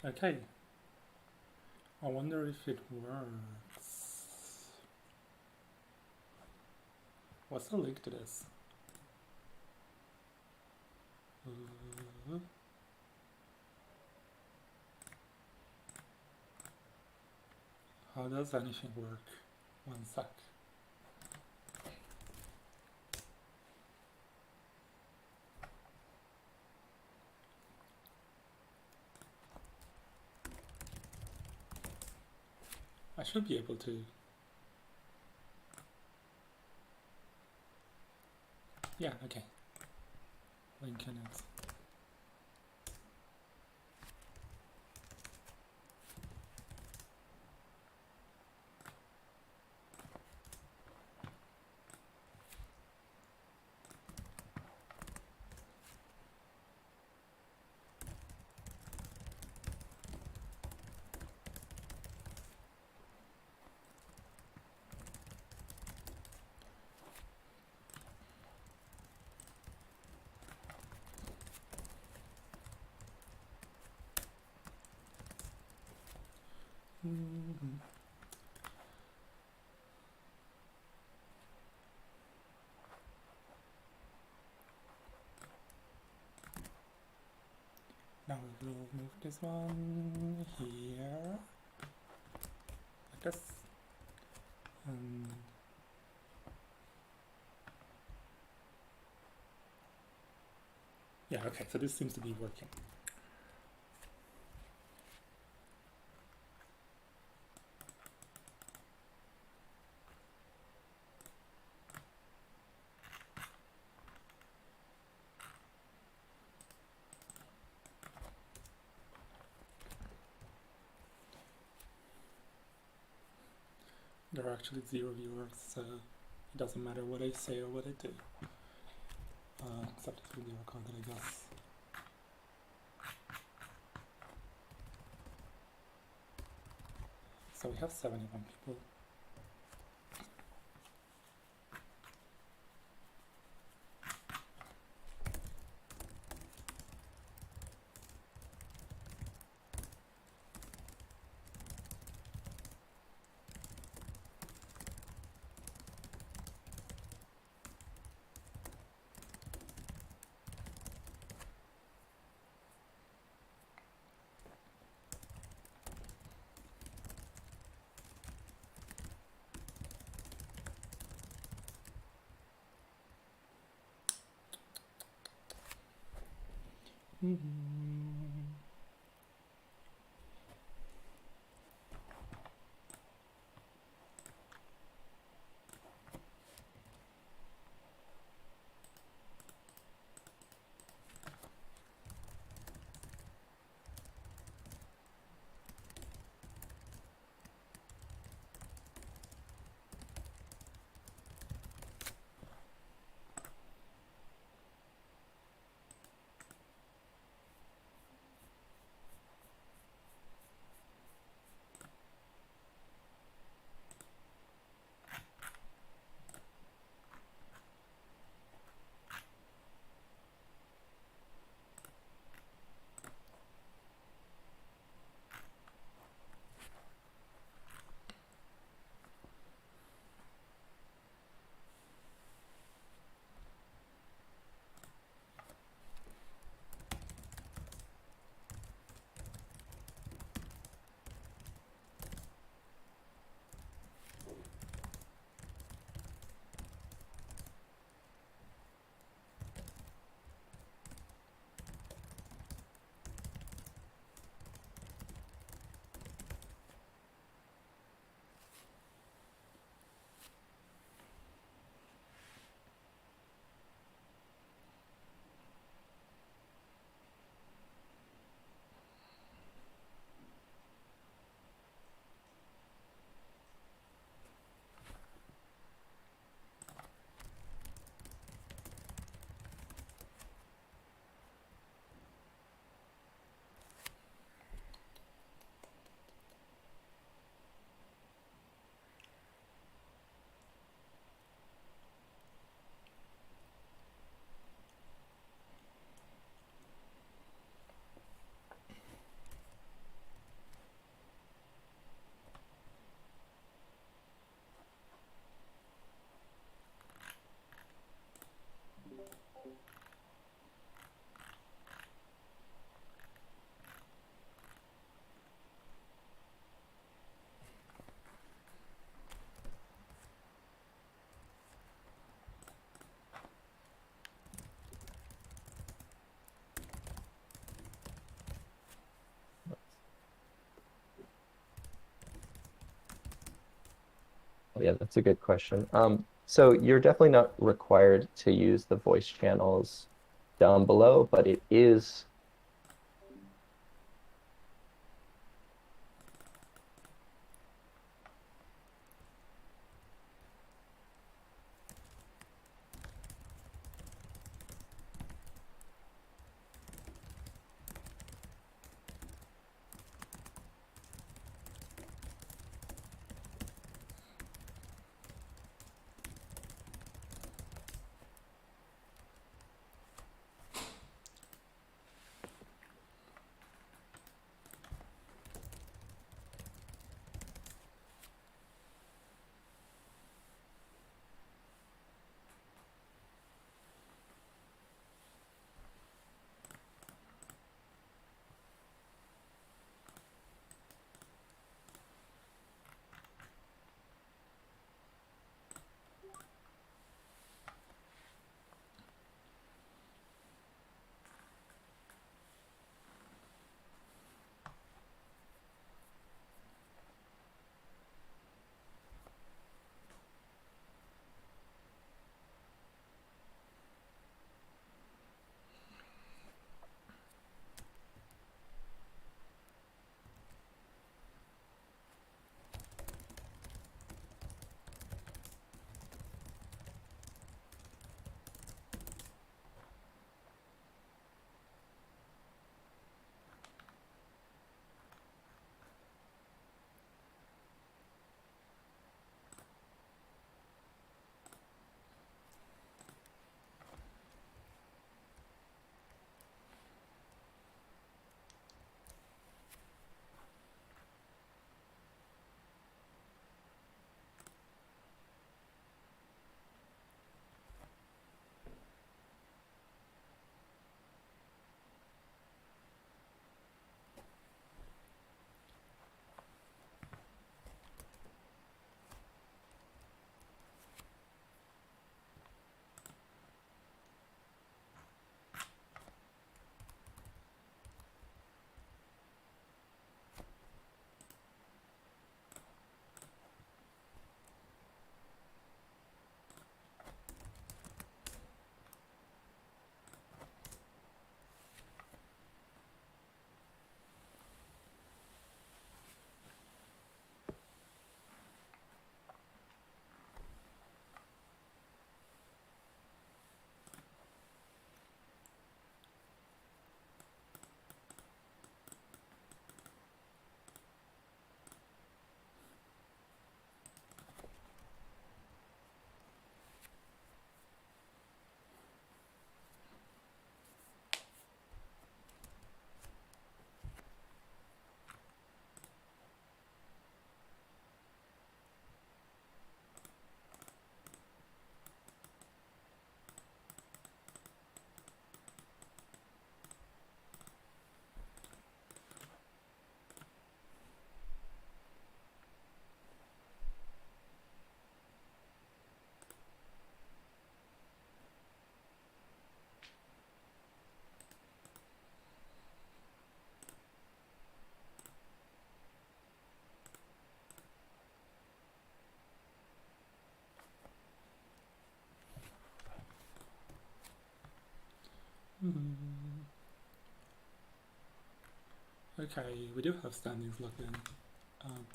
Okay. I wonder if it works. What's the link to this? How does anything work? One sec. I should be able to. Yeah, okay. Link in it. Now we will move this one here, like this. Yeah, okay, so this seems to be working. There are actually 0 viewers, so it doesn't matter what I say or what I do. Except it's video recorded, I guess. So we have 71 people. Yeah, that's a good question. So you're definitely not required to use the voice channels down below, but it is. Hmm. Okay, we do have standings logged in. Um,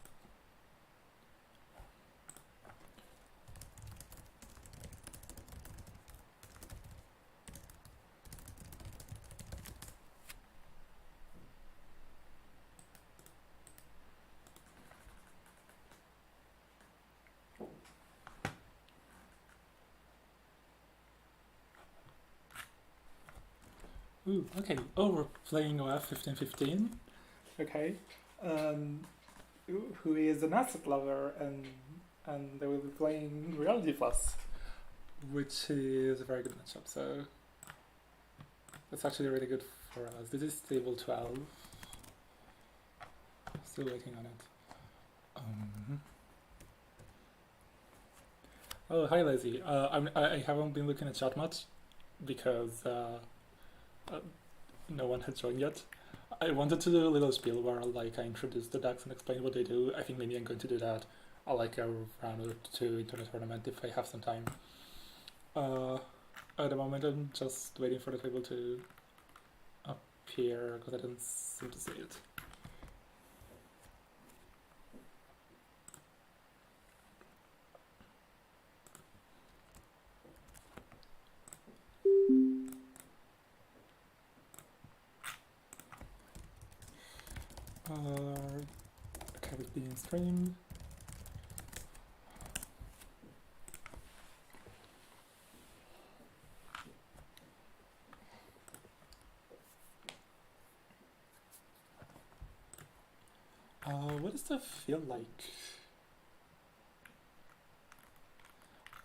ooh, okay. Oh, we're playing OF 1515. Okay. Um, who is an asset lover, and they will be playing Reality Plus, which is a very good matchup. So that's actually really good for us. This is table 12. Still waiting on it. Oh, hi, Lazy. I haven't been looking at chat much because uh, no one has joined yet. I wanted to do a little spiel where like I introduce the decks and explain what they do. I think maybe I'm going to do that like a round or two into the tournament if I have some time. At the moment, I'm just waiting for the table to appear because I didn't seem to see it. Okay, it's being streamed. What does that feel like?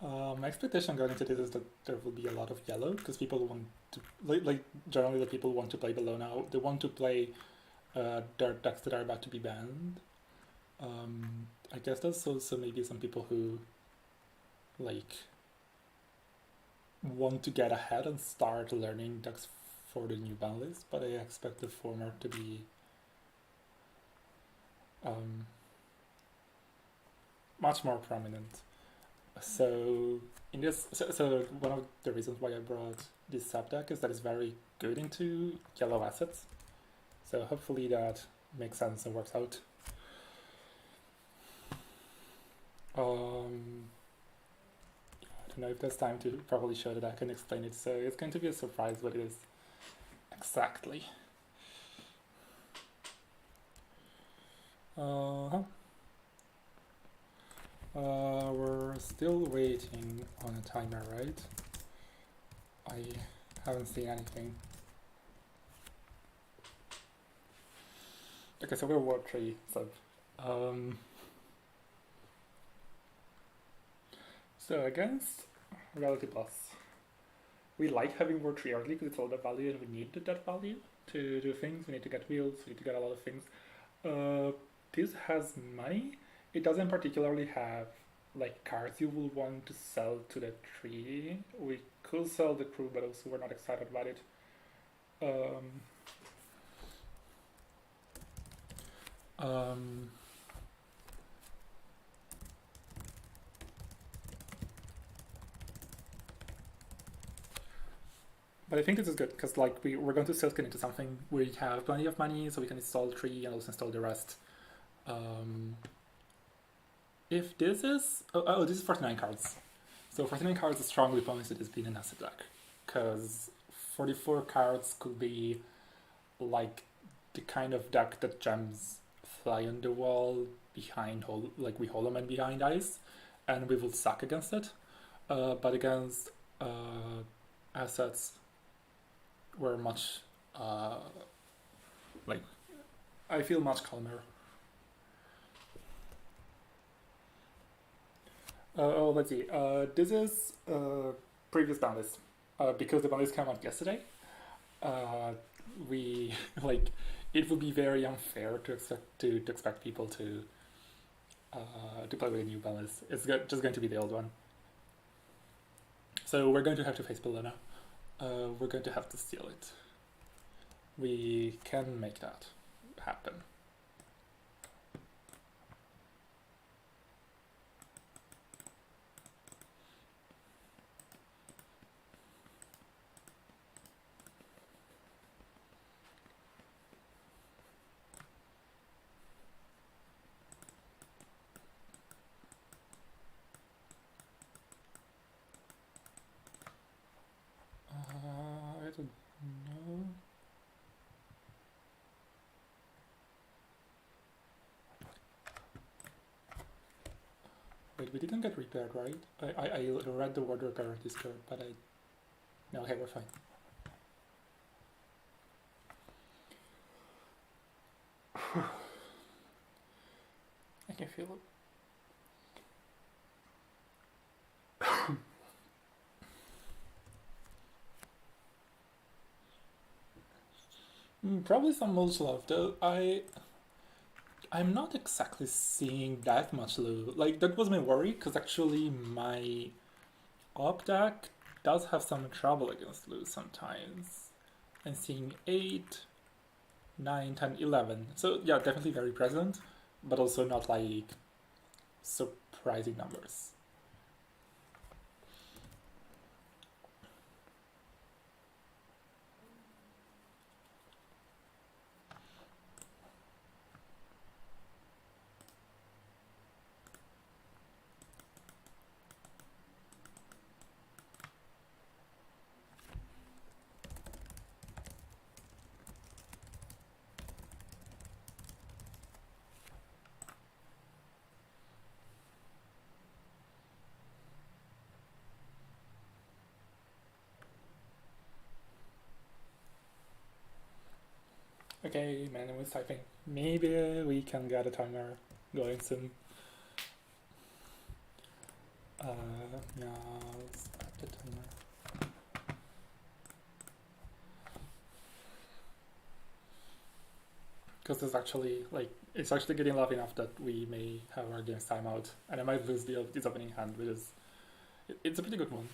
My expectation going into this is that there will be a lot of yellow because people want to like generally the people want to play below now. They want to play their decks that are about to be banned. I guess there's also maybe some people who like want to get ahead and start learning decks for the new ban list, but I expect the former to be much more prominent. So in this, so one of the reasons why I brought this sub deck is that it's very good into yellow assets. So hopefully that makes sense and works out. I don't know if there's time to properly show the deck and explain it, so it's going to be a surprise what it is exactly. We're still waiting on a timer, right? I haven't seen anything. Okay, so we're Ward 3 sub. So against Reality Plus, we like having Ward 3 early because it's all that value and we need that value to do things. We need to get wheels, we need to get a lot of things. This has money. It doesn't particularly have like cards you will want to sell to the tree. We could sell the crew, but also we're not excited about it. But I think this is good because like we're going to silken into something. We have plenty of money, so we can install 3 and also install the rest. If this is this is 49 cards. So 49 cards is strongly pointed as being an asset deck because 44 cards could be like the kind of deck that gems fly on the wall behind like we hold them in behind ice, and we will suck against it. But against assets, we're much like I feel much calmer. Let's see. This is previous ban list. Because the ban list came out yesterday, we like it would be very unfair to expect people to play with a new ban list. It's just going to be the old one. So we're going to have to face Bologna. We're going to have to steal it. We can make that happen. I don't know. Wait, we didn't get repaired, right? I read the word repair on Discord, but no, okay, we're fine. I can feel it. Probably some mulch love, though. I'm not exactly seeing that much loot. Like, that was my worry, because actually my op deck does have some trouble against loot sometimes. I'm seeing 8, 9, 10, 11. So yeah, definitely very present, but also not like surprising numbers. Okay, man was typing. Maybe we can get a timer going soon. Yeah, start the timer. Because it's actually getting loud enough that we may have our game's timeout, and I might lose this opening hand, which is it's a pretty good one.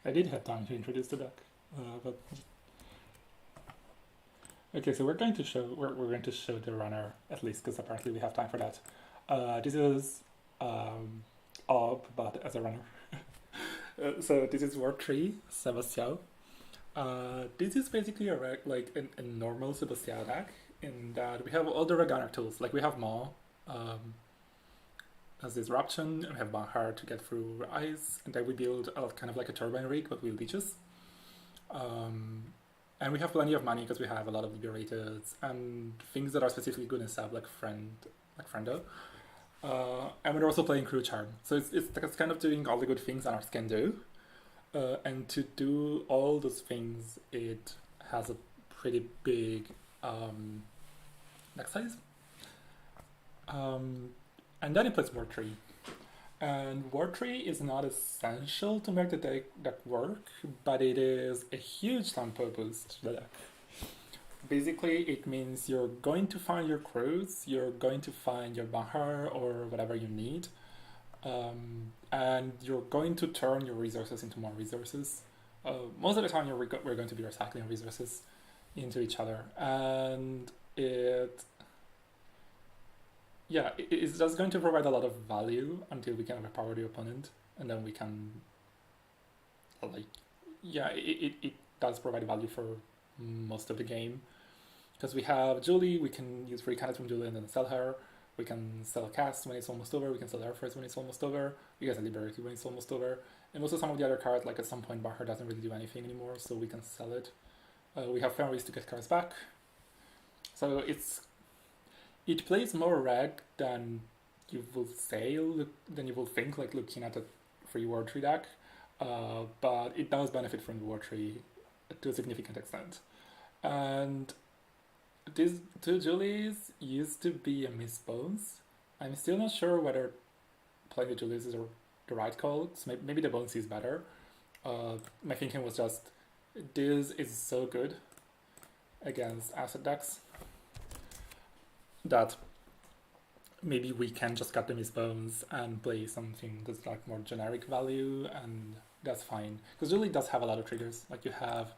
I did have time to introduce the deck, but okay. So we're going to show the runner at least because apparently we have time for that. This is Ob, but as a runner. So this is Word 3, Sebastião. This is basically a normal Sebastião deck in that we have all the Reganer tools. Like we have Maw as disruption, and we have Banhar to get through ice, and then we build kind of like a turbine rig, but with leeches. And we have plenty of money because we have a lot of liberated and things that are specifically good in sub, like Friendo. And we're also playing Crew Charm. So it's kind of doing all the good things Anarchs can do. And to do all those things, it has a pretty big deck size. And then it plays Ward 3. And Ward 3 is not essential to make the deck work, but it is a huge tempo boost to the deck. Basically, it means you're going to find your crews, you're going to find your Bahar or whatever you need, and you're going to turn your resources into more resources. Most of the time, we're going to be recycling resources into each other, and it's just going to provide a lot of value until we can overpower the opponent, and then we can, it does provide value for most of the game. Because we have Julie, we can use free cards from Julie and then sell her. We can sell Cast when it's almost over, we can sell Airforce when it's almost over, we get Liberty when it's almost over. And also some of the other cards, like at some point Bahar doesn't really do anything anymore, so we can sell it. We have Fenris to get cards back. So it plays more reg than you will say, than you will think, like looking at a free Ward 3 deck. But it does benefit from the Ward 3 to a significant extent. And these two Julies used to be a misbones. I'm still not sure whether playing the Julies is the right call. So maybe the Bones is better. My thinking was just, this is so good against asset decks that maybe we can just cut them as bones and play something that's like more generic value, and that's fine. Because Julie does have a lot of triggers. Like you have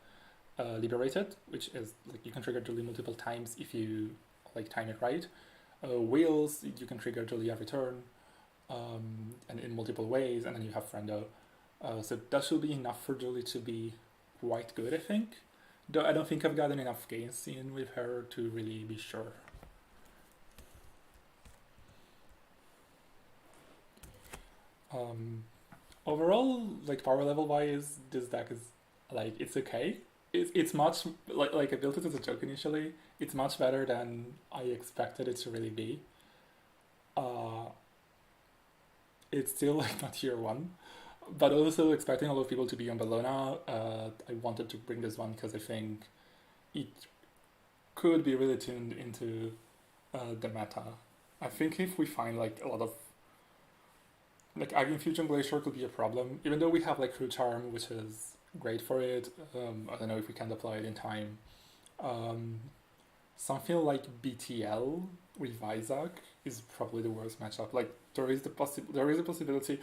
Liberated, which is like you can trigger Julie multiple times if you like time it right. Wheels, you can trigger Julie every turn, and in multiple ways, and then you have Friendo. So that should be enough for Julie to be quite good, I think. Though I don't think I've gotten enough games in with her to really be sure. Um, Overall, like power level wise, this deck is like it's okay. It's much like I built it as a joke initially. It's much better than I expected it to really be. Uh, it's still like not tier one, but also expecting a lot of people to be on Bellona. I wanted to bring this one because I think it could be really tuned into the meta. I think if we find like a lot of like Agin Fusion Glacier could be a problem, even though we have like Crew Charm, which is great for it. I don't know if we can deploy it in time. Um, Something like BTL with Isaac is probably the worst matchup. Like there is a possibility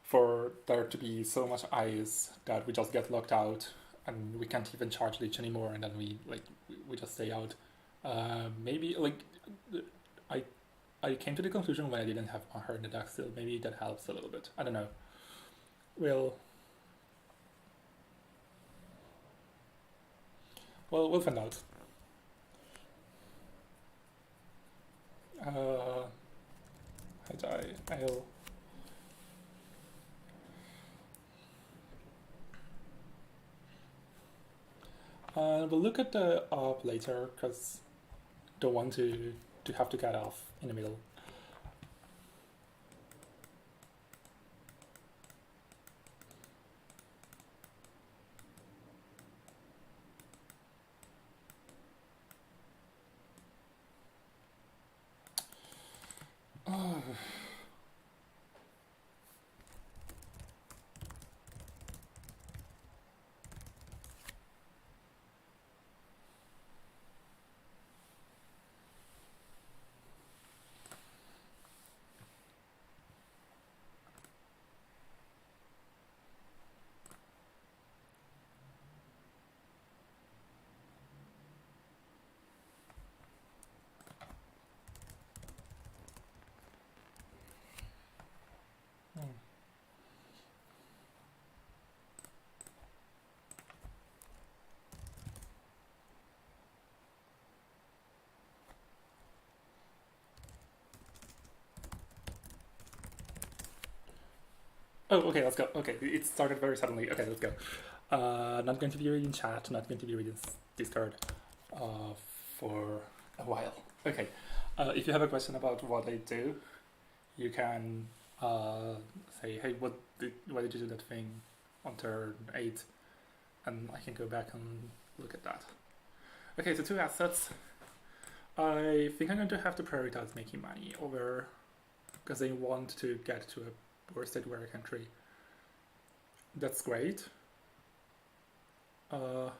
for there to be so much ice that we just get locked out and we can't even charge Lich anymore, and then we just stay out. Maybe like I I came to the conclusion when I didn't have her in the deck still. Maybe that helps a little bit. I don't know. We'll we'll find out. I die. I'll. We'll look at the op later because don't want to have to get off in the middle. Hmm. Oh, okay, let's go. Okay, it started very suddenly. Okay, let's go. Not going to be reading chat, not going to be reading Discord uh, for a while. Okay, if you have a question about what I do, you can say, hey, why did you do that thing on turn 8? And I can go back and look at that. Okay, so 2 assets. I think I'm going to have to prioritize making money over, because I want to get to a poor state where I can trade. That's great. Okay.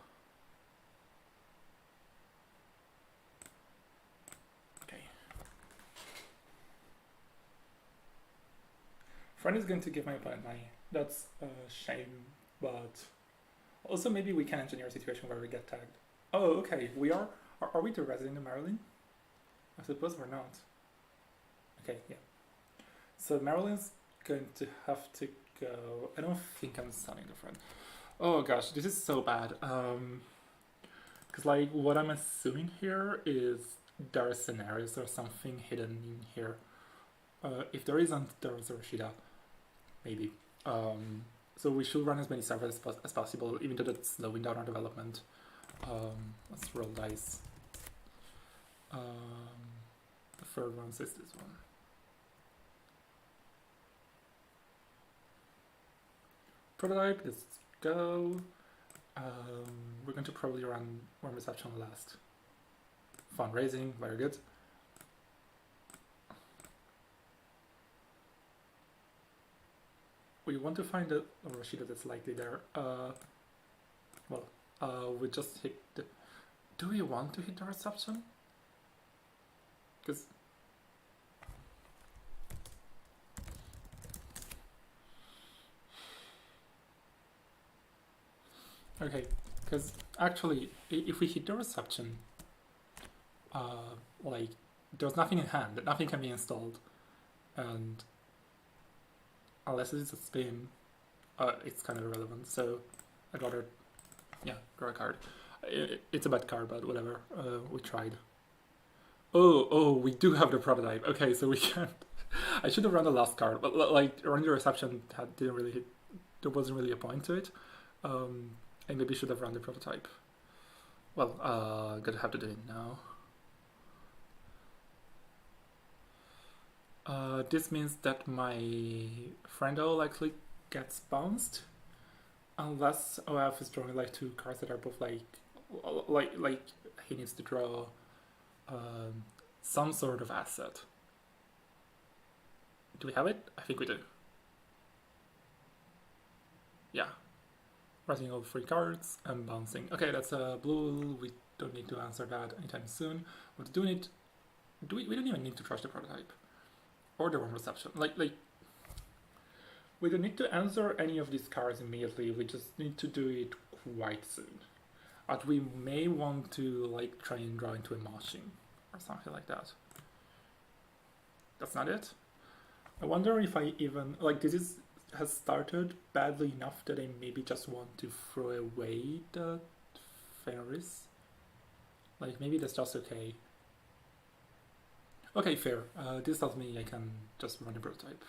Friend is going to give my opponent money. That's a shame, but also maybe we can engineer a situation where we get tagged. Oh, okay. We are we the resident of Maryland? I suppose we're not. Okay, yeah. So Maryland's going to have to go. I don't think I'm selling the friend. Oh gosh, this is so bad. Because like what I'm assuming here is there are scenarios or something hidden in here. If there isn't, there's a Rashida, maybe. So we should run as many servers as possible, even though that's slowing down our development. Let's roll dice. The third one is this one. Prototype, let's go. We're going to probably run Warm Reception last. Fundraising, very good. We want to find a Rashida that's likely there. We just hit the... Do we want to hit the reception? Because... Okay, because actually, if we hit the reception, like, there's nothing in hand, nothing can be installed, and unless it's a spin, it's kind of irrelevant. So I'd rather, yeah, draw a card. It's a bad card, but whatever. We tried. Oh, we do have the prototype. Okay, so we can. I should have run the last card, but like running the reception didn't really hit. There wasn't really a point to it. I maybe should have run the prototype. Well, gonna have to do it now. This means that my friendo likely gets bounced, unless OF is drawing like two cards that are both like he needs to draw some sort of asset. Do we have it? I think we do. Yeah. Writing all 3 cards and bouncing. Okay, that's a blue. We don't need to answer that anytime soon. What do we need? We don't even need to trash the prototype or the one reception. Like we don't need to answer any of these cards immediately. We just need to do it quite soon. But we may want to like try and draw into a moshing or something like that. That's not it. I wonder if I even like this has started badly enough that I maybe just want to throw away the Fenris. Like maybe that's just okay. Okay, fair. This tells me I can just run a prototype.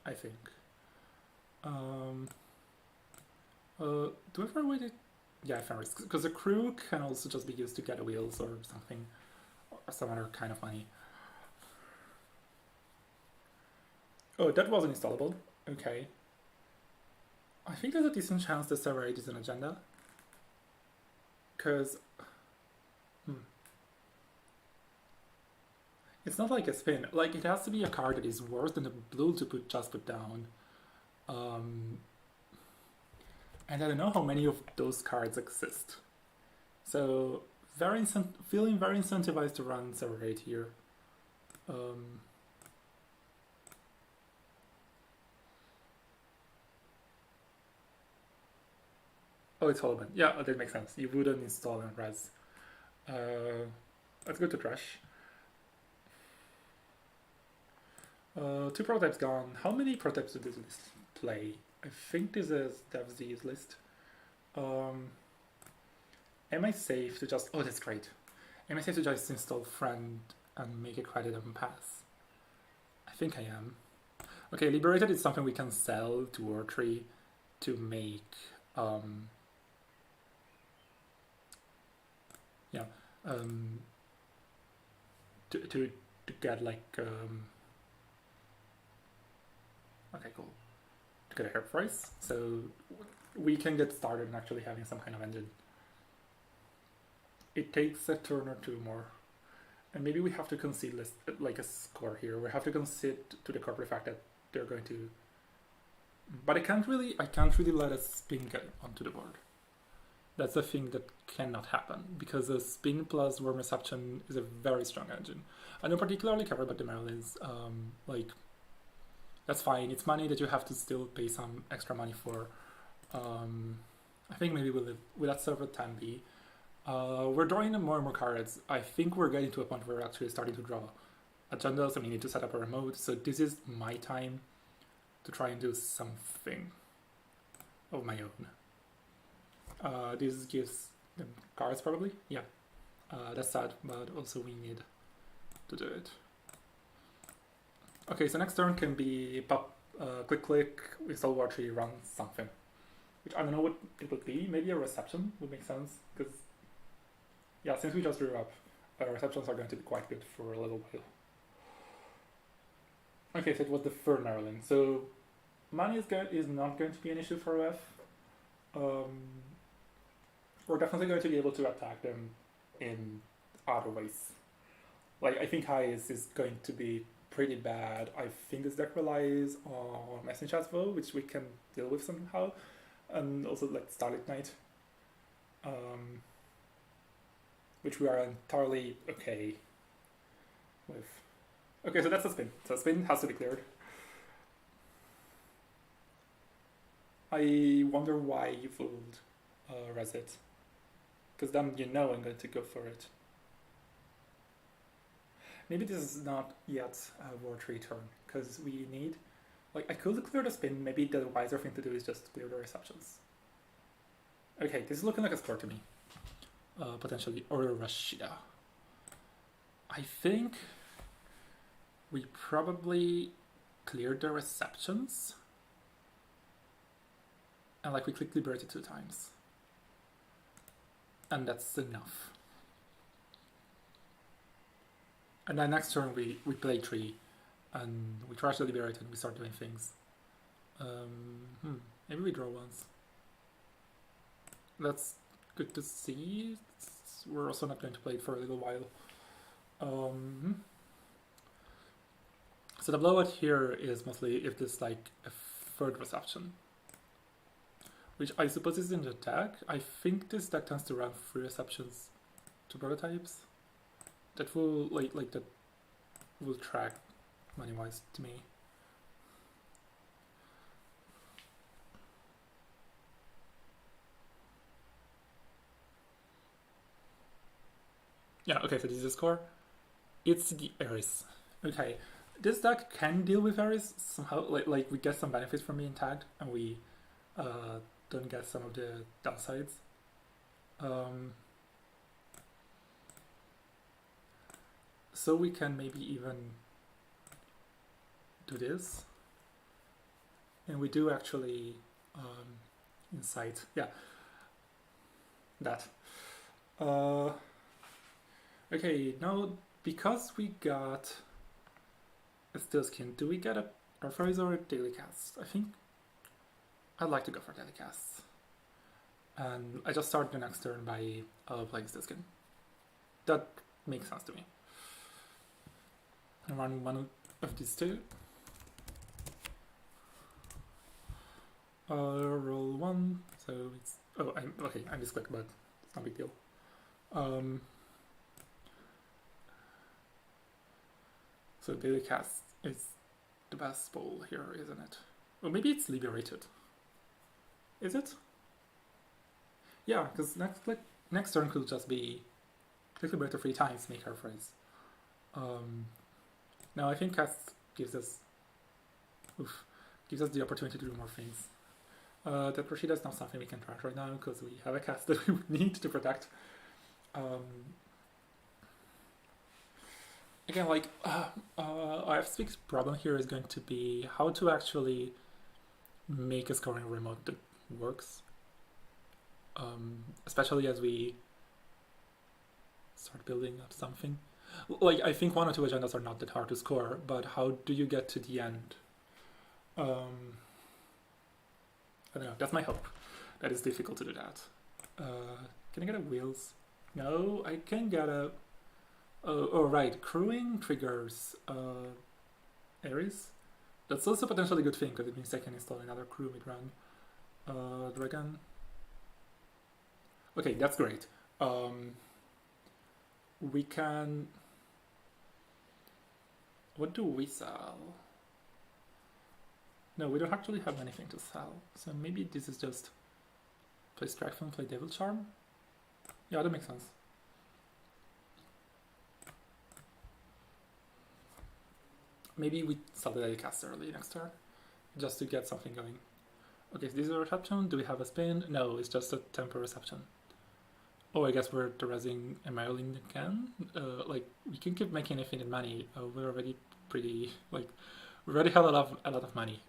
I think. Do I throw away the... Yeah, Fenris. Because the crew can also just be used to get wheels or something. Or some other kind of money. Oh, that wasn't installable. Okay. I think there's a decent chance the server 8 is an agenda. Because... It's not like a spin. Like, it has to be a card that is worse than the blue to just put down. And I don't know how many of those cards exist. So, feeling very incentivized to run server 8 here. Oh, it's Holoban. Yeah, that makes sense. You wouldn't install in res. Let's go to trash. 2 prototypes gone. How many prototypes did this list play? I think this is DevZ's list. Am I safe to just... Oh, that's great. Am I safe to just install friend and make a credit and pass? I think I am. Okay, Liberated is something we can sell to War3 to make... to get like... Okay, cool. To get a hair price, so we can get started in actually having some kind of engine. It takes a turn or 2 more, and maybe we have to concede like a score here. We have to concede to the corporate fact that they're going to. But I can't really let a spin get onto the board. That's a thing that cannot happen because a spin plus worm reception is a very strong engine. I don't particularly care about the Merlins. Like. That's fine. It's money that you have to still pay some extra money for. I think maybe we'll let server 10 be. We're drawing more and more cards. I think we're getting to a point where we're actually starting to draw agendas and we need to set up a remote. So this is my time to try and do something of my own. This gives them cards probably. Yeah, that's sad, but also we need to do it. Okay, so next turn can be pop, click, install War3, run something. Which I don't know what it would be. Maybe a reception would make sense. Because, yeah, since we just drew up, receptions are going to be quite good for a little while. Okay, so it was the third Maryland. So money is not going to be an issue for OF. We're definitely going to be able to attack them in other ways. Like, I think highest is going to be pretty bad. I think this deck relies on Message Vote, which we can deal with somehow, and also like Starlit Knight, which we are entirely okay with. Okay, so that's a spin. So spin has to be cleared. I wonder why you fooled res it, because then you know I'm going to go for it. maybe this is not yet a War 3 turn, because we need... Like, I could clear the spin, maybe the wiser thing to do is just clear the receptions. Okay, this is looking like a score to me. Potentially, or Rashida. I think we probably cleared the receptions. And like we click liberate it 2 times. And that's enough. And then next turn we play 3 and we trash the liberate and we start doing things. Maybe we draw once. That's good to see. We're also not going to play it for a little while. So the blowout here is mostly if there's like a 3rd reception, which I suppose is in the deck. I think this deck tends to run 3 receptions to prototypes. That will like that will track money-wise to me. Yeah, okay, so this is the score. It's the Ares. Okay, this deck can deal with Ares somehow. Like we get some benefits from being tagged, and we don't get some of the downsides. So we can maybe even do this, and we do actually incite. Yeah, that. Okay, now because we got a Steel Skin, do we get a Arthritis or a Daily Cast? I think I'd like to go for Daily Casts. And I just start the next turn by playing Steel Skin. That makes sense to me. I run one of these 2. Roll 1, so it's... Oh, I misclicked, but it's not a big deal. So Daily Cast is the best bowl here, isn't it? Or maybe it's Liberated. Is it? Yeah, because next turn could just be click Liberator 3 times, make her phrase. Now I think Cast gives us the opportunity to do more things. That Rashida is not something we can trash right now because we have a cast that we would need to protect. Again, like, IFSpeak's problem here is going to be how to actually make a scoring remote that works. Especially as we start building up something. Like, I think 1 or 2 agendas are not that hard to score, but how do you get to the end? I don't know, that's my hope. That is difficult to do that. Can I get a wheels? No, I can get a... Oh, right, crewing triggers Ares. That's also potentially a good thing, because it means I can install another crew mid-run. Dragon. Okay, that's great. We can... What do we sell? No, we don't actually have anything to sell. So maybe this is just play Strike, play Devil Charm? Yeah, that makes sense. Maybe we sell the cast early next turn, just to get something going. Okay, so this is a reception. Do we have a spin? No, it's just a temporary reception. Oh, I guess we're Terazing and Marilyn again. Like, we can keep making infinite money. We're already pretty, like, we already have a lot of money.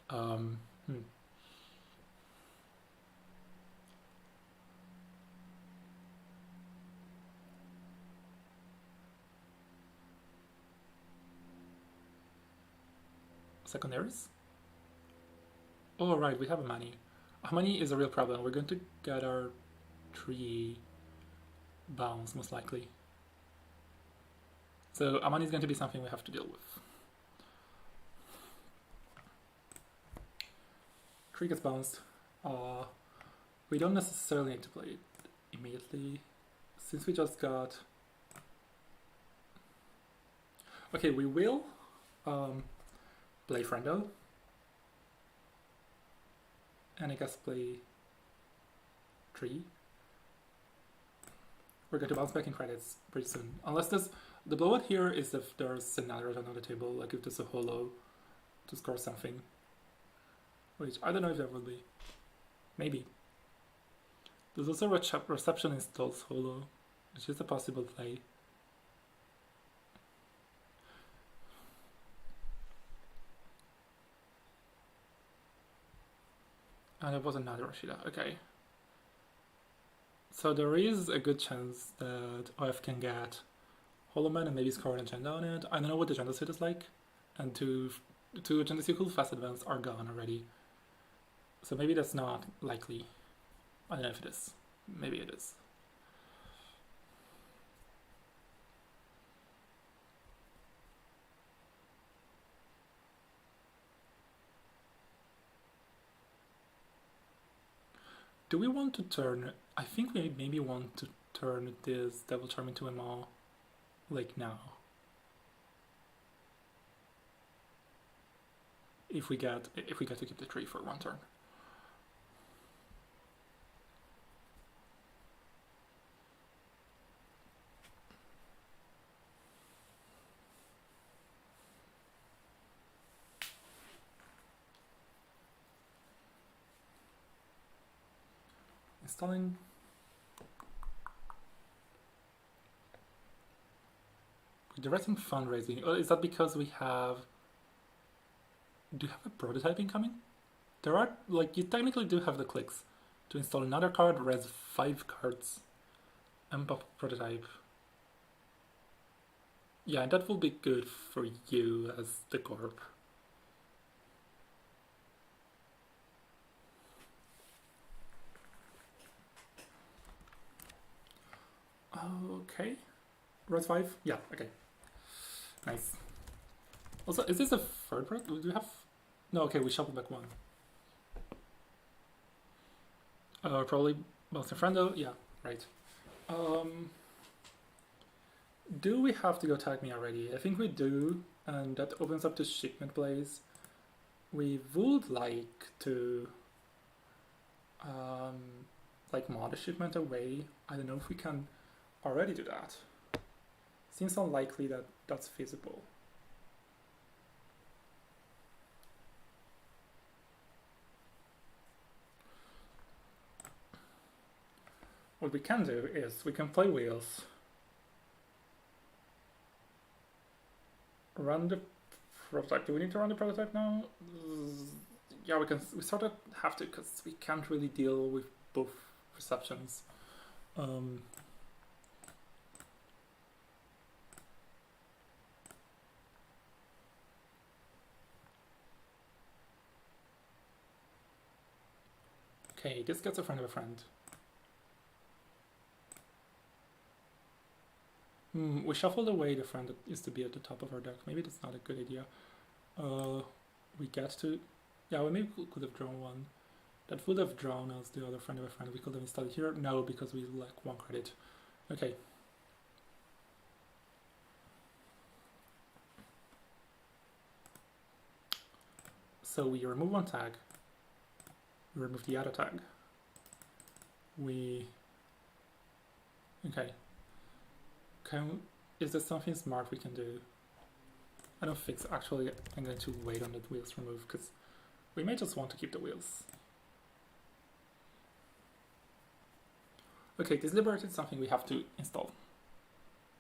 Secondaries? Oh, right, we have money. Money is a real problem. We're going to get our 3 bounce, most likely. So money is going to be something we have to deal with. 3 gets bounced. We don't necessarily need to play it immediately, since we just got... Okay, we will play Friendo, and I guess play 3. We're going to bounce back in credits pretty soon, unless there's The blowout here is if there's another on the table, like if there's a holo to score something. Which I don't know if there will be. Maybe. There's also reception installs holo, which is a possible play. And it was another Rashida, okay. So there is a good chance that OF can get Holoman and maybe score an agenda on it. I don't know what the agenda set is like. And two agendas equal fast advance are gone already. So maybe that's not likely. I don't know if it is. Maybe it is. Do we want to turn... I think we maybe want to turn this Devil Charm into a Maw, like now. If we get to keep the tree for one turn. Installing. Directing fundraising. Is that because we have... Do you have a prototype incoming? There are, like, you technically do have the clicks to install another card, res 5 cards, and pop prototype. Yeah, and that will be good for you as the corp. Okay. Res 5? Yeah, okay. Nice. Also, is this a third part? Do we have... No, okay, we shuffled back one. Probably both in front though? Yeah, right. Do we have to go tag me already? I think we do, and that opens up to shipment plays. We would like to like mod a shipment away. I don't know if we can already do that. Seems unlikely that that's feasible. What we can do is we can play wheels, run the prototype. Do we need to run the prototype now? Yeah, we can. We sort of have to because we can't really deal with both receptions. Okay, this gets a friend of a friend. We shuffled away the friend that used to be at the top of our deck. Maybe that's not a good idea. We get to... Yeah, we maybe could have drawn one. That would have drawn us the other friend of a friend. We could have installed it here. No, because we lack one credit. Okay. So we remove one tag. We remove the other tag. We... Okay. Is there something smart we can do? I don't think so. Actually, I'm going to wait on that wheels remove because we may just want to keep the wheels. Okay, this liberated something we have to install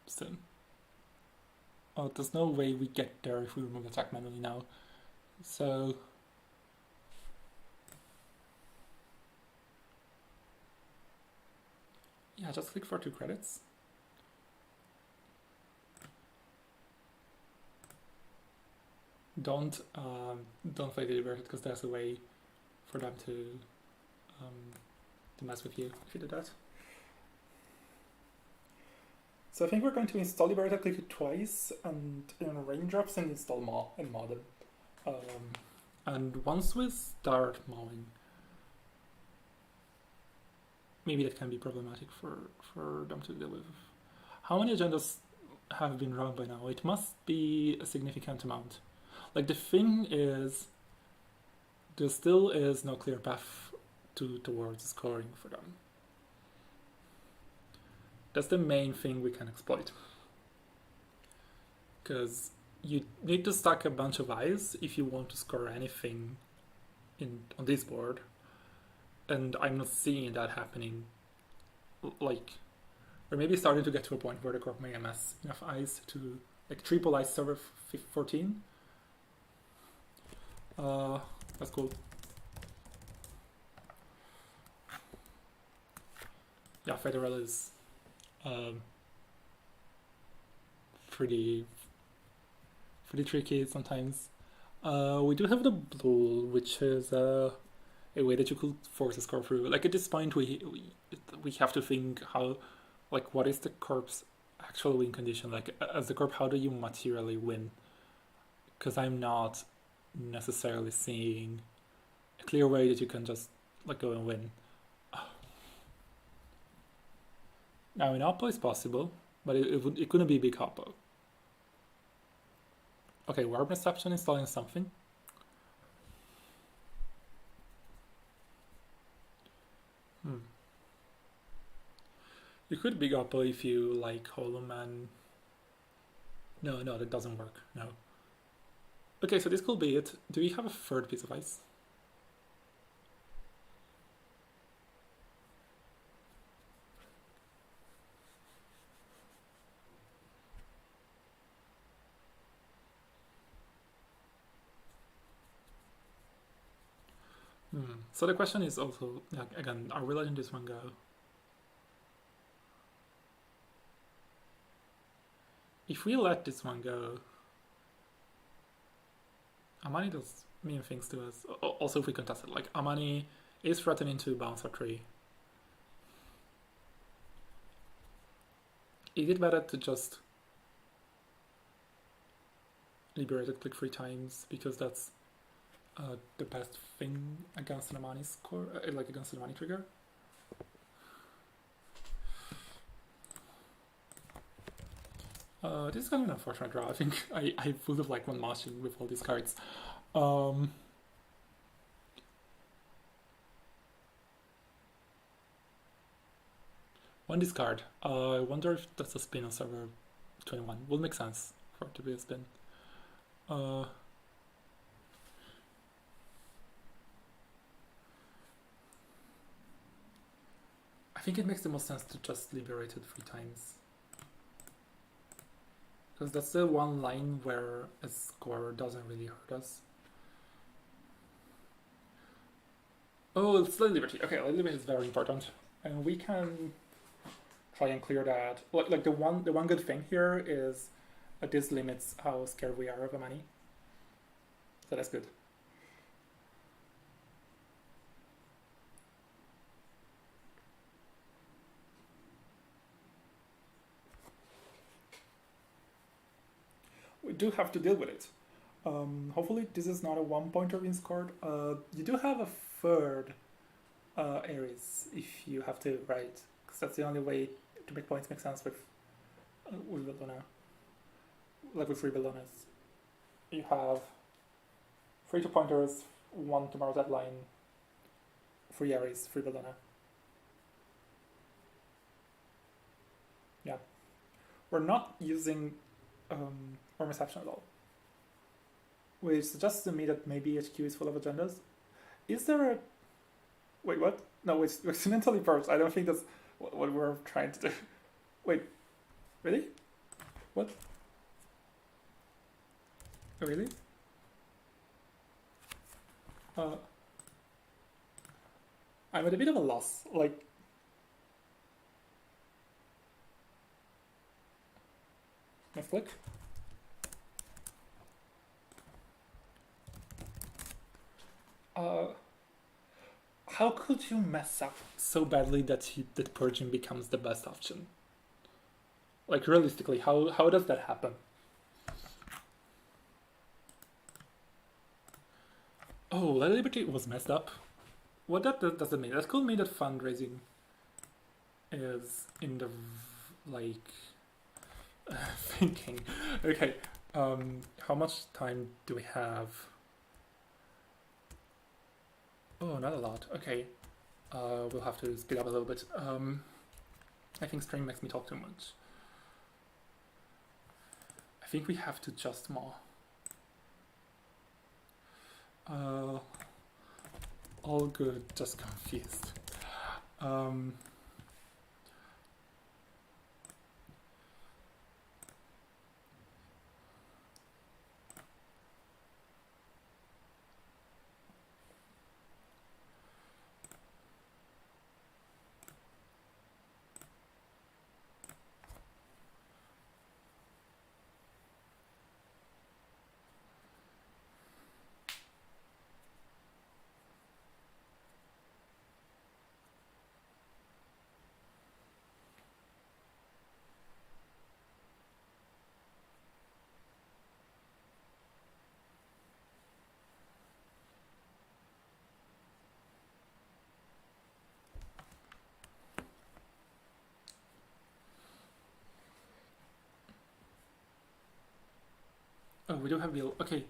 soon. Oh, there's no way we get there if we remove attack manually now. So... Yeah, just click for 2 credits. Don't play the liberated because there's a way for them to mess with you if you do that. So I think we're going to install liberated, click it twice, and in raindrops and install Maw and mod them. And once we start mowing, maybe that can be problematic for them to deal with. How many agendas have been run by now? It must be a significant amount. Like, the thing is, there still is no clear path towards scoring for them. That's the main thing we can exploit. because you need to stack a bunch of eyes if you want to score anything on this board, and I'm not seeing that happening. Like, we're maybe starting to get to a point where the corp may amass enough eyes to like triple ice server 14. That's cool. Yeah, Federal is pretty tricky sometimes. We do have the blue, which is a way that you could force a score through. Like at this point, we have to think how, like, what is the corp's actual win condition? Like as the corp, how do you materially win? Because I'm not necessarily seeing a clear way that you can just like go and win. Now in Oppo is possible, but it couldn't be big Oppo. Okay, Warp Reception installing something. You could big Oppo if you like Hollow Man. No, that doesn't work. No. Okay, so this could be it. Do we have a third piece of ice? So the question is also, like, again, are we letting this one go? If we let this one go, Amani does mean things to us. Also, if we contest it, like Amani is threatening to bounce our tree. Is it better to just liberate it click 3 times because that's the best thing against an Amani score, like against an Amani trigger? This is kind of an unfortunate draw. I think I would have like one Martian with all these cards. One discard. I wonder if that's a spin on server 21. Will make sense for it to be a spin. I think it makes the most sense to just liberate it 3 times. Because that's the one line where a score doesn't really hurt us. Oh, it's Light Liberty. Okay, Light Liberty is very important. And we can try and clear that. Like the one good thing here is that this limits how scared we are of Amani. So that's good. We do have to deal with it. Hopefully this is not a 1-pointer in scored. You do have a third Ares if you have to, right? Because that's the only way to make points make sense with Bellona. Like with 3 Bellonas. You have 3 2-pointers, 1 tomorrow's deadline, 3 Ares, 3 Bellona. Yeah. We're not using or reception at all. Which suggests to me that maybe HQ is full of agendas. Is there a... Wait, what? No, it's accidentally burst. I don't think that's what we're trying to do. Wait, really? What? Oh, really? I'm at a bit of a loss. Like... Next click. How could you mess up so badly that purging becomes the best option? Like realistically, how does that happen? Oh, Light Liberty was messed up. What does that mean? That could mean that fundraising is in the like thinking. Okay, how much time do we have? Oh, not a lot. Okay, we'll have to speed up a little bit. I think stream makes me talk too much. I think we have to just more. All good, just confused. Oh, we do have Bill. Okay,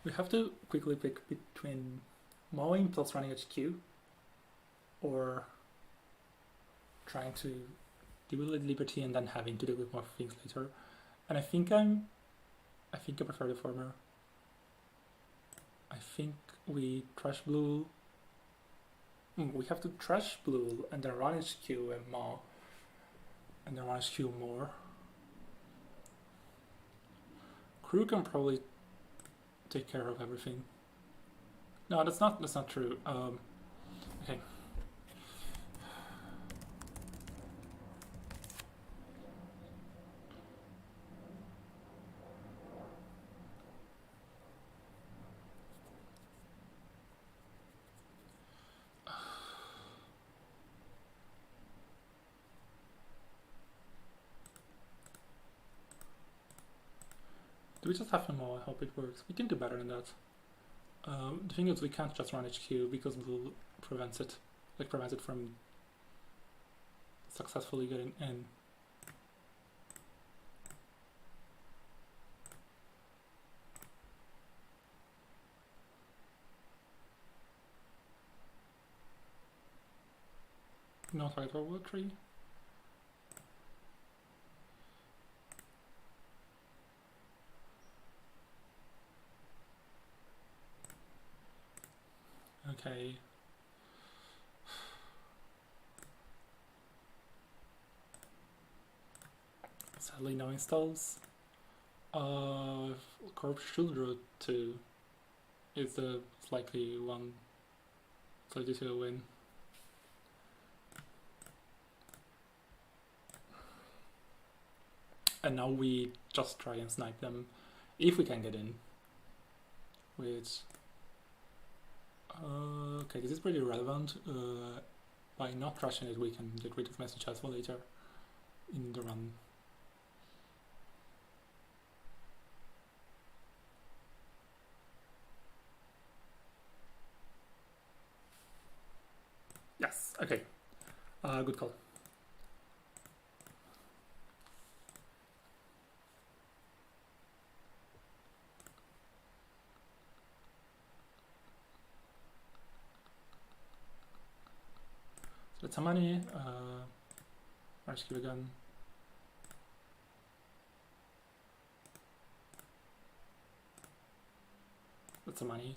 we have to quickly pick between mowing plus running HQ or trying to deal with Liberty and then having to deal with more things later. And I think I prefer the former. I think we trash blue. We have to trash blue and then run HQ and mow, and then run HQ more. Crew can probably take care of everything. No, that's not true. Okay. Do we just have to mow? I hope it works. We can do better than that. The thing is, we can't just run HQ because blue prevents it. Like, prevents it from successfully getting in. No target for wood tree. Okay. Sadly, no installs. Corp should root to is the likely one, likely to win. And now we just try and snipe them if we can get in. Which okay, this is pretty relevant. By not trashing it, we can get rid of message as well later in the run. Yes, okay. Good call. That's some money. Rescue again. That's some money.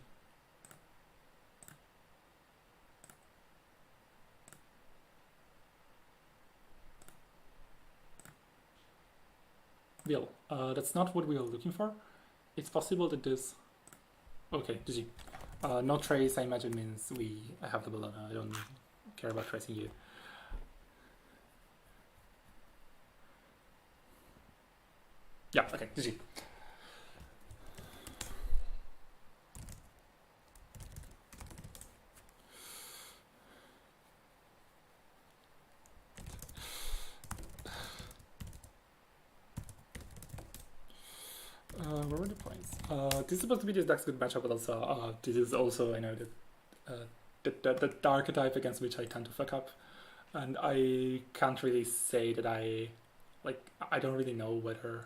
Bill, that's not what we are looking for. It's possible that this. Okay, GG. No trace, I imagine, means I have the balloon. I don't care about tracing you. Yeah, okay, GG. Where were the points? This is supposed to be this deck's good matchup, but also this is also, I know that the archetype against which I tend to fuck up, and I can't really say that I don't really know whether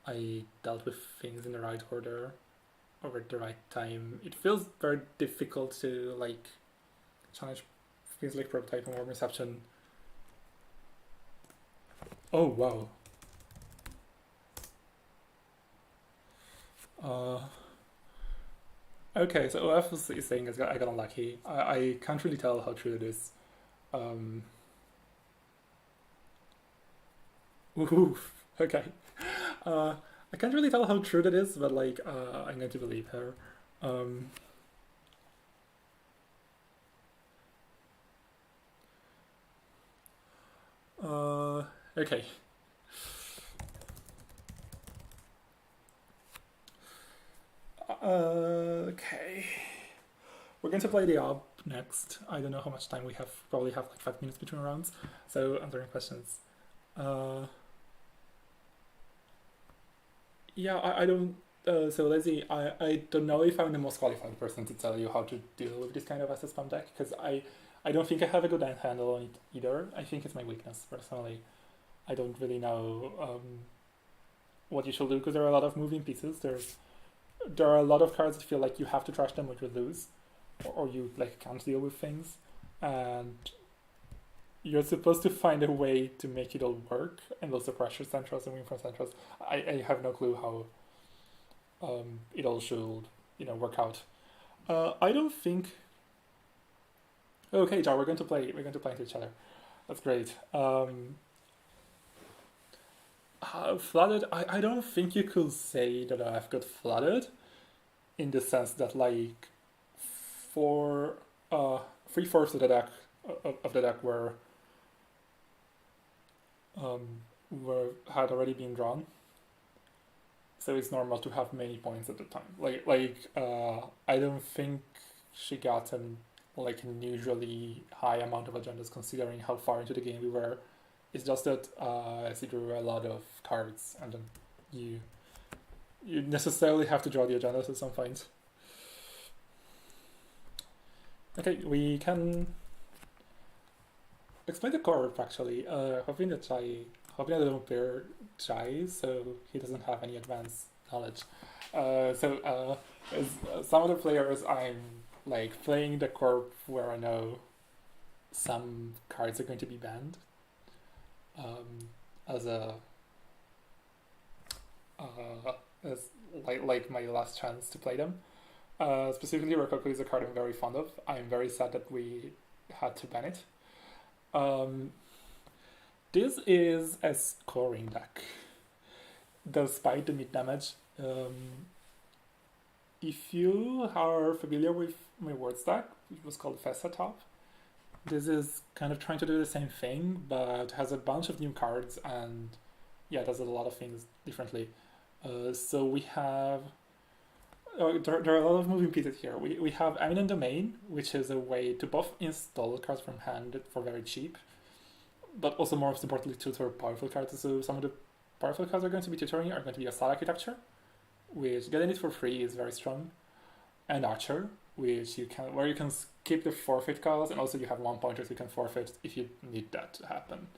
I dealt with things in the right order or at the right time. It feels very difficult to challenge things like prototype and warm reception. Oh wow. Uh, okay, so OF is saying I got unlucky. I can't really tell how true it is. Um, oof, okay. Uh, I can't really tell how true that is, but like, I'm going to believe her. Um, okay. Okay. We're going to play the ob next. I don't know how much time we have. Probably have like 5 minutes between rounds. So answering questions. Uh, yeah, I don't. So Lizzie, I don't know if I'm the most qualified person to tell you how to deal with this kind of SS spam deck because I don't think I have a good handle on it either. I think it's my weakness personally. I don't really know what you should do because there are a lot of moving pieces. There are a lot of cards that feel like you have to trash them or you lose, or you like can't deal with things, and you're supposed to find a way to make it all work and also pressure centrals and win from centrals. I have no clue how it all should work out. I don't think. Okay, Jar, we're going to play. We're going to play into each other. That's great. Flooded. I don't think you could say that I've got flooded in the sense that like for 3/4 of the deck of the deck were had already been drawn, so it's normal to have many points at the time. I don't think she got an like an unusually high amount of agendas considering how far into the game we were. It's just that she drew a lot of cards, and then you necessarily have to draw the agendas at some point. Okay, we can explain the core actually. Hoping that the little pair tries, so he doesn't have any advanced knowledge. As some of the players, I'm like playing the corp where I know some cards are going to be banned. As a as like my last chance to play them. Specifically, Rococo is a card I'm very fond of. I'm very sad that we had to ban it. This is a scoring deck, despite the mid damage. If you are familiar with my words deck, which was called Festa Top, this is kind of trying to do the same thing, but has a bunch of new cards and yeah, does a lot of things differently. So we have there are a lot of moving pieces here. We have Eminent Domain, which is a way to both install cards from hand for very cheap, but also more importantly tutor powerful cards. So some of the powerful cards are going to be tutoring are going to be Asal Architecture, which getting it for free is very strong, and Archer, which where you can skip the forfeit cost, and also you have 1 pointers you can forfeit if you need that to happen.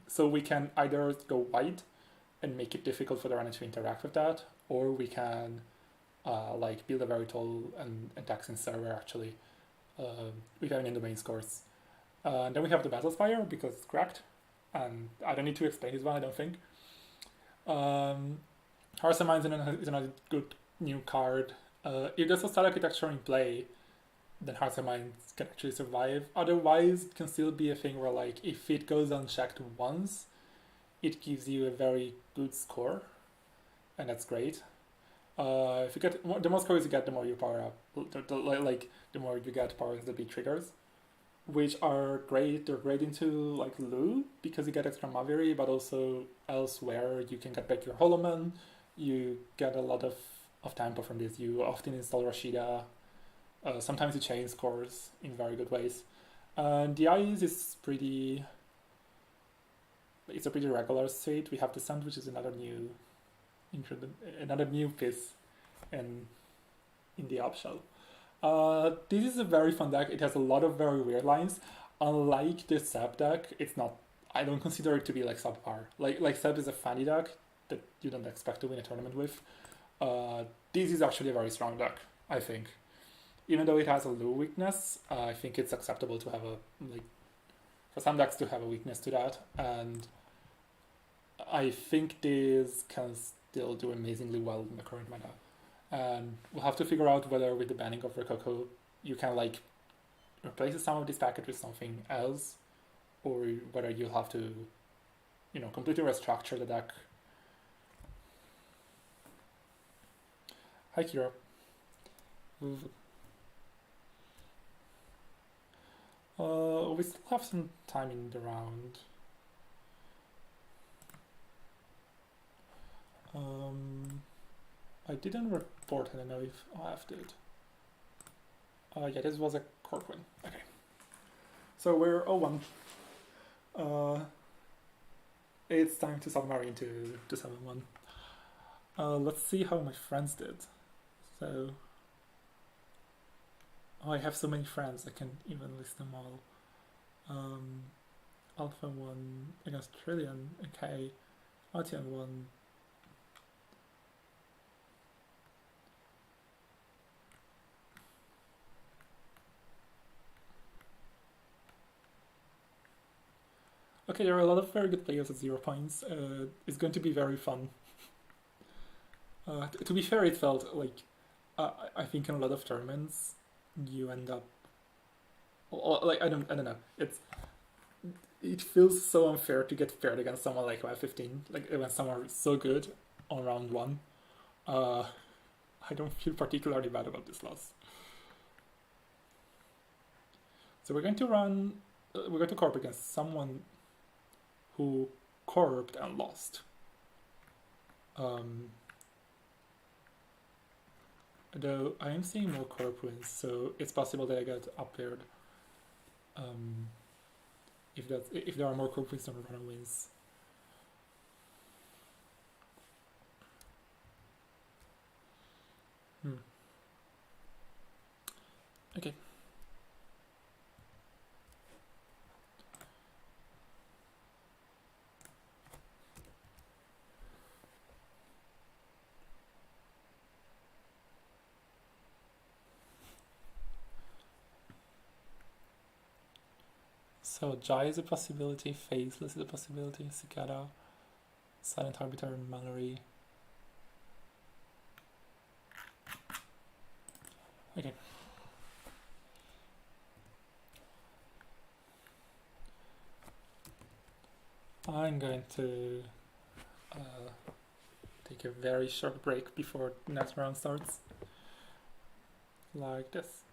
So we can either go wide and make it difficult for the runner to interact with that, or we can like build a very tall and taxing server actually with having in the main scores. Then we have the Battle Spire because it's cracked, and I don't need to explain this one, I don't think. Hearts and Minds is another good new card. If there's a style architecture in play, then Hearts and Minds can actually survive. Otherwise, it can still be a thing where like if it goes unchecked once, it gives you a very good score, and that's great. If you get the more scores you get, the more you power up. The more you get powers the big triggers, which are great. They're great into like Lu because you get extra Maviri, but also elsewhere you can get back your Holoman. You get a lot of tempo from this. You often install Rashida. Sometimes you chain scores in very good ways. And the Eyes is pretty. It's a pretty regular state. We have the Sand, which is another new piece in the op shell. This is a very fun deck. It has a lot of very weird lines. Unlike the Seb deck, it's not. I don't consider it to be like subpar. Like Seb is a funny deck that you don't expect to win a tournament with. This is actually a very strong deck, I think. Even though it has a low weakness, I think it's acceptable to have for some decks to have a weakness to that, and I think this can still do amazingly well in the current meta. And we'll have to figure out whether with the banning of Rococo you can like replace some of this package with something else, or whether you'll have to, completely restructure the deck. Hi Kira. We still have some time in the round. I didn't report, I don't know if OF did. Yeah, this was a cork win. Okay. So we're 0-1. It's time to submarine to 7-1. Let's see how my friends did. So, I have so many friends, I can't even list them all. Alpha 1 against Trillion, okay. Artian 1. Okay, there are a lot of very good players at 0 points. It's going to be very fun. To be fair, it felt like, I think in a lot of tournaments, you end up, like, I don't know, it feels so unfair to get paired against someone like Y15, like when someone is so good on round 1. I don't feel particularly bad about this loss. So we're going to corp against someone who corped and lost. Though I am seeing more corp wins, so it's possible that I get up paired. If there are more corp wins than run wins. Okay. So Jai is a possibility, Faceless is a possibility, Cicada, Silent Arbiter, and Mallory. Okay. I'm going to take a very short break before the next round starts. Like this.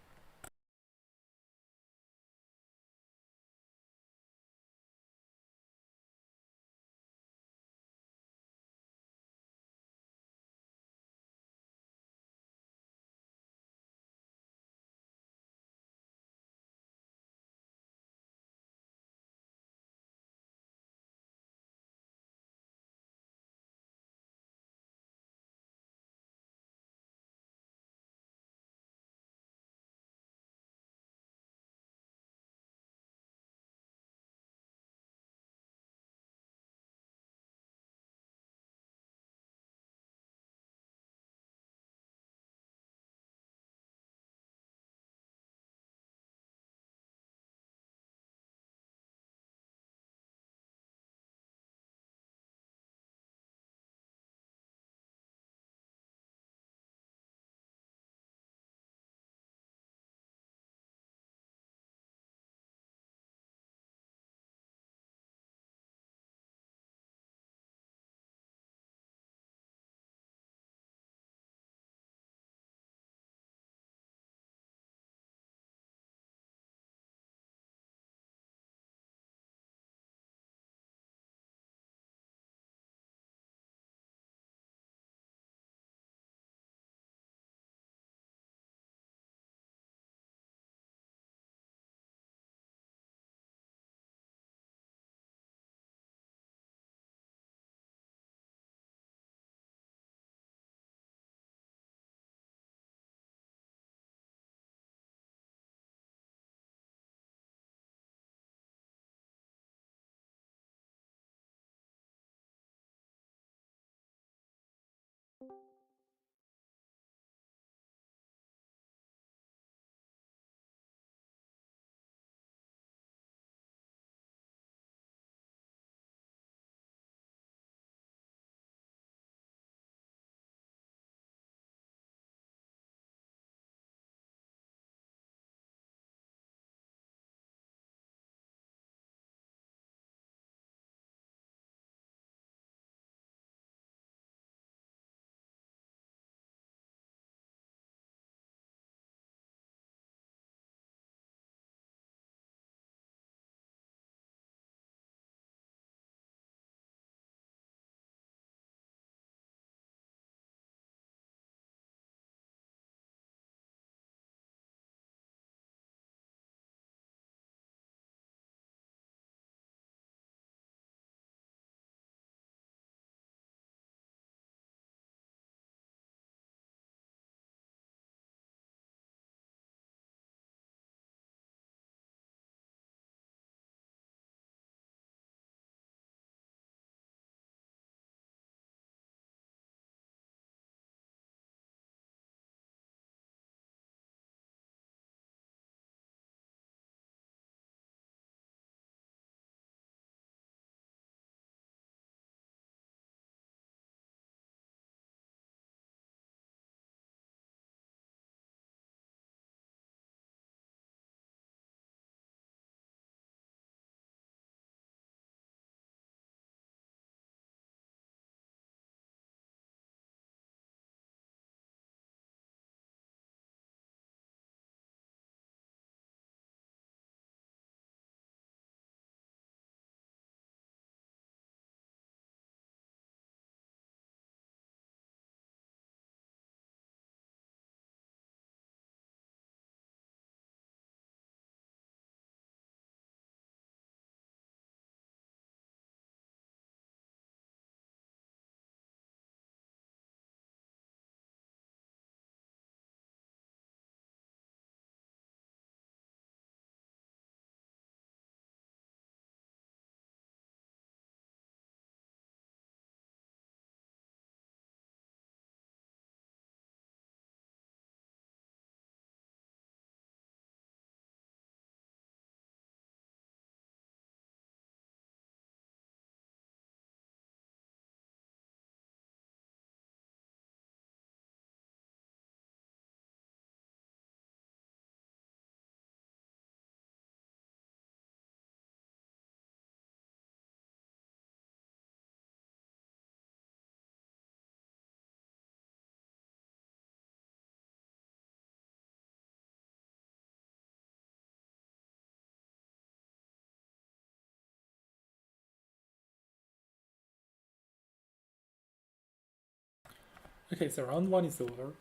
Okay, so round one is over.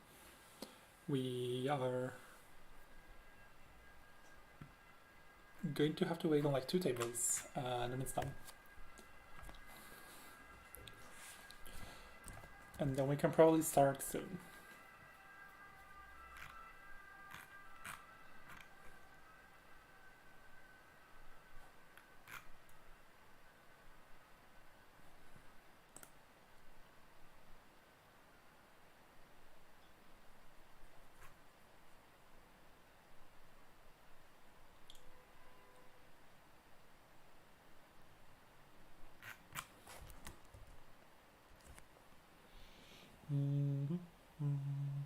We are going to have to wait on like 2 tables, and then it's done. And then we can probably start soon. Mm-hmm. Mm-hmm.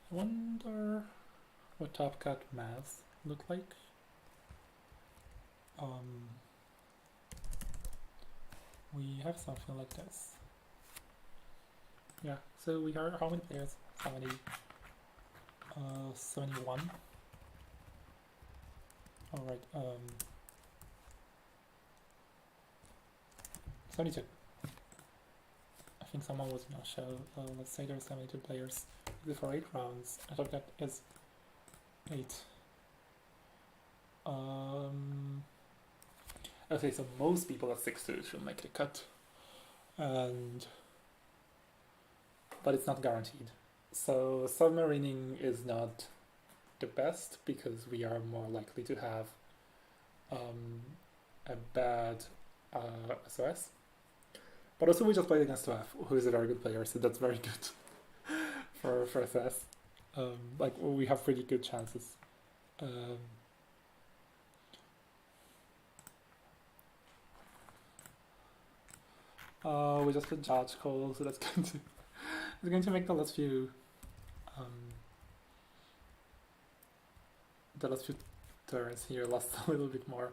I wonder what top cut math look like. We have something like this. Yeah, so we are how many players? 70. 71. Alright, 72. I think someone was gonna show, let's say there's 72 players. For 8 rounds, I thought that is 8. Okay, so most people at 6-2 should make the cut. But it's not guaranteed. So submarining is not the best because we are more likely to have a bad SOS. But also we just played against Tuaf, who is a very good player, so that's very good for SOS. Like we have pretty good chances. We just put judge call, so that's going to make the last few turns here last a little bit more.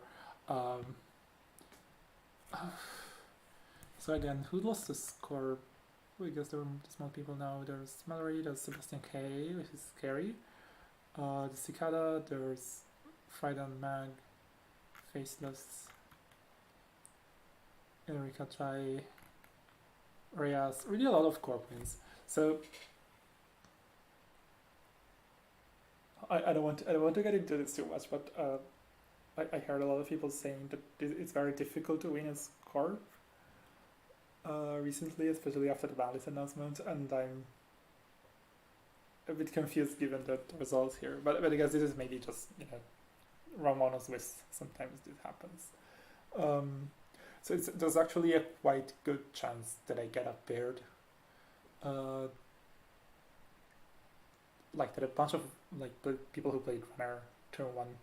So again, who lost the score? I guess there are small people now. There's Mallory, there's Sebastian K, which is scary. The Cicada, there's Fridan Mag, Faceless, Enrica Chai, Reyes, really a lot of core points. So I don't want to get into this too much, but I heard a lot of people saying that it's very difficult to win a score recently, especially after the Bally's announcement, and I'm a bit confused given the results here. But I guess this is maybe just round one of Swiss. Sometimes this happens. So there's actually a quite good chance that I get up paired. Like that a bunch of people who played runner turn one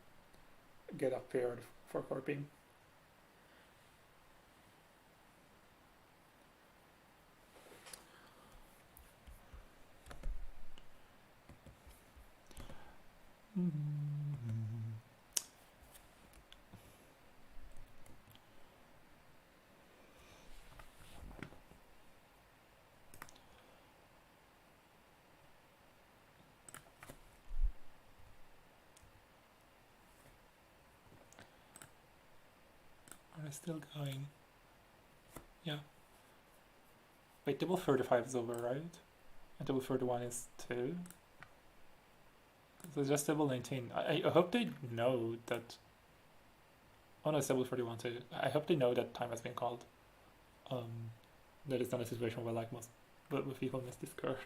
get up paired for corping. Are they still going? Yeah. Wait, table 35 is over, right? And table 31 is 2. So just table 19. I hope they know that. Oh no, it's table 31 too. I hope they know that time has been called. That it's not a situation where like most but people miss this card.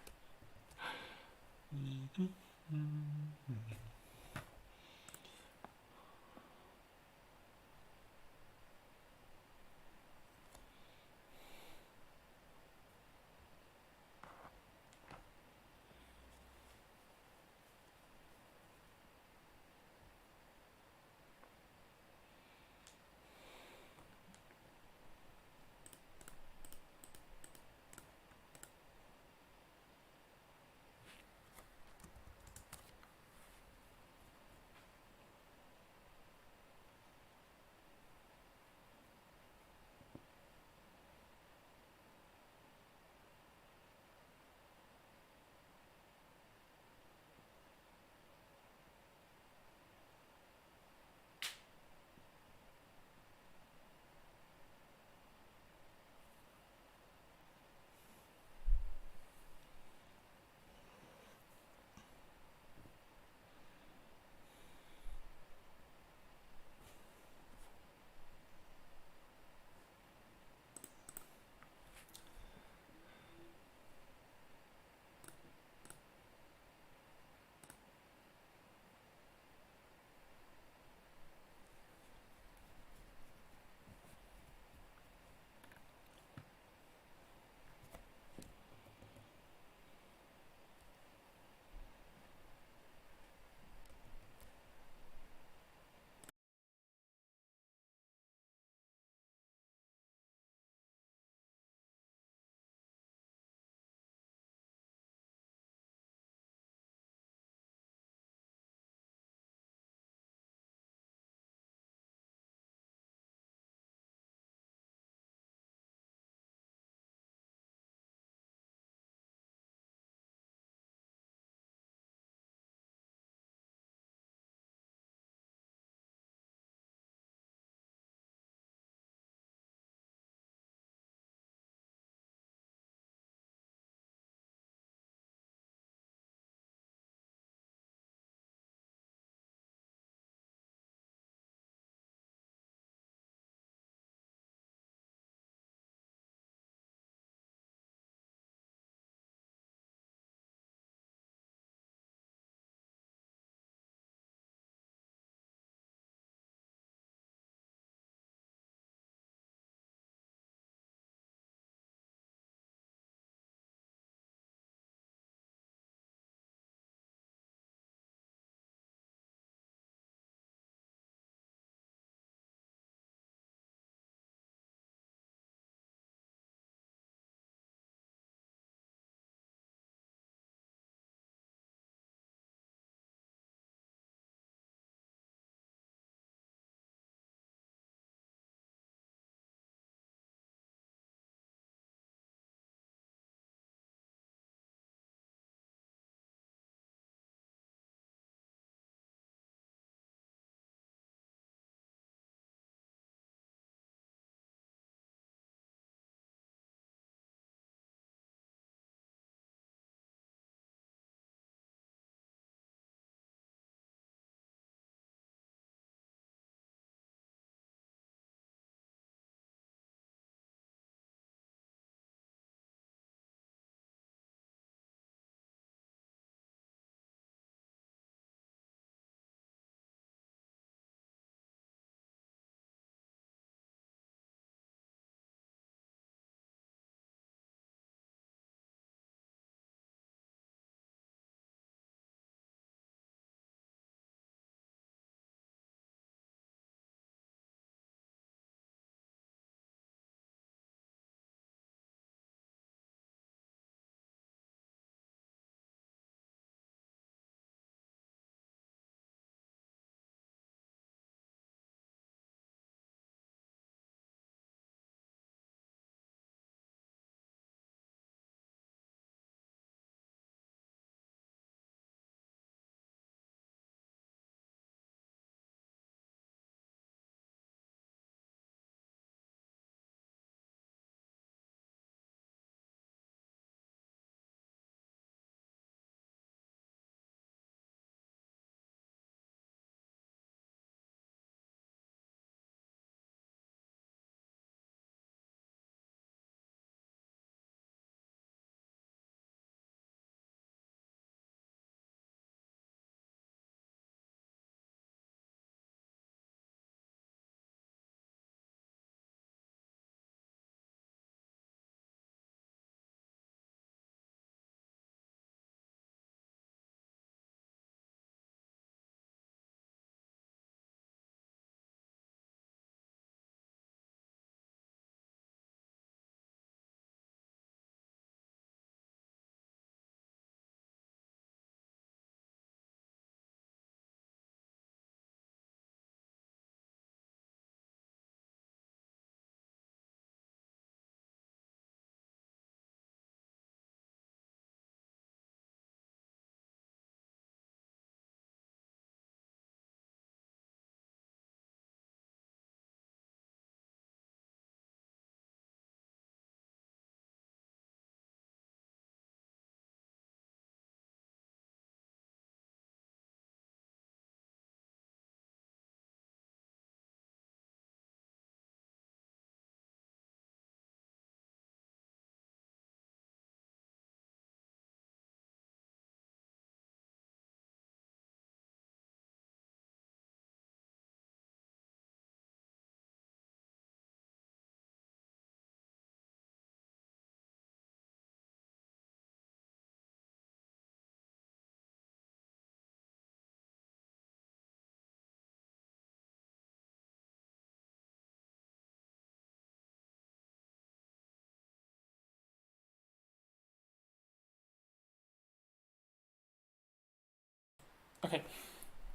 Okay,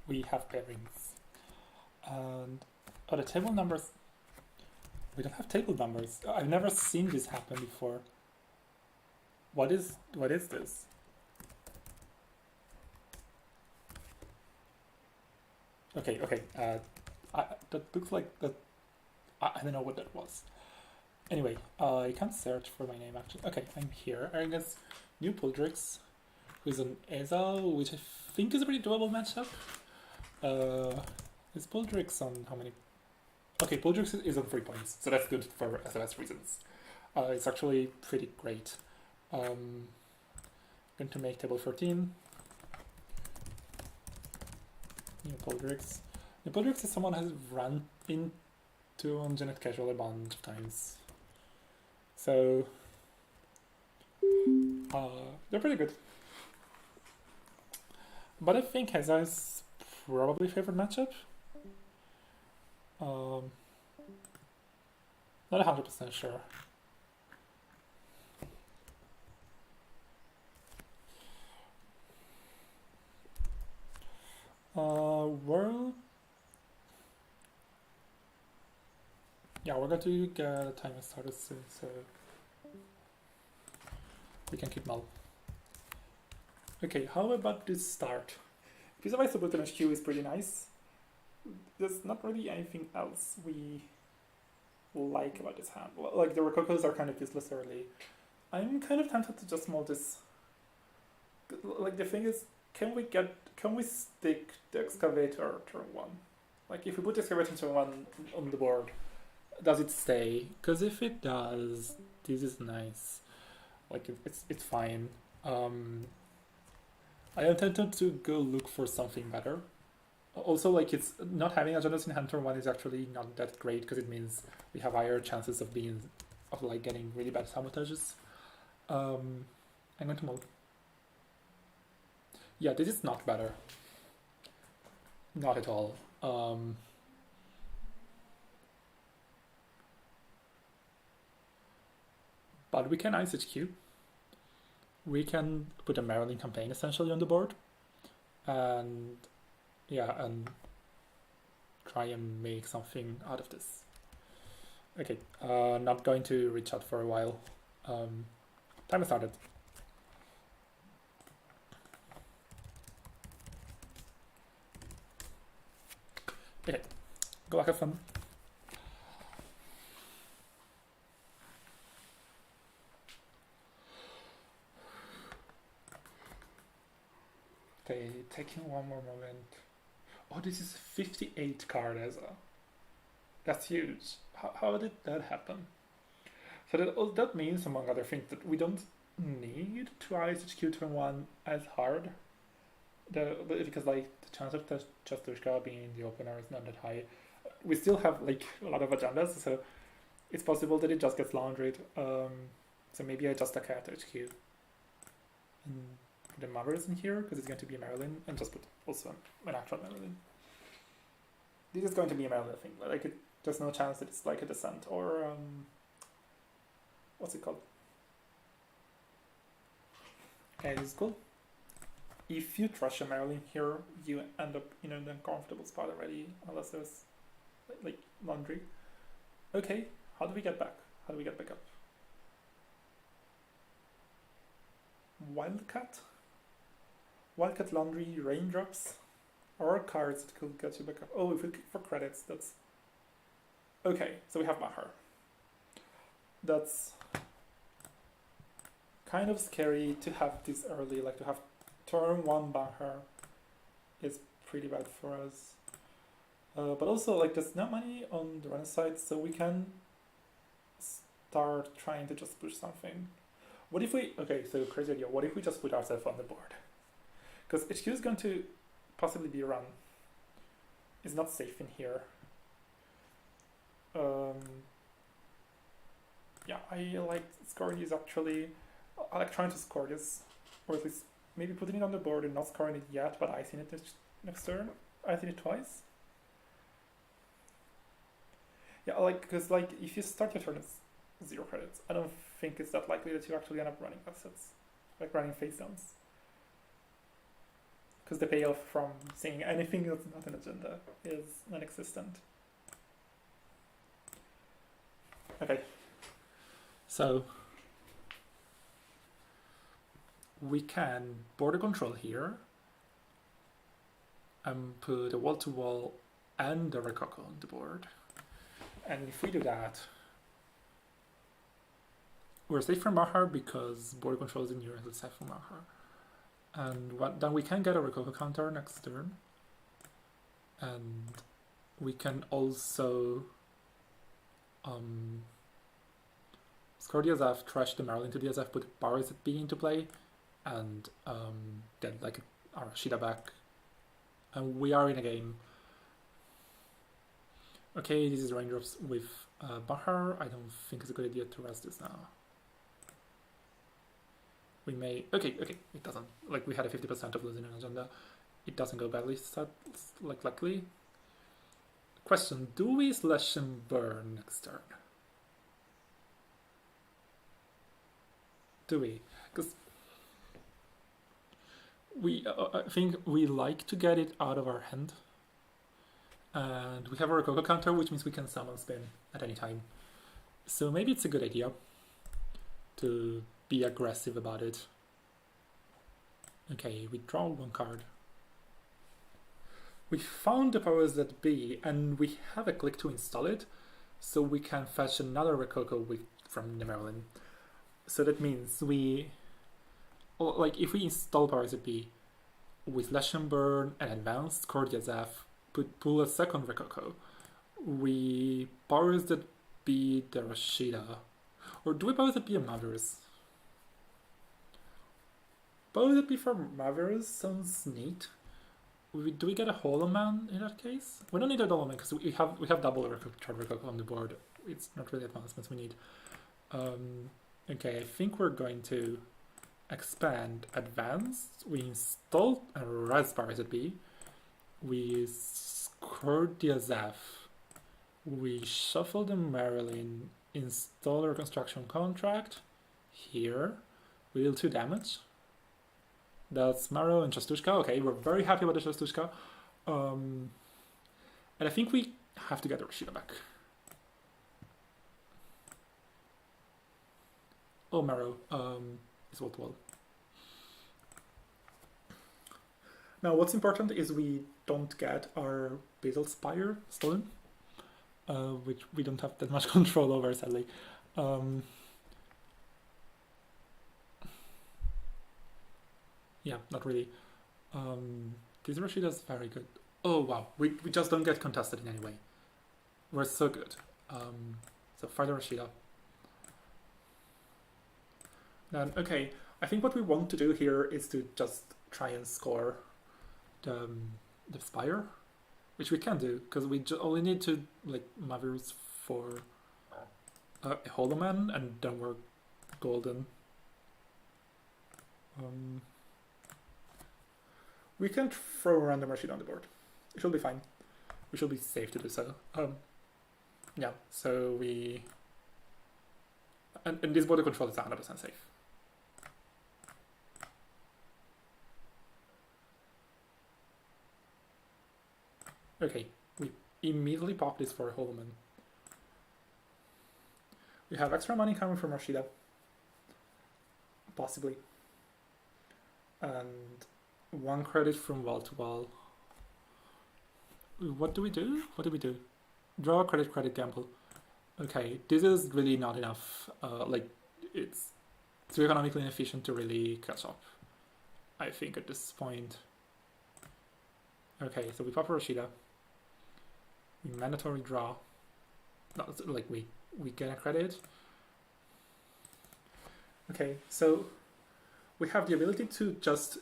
we have pairings. And the table numbers. We don't have table numbers. I've never seen this happen before. What is this? Okay. That looks like that. I don't know what that was. Anyway, I can't search for my name actually. Okay, I'm here. I guess new Puldrix, who's an ESA, which I think is a pretty doable matchup. Is Puldrix on how many? Okay, Puldrix is on 3 points, so that's good for SLS reasons. It's actually pretty great. Going to make table 13. New Puldrix. New Puldrix is someone has run into on Janet Casual a bunch of times. So they're pretty good. But I think Heza is probably favorite matchup. Not 100% sure. We're going to get a timer started soon, so we can keep null. Okay, how about this start? Piece of Ice Bulletin HQ is pretty nice. There's not really anything else we like about this hand. Like the Rococos are kind of useless early. I'm kind of tempted to just mold this. Like the thing is, can we stick the Excavator turn 1? Like if we put the Excavator turn 1 on the board, does it stay? Because if it does, this is nice. Like it's fine. I am tempted to go look for something better. Also, like it's not having agendas in hand turn 1 is actually not that great because it means we have higher chances of getting really bad sabotages. I'm going to mold. Yeah, this is not better. Not at all. But we can Ice HQ. We can put a Maryland campaign essentially on the board. And yeah, and try and make something out of this. Okay, not going to reach out for a while. Time has started. Okay, go back, have fun. Okay, taking one more moment. Oh, this is 58 card ESA. That's huge. How did that happen? So that means, among other things, that we don't need to Ice HQ turn 1 as hard. Because like the chance of Chastushka being in the opener is not that high. We still have like a lot of agendas, so it's possible that it just gets laundried. So maybe I just a cat HQ. And the mother is in here because it's going to be a Marilyn, and just put also an actual Marilyn. This is going to be a Marilyn thing. Like there's no chance that it's like a descent or what's it called? Okay, this is cool. If you trash a Marilyn here, you end up in an uncomfortable spot already, unless there's like laundry. Okay, how do we get back? How do we get back up? Wildcat? Wildcat, laundry, raindrops? Or cards that could get you back up. Oh, if we click for credits, that's... Okay, so we have Mahar. That's kind of scary to have this early, like to have turn 1 Bahar is pretty bad for us. But also, like, there's no money on the run side, so we can start trying to just push something. What if we... Okay, so crazy idea. What if we just put ourselves on the board? Because HQ is going to possibly be run. It's not safe in here. Yeah, I like scoring this actually. I like trying to score this, or at least maybe putting it on the board and not scoring it yet, but icing it next turn. Icing it twice. Yeah, like, because like if you start your turn as 0 credits, I don't think it's that likely that you actually end up running assets, like running face downs. because the payoff from seeing anything that's not an agenda is non-existent. Okay, so we can border control here and put a wall-to-wall and a Rococo on the board. And if we do that, we're safe from Mahar because border control is in here, so it's safe from Mahar. And then we can get a Rococo counter next turn. And we can also score DSF, trash the Maryland to DSF, put powers at B into play, and get like our Shida back. And we are in a game. Okay, this is raindrops with Bahar. I don't think it's a good idea to rest this now. We may... Okay, it doesn't. Like, we had a 50% of losing an agenda. It doesn't go badly, like, luckily. Question, do we slash and burn next turn? Do we? Because I think we like to get it out of our hand. And we have a Rococo counter, which means we can summon spin at any time. So maybe it's a good idea to be aggressive about it. Okay, we draw one card. We found the powers that be, and we have a click to install it, so we can fetch another Rococo from the Maryland. So that means we, like, if we install powers that be with Slash and Burn and advanced Kordiazef, pull a second Rococo, we powers that be the Rashida, or do we powers that be a Mavericks? Powers that be for Mavericks sounds neat. Do we get a Hollow Man in that case? We don't need a Hollow Man because we have double Rococo on the board. It's not really advancements we need. Okay, I think we're going to expand advanced. We install a Raspberry as it be. We scored the Azaf. We shuffle the Marilyn. Install a reconstruction contract here. We deal 2 damage. That's Maro and Chastushka. Okay, we're very happy about the Chastushka. And I think we have to get the Rashida back. Oh, Maro is wall-to-wall. Now, what's important is we don't get our Basil Spire stolen, which we don't have that much control over, sadly. Yeah, not really. This Rashida is very good. Oh, wow. We just don't get contested in any way. We're so good. So, further Rashida. Then, okay, I think what we want to do here is to just try and score the Spire, which we can do, because we only need to, like, Mavericks for a Hollow Man, and then we're golden. We can throw a random Rashida on the board. It should be fine. We should be safe to do so. Yeah, so we... And this border control is 100% safe. Okay, we immediately pop this for Holman. We have extra money coming from Rashida. Possibly. And 1 credit from wall to wall. What do we do? What do we do? Draw a credit, gamble. Okay, this is really not enough. Like, it's too economically inefficient to really catch up, I think, at this point. Okay, so we pop a Rashida. We mandatory draw. No, like, we get a credit. Okay, so we have the ability to just...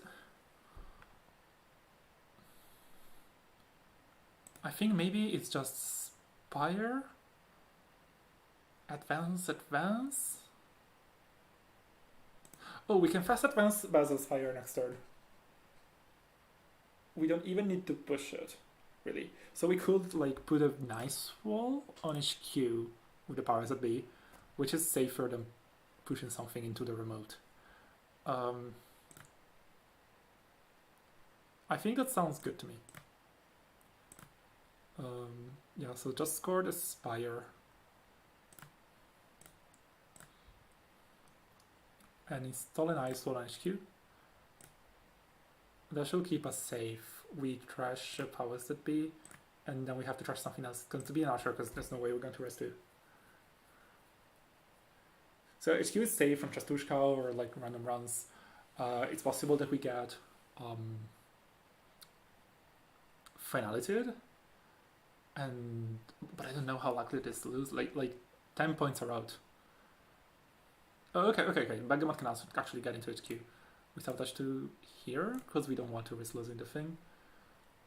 I think maybe it's just Spire, advance. Oh, we can fast advance Basil Spire next turn. We don't even need to push it, really. So we could like put a nice wall on HQ with the powers that be, which is safer than pushing something into the remote. I think that sounds good to me. Yeah, so just score the spire. And install an ISO on HQ. That should keep us safe. We trash powers that be, and then we have to trash something else. It's going to be an archer because there's no way we're going to rest 2. So HQ is safe from Chastushka or like random runs. It's possible that we get finalityed, but I don't know how likely it is to lose. Like 10 points are out. Oh, okay. Begamot can actually get into HQ. We sabotage to here because we don't want to risk losing the thing.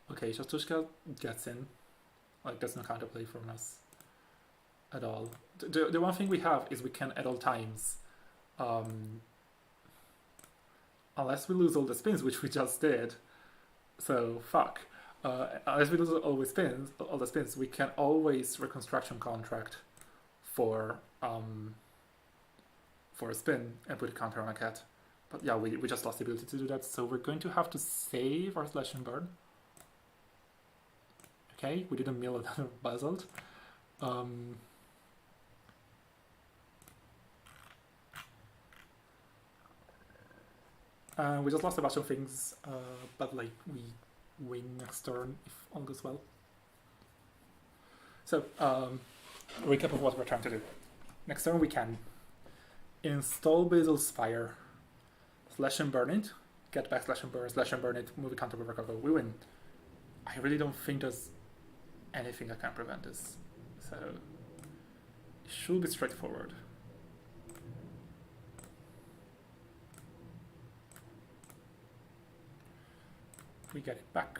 Okay, Chastushka gets in. Like there's no counterplay from us at all. The one thing we have is we can at all times, unless we lose all the spins, which we just did. So fuck. Unless we lose all the spins, we can always reconstruction contract for a spin and put a counter on a cat. But yeah, we just lost the ability to do that, so we're going to have to save our slash and burn. Okay, we didn't mill another basalt. We just lost a bunch of things, but like we win next turn if all goes well. So, recap of what we're trying to do. Next turn we can install Basil Spire, slash and burn it, get back slash and burn it, move it counter with recover, we win. I really don't think there's anything that can prevent this, so it should be straightforward. We get it back,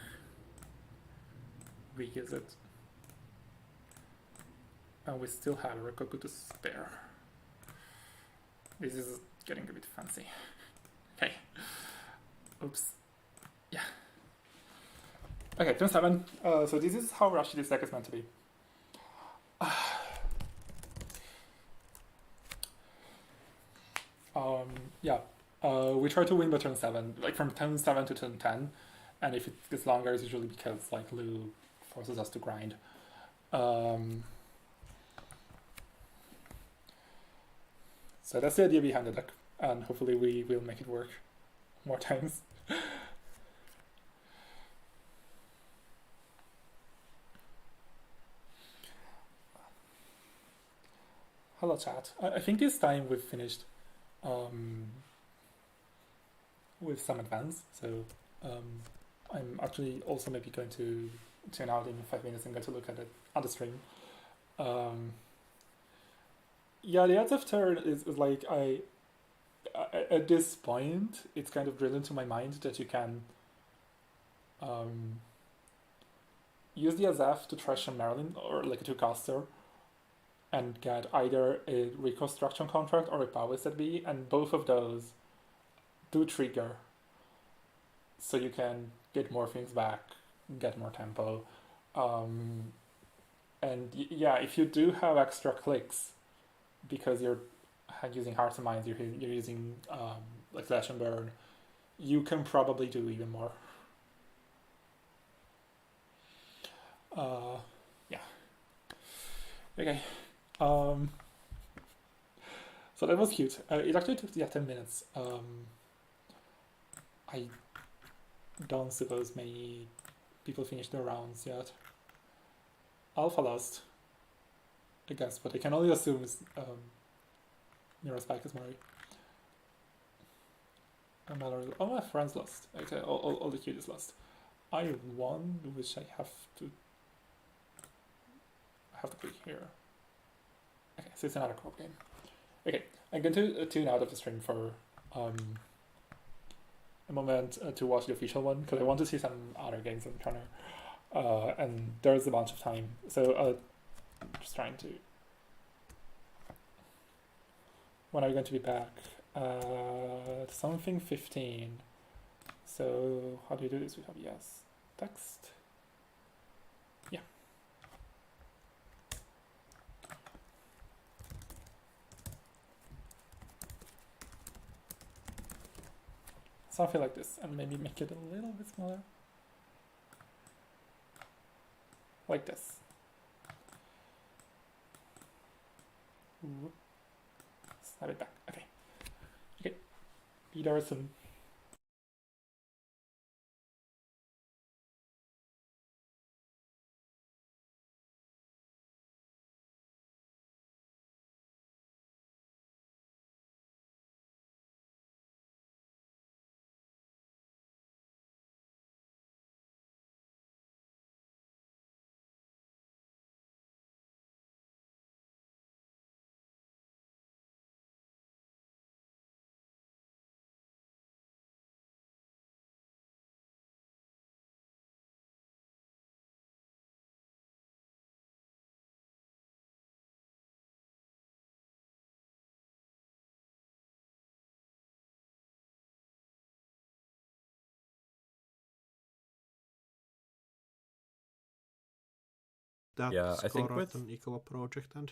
reuse it, and we still have a Rokoku to spare. This is getting a bit fancy. Okay. Oops. Yeah. Okay, turn 7. So this is how rushy this deck is meant to be. Yeah. We try to win by turn 7, like from turn 7 to turn 10. And if it gets longer, it's usually because like Lu forces us to grind. So that's the idea behind the deck, and hopefully we will make it work more times. Hello chat. I think this time we've finished with some advance, so I'm actually also maybe going to tune out in 5 minutes and go to look at it on the stream. Yeah, the odds of turn is like at this point it's kind of drilled into my mind that you can use the Azaf to trash a Marilyn or like a 2-caster and get either a reconstruction contract or a power set B, and both of those do trigger, so you can get more things back, get more tempo, and yeah, if you do have extra clicks because you're using Hearts and Minds, you're using like Slash and Burn, you can probably do even more. Yeah. Okay. So that was cute. It actually took 10 minutes. I don't suppose many people finished their rounds yet. Alpha lost, I guess, but I can only assume Mira's back is Murray. All my friends lost. Okay, all the cuties lost. I won, which I have to click here. Okay, so it's another co-op game. Okay, I'm going to tune out of the stream for a moment to watch the official one, because I want to see some other games in the corner. And there's a bunch of time, so just trying to. When are you going to be back? Something 15. So how do you do this with OBS? Text. Yeah. Something like this, and maybe make it a little bit smaller. like this. Ooh. Snap it back. Okay. Okay. Be there soon. That Yeah, I think score with an equal project and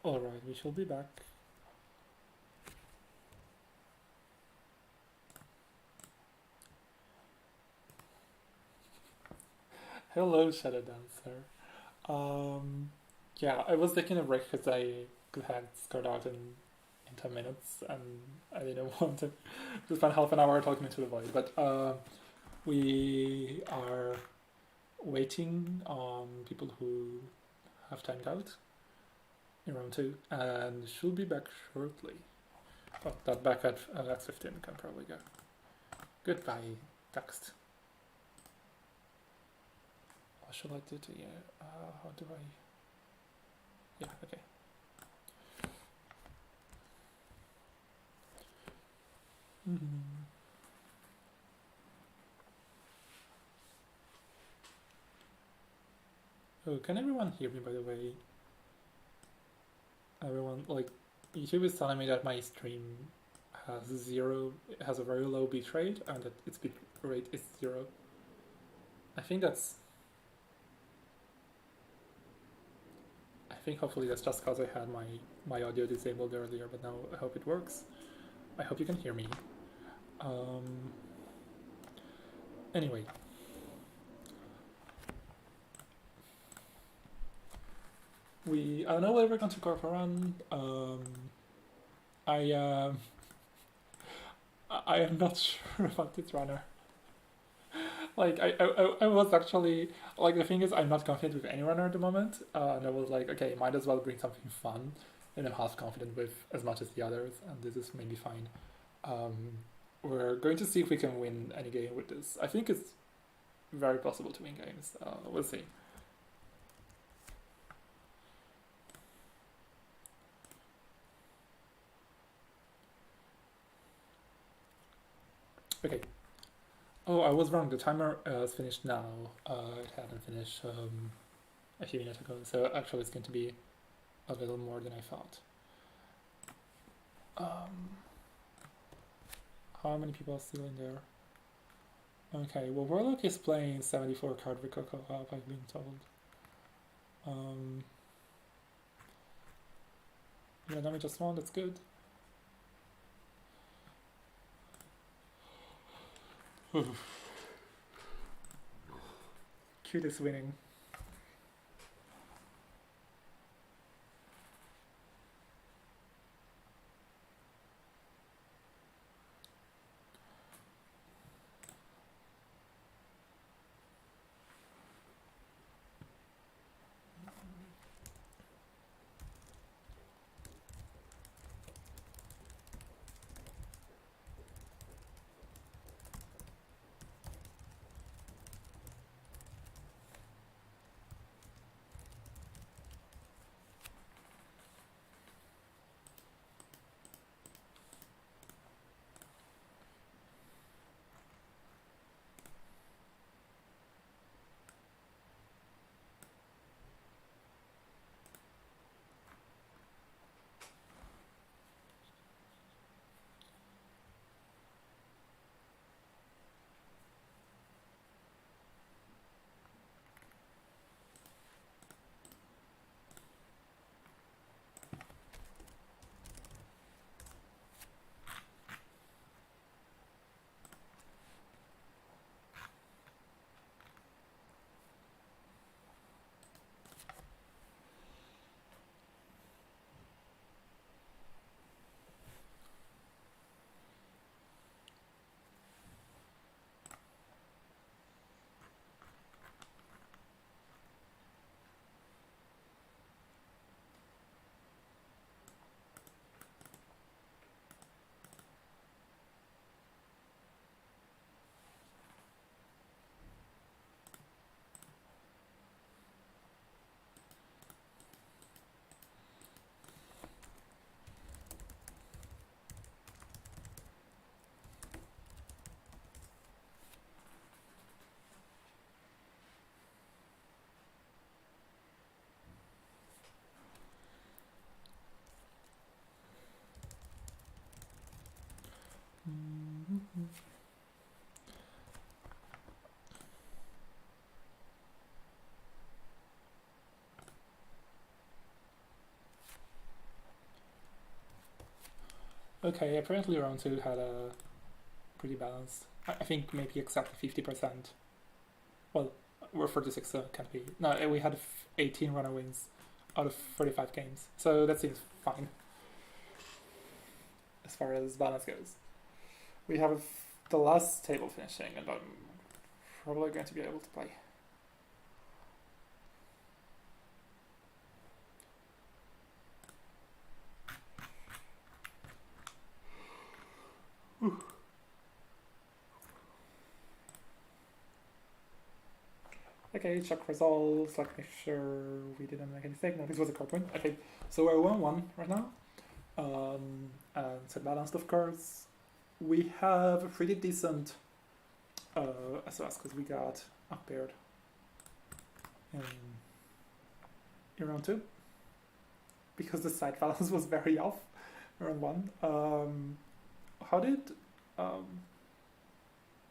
Alright, we shall be back. Hello, Shadow Dancer. Yeah, I was taking a break because I had scored out in 10 minutes and I didn't want to spend half an hour talking into the void. But we are waiting on people who have timed out in round 2 and should be back shortly. Oh, that back at X15 can probably go. Goodbye, text. What should I do to you? How do I... Yeah, okay. Oh, can everyone hear me, by the way? Everyone, like, YouTube is telling me that my stream has a very low bitrate and that its bitrate is 0. I think hopefully that's just because I had my audio disabled earlier, but now I hope it works. I hope you can hear me. Anyway. I don't know whether we're going to go for a run. I am not sure about this runner. Like, I was actually, like, the thing is, I'm not confident with any runner at the moment. And I was like, okay, might as well bring something fun. And I'm half confident with as much as the others, and this is maybe fine. We're going to see if we can win any game with this. I think it's very possible to win games. We'll see. Okay. Oh, I was wrong. The timer is finished now. It hadn't finished a few minutes ago, so actually it's going to be a little more than I thought. How many people are still in there? Okay, well, Warlock is playing 74 card Rico co-op, I've been told. Yeah, damage just one, that's good. Cute is winning. Okay, apparently round 2 had a pretty balanced. I think maybe exactly 50%. Well, we're 46, so it can't be. No, we had 18 runner wins out of 35 games, so that seems fine as far as balance goes. We have the last table finishing, and I'm probably going to be able to play. Okay, check results, like make sure we didn't make any mistake. No, this was a card point. Okay, so we're 1-1 right now. And so balanced, of course. We have a pretty decent SOS because we got up-paired in round 2 because the side balance was very off round 1. How did oh,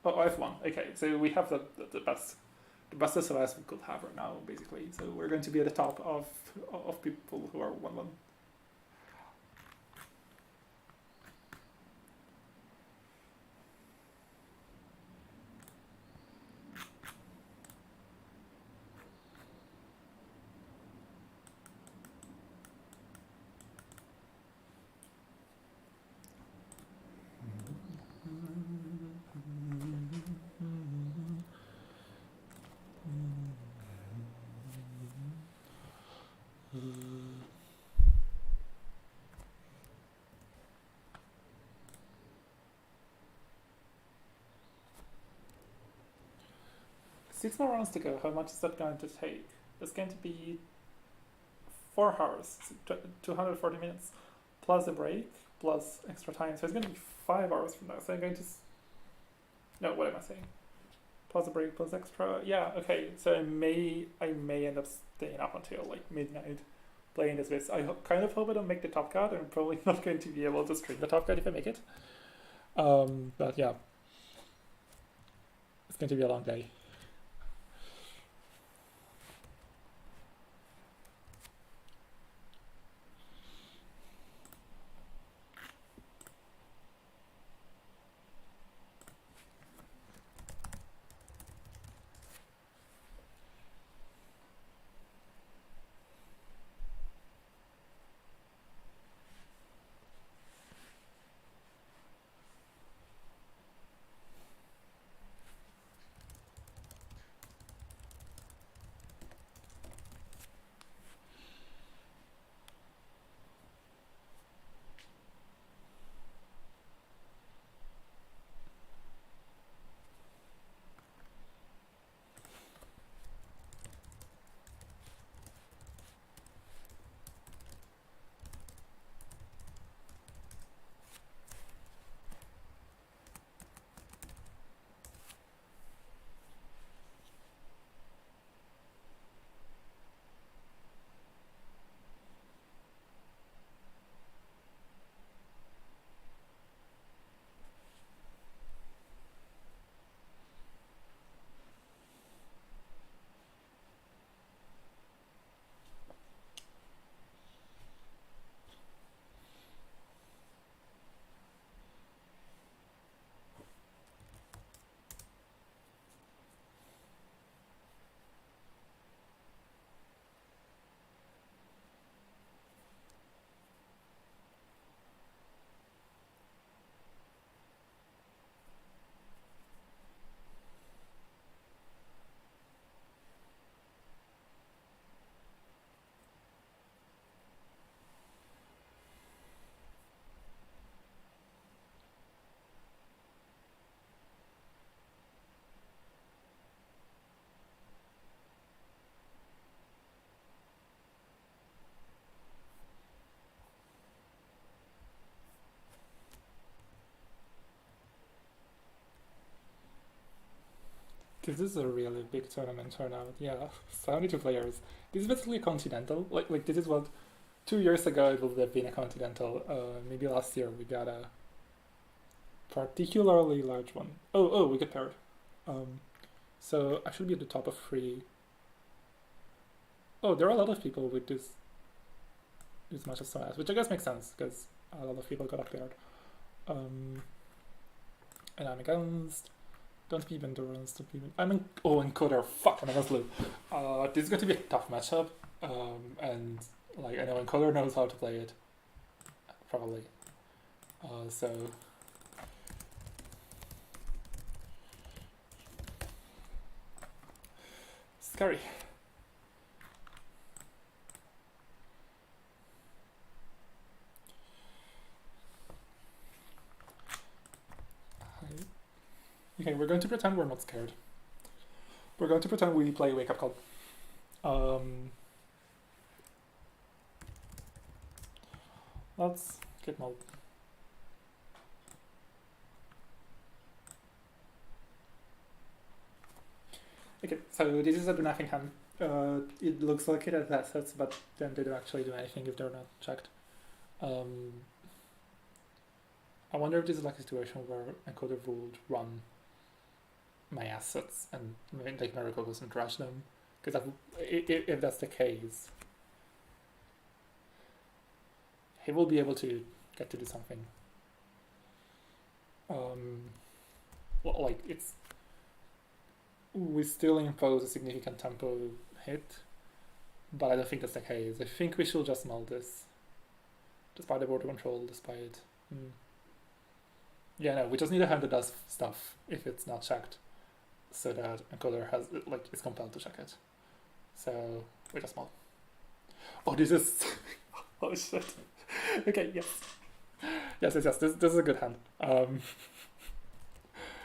F1? Okay, so we have the best SOS we could have right now, basically. So we're going to be at the top of people who are 1-1. Six more rounds to go. How much is that going to take? It's going to be 4 hours, 240 minutes, plus a break, plus extra time. So it's going to be 5 hours from now. So I'm going to... No, what am I saying? Plus a break, plus extra. Yeah, okay. So I may end up staying up until like midnight playing this bit. I kind of hope I don't make the top cut. I'm probably not going to be able to stream the top cut if I make it. But yeah, it's going to be a long day. This is a really big tournament turnout. Yeah, 72 players. This is basically a continental. Like this is what 2 years ago it would have been a continental. Maybe last year we got a particularly large one. Oh, we got paired. So I should be at the top of 3. Oh, there are a lot of people with this much as which I guess makes sense because a lot of people got up paired. And I'm against. Don't be endurance. Don't be. Encoder. Fuck, I'm against Lou. This is going to be a tough matchup. And like I know encoder knows how to play it. Probably. So. Scary. Okay, we're going to pretend we're not scared. We're going to pretend we play Wake Up Call. Let's get mode. Okay, so this is a do nothing hand. It looks like it has assets, but then they don't actually do anything if they're not checked. I wonder if this is like a situation where encoder would run my assets and like Miracle goes and trash them, because if that's the case, he will be able to get to do something. Well, like we still impose a significant tempo hit, but I don't think that's the case. I think we should just null this, despite the border control, despite. Yeah, no, we just need a hand that does stuff if it's not checked, so that encoder has is compelled to check it. So we just null. Oh, this is. Oh shit. Okay, yes. Yes. This is a good hand.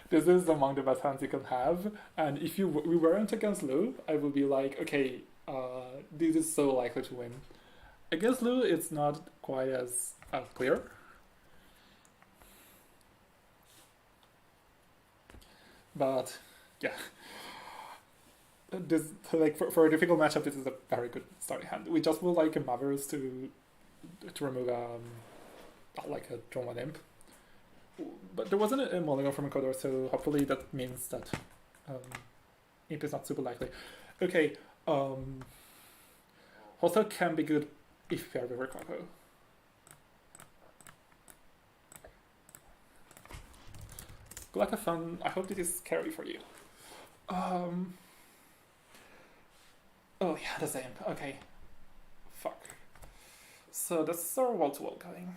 This is among the best hands you can have, and if we weren't against Lou, I would be like, okay, this is so likely to win. Against Lou, it's not quite as clear. But yeah, this for a difficult matchup, this is a very good starting hand. We just will like a Mavericks to remove like a Drone Imp. But there wasn't a mulligan from encoder, so hopefully that means that Imp is not super likely. Okay, Hostile can be good if paired with Rokoko. Good luck, have fun. I hope this is scary for you. Oh yeah, the same. Okay. Fuck. So that's our wall-to-wall going.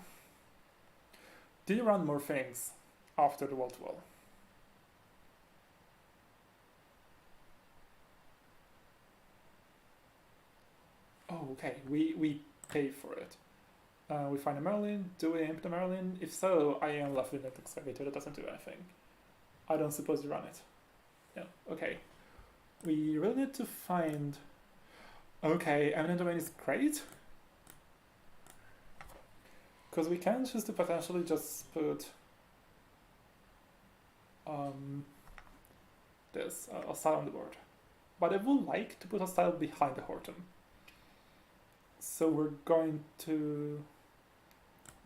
Did you run more things after the wall-to-wall? Oh, okay. We pay for it. We find a Merlin. Do we imp the Merlin? If so, I am left with an excavator that doesn't do anything. I don't suppose you run it. Yeah, okay. We really need to find... Okay, Eminent Domain is great. Because we can choose to potentially just put this, a style on the board. But I would like to put a style behind the Horton. So we're going to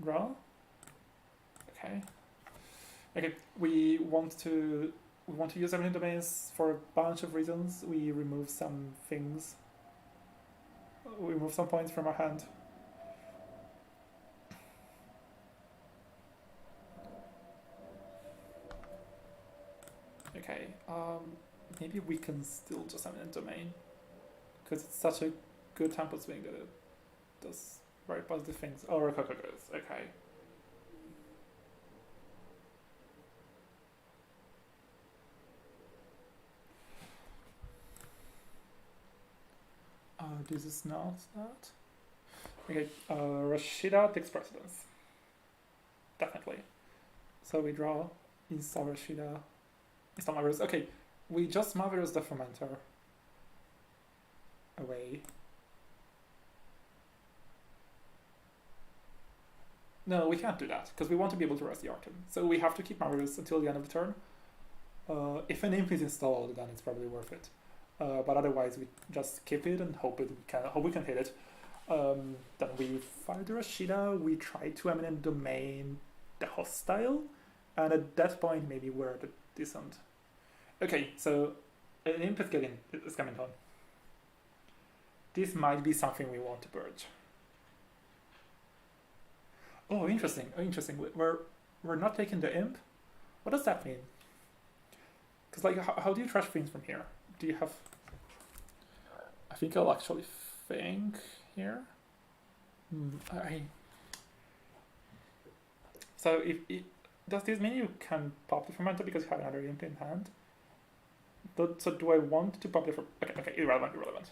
draw. Okay. Okay, we want to use Eminent Domains for a bunch of reasons. We remove some things. We remove some points from our hand. Okay, maybe we can still just Eminent Domain, because it's such a good tempo swing that it does very positive things. Oh, Rokoko goes, okay. This is not that. Okay, Rashida takes precedence. Definitely. So we draw, install Rashida, install Mavericks. Okay, we just Mavericks the Fermenter away. No, we can't do that, because we want to be able to rest the Artem. So we have to keep Mavericks until the end of the turn. If an imp is installed, then it's probably worth it. But otherwise, we just keep it and hope we can hit it. Then we fire the Rashida, we try to Eminent Domain the hostile, and at that point, maybe we're the decent. Okay, so an imp is coming on. This might be something we want to purge. Oh, interesting. Oh, interesting. We're we're not taking the imp. What does that mean? Because like, how do you trash things from here? Do you have? I think I'll actually think here. So if does this mean you can pop the fermenter because you have another imp in hand? So do I want to pop the okay, irrelevant.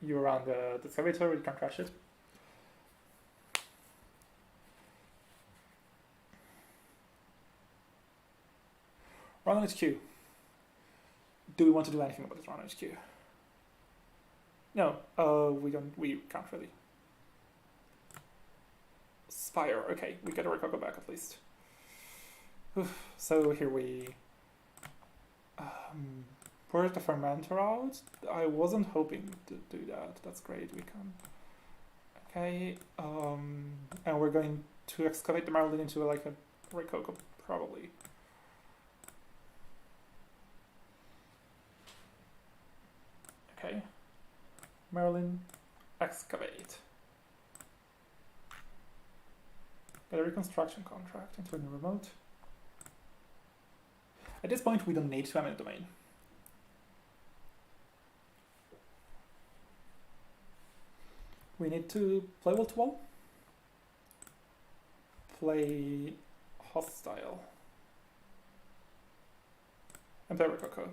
You run the excavator, you can crash it. Run on HQ. Do we want to do anything about this run on HQ? No, we can't really. Spire, okay, we get a Rococo back at least. So here we pour the fermenter out. I wasn't hoping to do that. That's great, we can. Okay, and we're going to excavate the Marlin into like a Rococo, probably. Okay, Merlin, excavate. Get a reconstruction contract into a new remote. At this point, we don't need to eminent domain. We need to play wall to wall. Play hostile. And play Rococo.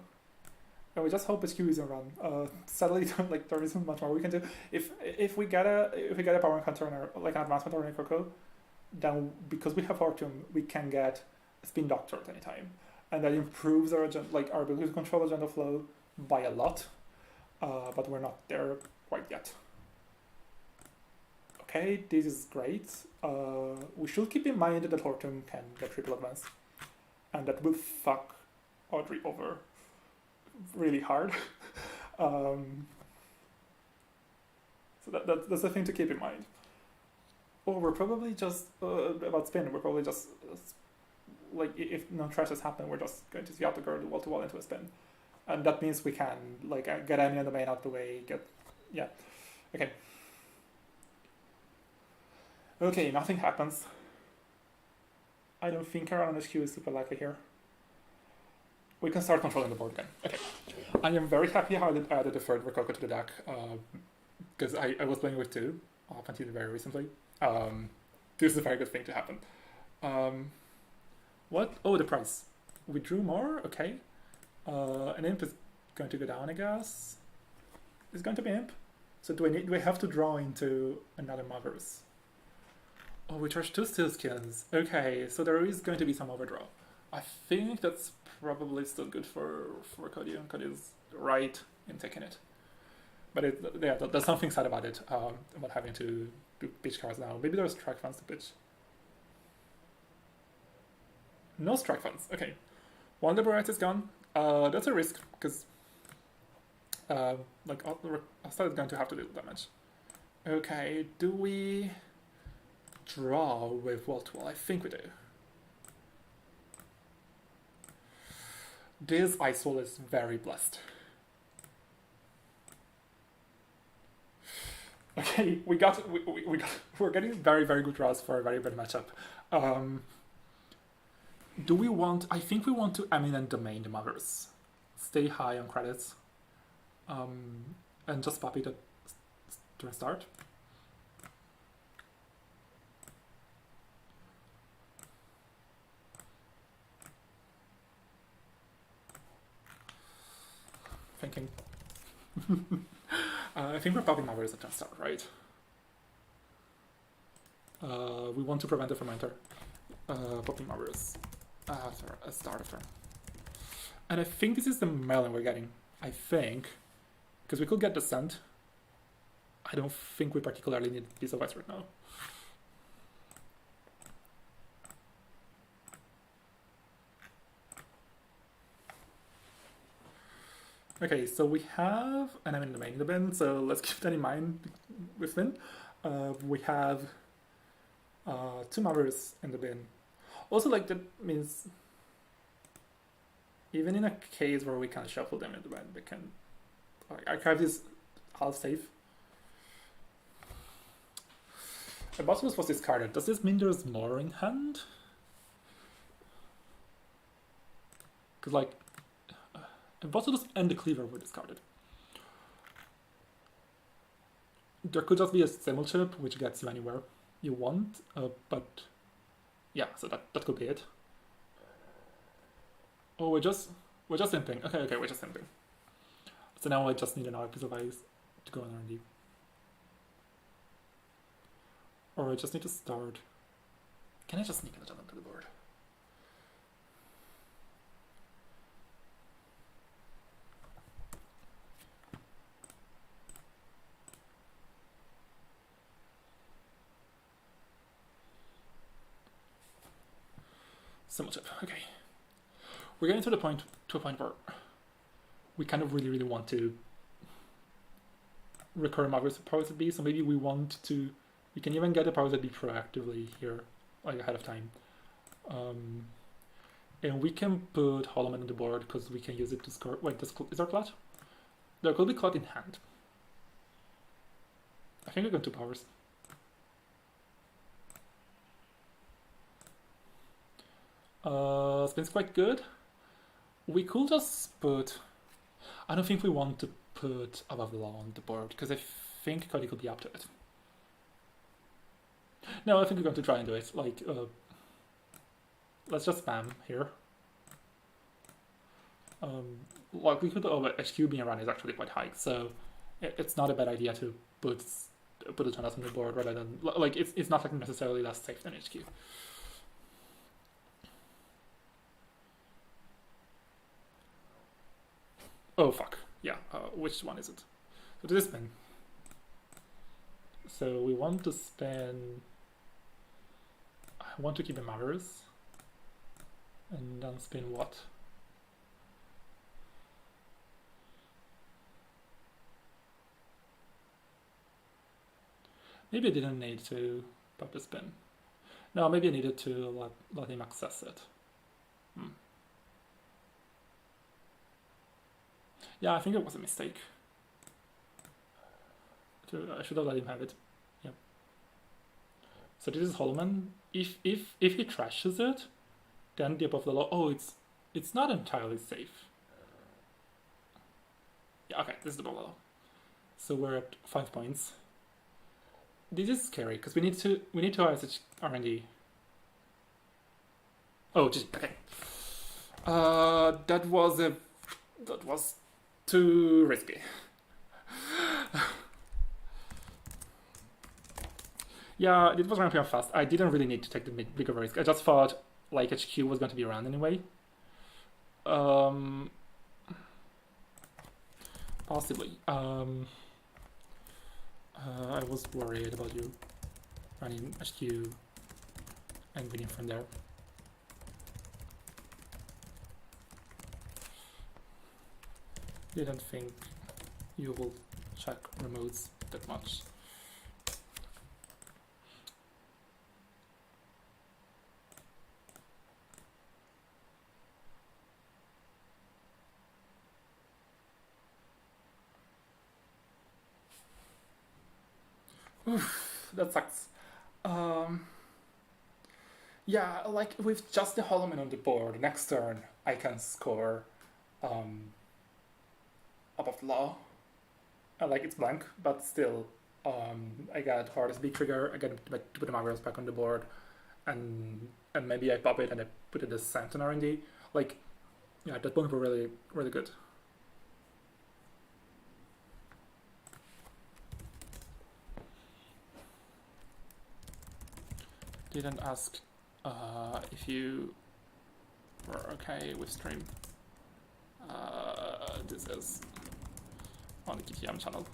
And we just hope SQ isn't run. Sadly, like there isn't much more we can do. If we get a power encounter or like an advancement or a Rococo, then because we have Fortune, we can get Spin Doctor at any time, and that improves our our ability to control agenda flow by a lot. But we're not there quite yet. Okay, this is great. We should keep in mind that Fortune can get triple advance, and that will fuck Audrey over really hard. So that's the thing to keep in mind. Or we're probably just about spin. We're probably just like if no trashes happen, we're just going to see out the girl wall to wall into a spin, and that means we can like get any of the main out the way. Okay. Okay, nothing happens. I don't think our SQ is super likely here. We can start controlling the board again. Okay. I am very happy how I added the third Rococo to the deck, because I was playing with two up until very recently. This is a very good thing to happen. What? Oh, the price. We drew more? Okay. An imp is going to go down, I guess. It's going to be imp. So do we have to draw into another Mothers? Oh, we charge 2 steel skins. Okay, so there is going to be some overdraw. I think that's probably still good for Cody, and Cody is right in taking it. But there's something sad about it, about having to do pitch cards now. Maybe there's strike funds to pitch. No strike funds, okay. One Liberator is gone. That's a risk, because Asta is going to have to deal damage. Okay, do we draw with wall to wall? I think we do. This ice wall is very blessed. Okay, we're getting very, very good draws for a very bad matchup. Do we want? I think we want to eminent domain the Mothers, stay high on credits, and just pop it to start. Thinking. I think we're popping Mothers at start, right? We want to prevent the fermenter. Popping Mothers after a start of turn. And I think this is the melon we're getting. I think. Because we could get Descent. I don't think we particularly need Piece of Ice right now. Okay, so we have an eminent domain in the bin, so let's keep that in mind with Finn. We have 2 Mothers in the bin. Also, like, that means even in a case where we can shuffle them in the bin, we can archive this half safe. A Bottomless was discarded. Does this mean there's more in hand? Because like, Impossibles and the cleaver were discarded. There could just be a simul chip which gets you anywhere you want, but yeah, so that could be it. Oh, we're just simping. Okay, we're just simping. So now I just need another piece of ice to go on R&D. Or I just need to start. Can I just sneak another onto the board? So much up. Okay. We're getting to a point where we kind of really want to recur Magus powers that be, so maybe we can even get the powers that be proactively here, like ahead of time. And we can put Hollow Man on the board because we can use it to score. Wait, is there Clot? There could be Clot in hand. I think we got 2 powers. Spin's quite good. We could just put... I don't think we want to put Above the Law on the board because I think Cody could be up to it. No, I think we're going to try and do it. Like, let's just spam here. Likelihood of HQ being around is actually quite high, so it's not a bad idea to put a turn on the board rather than like it's not like necessarily less safe than HQ. Oh fuck, yeah. Which one is it? So this is spin. So we want to spin. I want to keep the Matters, and then spin what? Maybe I didn't need to pop the spin. No, maybe I needed to let him access it. Yeah, I think it was a mistake. I should have let him have it. Yep. So this is Hollow Man. If he trashes it, then the Above the Law. Oh, it's not entirely safe. Yeah, okay, this is the Above the Law. So we're at 5 points. This is scary because we need to RSH R&D. Oh, gee, okay. That was too risky. Yeah, it was ramping up fast. I didn't really need to take the bigger risk. I just thought like HQ was going to be around anyway. Possibly. I was worried about you running HQ and winning from there. Didn't think you will check remotes that much. Oof, that sucks. Yeah, like with just the Hollow Man on the board, next turn I can score Above the Law. Like it's blank, but still, I got Hardest Big Trigger. I get to put the Maggers back on the board, and maybe I pop it and I put it as Descent on R&D. Like, yeah, that point were really good. Didn't ask if you were okay with stream. This is on the KTM channel.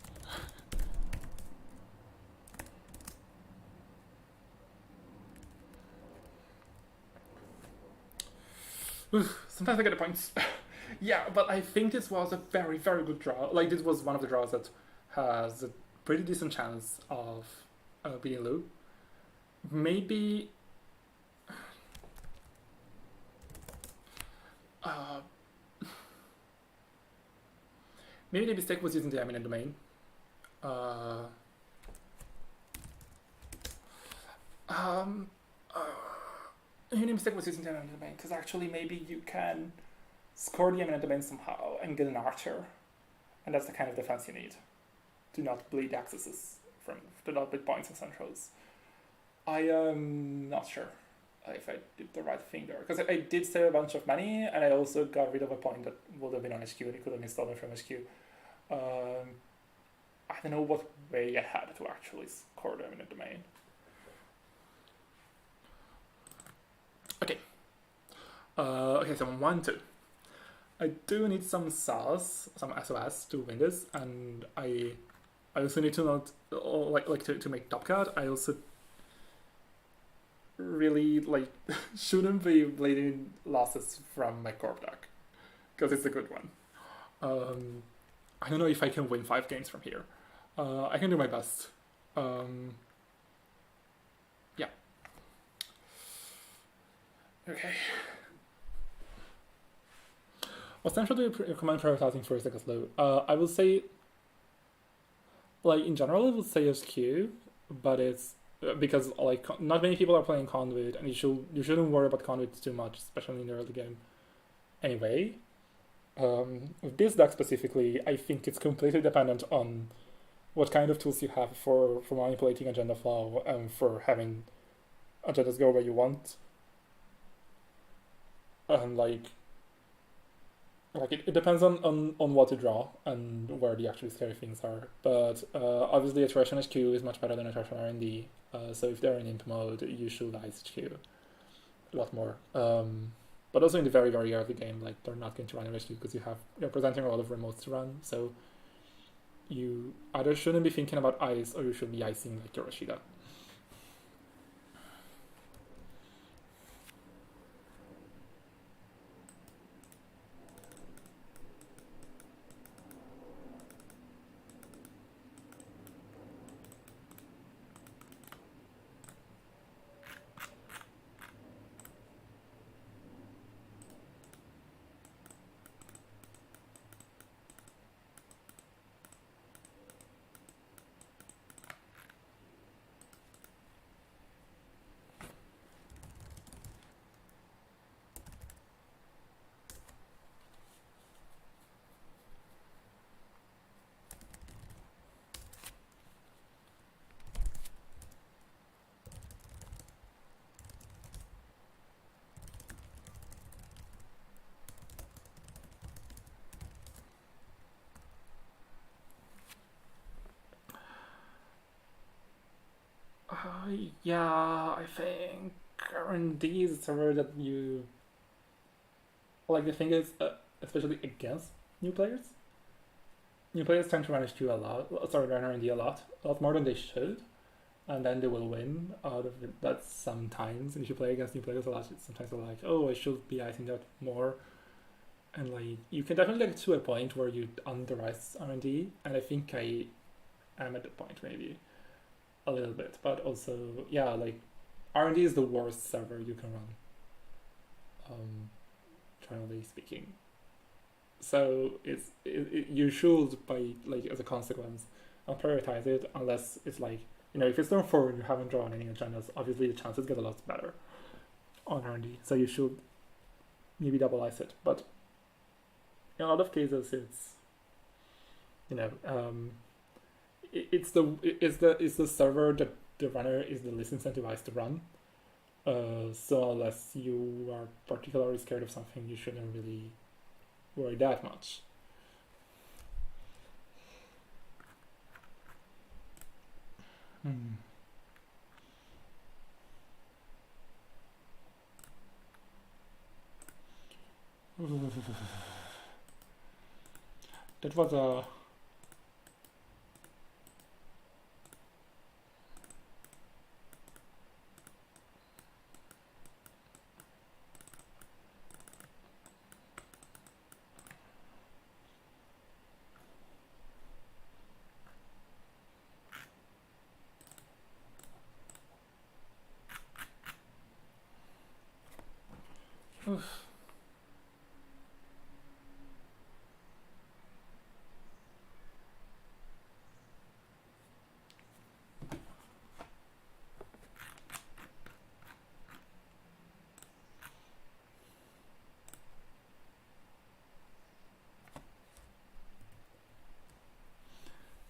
Sometimes I get the points. Yeah, but I think this was a very good draw. Like, this was one of the draws that has a pretty decent chance of beating Lou. Maybe maybe the mistake was using the eminent domain. Maybe the mistake was using the eminent domain because actually maybe you can score the eminent domain somehow and get an archer, and that's the kind of defense you need to not bleed accesses to not bleed points and centrals. I am not sure if I did the right thing there, because I did save a bunch of money, and I also got rid of a point that would have been on HQ and it could have been stolen from HQ. I don't know what way I had to actually score the eminent domain. Okay. Okay, so 1-2. I do need some SOS to win this, and I also need to not to make top card. I also really shouldn't be bleeding losses from my corp deck, because it's a good one. I don't know if I can win 5 games from here. I can do my best. Yeah. Okay. What central do you recommend prioritizing first against low? I will say, in general, I would say SQ, but it's because not many people are playing Conduit, and you shouldn't worry about Conduit too much, especially in the early game. Anyway, with this deck specifically, I think it's completely dependent on what kind of tools you have for manipulating agenda flow and for having agendas go where you want. And it depends on what you draw and where the actually scary things are. But obviously Attrition HQ is much better than Attrition R&D. So if they're in imp mode, you should ice HQ a lot more. But also in the very, very early game, they're not going to run HQ because you're presenting a lot of remotes to run. So you either shouldn't be thinking about ice, or you should be icing your Rashida. Yeah, I think R&D is a server that you the thing is, especially against new players tend to run HQ a lot, run R&D a lot more than they should, and then they will win out of that sometimes. And if you play against new players a lot, sometimes they're like, oh, I should be icing that more, and you can definitely get to a point where you under-ice R&D, and I think I am at the point maybe. A little bit, but also, yeah, R&D is the worst server you can run, generally speaking. So you should, as a consequence, not prioritize it unless it's if it's turn 4 and you haven't drawn any agendas, obviously the chances get a lot better on R&D. So you should maybe double ice it, but in a lot of cases, it's it's the server that the runner is the least incentivized to run. So unless you are particularly scared of something, you shouldn't really worry that much. That was a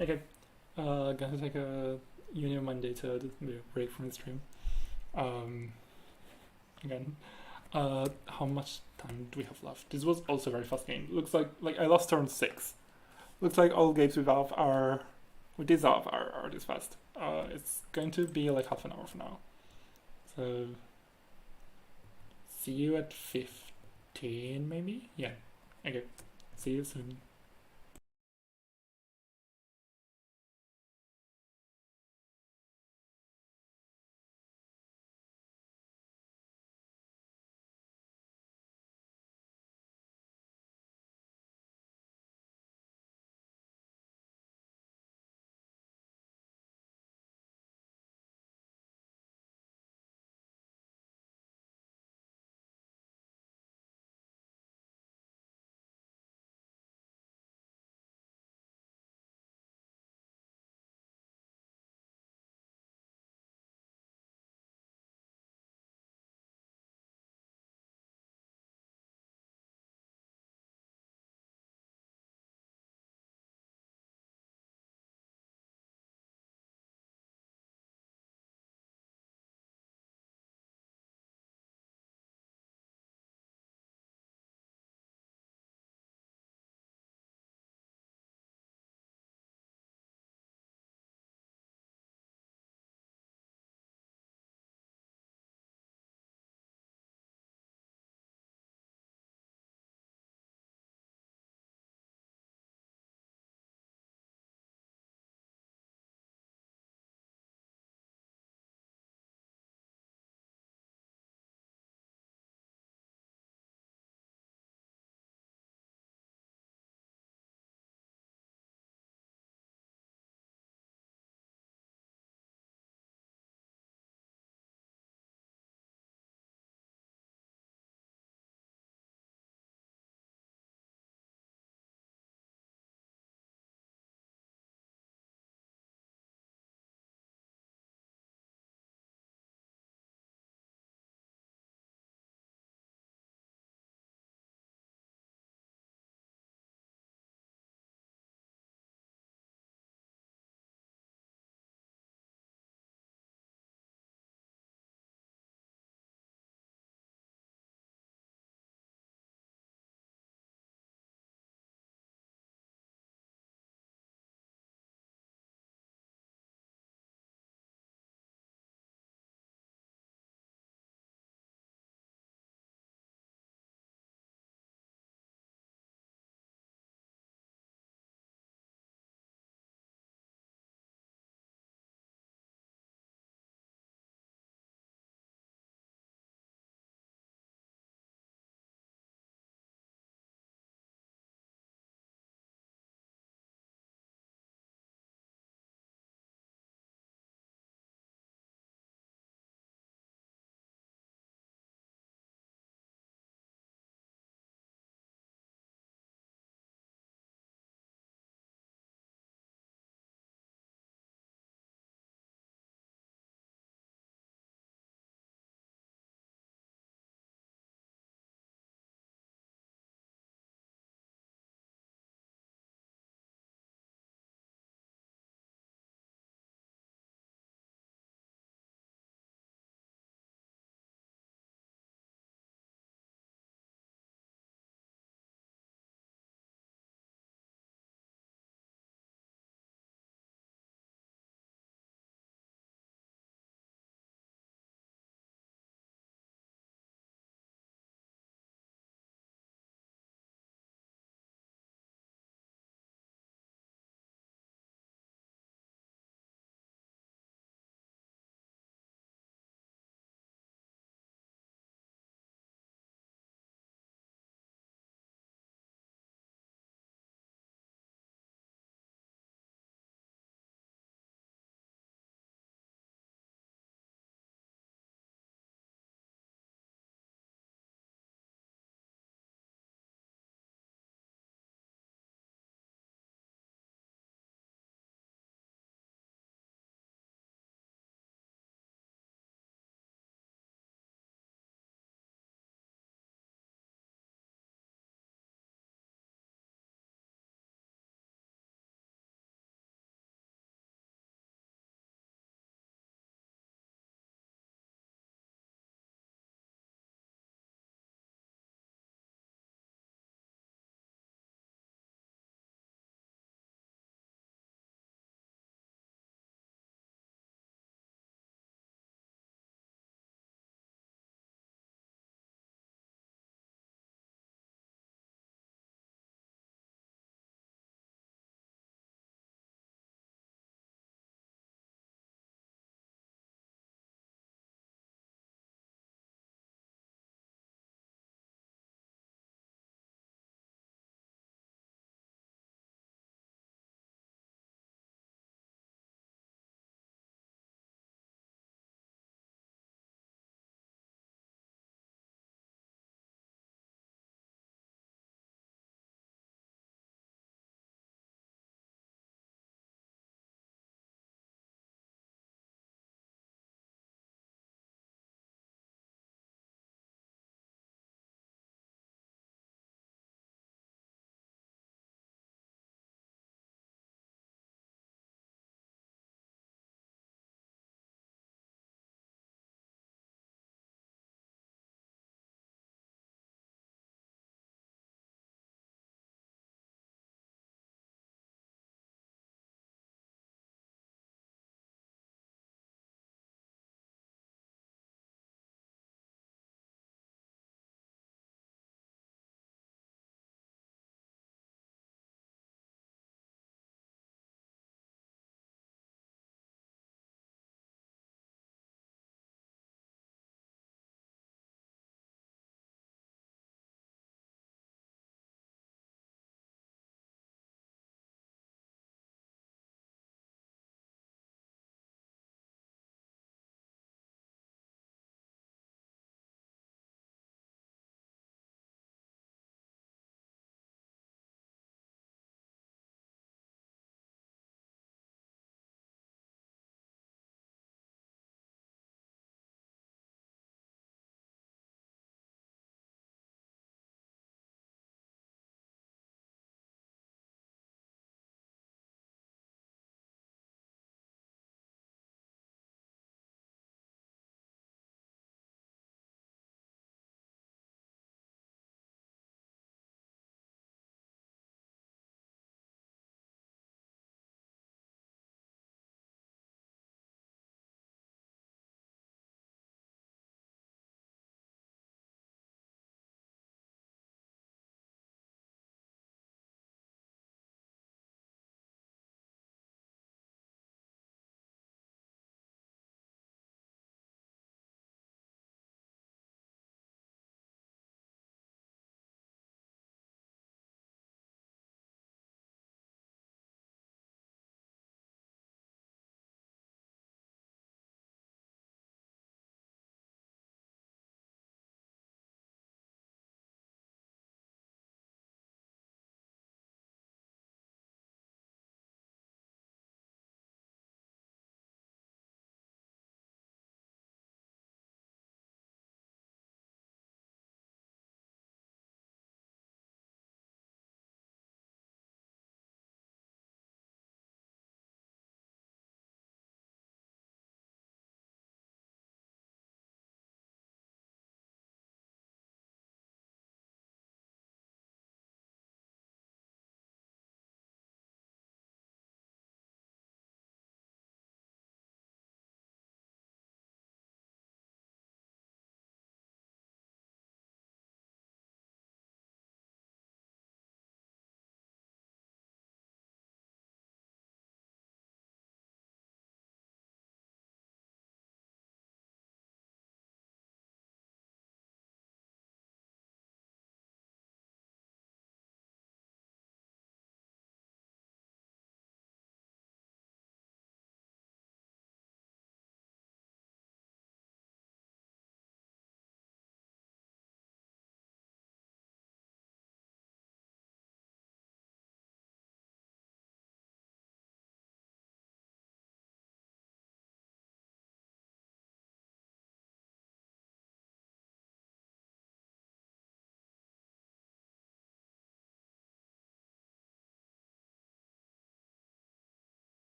Okay. Gonna take a Union Monday to break from the stream. Again. How much time do we have left? This was also a very fast game. Looks like I lost turn 6. Looks like all games with this Valve are this fast. It's going to be like half an hour from now. So see you at 15 maybe? Yeah. Okay. See you soon.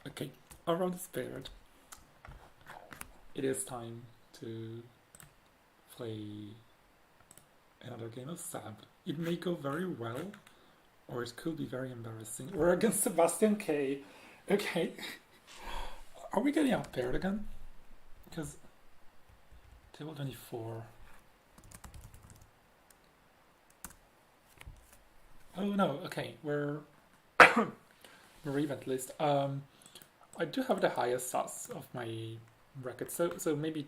Okay, our round is paired. It is time to play another game of Sab. It may go very well, or it could be very embarrassing. We're against Sebastian K. Okay. Are we getting out paired again? Because table 24. Oh no, okay, we're even at least. I do have the highest sus of my bracket, so maybe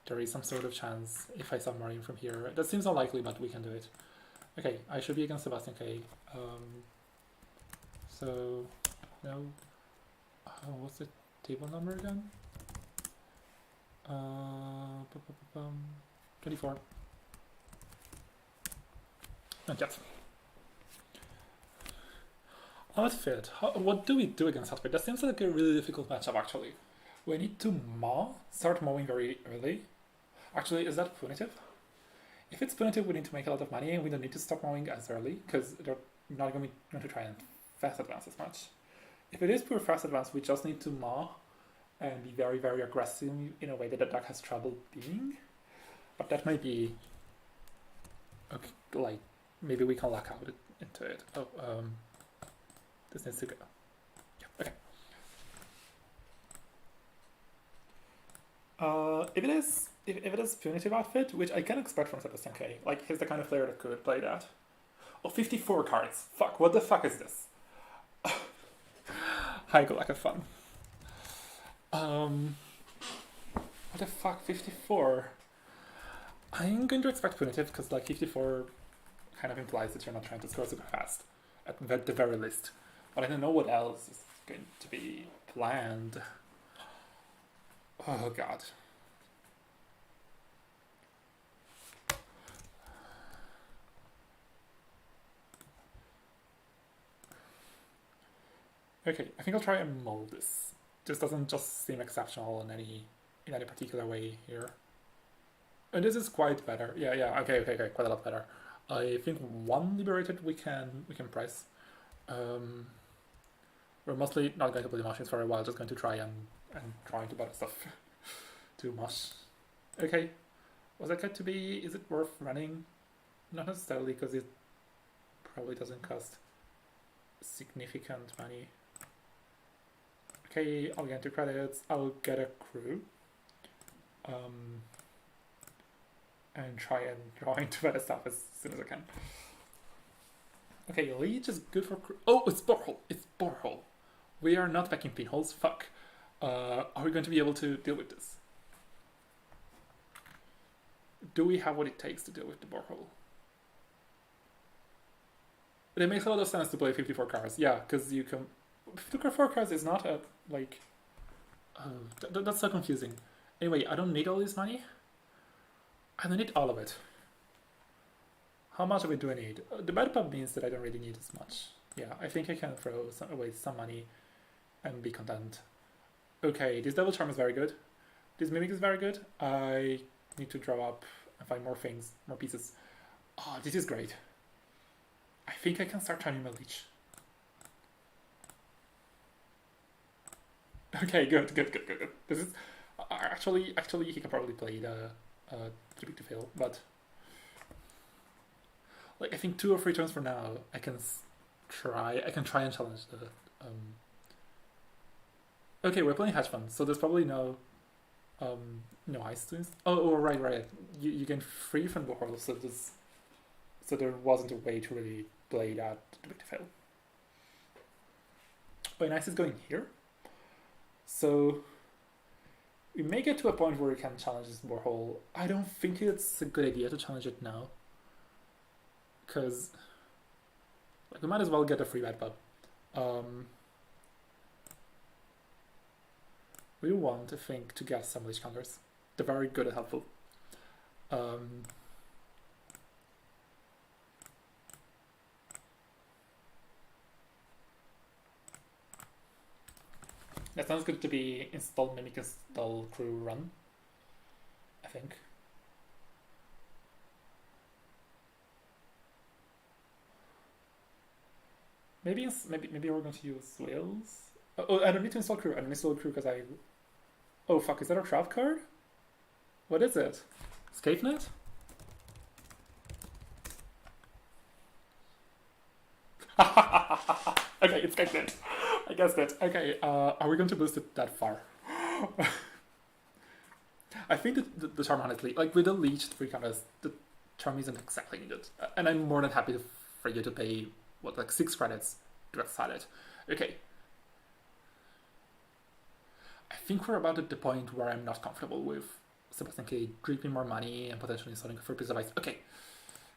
there is some sort of chance if I submarine from here. That seems unlikely, but we can do it. Okay, I should be against Sebastian K. So, no. What's the table number again? 24. Not yet. Outfit. What do we do against Outfit? That seems like a really difficult matchup, actually. We need to start mowing very early. Actually, is that punitive? If it's punitive, we need to make a lot of money, and we don't need to stop mowing as early, because they're not going to try and fast advance as much. If it is pure fast advance, we just need to mow and be very, very aggressive in a way that the duck has trouble being. But that might be... Okay, like, maybe we can luck out into it. Oh, this needs to go. Yeah, okay. If it is punitive outfit, which I can expect from Sebastian K, like he's the kind of player that could play that. Oh, 54 cards. Fuck, what the fuck is this? Hi, good luck, have fun. What the fuck, 54? I'm going to expect punitive because like 54 kind of implies that you're not trying to score super fast, at the very least. But I don't know what else is going to be planned. Oh god. Okay, I think I'll try and mold this. This doesn't just seem exceptional in any particular way here. And this is quite better. Yeah, okay, quite a lot better. I think one liberated we can price. We're mostly not going to play the machines for a while, just going to try and trying to buy stuff too much. Okay, was that going to be? Is it worth running? Not necessarily, because it probably doesn't cost significant money. Okay, I'll get 2 credits. I'll get a crew. And try to buy the stuff as soon as I can. Okay, leech is good for crew. Oh, it's borehole. It's borehole. We are not backing pinholes. Fuck. Are we going to be able to deal with this? Do we have what it takes to deal with the borehole? But it makes a lot of sense to play 54 cars. Yeah, because you can... 54 cars is not a, like... that's so confusing. Anyway, I don't need all this money. I don't need all of it. How much of it do I need? The bad part means that I don't really need as much. Yeah, I think I can throw away some money and be content. Okay, this double charm is very good. This mimic is very good. I need to draw up and find more things, more pieces. Oh, this is great. I think I can start turning my leech. Okay, good. This is actually he can probably play the too big to fail, but like I think 2 or 3 turns from now I can try and challenge the Okay, we're playing hedge fund, so there's probably no ice twins. Oh right. You gain 3 from borehole, so there wasn't a way to really play that too big to fail. But ice is going here. So we may get to a point where we can challenge this borehole. I don't think it's a good idea to challenge it now. Because like we might as well get a free bet, but we want, I think, to get some leech counters. They're very good and helpful. That sounds good to be install mimic, install crew, run, I think. Maybe we're going to use whales. Oh, I don't need to install crew. I don't install crew because I... Oh, fuck, is that a trap card? What is it? ScapeNet? Okay, it's ScapeNet. I guessed it. Okay, are we going to boost it that far? I think that the charm, honestly, like with the leech 3 counters, the charm isn't exactly needed. And I'm more than happy for you to pay, what, like 6 credits to exile it. Okay. I think we're about at the point where I'm not comfortable with Sebastian K dripping more money and potentially installing a 4 piece of ice. Okay.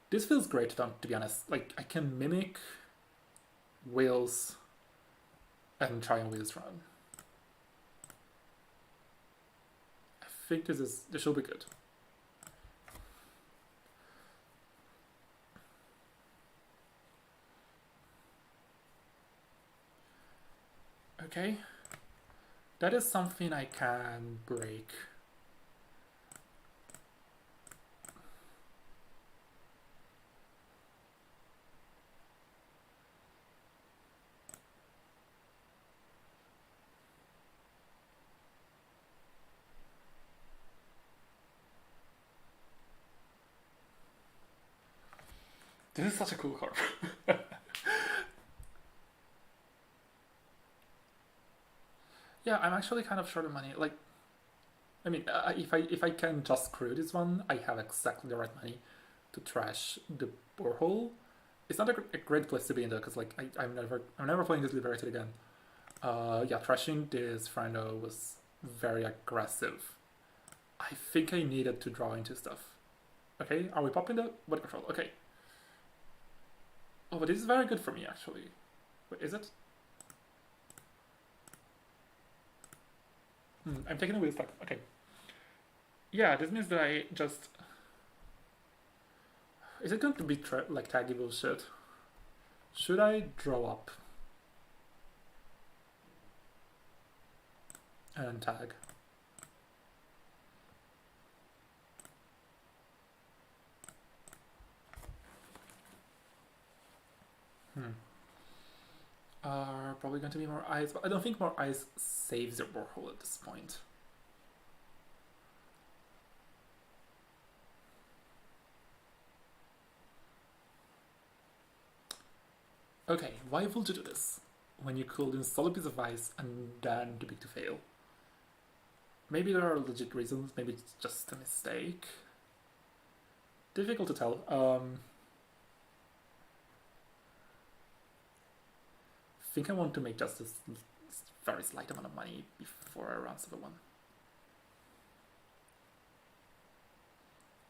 This feels great, to be honest. Like, I can mimic Wheels and try and Wheels run. I think this should be good. Okay. That is something I can break. This is such a cool card. Yeah, I'm actually kind of short of money. Like, I mean, if I can just screw this one, I have exactly the right money to trash the borehole. It's not a great place to be in though, because like I'm never playing this Liberated again. Yeah, trashing this Frando was very aggressive. I think I needed to draw into stuff. Okay, are we popping the body control? Okay. Oh, but this is very good for me actually. Wait, is it? I'm taking a wheel stack. Okay. Yeah, this means that I just... Is it going to be like taggy bullshit? Should I draw up? And tag? Are probably going to be more ice, but I don't think more ice saves your borehole at this point. Okay, why would you do this when you could install a piece of ice and then too big to fail? Maybe there are legit reasons, maybe it's just a mistake. Difficult to tell. I think I want to make just this very slight amount of money before I run 7-1.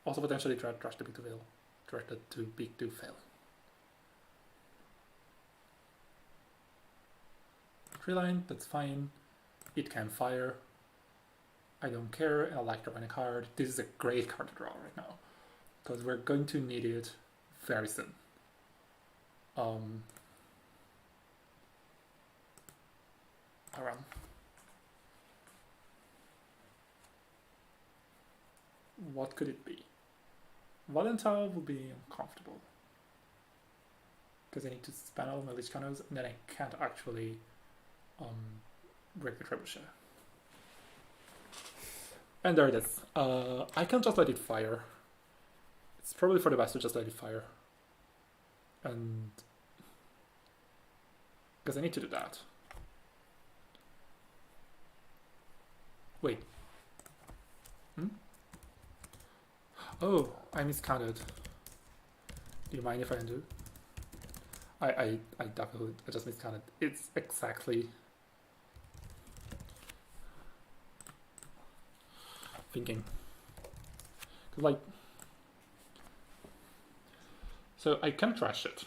Also potentially trash the big to fail. Trash the too big to fail. Tree line, that's fine. It can fire. I don't care, and I like drawing a card. This is a great card to draw right now, because we're going to need it very soon. I'll run. What could it be? Valentine will be uncomfortable, because I need to spend all my Lich Cannos, and then I can't actually break the trebuchet. And there it is. I can just let it fire. It's probably for the best to just let it fire. And... because I need to do that. Wait. Oh, I miscounted. Do you mind if I undo? I definitely, I just miscounted. It's exactly... thinking. Like... so I can trash it.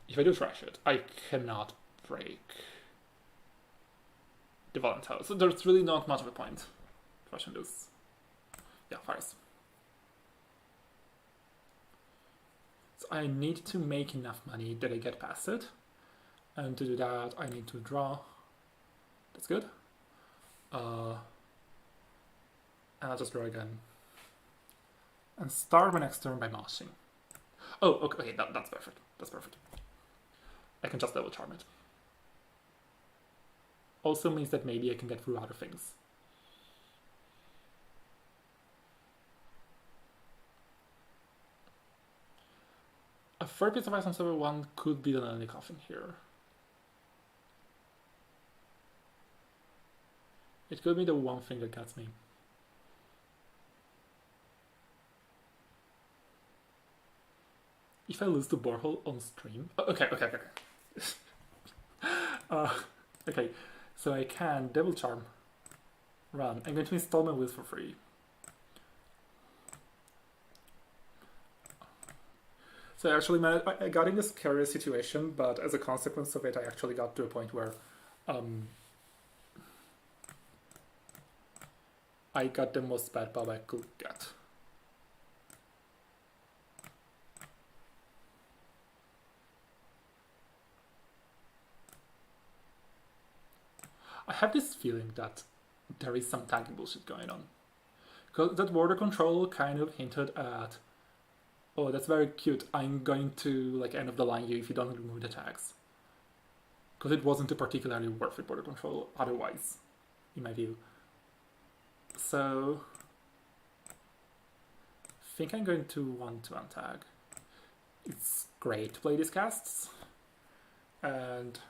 If I do trash it, I cannot break the Valentine. So there's really not much of a point trashing this. Yeah, fires. So I need to make enough money that I get past it. And to do that, I need to draw. That's good. And I'll just draw again. and start my next turn by mashing. Oh, okay, that's perfect. That's perfect. I can just double charm it. Also means that maybe I can get through other things. A third piece of ice on server 1 could be the only coffin here. It could be the one thing that gets me. If I lose the borehole on stream... Okay. Okay, so I can double charm, run. I'm going to install my wheels for free. So actually, I got in this scary situation, but as a consequence of it, I actually got to a point where I got the most bad bob I could get. I have this feeling that there is some tagging bullshit going on. Because that border control kind of hinted at, oh, that's very cute, I'm going to like end of the line you if you don't remove the tags. Because it wasn't a particularly worth it border control otherwise, in my view. So, I think I'm going to want to untag. It's great to play these casts. And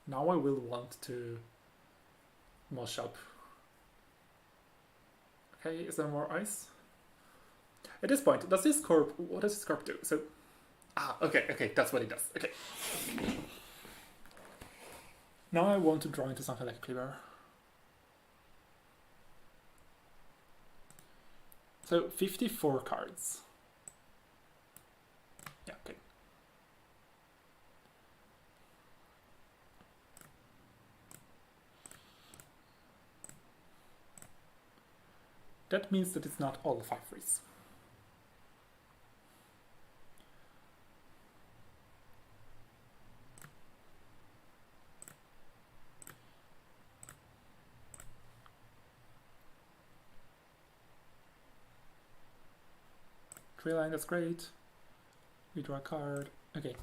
now I will want to mosh up. Okay, is there more ice? At this point, does this corp, what does this corp do? So, okay, that's what it does. Okay. Now I want to draw into something like a cleaver. So 54 cards. Yeah, okay. That means that it's not all 5 frees. Tree line, that's great. We draw a card. Okay.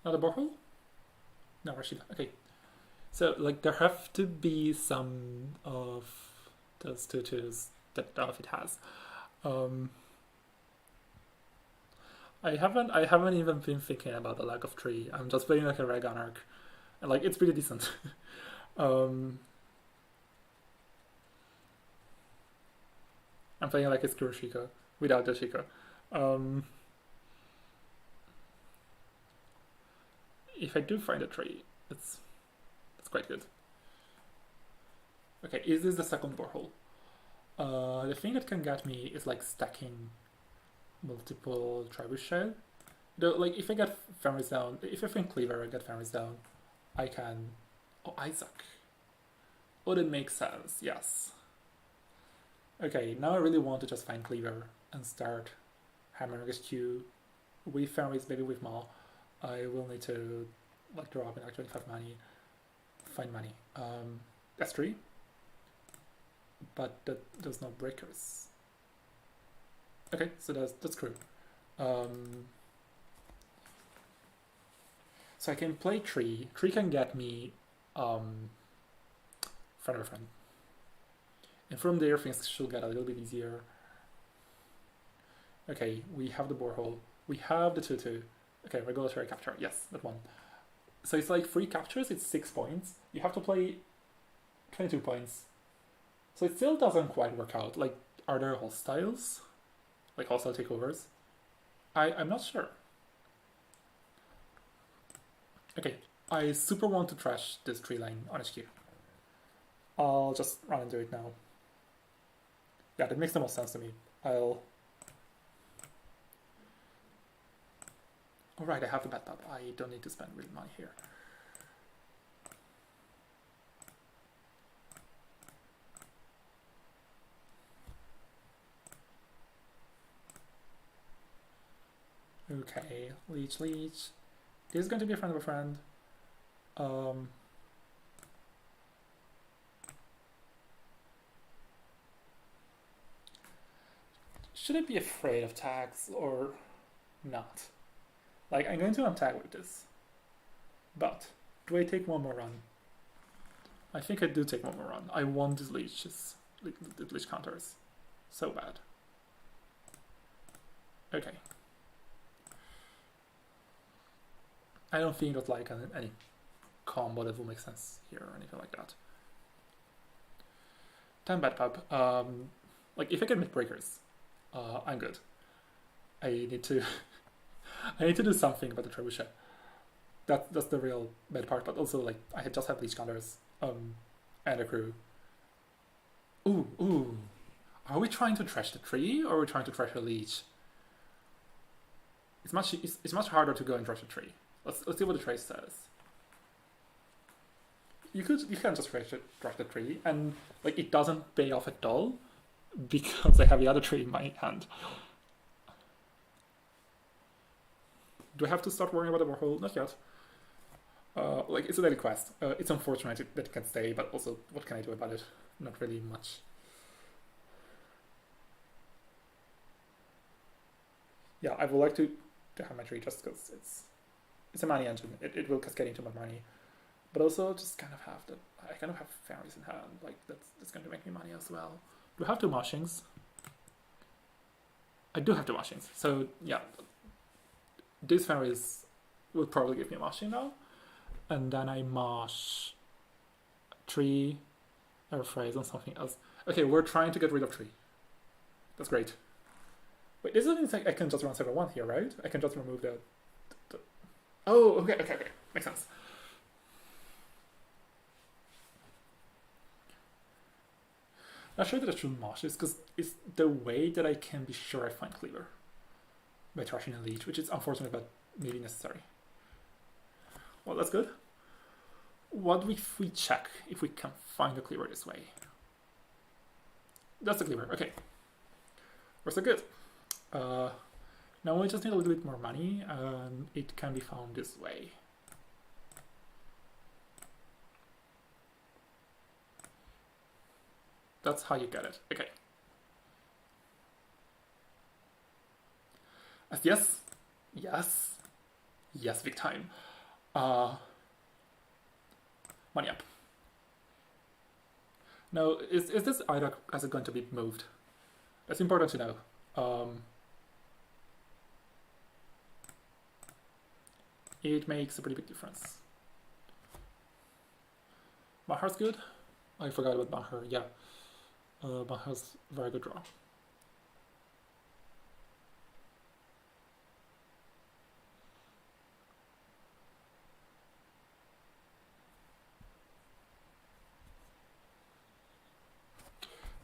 Another borehole? No, Rashida. Okay. So, like, there have to be some of those tutus that outfit has. I haven't even been thinking about the lack of tree. I'm just playing like a reg anarch, and like it's pretty decent. I'm playing like a Skuru Shika without the Shika. If I do find a tree, that's quite good. Okay, is this the second borehole? The thing that can get me is like stacking multiple trebuchet. Though, like if I get Fenris down, if I think Cleaver and get Fenris down, I can. Oh, Isaac. Oh, that makes sense. Yes. Okay, now I really want to just find Cleaver and start hammering his Q with Fenris, maybe with Maw. I will need to like draw up and actually have money, find money. That's 3. But there's no breakers. Okay, so that's true. So I can play Tree. Tree can get me friend of a friend. And from there things should get a little bit easier. Okay, we have the borehole. We have the 2-2. Okay, regulatory capture. Yes, that one. So it's like 3 captures, it's 6 points. You have to play 22 points. So it still doesn't quite work out. Like, are there hostiles? Like hostile takeovers? I'm not sure. Okay, I super want to trash this tree line on HQ. I'll just run and do it now. Yeah, that makes the most sense to me. Alright, I have the bad pub. I don't need to spend real money here. Okay, leech. This is going to be a friend of a friend. should I be afraid of tags or not? Like, I'm going to untag with this. But, do I take one more run? I think I do take one more run. I want these leeches, the leech counters. So bad. Okay. I don't think that like any combo that will make sense here or anything like that. 10 bad pub. Like if I can make breakers, I'm good. I need to I need to do something about the trebuchet. That's the real bad part, but also like I just have leech counters, and a crew. Ooh. Are we trying to trash the tree or are we trying to trash the leech? It's much harder to go and trash the tree. Let's see what the trace says. You can just trash the tree and like it doesn't pay off at all because I have the other tree in my hand. Do I have to start worrying about the warhole? Not yet. Like it's a daily quest. It's unfortunate that it can stay, but also what can I do about it? Not really much. Yeah, I would like to have my tree just because it's a money engine. It will cascade into my money, but also just kind of have I kind of have fairies in hand. Like that's going to make me money as well. Do I have two moshings? I do have two moshings. So yeah, these fairies will probably give me a moshing now, and then I mosh tree, air phrase, and something else. Okay, we're trying to get rid of tree. That's great. Wait, this doesn't think I can just run server 1 here, right? I can just remove the... Oh, okay. Makes sense. Not sure that I should mosh this, because it's the way that I can be sure I find cleaver. By trashing a leech, which is unfortunate, but maybe necessary. Well, that's good. What if we check if we can find a cleaver this way? That's the cleaver, okay. We're so good. Now we just need a little bit more money, and it can be found this way. That's how you get it. Okay. Yes, big time. Money up. Now, is this either as it going to be moved? That's important to know. It makes a pretty big difference. Mahar's good. I forgot about Mahar. Yeah, Mahar's very good draw.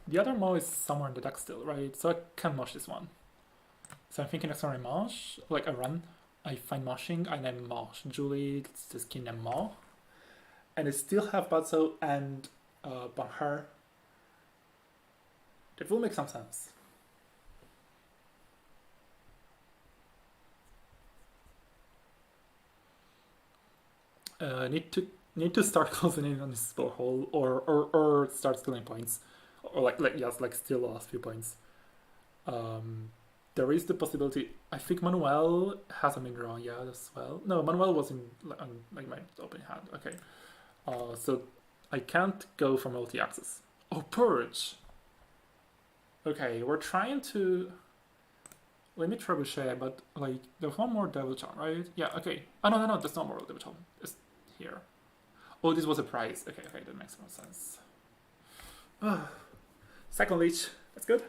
The other Mo is somewhere in the deck still, right? So I can mosh this one. So I'm thinking next time I mosh, like I run, I find moshing and then mosh Julie, the skin and Mo. And I still have Batso and Banhar. That will make some sense. Need to start closing in on this spell hole or start stealing points. Or like steal the last few points. There is the possibility. I think Manuel has a main draw, yeah, as well. No, Manuel was in like my opening hand. Okay, so I can't go for multi-axis. Oh, purge. Okay, we're trying to limit trebuchet, but like there's one more devil charm, right? Yeah. Okay. Oh no, there's no more devil charm. It's here. Oh, this was a prize. Okay, that makes more sense. Second leech. That's good.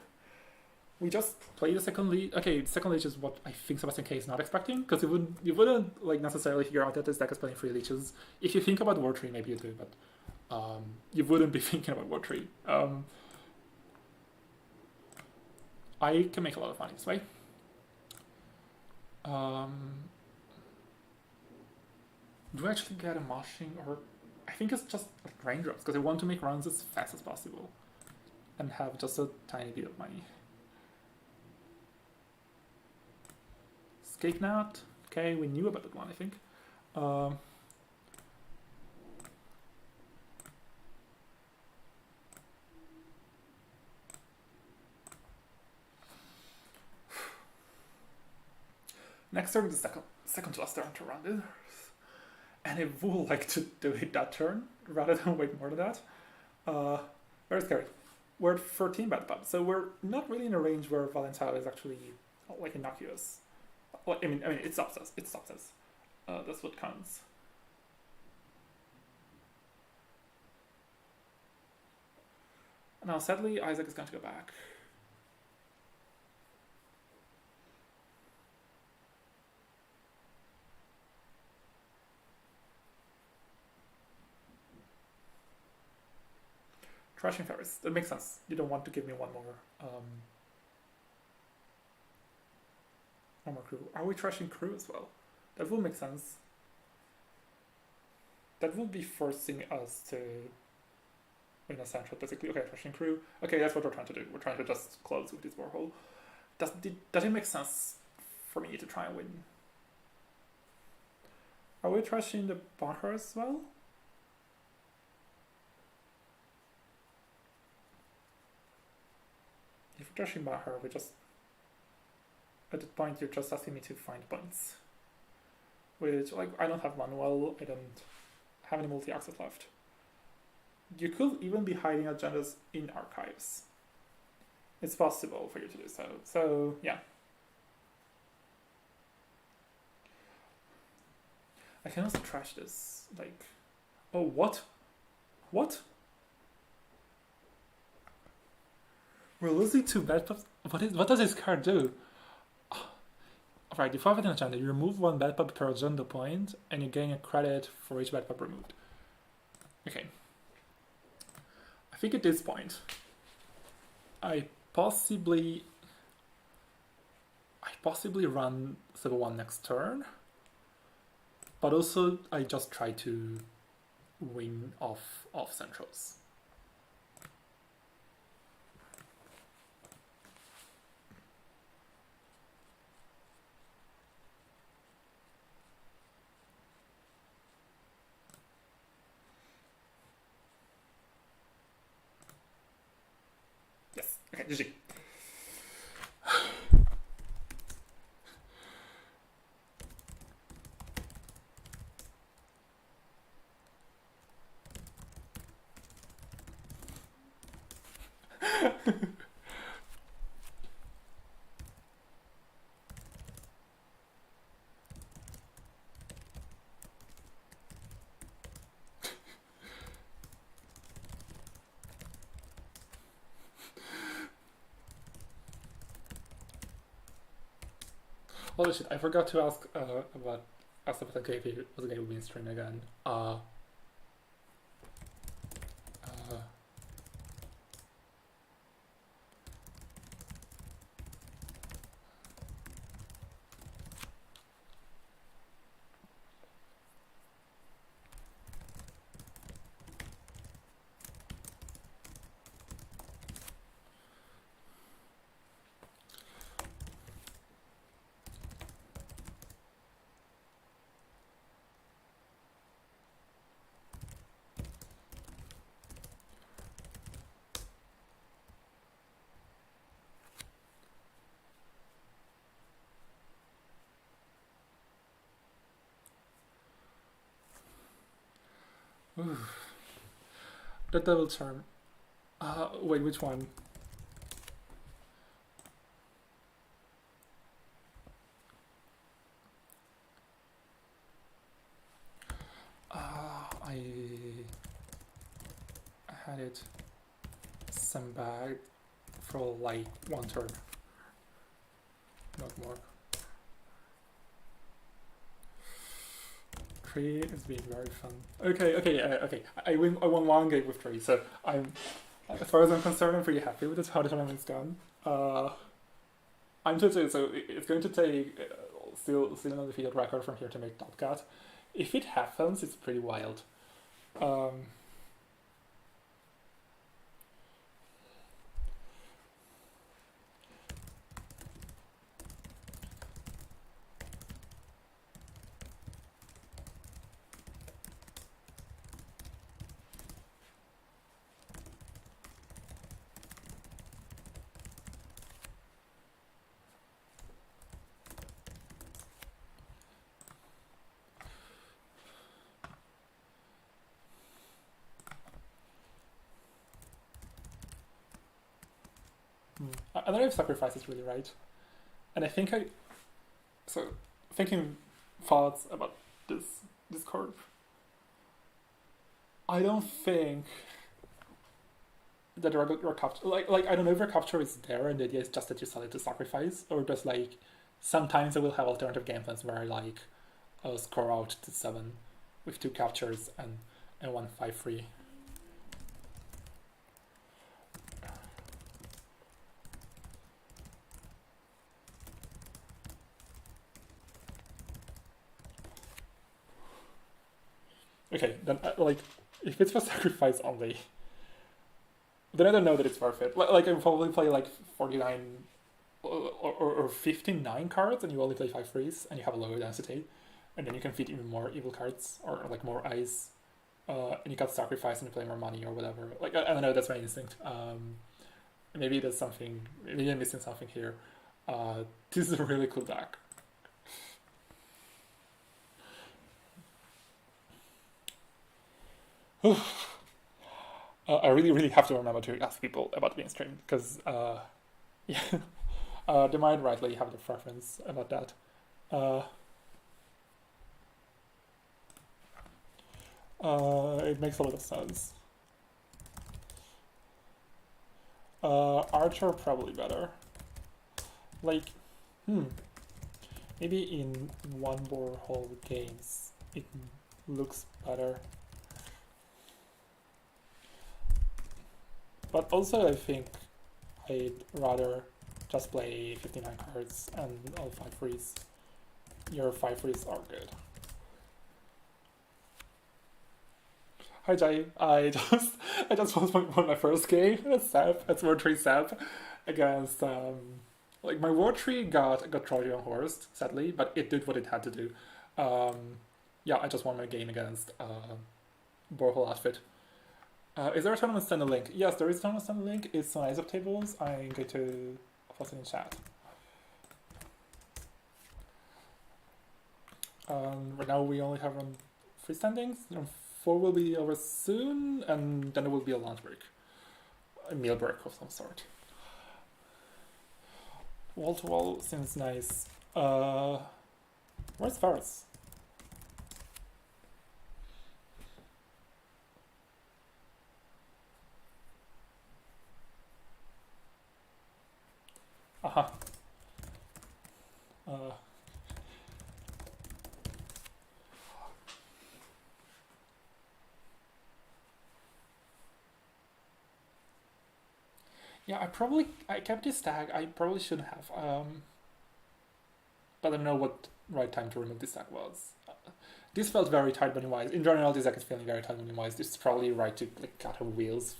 We just play the second leech. Okay, the second leech is what I think Sebastian K is not expecting, because you wouldn't like necessarily figure out that this deck is playing 3 leeches. If you think about War Tree, maybe you do, but you wouldn't be thinking about War Tree. I can make a lot of money this way. Do I actually get a moshing, or I think it's just like raindrops, because I want to make runs as fast as possible and have just a tiny bit of money. Escape Knot. Okay, we knew about that one, I think. Next turn is the second to last turn to run it. And I would like to do it that turn rather than wait more than that. Very scary. We're at 13 bad pub, so we're not really in a range where Valentine is actually like innocuous. Well, I mean, it stops us. It stops us. That's what counts. Now, sadly, Isaac is going to go back. Trashing Ferris. That makes sense. You don't want to give me one more crew. Are we trashing crew as well? That will make sense. That will be forcing us to win a central, basically. Okay, trashing crew. Okay, that's what we're trying to do. We're trying to just close with this warhole. Does it make sense for me to try and win? Are we trashing the bunker as well? If we're trashing bunker, we just... At that point, you're just asking me to find points. Which, like, I don't have manual, I don't have any multi-access left. You could even be hiding agendas in archives. It's possible for you to do so. So, yeah. I can also trash this, like... Oh, what? What? We're losing 2 bad pubs? What does this card do? Right, if you have an agenda, you remove 1 bad pub per agenda point, and you gain a credit for each bad pub removed. Okay. I think at this point, I possibly run Civil 1 next turn, but also I just try to win off centrals. Yes, okay, GG. Holy shit, I forgot to ask about Astapata if he was going to be in stream again. The double charm. Wait, which one? I had it sandbagged for like 1 turn, not more. 3 is being very fun. Okay. I won 1 game with 3, so as far as I'm concerned, I'm pretty happy with how the tournament's gone. I'm totally, so it's going to take still an undefeated record from here to make top cut. If it happens, it's pretty wild. I don't know if sacrifice is really right. And I think so thinking thoughts about this curve. I don't think that your capture, like I don't know if your capture is there and the idea is just that you sell it to sacrifice, or just like sometimes I will have alternative game plans where I like I'll score out to 7 with 2 captures and 1 5-3. Okay, then like if it's for sacrifice only, then I don't know that it's worth it. Like I probably play like 49 or 59 cards, and you only play 5 frees, and you have a lower density, and then you can feed even more evil cards or like more ice, and you can sacrifice and you play more money or whatever. Like I don't know, that's my instinct. Maybe there's something. Maybe I'm missing something here. This is a really cool deck. I really have to remember to ask people about being streamed because yeah, they might rightly have the preference about that. It makes a lot of sense. Archer probably better. Like, maybe in one borehole games it looks better. But also I think I'd rather just play 59 cards and all 5 frees. Your 5 frees are good. Hi Jai, I just won my first game at SAP, at War 3 SAP, against like my War 3 got Trojan horsed, sadly, but it did what it had to do. Yeah, I just won my game against Borehole Outfit. Is there a tournament standard link? Yes, there is a tournament standard link. It's on Eyes of Tables. I'm going to post it in chat. Right now we only have 3 standings. 4 will be over soon, and then there will be a lunch break. A meal break of some sort. Wall to wall seems nice. Where's Ferris? Aha. Yeah, I kept this tag. I probably shouldn't have. But I don't know what right time to remove this tag was. This felt very tight money wise. In general, this deck is feeling very tight money wise. This is probably right to like cut her wheels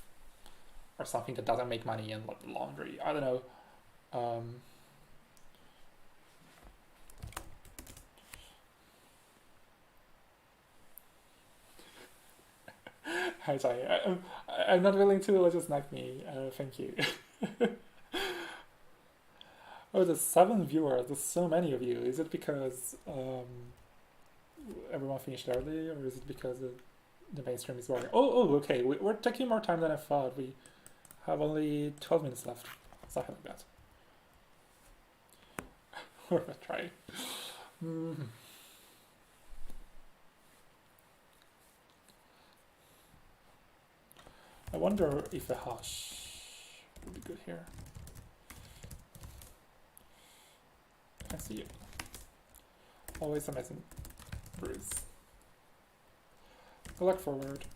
or something that doesn't make money and laundry. I don't know. Hi, sorry. I'm not willing to just knife me. Thank you. Oh, there's 7 viewers. There's so many of you. Is it because everyone finished early, or is it because the mainstream is working? Oh, okay. We're taking more time than I thought. We have only 12 minutes left. Something like that. We're gonna try. I wonder if a hush would be good here. I see you. Always amazing brews. Collect forward.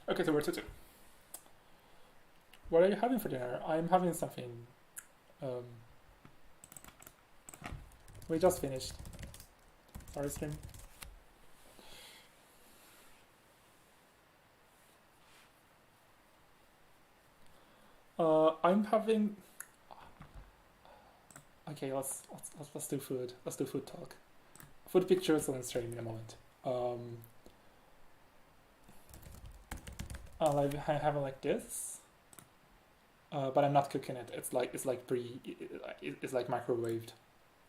Okay, so we're 2-2. What are you having for dinner? I'm having something. We just finished. Sorry, stream. I'm having. Okay, let's do food. Let's do food talk. Food pictures on stream in a moment. I have it like this, but I'm not cooking it. It's like microwaved.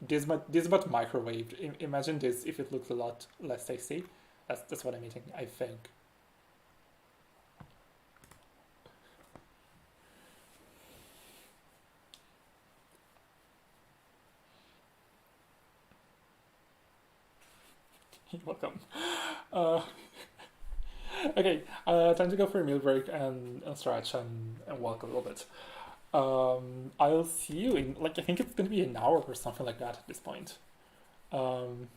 This but microwaved. Imagine this if it looks a lot less tasty. That's what I'm eating, I think. You're welcome. Uh, okay, time to go for a meal break and stretch and walk a little bit. I'll see you in, like, I think it's gonna be an hour or something like that at this point. Um,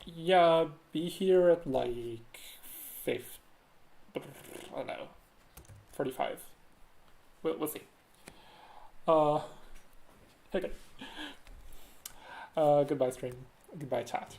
yeah, be here at like 5, I don't know, 45. We'll see. Uh, okay. Goodbye, stream. Goodbye, chat.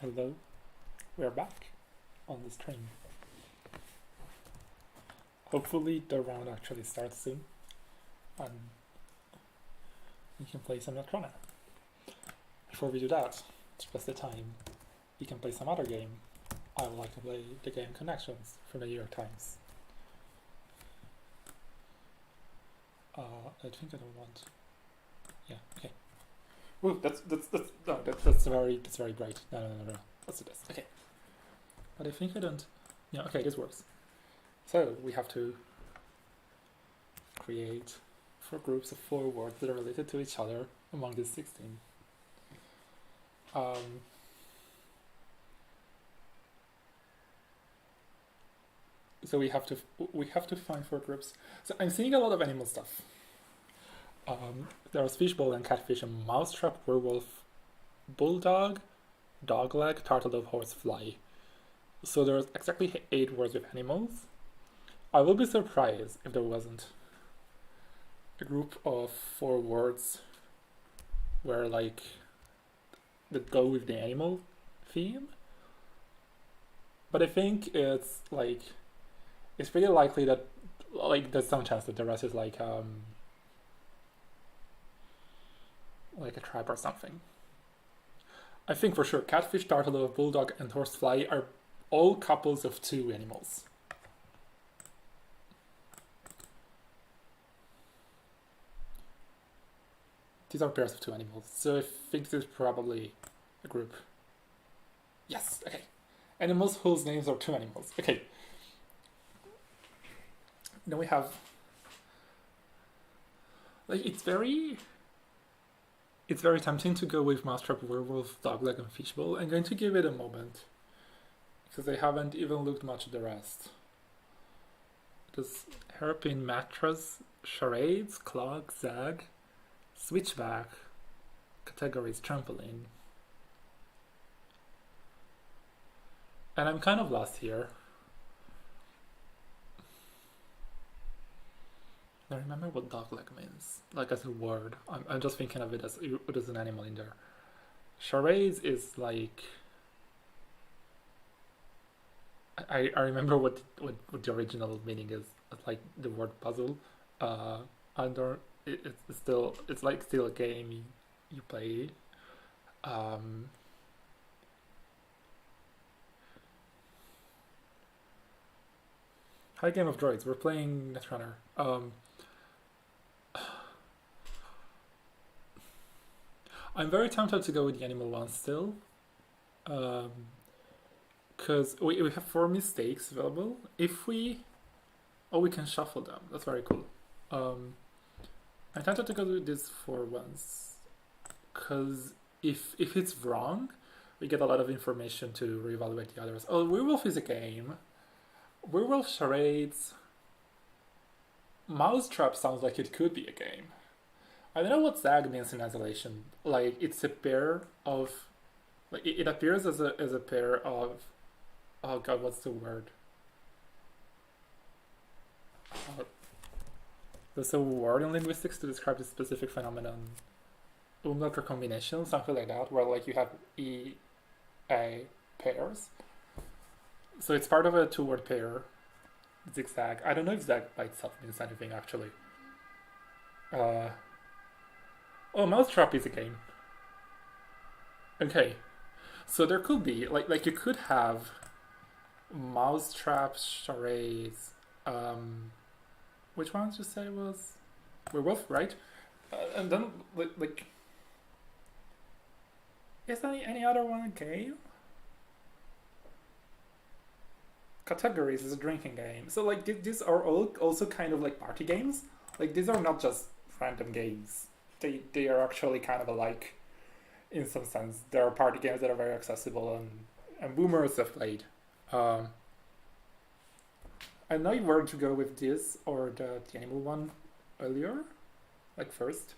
Hello, we're back on the stream. Hopefully the round actually starts soon and we can play some Necrona. Before we do that, to pass the time, we can play some other game. I would like to play the game Connections from the New York Times. I think I don't want. Yeah, okay. Ooh, that's very bright. No. Let's do this. Okay. But I think I don't. Yeah, okay, this works. So we have to create 4 groups of 4 words that are related to each other among these 16. So we have to find 4 groups. So I'm seeing a lot of animal stuff. There's fishbowl and catfish and mousetrap, werewolf, bulldog, dogleg, turtledove, horse, fly. So there's exactly 8 words with animals. I will be surprised if there wasn't a group of 4 words where like that go with the animal theme. But I think it's pretty likely that there's some chance that the rest is like a tribe or something. I think for sure catfish, turtledove, bulldog, and horsefly are all couples of 2 animals. These are pairs of 2 animals, so I think this is probably a group. Yes, okay. Animals whose names are 2 animals. Okay. Then we have it's very tempting to go with mousetrap, werewolf, dogleg, and fishbowl. I'm going to give it a moment because I haven't even looked much at the rest. There's hairpin, mattress, charades, clog, zag, switchback, categories, trampoline. And I'm kind of lost here. I remember what dogleg means, like as a word. I'm just thinking of it as an animal in there. Charades is like I remember what the original meaning is. It's like the word puzzle. It's still a game you play. Hi, Game of Droids. We're playing Netrunner. I'm very tempted to go with the animal one still. Because we have 4 mistakes available. If we can shuffle them. That's very cool. I'm tempted to go with these 4 ones. Because if it's wrong, we get a lot of information to reevaluate the others. Oh, werewolf is a game. Werewolf, charades. Mousetrap sounds like it could be a game. I don't know what zag means in isolation. Like it's a pair of, like it appears as a pair of. Oh god, what's the word? There's a word in linguistics to describe this specific phenomenon. Umlaut recombination, something like that, where like you have A pairs. So it's part of a 2-word pair. Zigzag. I don't know if zag by itself means anything actually. Oh, mousetrap is a game. Okay, so there could be like you could have mousetrap, charades. Which one did you say was werewolf, right? And then like is any other one a game? Categories is a drinking game. So like these are all also kind of like party games. Like these are not just random games. They are actually kind of alike in some sense. There are party games that are very accessible and boomers have played. I'm not where to go with this or the animal one earlier, like first.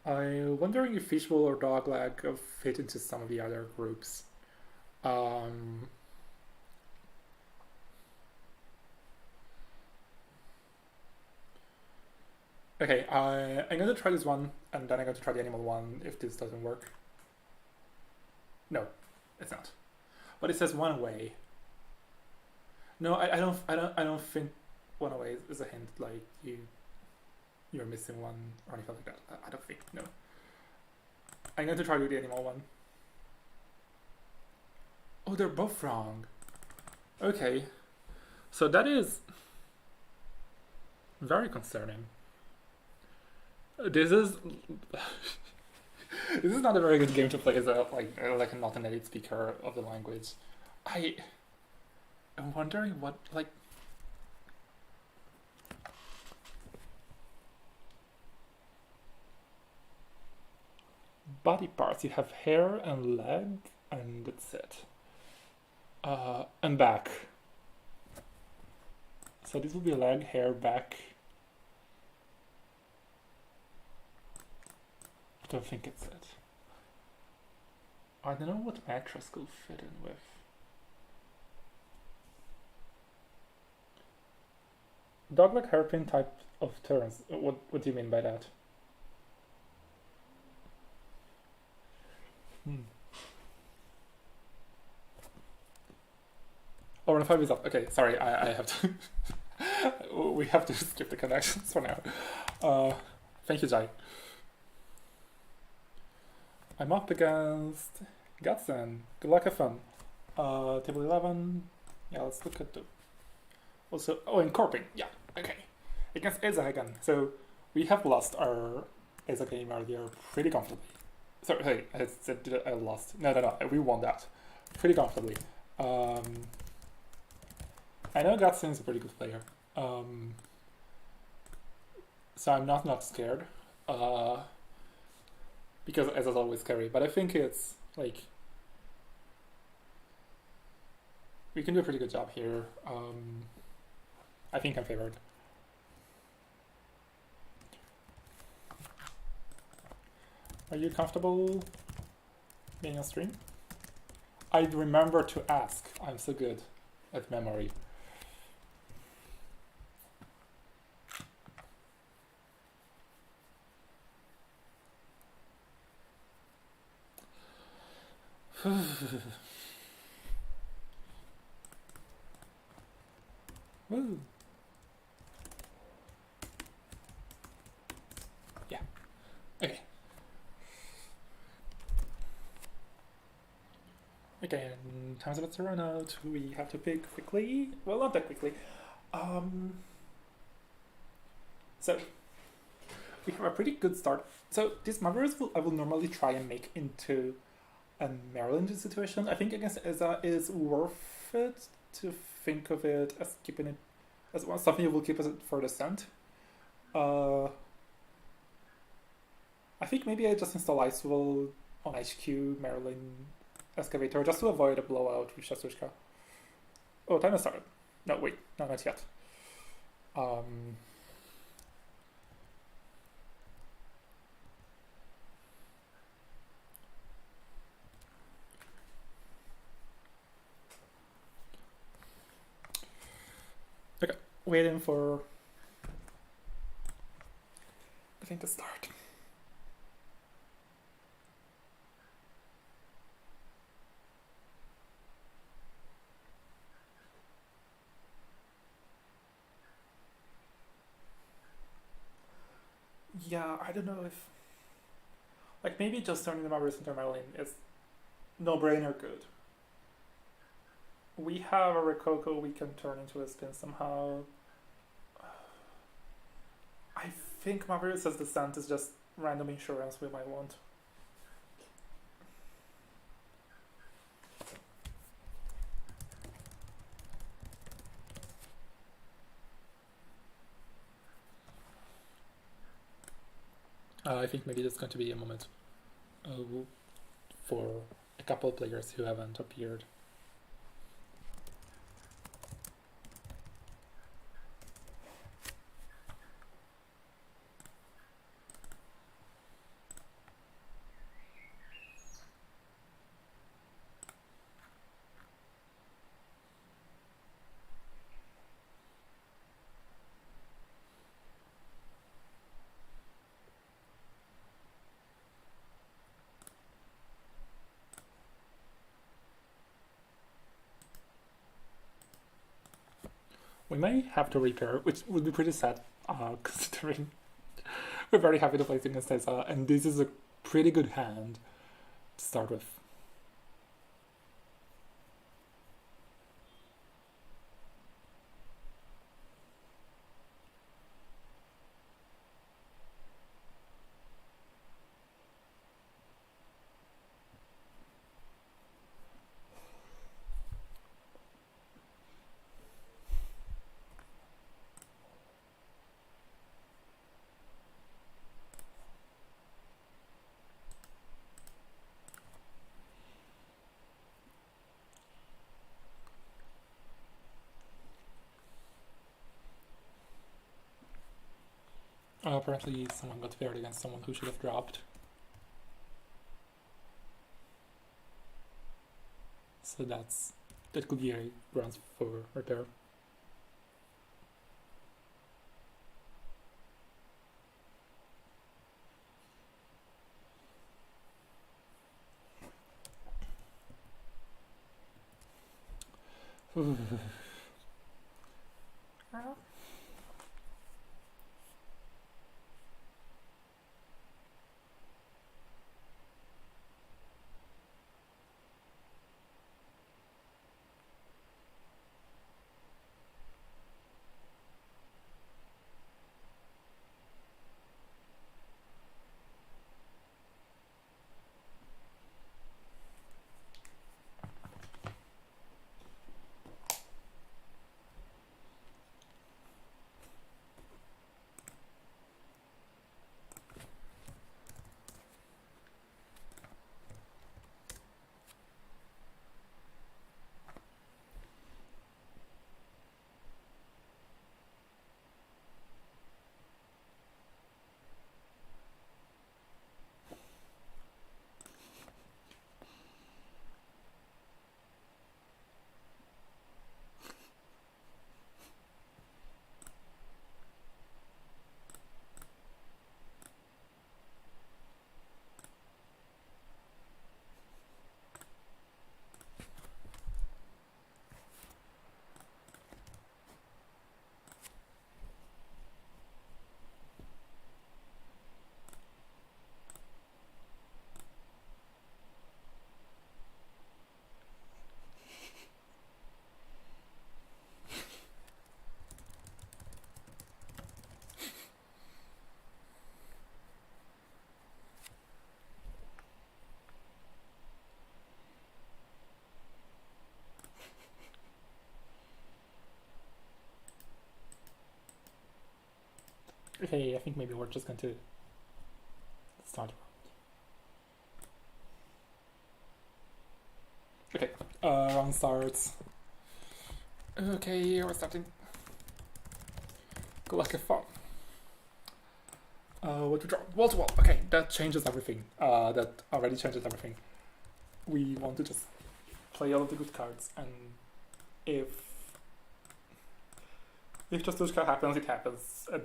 I'm wondering if fishbowl or dogleg fit into some of the other groups. Okay, I'm going to try this one, and then I'm going to try the animal one if this doesn't work. No, it's not. but it says one way. No, I don't think one away is a hint. Like you're missing one or anything like that. I don't think. No. I'm going to try to do the animal one. Oh, they're both wrong. Okay, so that is very concerning. This is this is not a very good game to play as a like not a native speaker of the language. I'm wondering what like. Body parts. You have hair and leg, and that's it. And back. So this will be leg, hair, back. I don't think it's it. I don't know what mattress could fit in with. Dog-leg hairpin type of turns. What do you mean by that? Oh, and 5 is up. Okay, sorry, I have to. We have to skip the connections for now. Thank you, Jai. I'm up against Gatsen. Good luck, have fun. Table 11. Yeah, let's look at the. Also, oh, and Corping. Yeah, okay. Against Eza again. So we have lost our Eza game earlier pretty comfortably. Sorry, hey, I said I lost. No, we won that pretty comfortably. I know Gatsen is a pretty good player, so I'm not scared, because as is always scary, but I think it's, like, we can do a pretty good job here. I think I'm favored. Are you comfortable being on stream? I'd remember to ask. I'm so good at memory. Woo. Yeah. Okay. Okay, and time's about to run out. We have to pick quickly. Well, not that quickly. So we have a pretty good start. So these Mavericks I will normally try and make into a Maryland situation. I think against Eza is worth it to think of it as keeping it as something you will keep as for descent. I think maybe I just install Icewell on HQ Maryland Excavator just to avoid a blowout with Shastushka. Oh, time has started. No, wait, no, not yet. Okay, waiting for the thing to start. Yeah, I don't know if, like, maybe just turning the Mavericks into Maryland is no-brainer good. We have a Rococo we can turn into a spin somehow. I think Mavericks as descent is just random insurance we might want. I think maybe there's going to be a moment for a couple of players who haven't appeared. We may have to repair, which would be pretty sad, considering we're very happy to play against Tessa, and this is a pretty good hand to start with. Apparently someone got paired against someone who should have dropped. So that could be a grounds for repair. Okay, I think maybe we're just going to start. Okay, round starts. Okay, we're starting. Good luck, have fun. What to draw? Wall to wall. Okay, that changes everything. That already changes everything. We want to just play all of the good cards, and if just this card happens, it happens. And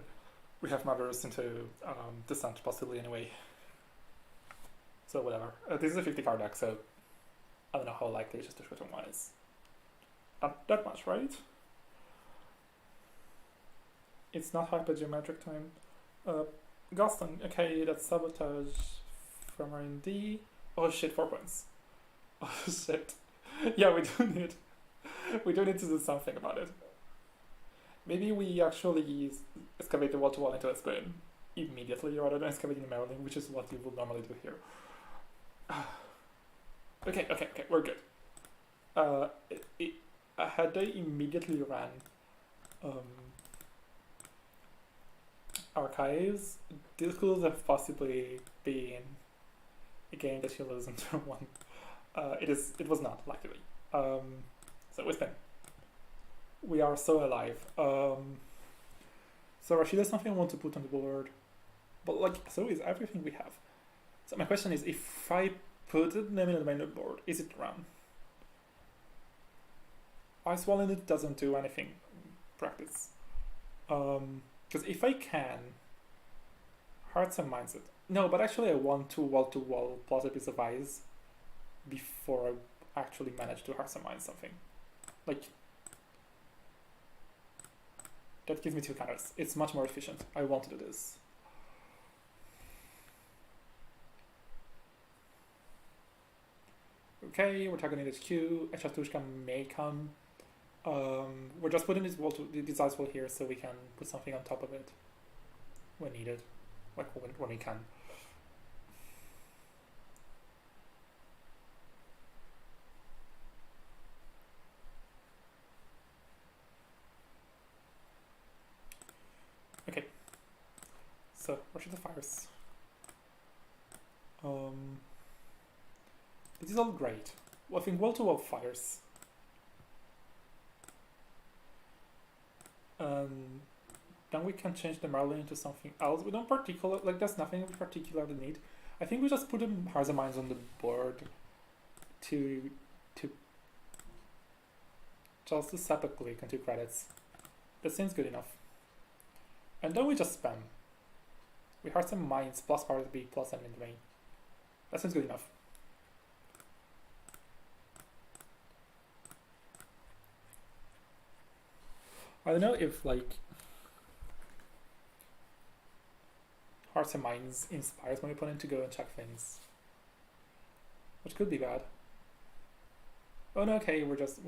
we have mothers into Descent possibly anyway. So whatever. This is a 50 card deck, so I don't know how likely just to shoot one is. Not that much, right? It's not hypergeometric time. Gaston, okay, that's sabotage from R&D. Oh shit, 4 points. Oh shit. Yeah, we do need to do something about it. Maybe we actually excavate the wall-to-wall into a spoon immediately rather than excavating the Maryland, which is what you would normally do here. Okay, we're good. Had they immediately ran Archives, this could have possibly been a game that you lose in turn 1. It was not, luckily. So we spin. We are so alive. So Rashid has something I want to put on the board, but like so is everything we have. So my question is, if I put it name in the main board, is it run? Ice Wall in it doesn't do anything in practice. Because if I can, Hearts and Minds it. No, but actually I want to wall plus a piece of ice before I actually manage to Hearts and Minds something. Like, That gives me 2 counters. It's much more efficient. I want to do this. Okay, we're targeting HQ. Echatushka may come. We're just putting this ice wall here so we can put something on top of it when needed, like when we can. Okay, so rush the fires. This is all great. Well, I think wall-to-wall fires. Then we can change the Merlin into something else. We don't particular like there's nothing we particularly need. I think we just put the Hearts and Minds on the board to just to set a click and 2 credits. That seems good enough. And then we just spam. We Hearts and Minds plus Powers B plus M in the main. That seems good enough. I don't know if like Hearts and Minds inspires my opponent to go and check things, which could be bad. Oh no, okay, we're just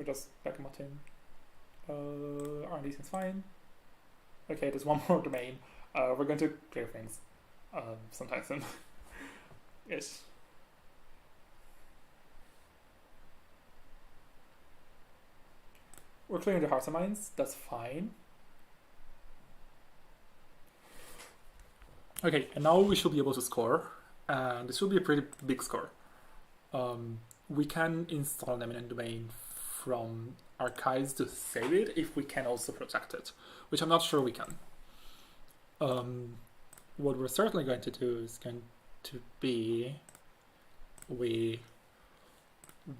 backing button. R&D seems fine. Okay, there's one more domain. We're going to clear things sometime soon. Yes. We're clearing the Hearts and Minds, that's fine. Okay, and now we should be able to score, and this will be a pretty big score. We can install an eminent domain from archives to save it if we can also protect it, which I'm not sure we can. What we're certainly going to do is going to be we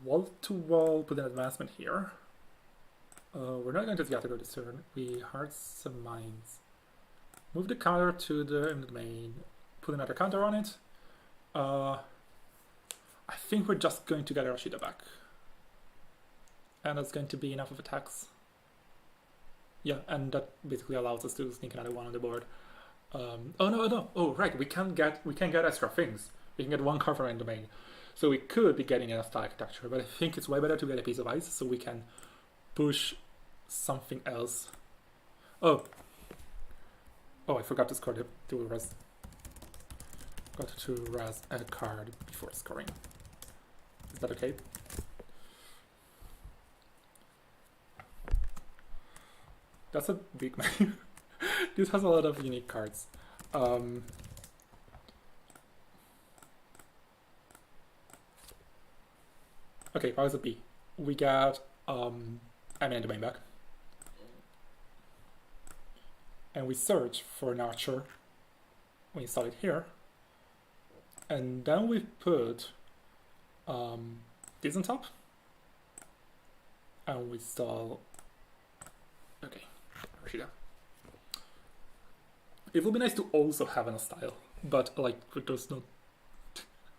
wall-to-wall put an advancement here. We're not going to Theater this turn. We Hearts and Minds. Move the counter to the domain. Put another counter on it. I think we're just going to get Rashida back. And that's going to be enough of attacks. Yeah, and that basically allows us to sneak another one on the board. Oh no! Oh right, we can get extra things. We can get 1 card from end domain. So we could be getting a style architecture, but I think it's way better to get a piece of ice so we can push something else. Oh, I forgot to score to res. Got to res a card before scoring. Is that okay? That's a big menu. This has a lot of unique cards. Okay, powers of B. We got eminent domain back. And we search for an archer. We install it here. And then we put this on top. And we install. Okay, Rashida. It would be nice to also have a style, but like there's no.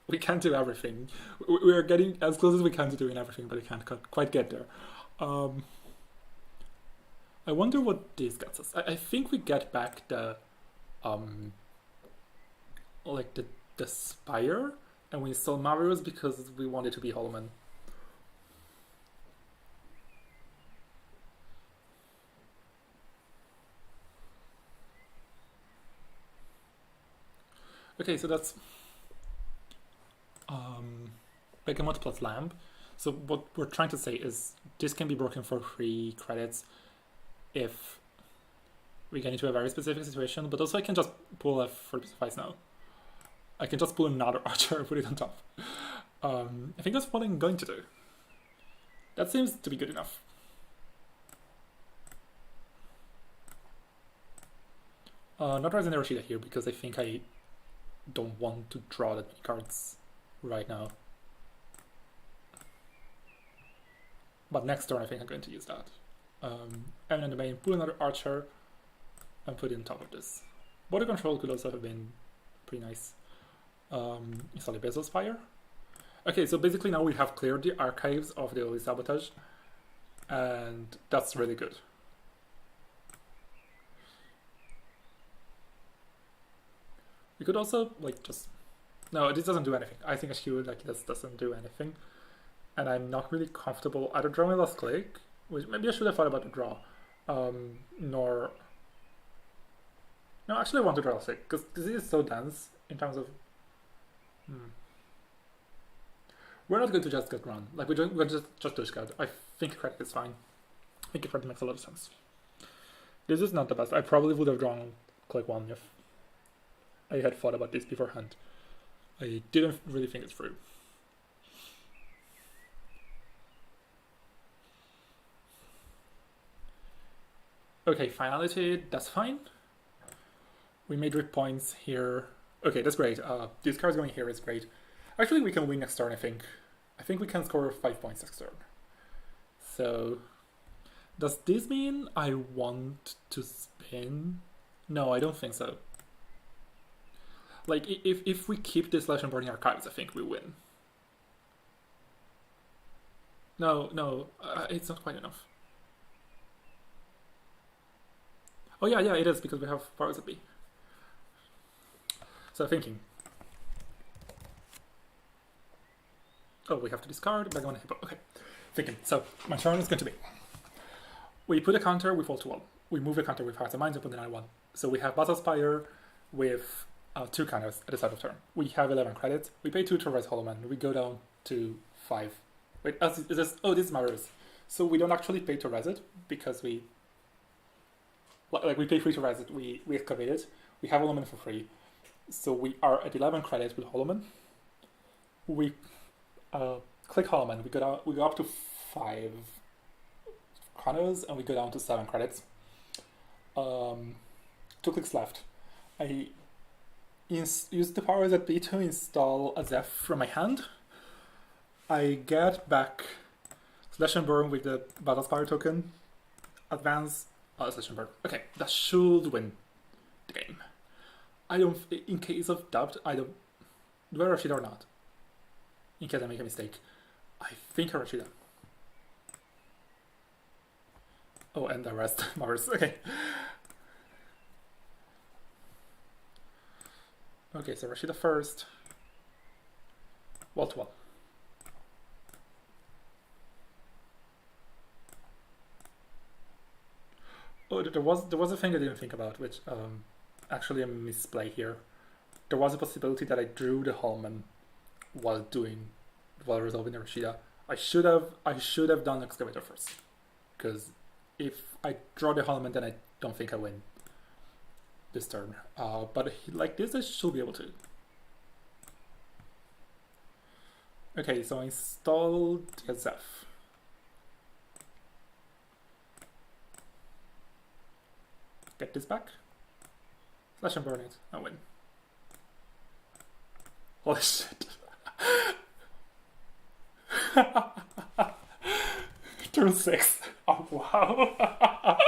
We can't do everything. We're getting as close as we can to doing everything, but we can't quite get there. I wonder what this gets us. I think we get back the like the spire, and we install Marius because we want it to be Holloman. Okay, so that's Begamot plus Lamb. So what we're trying to say is this can be broken for 3 credits if we get into a very specific situation, but also I can just pull a 4 piece of ice now. I can just pull another archer and put it on top. I think that's what I'm going to do. That seems to be good enough. Not Rising Hiroshida here because I think I don't want to draw that many cards right now. But next turn I think I'm going to use that. And in the main, pull another archer and put it on top of this. Border control could also have been pretty nice. Install the Basil Spire. Okay, so basically now we have cleared the archives of the early sabotage, and that's really good. We could also like just no, this doesn't do anything. I think like this doesn't do anything, and I'm not really comfortable either drawing last click, which maybe I should have thought about the draw, nor no, actually I want to draw last click because this is so dense in terms of. We're not going to just get run. Like we're just do scout. I think credit is fine. I think credit makes a lot of sense. This is not the best. I probably would have drawn click 1 if I had thought about this beforehand. I didn't really think it through. Okay, finality, that's fine. We made rip points here. Okay, that's great. This card's going here is great. Actually, we can win next turn, I think. I think we can score 5 points next turn. So, does this mean I want to spin? No, I don't think so. Like, if we keep this Slash and Burning Archives, I think we win. No, it's not quite enough. Oh yeah, it is, because we have palooza B. So thinking. Oh, we have to discard, back on a hippo. Okay, thinking. So my turn is going to be, we put a counter, we fall to 1. We move a counter with Hearts and Minds, and put another 1. So we have Battle Spire with 2 counters at the start of turn. We have 11 credits. We pay 2 to Res Hollow Man. We go down to 5. Wait, is this? Oh, this matters. So we don't actually pay to res it because we pay 3 to res it. We excavate it. We have Hollow Man for free. So we are at 11 credits with Hollow Man. We click Hollow Man. We go up to 5 chronos and we go down to 7 credits. 2 clicks left. I use the powers that be to install a Zeph from my hand. I get back Slash and Burn with the Battle Spire token. Advance, Slash and Burn. Okay, that should win the game. I don't, in case of doubt, I don't, do I Rashida or not? In case I make a mistake. I think I Rashida. Oh, and the rest, Mars, okay. Okay, so Rashida first. Wall to wall. Oh, there was a thing I didn't think about, which actually a misplay here. There was a possibility that I drew the Holman while resolving the Rashida. I should have done Excavator first, because if I draw the Holman, then I don't think I win this turn. But like this, I should be able to. Okay, so I installed the Zeph. Get this back. Slash and burn it. I win. Holy shit. Turn 6. Oh wow.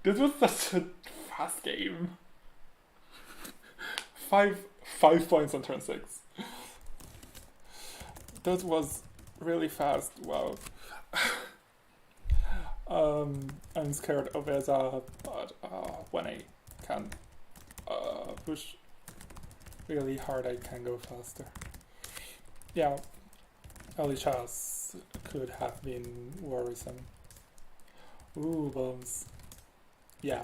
This was such a fast game. 5 points on turn 6. That was really fast. Wow. I'm scared of Eza, but when I can push really hard, I can go faster. Yeah, early chance could have been worrisome. Ooh, bones. Yeah.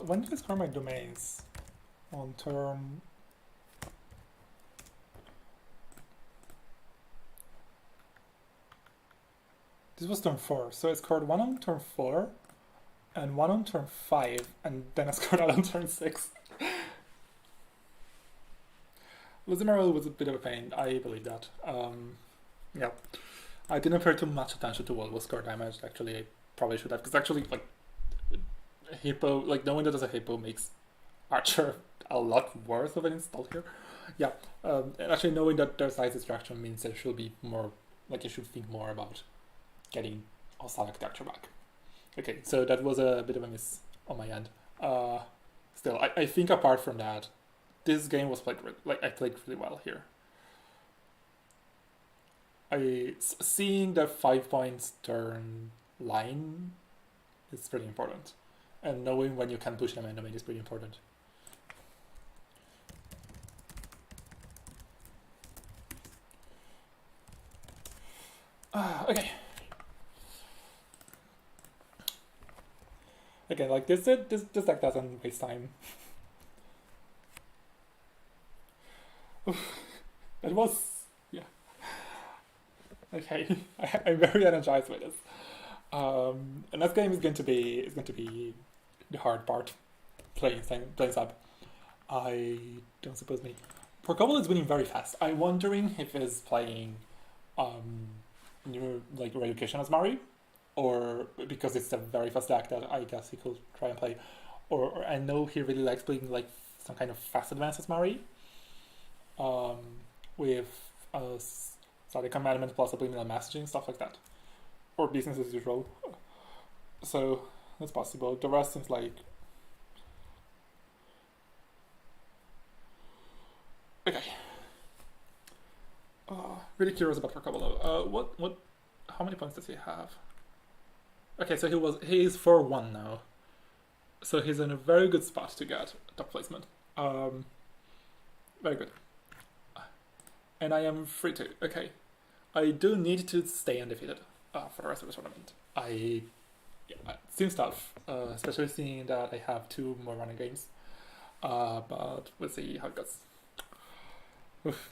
When do I discard my domains? On turn... This was turn 4, so I scored 1 on turn 4, and 1 on turn 5, and then I scored out on turn 6. Losing my role was a bit of a pain, I believe that. Yeah. I didn't pay too much attention to what was score damage, actually I probably should have, because actually, like, Hippo, like knowing that there's a Hippo makes Archer a lot worse of an install here. Yeah, and actually knowing that there's size distraction means there should be more, like you should think more about getting hostile architecture back. Okay, so that was a bit of a miss on my end. Still, I think apart from that, this game was played I played really well here. Seeing the 5 points turn line is pretty important, and knowing when you can push them in domain is pretty important. Okay. Again, like this deck doesn't waste time. That was, yeah. Okay, I'm very energized with this. And this game is going to be the hard part. Playing sub. I don't suppose me. Porcobble is winning very fast. I'm wondering if he's playing new like Reeducation as Mari, or because it's a very fast deck that I guess he could try and play, or I know he really likes playing like some kind of fast advance as Mari, with static commandment plus subliminal messaging, stuff like that, or business as usual. So that's possible. The rest seems like okay. Really curious about Porcobble. What? How many points does he have? Okay, so he is 4-1 now. So he's in a very good spot to get top placement. Very good. And I am free to. Okay, I do need to stay undefeated for the rest of the tournament. Yeah, it seems tough, especially seeing that I have 2 more running games. But we'll see how it goes. Oof.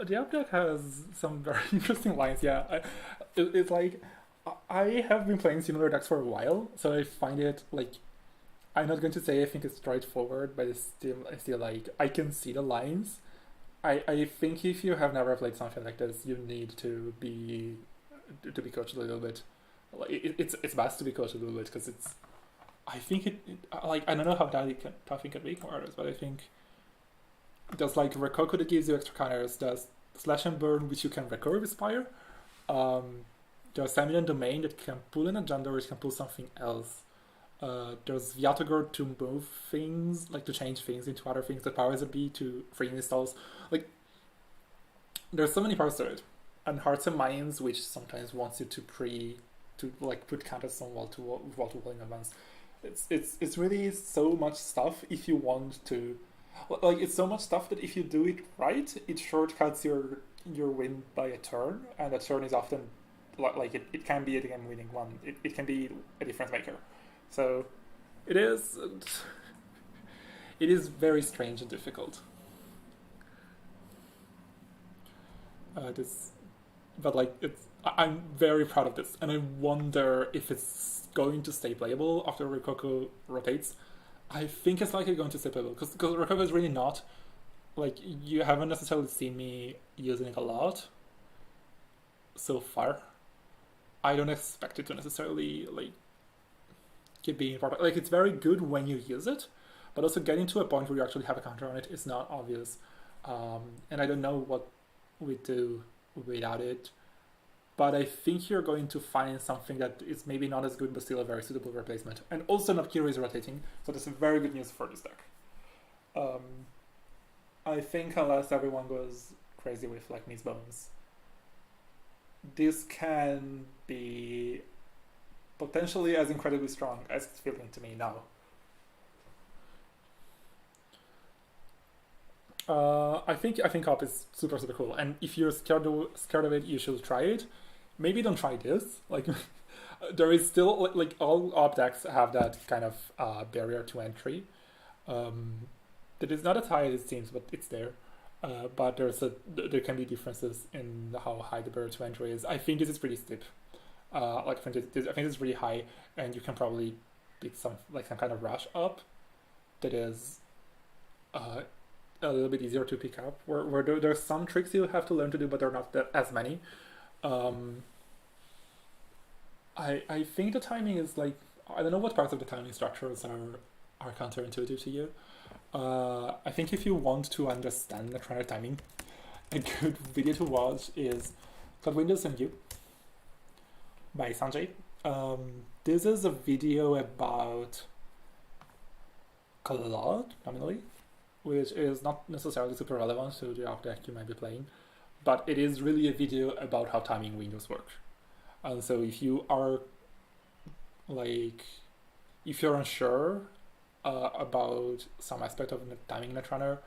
The update has some very interesting lines. Yeah, it's like I have been playing similar decks for a while, so I find it like I'm not going to say I think it's straightforward, but I still like I can see the lines. I think if you have never played something like this, you need to be coached a little bit. Like it's best to be coached a little bit because it's. I think like I don't know how tough it can be for others, but I think. There's like Rococo that gives you extra counters. There's Slash and Burn, which you can recur with Spire. There's Feminine Domain that can pull an agenda or it can pull something else. There's Viatogor to move things, like to change things into other things. The powers that be to free installs. Like, there's so many parts to it. And Hearts and Minds, which sometimes wants you to like put counters on wall to wall in advance. It's really so much stuff if you want to. Like it's so much stuff that if you do it right, it shortcuts your win by a turn, and a turn is often like it can be a game winning one. It can be a difference maker. So it is very strange and difficult. But like I'm very proud of this, and I wonder if it's going to stay playable after Rococo rotates. I think it's likely going to stay playable because Rococo is really not like you haven't necessarily seen me using it a lot so far. I don't expect it to necessarily like keep being part. Like it's very good when you use it, but also getting to a point where you actually have a counter on it is not obvious. And I don't know what we do without it. But I think you're going to find something that is maybe not as good, but still a very suitable replacement. And also Noctiro is rotating, so that's very good news for this deck. I think unless everyone goes crazy with like Miss Bones, this can be potentially as incredibly strong as it's feeling to me now. I think op is super cool, and if you're scared of it, you should try it. Maybe don't try this. Like, there is still like all op decks have that kind of barrier to entry. That is not as high as it seems, but it's there. But there can be differences in how high the barrier to entry is. I think this is pretty steep. Like I think it's really high, and you can probably pick some kind of rush up that is a little bit easier to pick up. Where there's some tricks you have to learn to do, but there are not as many. I think the timing is like, I don't know what parts of the timing structures are counterintuitive to you. I think if you want to understand the trend timing, a good video to watch is called Windows and You by Sanjay. This is a video about Claude, nominally, which is not necessarily super relevant to the op deck you might be playing, but it is really a video about how timing windows work. And so if you are if you're unsure about some aspect of timing Netrunner,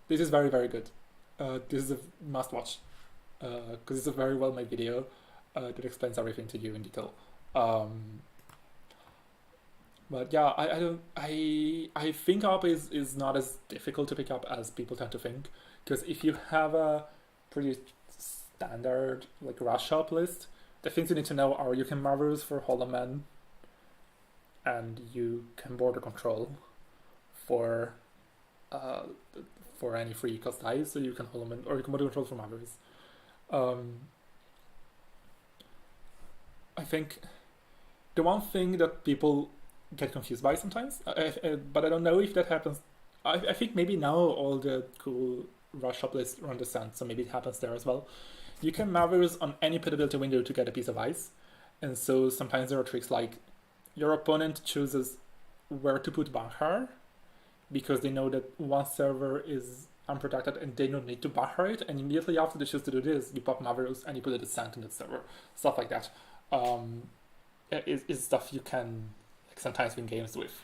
this is very, very good. This is a must watch because it's a very well made video that explains everything to you in detail. But yeah, I think op is not as difficult to pick up as people tend to think, because if you have a pretty standard like rush op list, the things you need to know are you can Marvelous for Hollow Man, and you can border control for any free cost dice, so you can Hollow Man, or you can border control for Marvelous. I think the one thing that people get confused by sometimes, but I don't know if that happens. I think maybe now all the cool rush up lists run the sun, so maybe it happens there as well. You can Marvelous on any putability window to get a piece of ice, and so sometimes there are tricks like your opponent chooses where to put Bahar because they know that one server is unprotected and they don't need to Bahar it, and immediately after they choose to do this, you pop Marvelous and you put a descent in that server. Stuff like that. Is stuff you can sometimes win games with.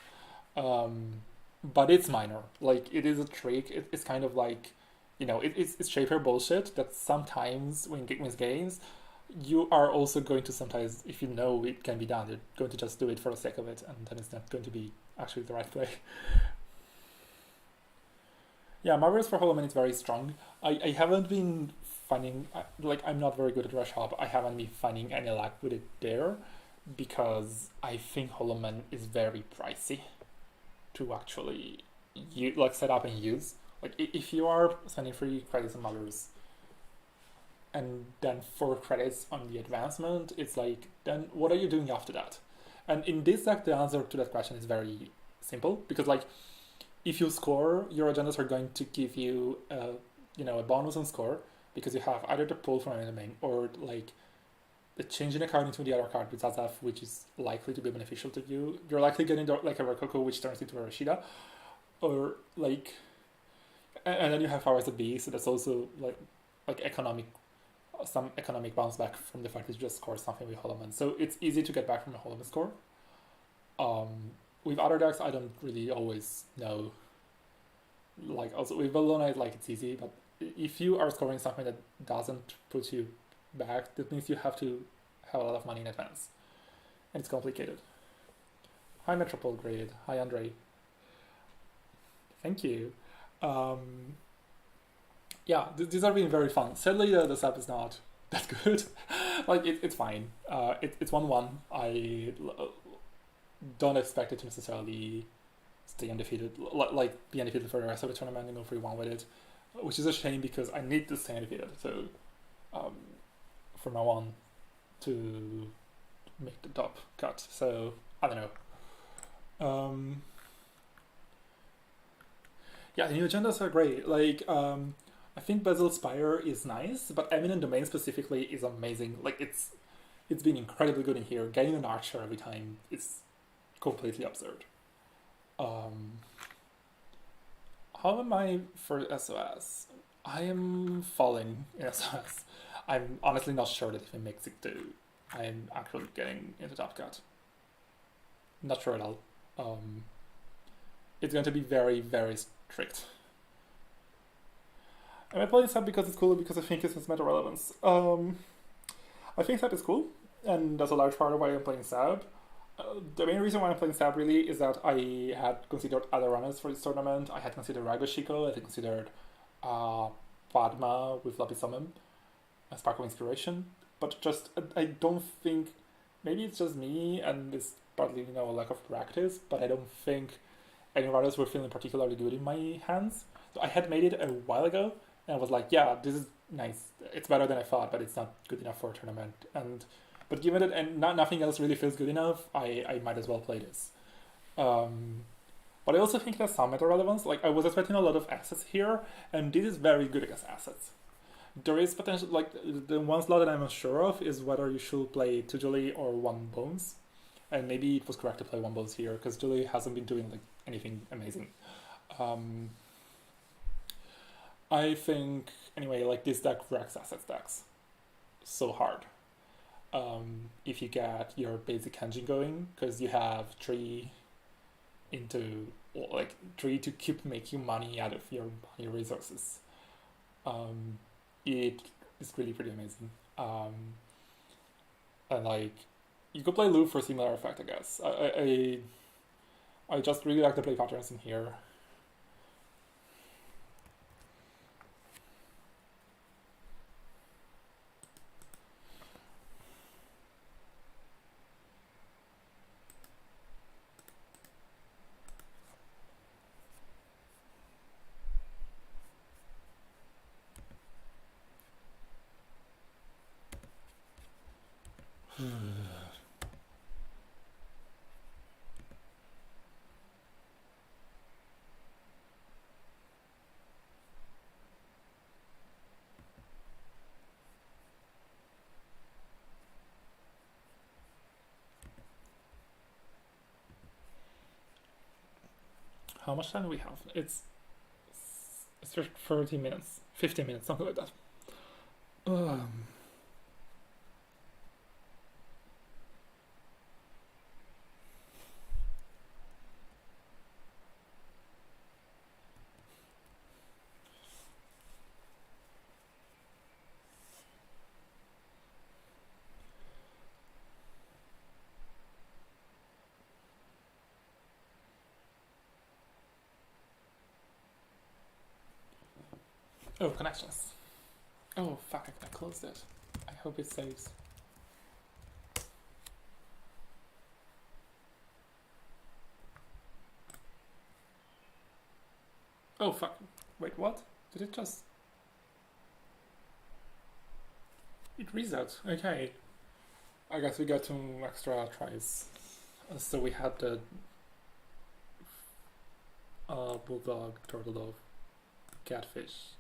But it's minor. Like, it is a trick. It's kind of like, it's shaper bullshit that sometimes when it wins games, you are also going to sometimes, if you know it can be done, you're going to just do it for the sake of it, and then it's not going to be actually the right play. Yeah, Marvelous for Hollow Man is very strong. I haven't been finding, I'm not very good at Rush Hop. I haven't been finding any luck with it there, because I think Hollow Man is very pricey to actually set up and use. Like, if you are spending 3 credits on Marvelous and then 4 credits on the advancement, it's like, then what are you doing after that? And in this deck, the answer to that question is very simple, because if you score, your agendas are going to give you a bonus on score, because you have either the pull from an enemy or the changing a card into the other card with Zazaf, which is likely to be beneficial to you. You're likely getting a Rococo, which turns into a Rashida, or and then you have powers that be, so that's also some economic bounce back from the fact that you just score something with Hollow Man. So it's easy to get back from a Hollow Man score. With other decks, I don't really always know. Also with Bellona, it's easy, but if you are scoring something that doesn't put you back, that means you have to have a lot of money in advance, and it's complicated. Hi Metropole Grade. Hi Andre. Thank you. Yeah, these are being very fun. Sadly, the sub is not that good. It's fine. It's 1-1. I don't expect it to necessarily stay undefeated, be undefeated for the rest of the tournament and go 3-1 with it, which is a shame because I need to stay undefeated. So, from now on, to make the top cut. So I don't know. Yeah, the new agendas are great. I think Basil Spire is nice, but Eminent Domain specifically is amazing. It's been incredibly good in here. Getting an archer every time is completely absurd. How am I for SOS? I am falling in SOS. I'm honestly not sure that if it makes it to, I'm actually getting into top cut. Not sure at all. It's going to be very, very strict. Am I playing Sab because it's cool or because I think it's meta relevance? I think Sab is cool, and that's a large part of why I'm playing Sab. The main reason why I'm playing Sab really is that I had considered other runners for this tournament. I had considered Ragoshiko, I had considered Padma with Lapis Summon, a Sparkle Inspiration, but just I don't think, maybe it's just me and it's partly a lack of practice, but I don't think any runners were feeling particularly good in my hands. So I had made it a while ago and I was like, yeah, this is nice. It's better than I thought, but it's not good enough for a tournament. But given it and nothing else really feels good enough, I might as well play this. But I also think there's some meta relevance. Like I was expecting a lot of assets here, and this is very good against assets. There is potential, like the one slot that I'm unsure of is whether you should play 2 Julie or 1 Bones. And maybe it was correct to play 1 Bones here, because Julie hasn't been doing like anything amazing. I think, anyway, like this deck wrecks asset stacks so hard. If you get your basic engine going, because you have 3 into, like 3 to keep making money out of your resources. It is really pretty amazing. And like, you could play Loop for similar effect, I guess. I just really like the play patterns in here. How much time do we have? It's 30 minutes, 15 minutes, something like that. Oh, connections. Oh, fuck, I closed it. I hope it saves. Oh, fuck. Wait, what? Did it just... It resets. Okay. I guess we got 2 extra tries. So we had the... Bulldog, Turtle Dove, Catfish.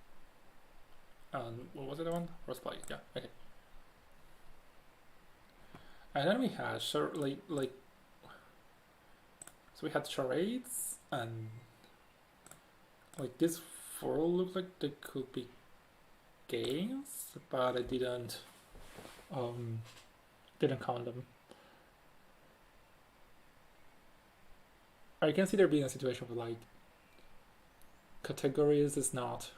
And what was the other one? Horseplay, yeah, okay. And then we had so we had charades and like this 4 looked like they could be games, but I didn't count them. I can see there being a situation where like categories is not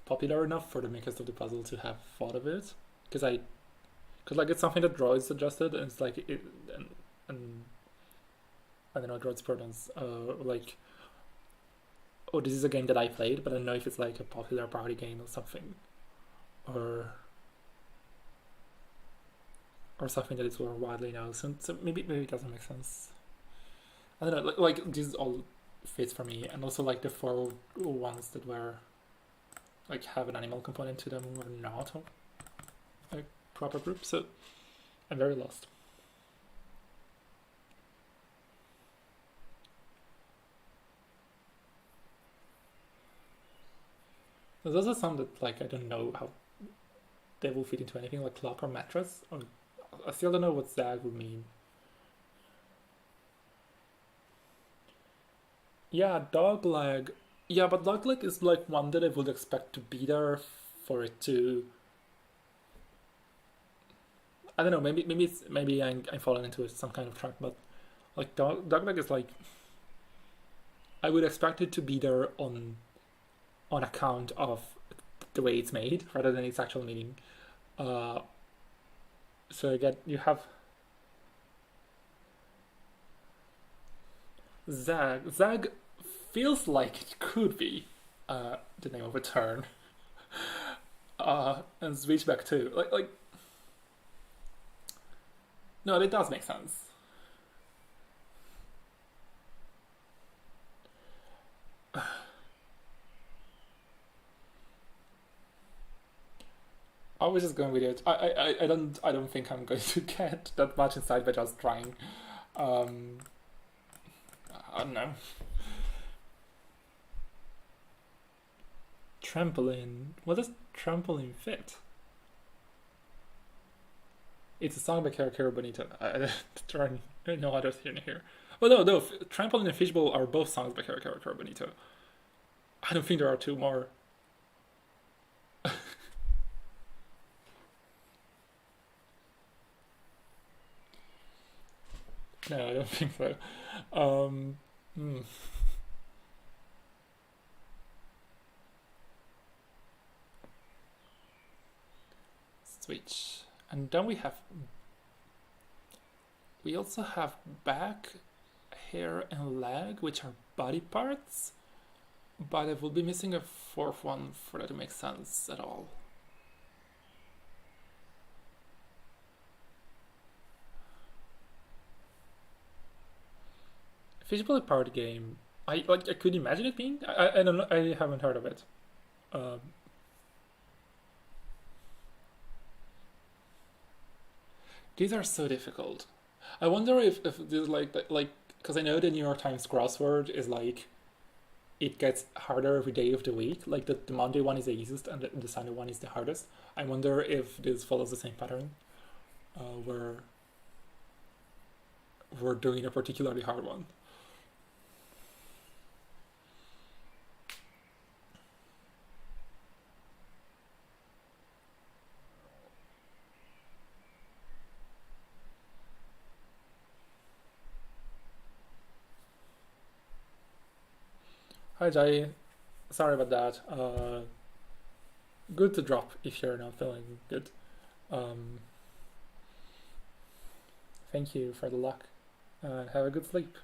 popular enough for the makers of the puzzle to have thought of it, because like it's something that Droid suggested, and it's like and I don't know, Droid's pronouns like, oh, this is a game that I played, but I don't know if it's like a popular party game or something, or something that is more widely known. So maybe it doesn't make sense. I don't know. Like this all fits for me, and also like the 4 ones that were like have an animal component to them or not a proper group, so I'm very lost. There's also some that like I don't know how they will fit into anything, like clock or mattress, or I still don't know what that would mean. Yeah, dogleg. Yeah, but dogleg is like one that I would expect to be there for it to. I don't know. Maybe I'm falling into some kind of trap, but like dogleg is like I would expect it to be there on account of the way it's made rather than its actual meaning. Uh, so again, you have Zag. Zag feels like it could be the name of a turn. And Switchback too. Like no, it does make sense. I was just going with it. I don't think I'm going to get that much inside by just trying. Um, I don't know. Trampoline. What does trampoline fit? It's a song by Kara Bonita. I don't know others here. Oh no, Trampoline and Fishbowl are both songs by Kara Bonita. I don't think there are two more. No, I don't think so. Hmm. Switch. And then we also have back, hair, and leg, which are body parts. But I will be missing a fourth one for that to make sense at all. Fishbowl party game. I could imagine it being. I don't know. I haven't heard of it. Um, these are so difficult. I wonder if this like because I know the New York Times crossword is like it gets harder every day of the week. Like the Monday one is the easiest and the Sunday one is the hardest. I wonder if this follows the same pattern, where we're doing a particularly hard one. Hi Jai, sorry about that. Good to drop if you're not feeling good. Um, thank you for the luck and have a good sleep.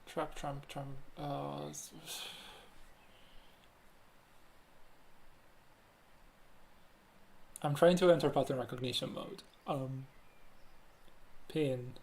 Trump. I'm trying to enter pattern recognition mode. Pin.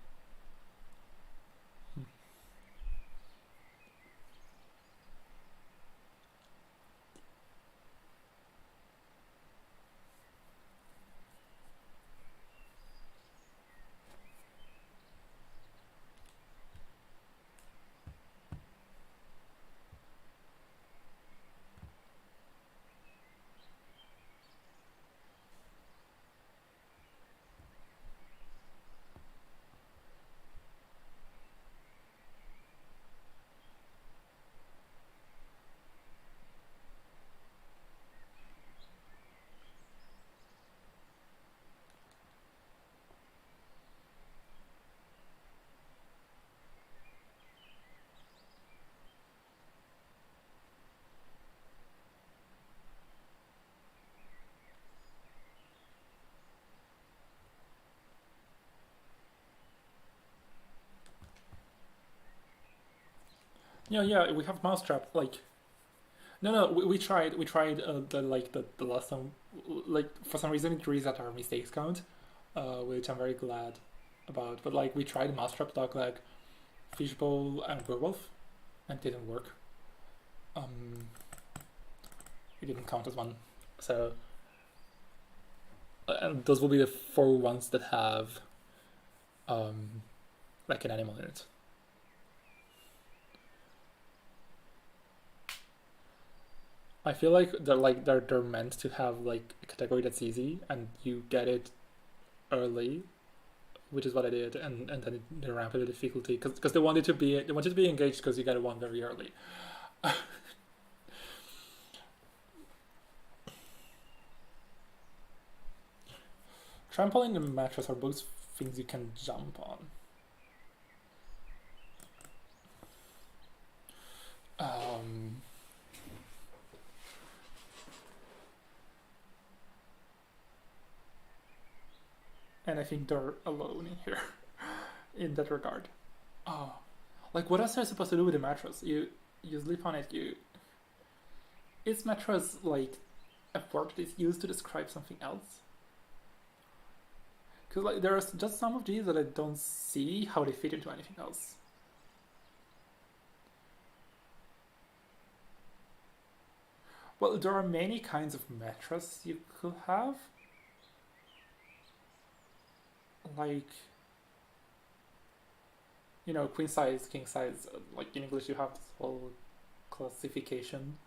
Yeah, we have mousetrap. Like, no, we tried the last time. Like for some reason it reset our mistakes count, which I'm very glad about. But like we tried mousetrap, dogleg, fishbowl, and werewolf, and it didn't work. Um, it didn't count as one. So, and those will be the four ones that have um like an animal in it. I feel like they're meant to have like a category that's easy and you get it early, which is what I did, and then they ramped up the difficulty because they wanted to be engaged because you got one very early. Trampoline and mattress are both things you can jump on. And I think they're alone in here in that regard. Oh, like what else are you supposed to do with the mattress? You sleep on it. Is mattress like a word that is used to describe something else? Because like there are just some of these that I don't see how they fit into anything else. Well, there are many kinds of mattress you could have. Like, you know, queen size, king size. Like in English, you have this whole classification,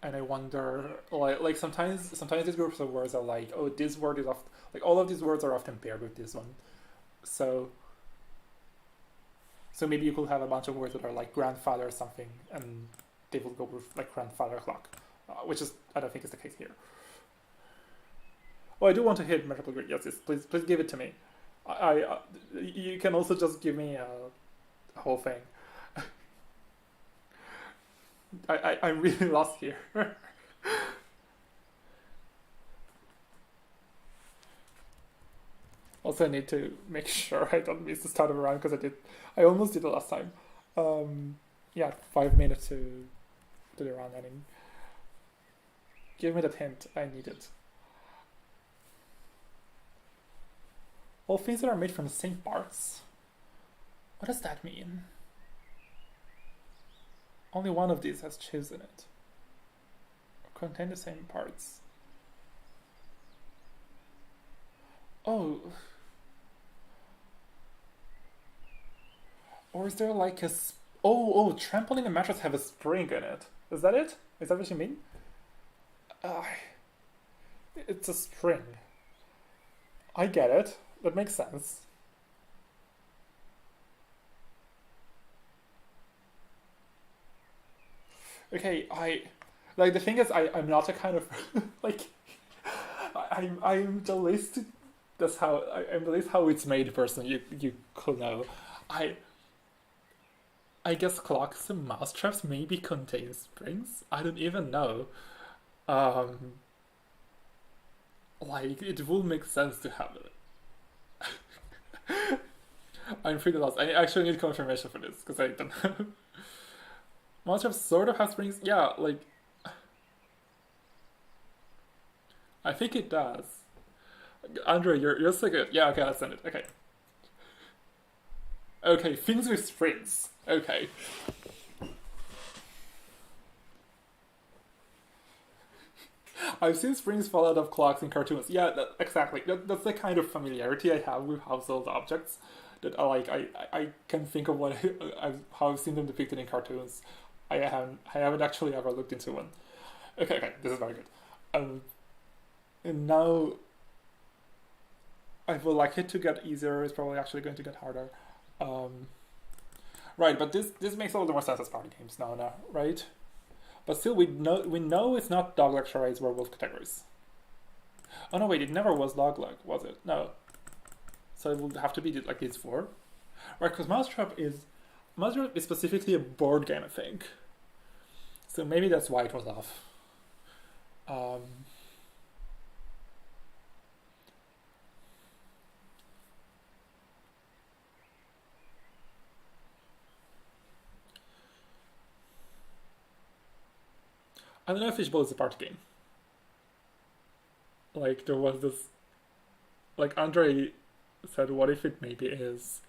and I wonder, like sometimes these groups of words are like, oh, this word is often like all of these words are often paired with this one, so maybe you could have a bunch of words that are like grandfather or something, and they will go with like grandfather clock, which is I don't think is the case here. Oh, I do want to hit measurable grid. Yes, please give it to me. You can also just give me a whole thing. I'm really lost here. Also, I need to make sure I don't miss the start of a round because I almost did it last time. Yeah, 5 minutes to the round ending. Give me that hint. I need it. All things that are made from the same parts. What does that mean? Only one of these has chosen it. Or contain the same parts. Oh. Or is there like a... Oh, trampoline and mattress have a spring in it. Is that it? Is that what you mean? It's a spring. I get it. That makes sense. Okay, like the thing is I'm not a kind of like I'm the least I'm the least how it's made person you could know. I guess clocks and mousetraps maybe contain springs. I don't even know. Like it would make sense to have it. I'm pretty lost. I actually need confirmation for this because I don't know. Mousetraps sort of have springs. Yeah, like I think it does. Andre, you're so good. Yeah, okay, let's send it. Okay. Okay, things with springs. Okay. I've seen springs fall out of clocks in cartoons. Yeah, exactly. That's the kind of familiarity I have with household objects that I can think of how I've seen them depicted in cartoons. I haven't actually ever looked into one. Okay, this is very good. And now I would like it to get easier. It's probably actually going to get harder. Right, but this makes a little more sense as party games now, right? But still, we know it's not dog-leg, charades, werewolf categories. Oh no, wait, it never was dog-leg, was it? No. So it would have to be like these four, right? Because Mousetrap is specifically a board game, I think. So maybe that's why it was off. I don't know if Fishbowl is a party game. Like, there was this... Like, Andre said, what if it maybe is...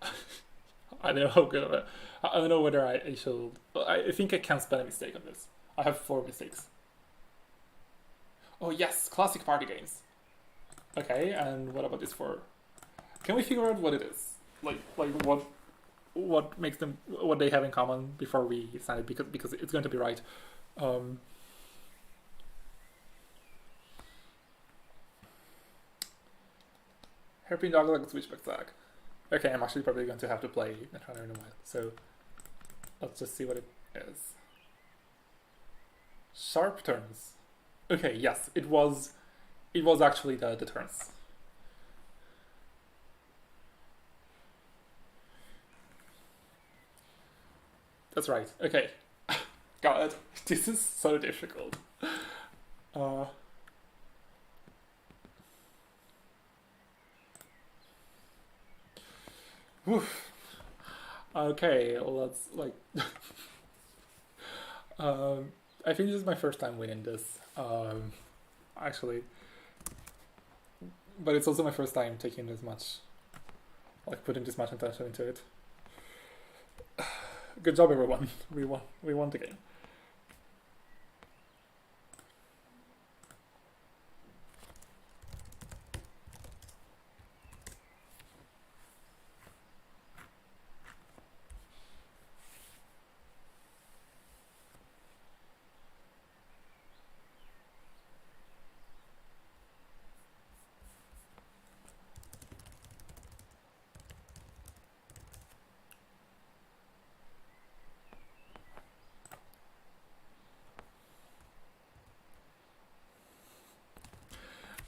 I don't know how good of it... I don't know whether I should... I think I can't spell a mistake on this. I have 4 mistakes. Oh yes, classic party games. Okay, and what about this 4? Can we figure out what it is? Like what makes them... What they have in common before we sign it, because it's going to be right. Hairpin dogleg and switchback sack. Okay, I'm actually probably going to have to play Netrunner in a while, so let's just see what it is. Sharp turns. Okay, yes, it was actually the turns. That's right. Okay. God, this is so difficult. Woof. Okay, let's like. I think this is my first time winning this. Actually, but it's also my first time taking this much, like putting this much attention into it. Good job, everyone. We won. We won the game.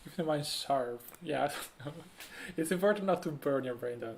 Keep your mind sharp. Yeah, it's important not to burn your brain down.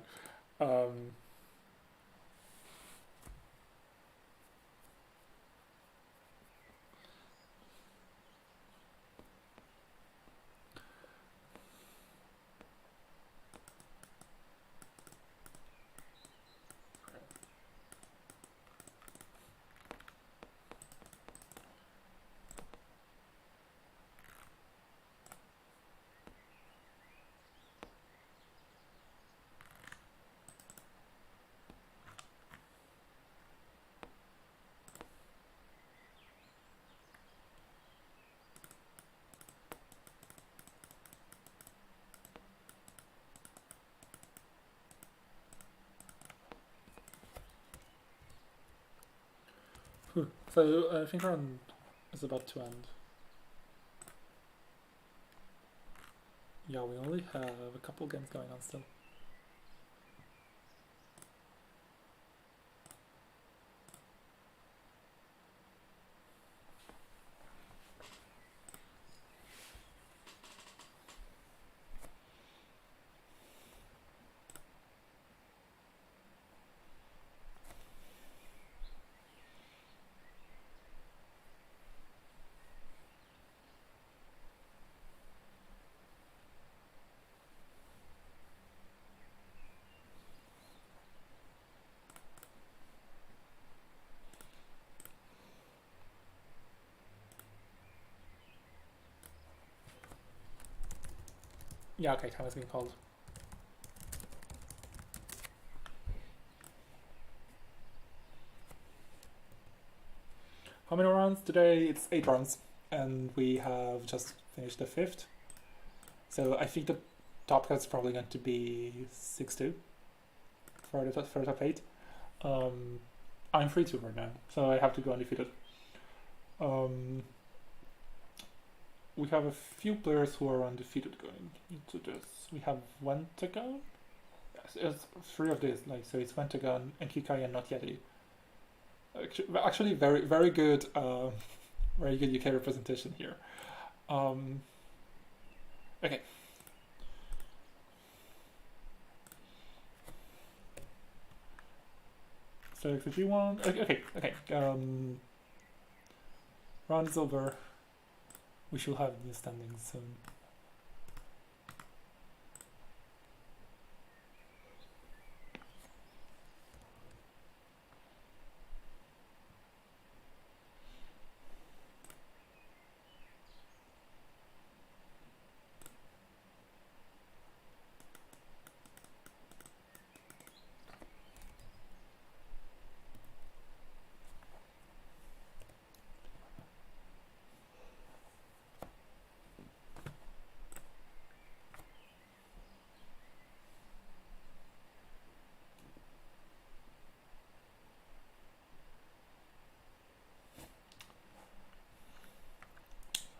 So I think our run is about to end. Yeah, we only have a couple games going on still. Yeah, okay, time has been called. How many rounds today? It's 8 rounds, and we have just finished the 5th. So I think the top cut's probably going to be 6-2 for the top 8. I'm 3-2 right now, so I have to go undefeated. We have a few players who are undefeated going into this. We have Wentagon. Yes, it's 3 of these, like, so it's Wentagon and Kikai and not Yeti. Actually, very very good, very good UK representation here. Okay. So if you want, okay. Round is over. We should have new standings soon.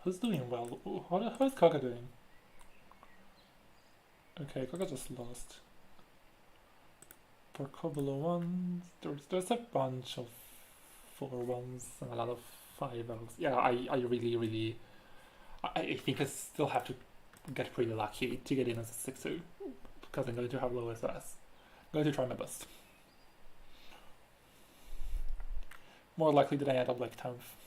Who's doing well? How is Kaka doing? Okay, Coca just lost. For couple of ones, there's a bunch of 4-1s and a lot of 5-0s. Yeah, I really I think I still have to get pretty lucky to get in as a 6-2 because I'm going to have low SOS. I'm going to try my best. More likely that I end up like 10th.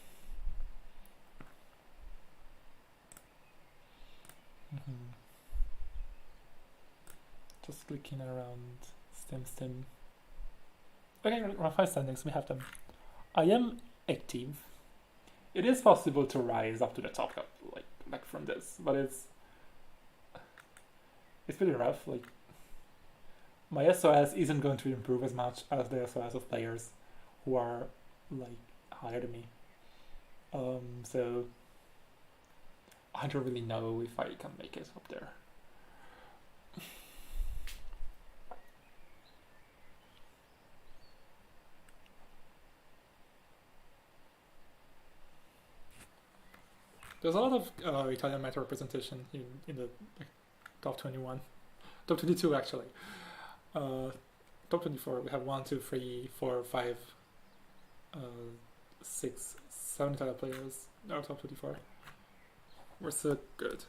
Just clicking around stim. Okay, round 5 standings, we have them. I am 18th. It is possible to rise up to the top, like from this, but it's pretty rough. Like, my SOS isn't going to improve as much as the SOS of players who are like higher than me. So I don't really know if I can make it up there. There's a lot of Italian meta representation in the top 21, top 22 actually. Top 24 we have 1, 2, 3, 4, 5, 6, 7 Italian players. Our top 24. We're so good.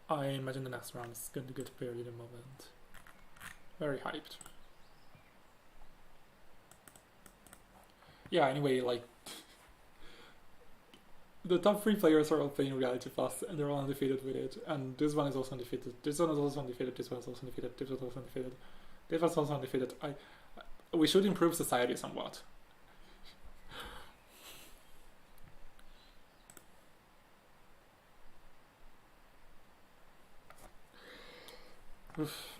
I imagine the next round is going to get very the moment. Very hyped. Yeah, anyway, like, the top 3 players are all playing Reality Plus, and they're all undefeated with it. And this one is also undefeated. This one is also undefeated. This one is also undefeated. This one is also undefeated. This one is also undefeated. We should improve society somewhat. Oof.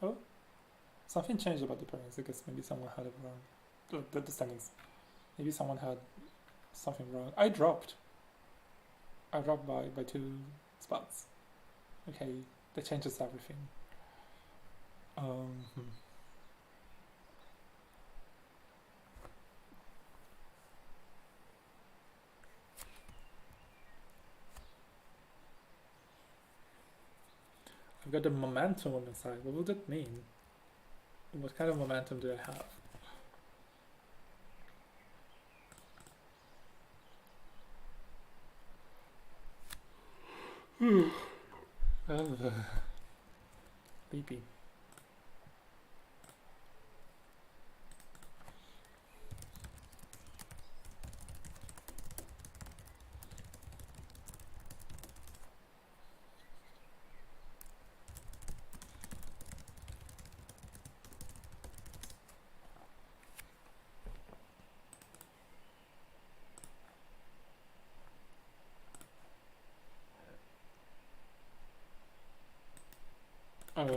Oh, something changed about the pairings. I guess maybe someone had it wrong. The standings. Maybe someone had something wrong. I dropped by 2 spots. Okay, that changes everything. I've got the momentum on my side. What would that mean? What kind of momentum do I have? Sleepy.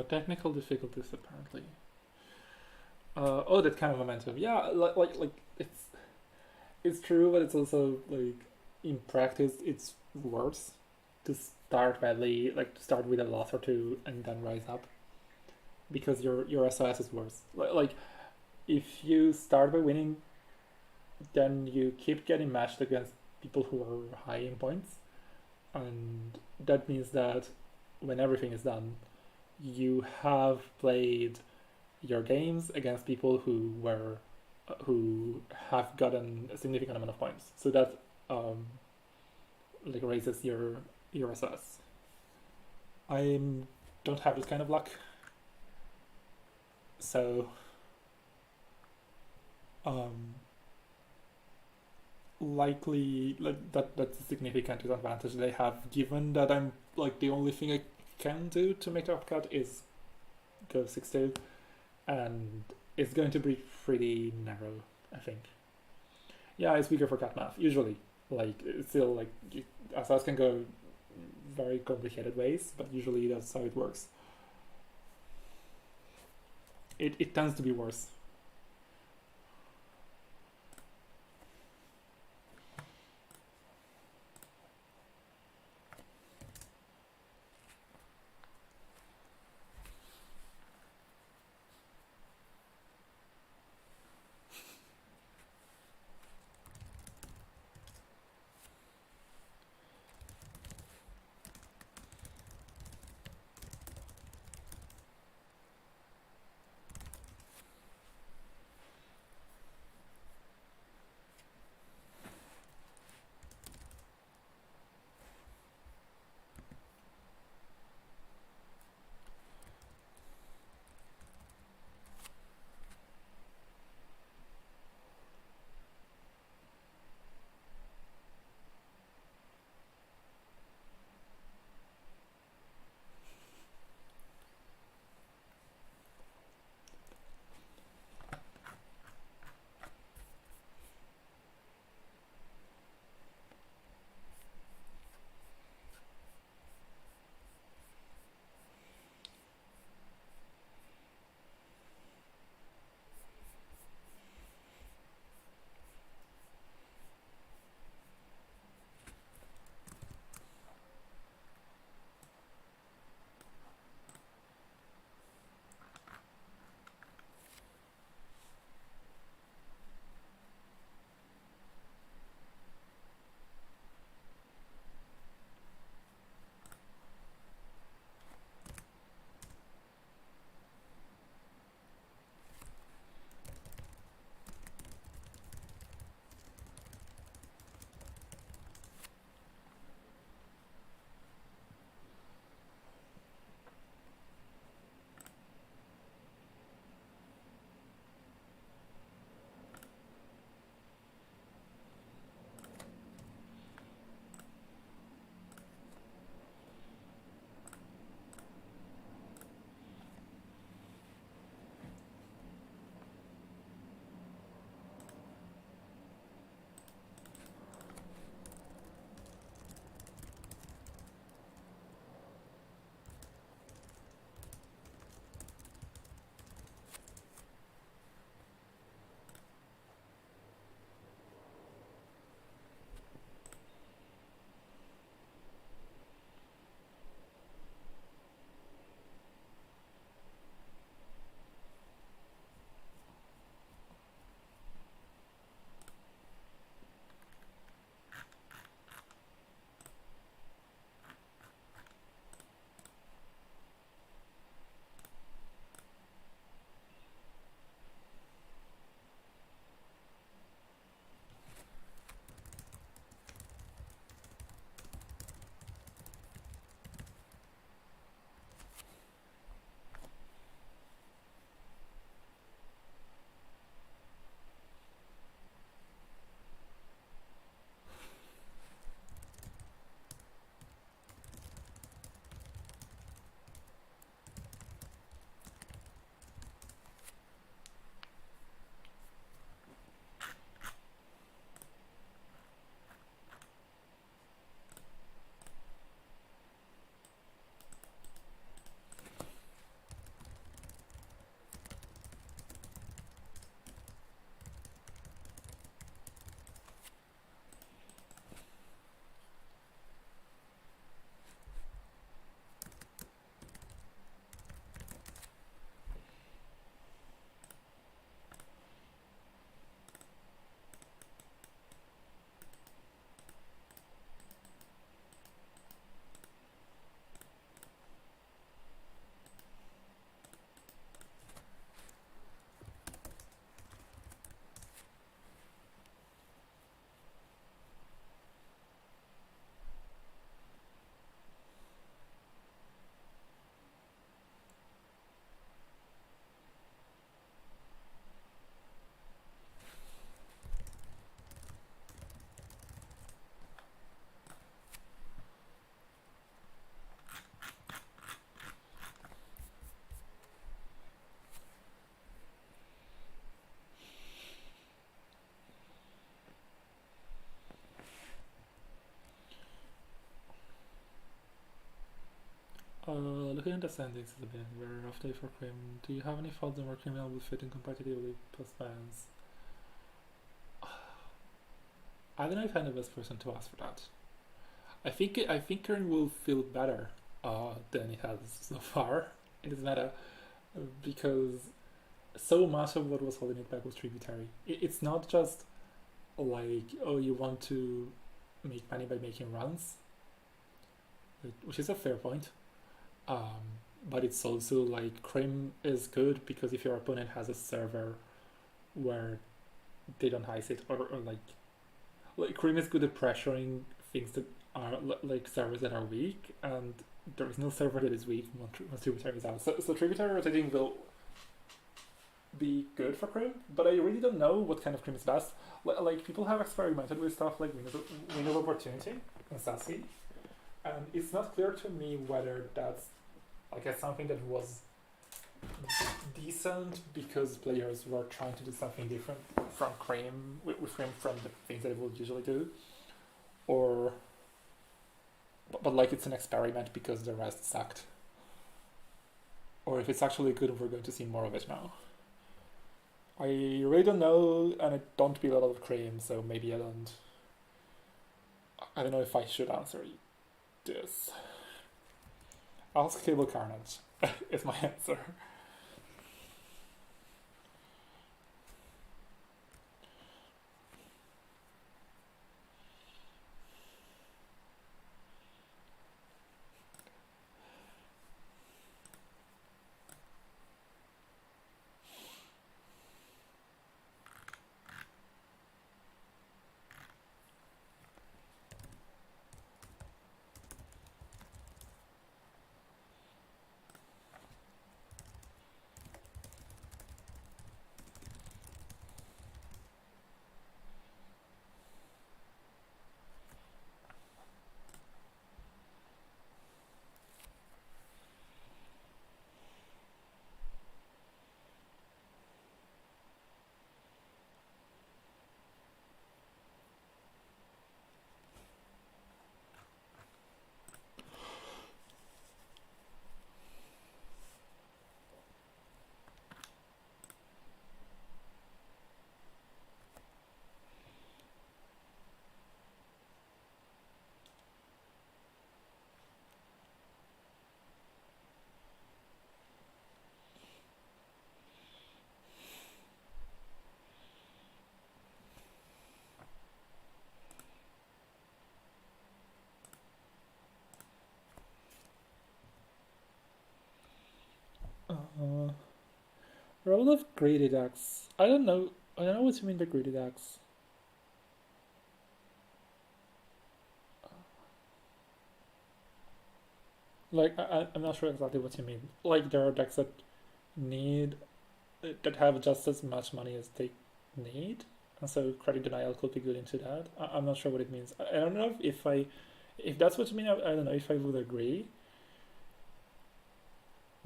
Technical difficulties apparently. Oh, that kind of momentum. Yeah, like it's true, but it's also like in practice it's worse to start badly, like to start with a loss or two and then rise up, because your SOS is worse. Like if you start by winning, then you keep getting matched against people who are high in points, and that means that when everything is done, you have played your games against people who have gotten a significant amount of points. So that like raises your SOS. I don't have this kind of luck, so likely that's a significant disadvantage they have, given that I'm like the only thing I can do to make the upcut is go 6-2, and it's going to be pretty narrow, I think. Yeah, it's weaker for cat math usually. Like it's still like SOS can go very complicated ways, but usually that's how it works. It tends to be worse. Looking at the standings is a bit very rough day for Cream. Do you have any thoughts on where Criminal will fit in competitively plus fans? I don't know if I'm the best person to ask for that. I think Karen will feel better than it has so far in this meta because so much of what was holding it back was tributary. It's not just like, oh, you want to make money by making runs, which is a fair point. But it's also like Crim is good because if your opponent has a server where they don't ice it, or like Crim is good at pressuring things that are like servers that are weak, and there is no server that is weak once tributary is out. So tributary rotating will be good for Crim, but I really don't know what kind of Crim is best. Like people have experimented with stuff like Wind of Opportunity and Sassy, and it's not clear to me whether that's like something that was decent because players were trying to do something different from Cream with Cream from the things that it would usually do, or but like it's an experiment because the rest sucked, or if it's actually good, we're going to see more of it now. I really don't know, and I don't play a lot of Cream, so maybe I don't know if I should answer this. Ask Cable Carnage is my answer. Role of greedy decks. I don't know what you mean by greedy decks. Like I'm not sure exactly what you mean. Like there are decks that need that have just as much money as they need, and so credit denial could be good into that. I'm not sure what it means. I don't know if that's what you mean. I don't know if I would agree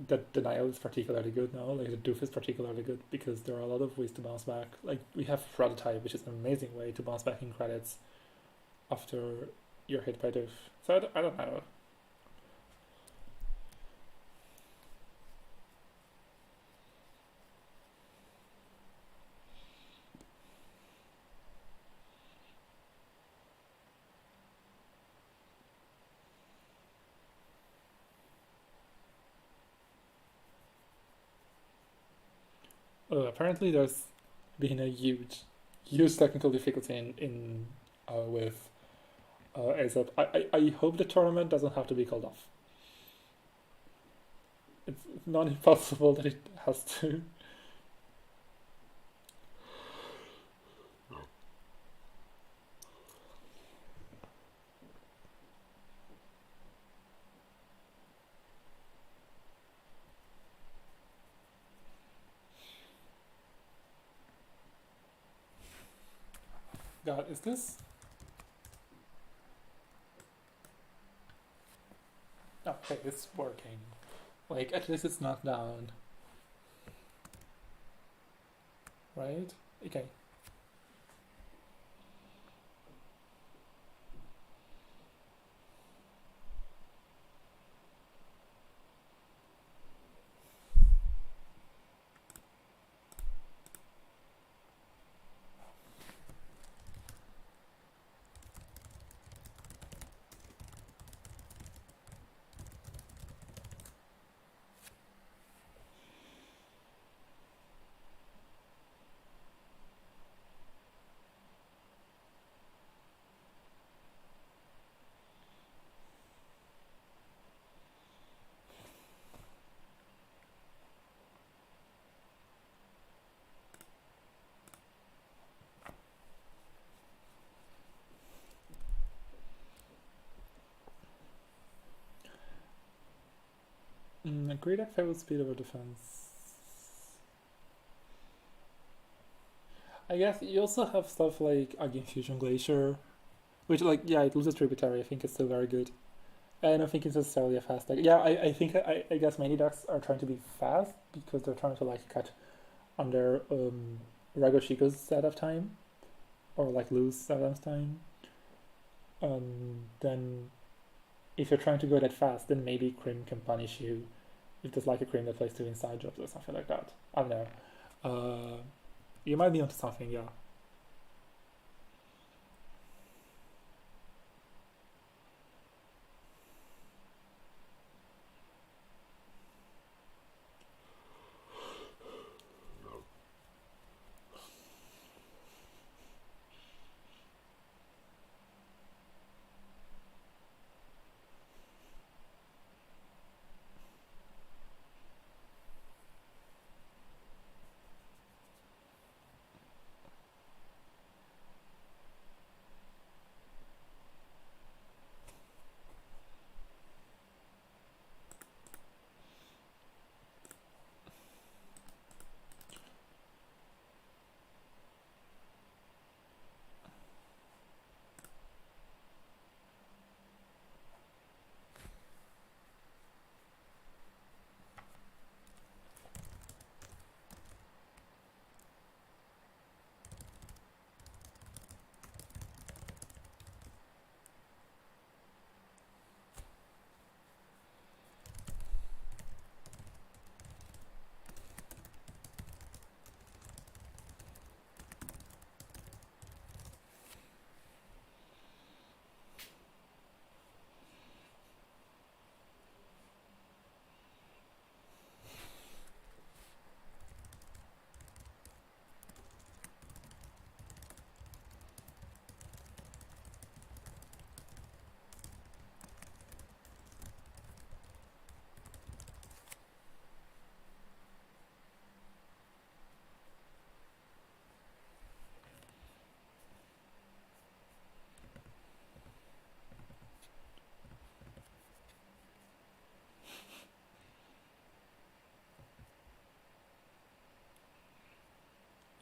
that denial is particularly good now. Like the doof is particularly good because there are a lot of ways to bounce back. Like we have prototype, which is an amazing way to bounce back in credits after you're hit by doof. So I don't know. Apparently, there's been a huge technical difficulty in with ASAP. I hope the tournament doesn't have to be called off. It's not impossible that it has to. God, is this? Okay, it's working. Like, at least it's not down. Right? Okay. A great F5 with speed over defense. I guess you also have stuff like Again Fusion Glacier, which, like, yeah, it loses tributary. I think it's still very good. I don't think it's necessarily a fast deck. Yeah, I think I guess many decks are trying to be fast because they're trying to like cut under Ragoshiko's set of time or like lose set of time. Then if you're trying to go that fast, then maybe Crim can punish you if there's like a Crim that plays two inside jobs or something like that. I don't know. You might be onto something, yeah.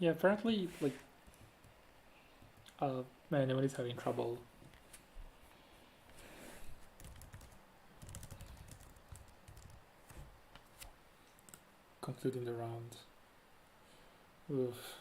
Yeah, apparently, like, man, nobody's having trouble concluding the round. Oof.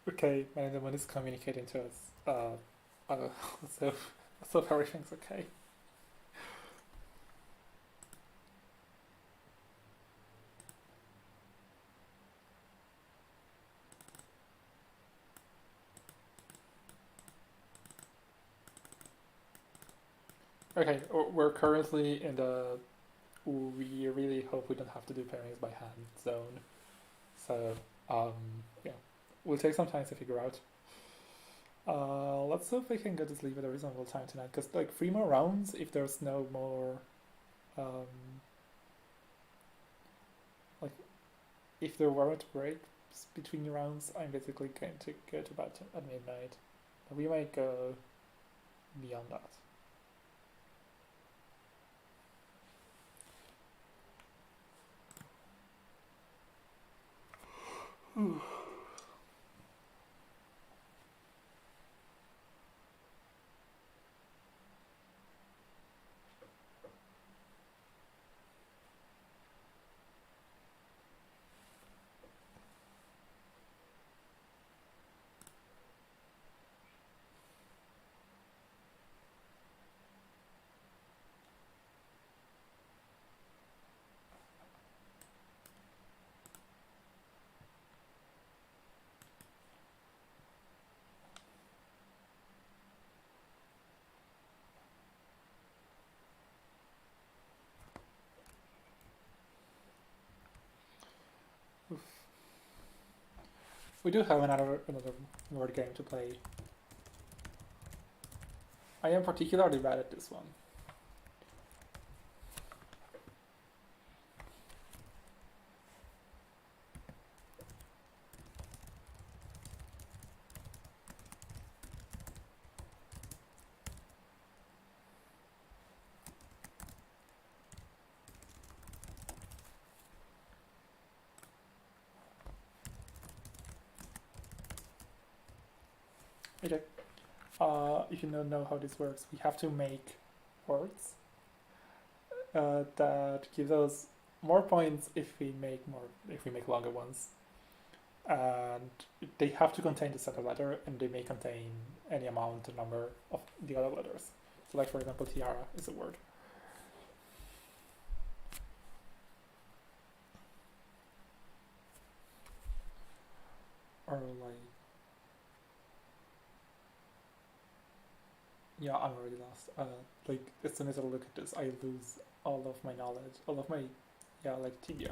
Okay, and then when it's communicating to us, so, so everything's okay. Okay, we're currently in the we really hope we don't have to do pairings by hand zone. So, yeah, we'll take some time to figure out. Let's hope we can get this leave at a reasonable time tonight, because like 3 more rounds, if there's no more, like, if there weren't breaks between rounds, I'm basically going to go to bed at midnight. We might go beyond that. We do have another word game to play. I am particularly bad at this one. Okay. If you don't know how this works, we have to make words that gives us more points if we make longer ones, and they have to contain the center letter, and they may contain any amount or number of the other letters. So, like for example, tiara is a word. Or like, yeah, I'm already lost. Like as soon as I look at this, I lose all of my knowledge, all of my, yeah, like tibia.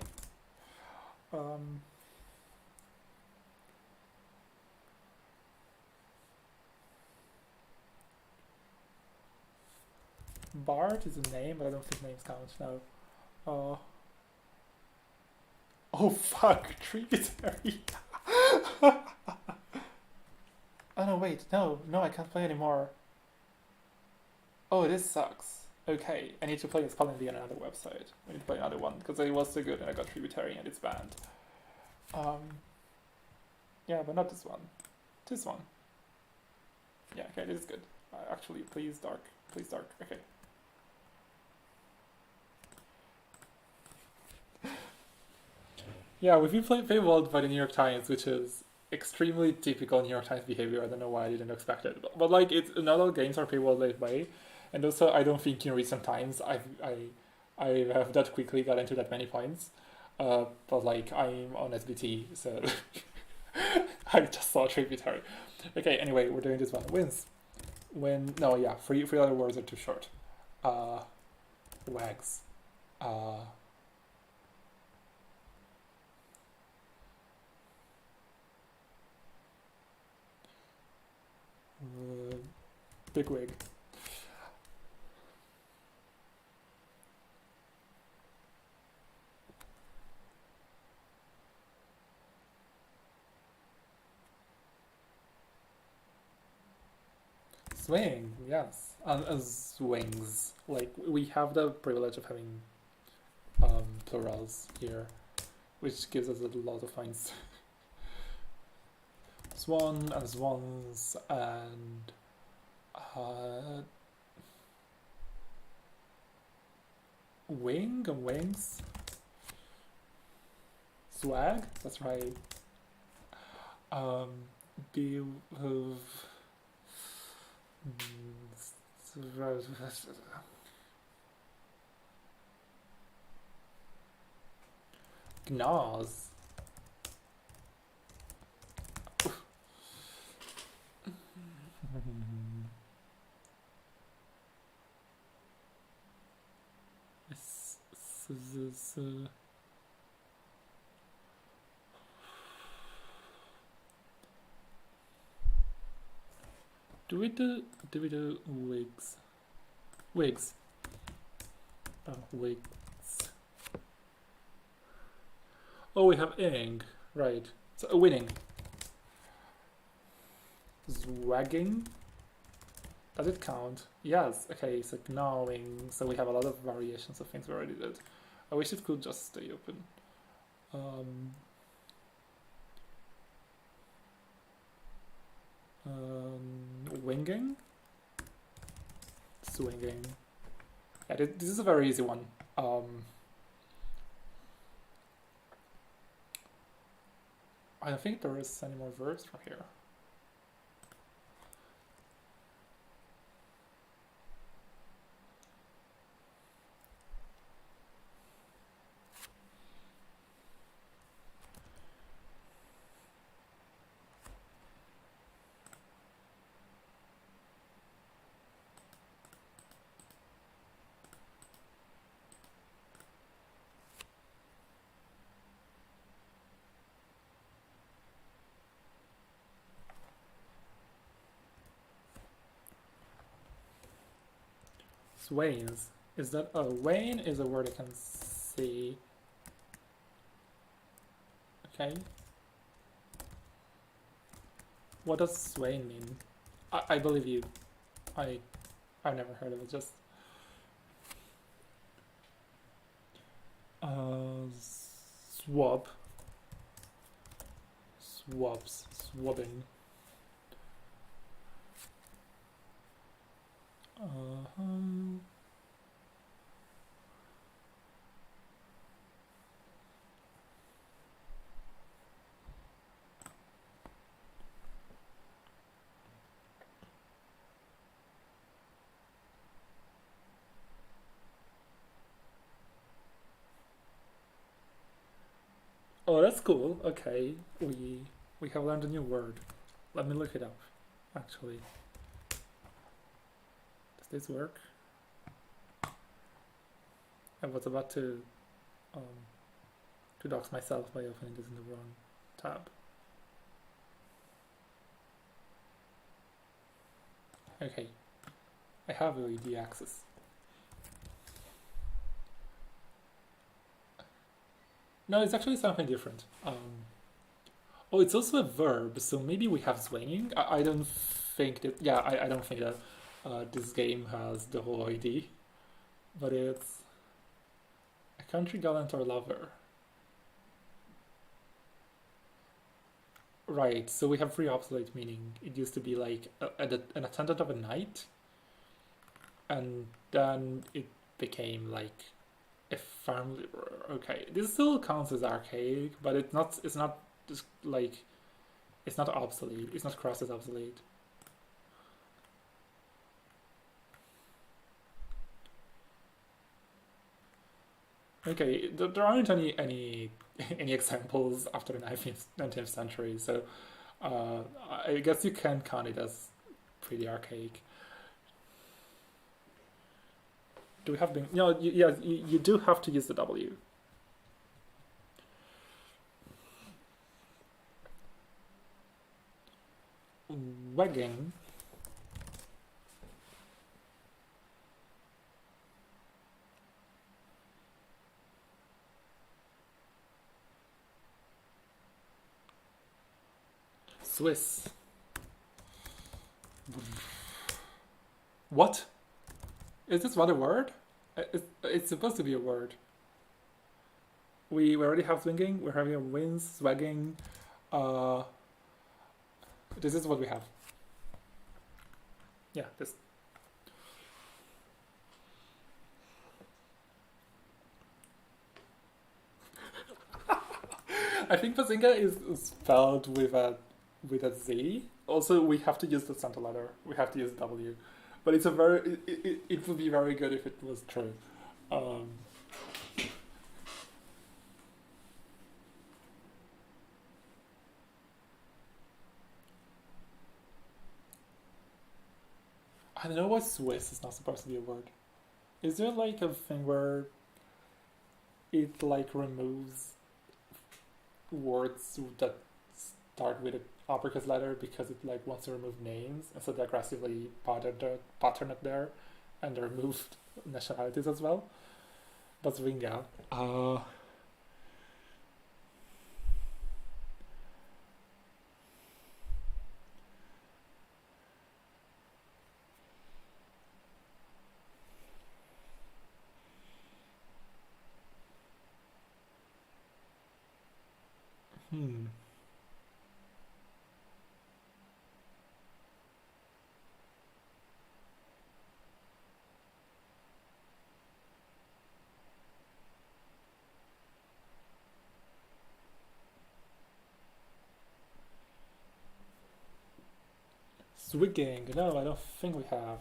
Bart is a name, but I don't think names count now. Oh fuck, tributary. Oh no, wait, no, I can't play anymore. Oh, this sucks. Okay, I need to play Spelling Bee on another website. I need to play another one because it was so good and I got tributary and it's banned. Yeah, but not this one. This one. Yeah, okay, this is good. Actually, please dark. Okay. Yeah, we've been paywalled by the New York Times, which is extremely typical New York Times behavior. I don't know why I didn't expect it, but like, it's not all games are paywalled that way, and also I don't think in recent times I have that quickly got into that many points. But like, I'm on SBT, so I just saw tributary. Okay, anyway, we're doing this one. Wins. No, yeah, three other words are too short. Wags. Big wig. Swing, yes. Swings. Like, we have the privilege of having plurals here, which gives us a lot of points. Swan and swans and wing and wings. Swag, that's right. Gnaws. This is do we do wigs? Wigs. Oh, wigs. Oh, we have ing. Right. So winning. Swagging. Does it count? Yes. Okay, so gnawing. So we have a lot of variations of things we already did. I wish it could just stay open. Winging. Swinging. Yeah, this is a very easy one. I don't think there is any more verbs from here. Swains. Is that a wane is a word I can see. Okay. What does swain mean? I believe you. I've never heard of it, just swab. Swabs. Swabbing. Oh, that's cool. Okay, we have learned a new word. Let me look it up. Actually, does this work? I was about to dox myself by opening this in the wrong tab. Okay, I have LED access. No, it's actually something different. Oh, it's also a verb, so maybe we have swinging. I don't think that. Yeah, I don't think that this game has the whole ID, but it's a country gallant or lover. Right. So we have free obsolete, meaning it used to be like an attendant of a knight, and then it became like a farm laborer. Okay, this still counts as archaic, but it's not. It's not just like. It's not obsolete. It's not crossed as obsolete. Okay, there aren't any examples after the 19th century, so I guess you can count it as pretty archaic. Do we have been? No, yeah, you do have to use the W. Wagging. Swiss. What? Is this not a word? It's supposed to be a word. We already have swinging. We're having a wins, swagging. This is what we have. Yeah, this. I think Bazinga is spelled with a Z. Also, we have to use the center letter. We have to use W. But it's a very. It would be very good if it was true. I don't know why Swiss is not supposed to be a word. Is there like a thing where it like removes words that start with an uppercase letter because it like wants to remove names, and so they aggressively pattern it there, and they removed nationalities as well. But Ringa. Hmm. Swigging. No, I don't think we have.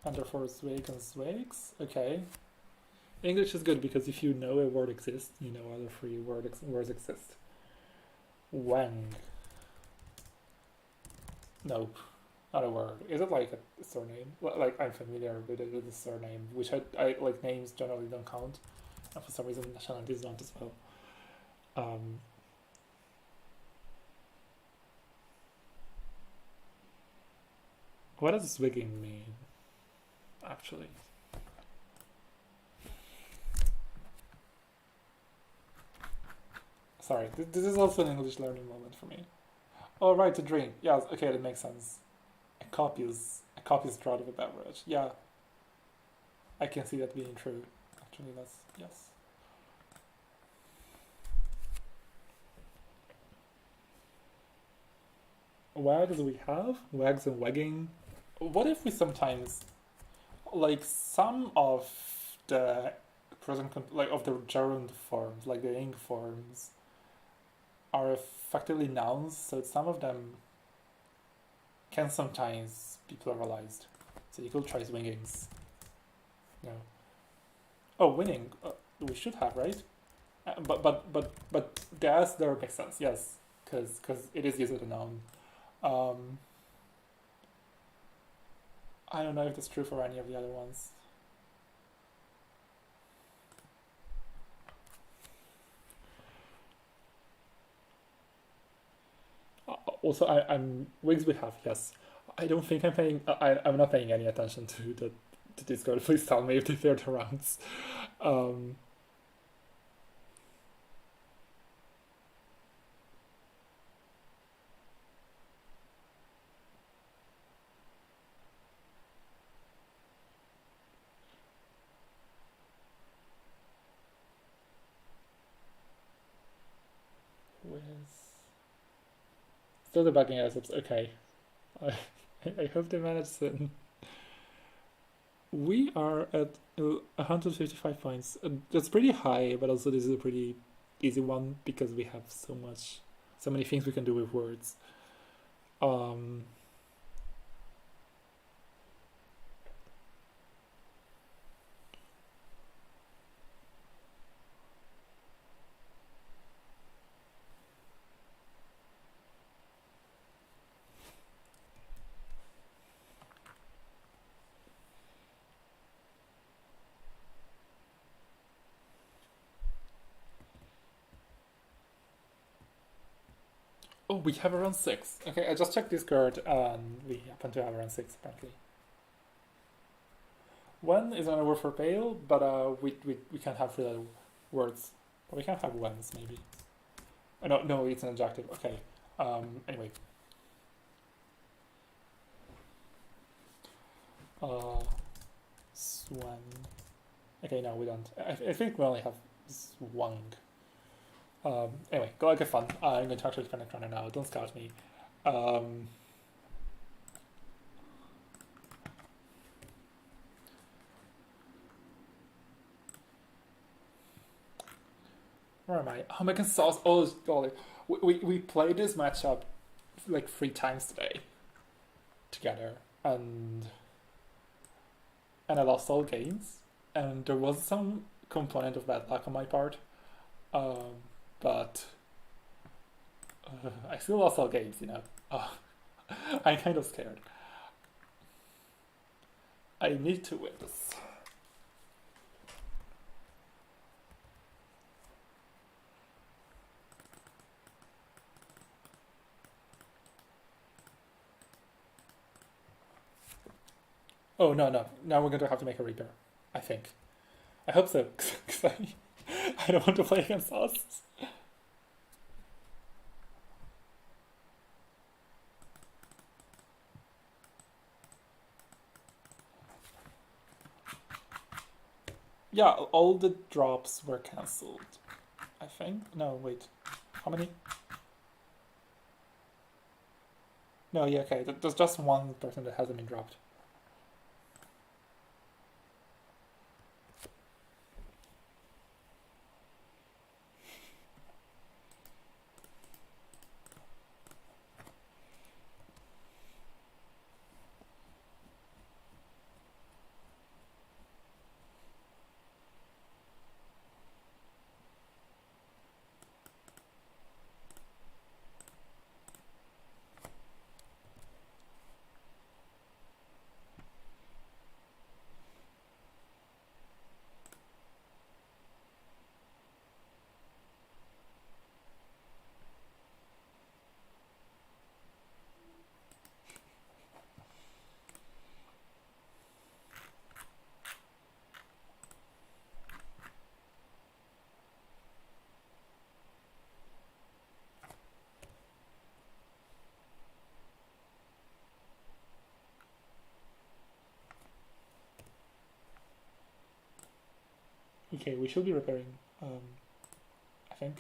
Under for swig and swigs. Okay. English is good because if you know a word exists, you know other three words exist. Wang. Nope. Not a word. Is it like a surname? Like I'm familiar with it with the surname, which I like names generally don't count, and for some reason nationalities don't as well. What does swigging mean? Actually. Sorry, this is also an English learning moment for me. Oh, right, to drink. Yes, okay, that makes sense. A copious draught of a beverage. Yeah, I can see that being true. Actually, that's, yes. Wags we have? Wags and wagging. What if we sometimes, like some of the like of the gerund forms, like the ing forms, are effectively nouns, so some of them can sometimes be pluralized. So you could try swingings. No. Oh, winning. We should have, right? But the S there makes sense. Yes, because it is used as a noun. I don't know if that's true for any of the other ones. Also, I'm wigs we have, yes. I don't think I'm paying. I'm not paying any attention to the Discord. Please tell me if they failed the rounds. Still debugging assets. Okay. I hope they managed it. We are at 155 points. That's pretty high, but also this is a pretty easy one because we have so many things we can do with words. Oh, we have around 6. Okay, I just checked Discord and we happen to have around 6 apparently. One is another word for pale, but we can't have 3 words. But we can have ones maybe. No, it's an adjective. Okay. Anyway. Swan. Okay, no, we don't. I think we only have swung. Anyway, go get fun. I'm going to talk to the Fennec runner now. Don't scout me. Where am I? Oh my god, sauce. Oh, golly. We played this matchup like 3 times today together, and I lost all games, and there was some component of bad luck on my part, but I still lost all games, you know. I'm kind of scared. I need to win this. Oh, no, no. Now we're going to have to make a repair. I think. I hope so, because I don't want to play against us. Yeah, all the drops were cancelled. I think. No, wait. How many? No, yeah, okay. There's just one person that hasn't been dropped. Okay, we should be repairing, I think.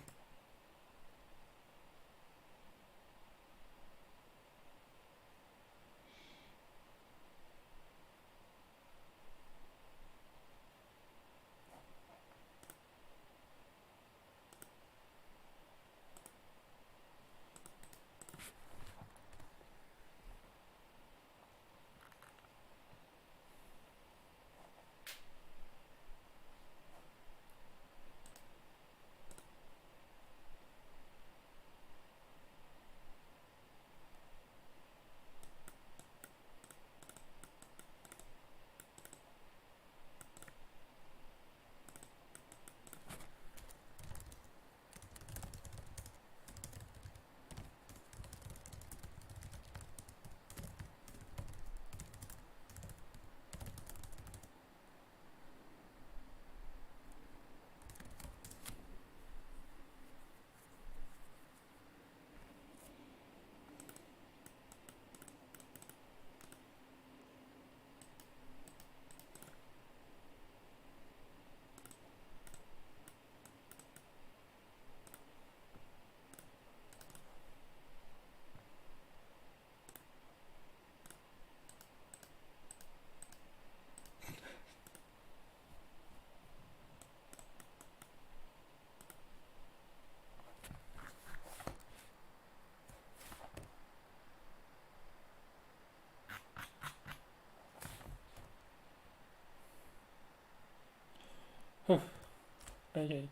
Okay.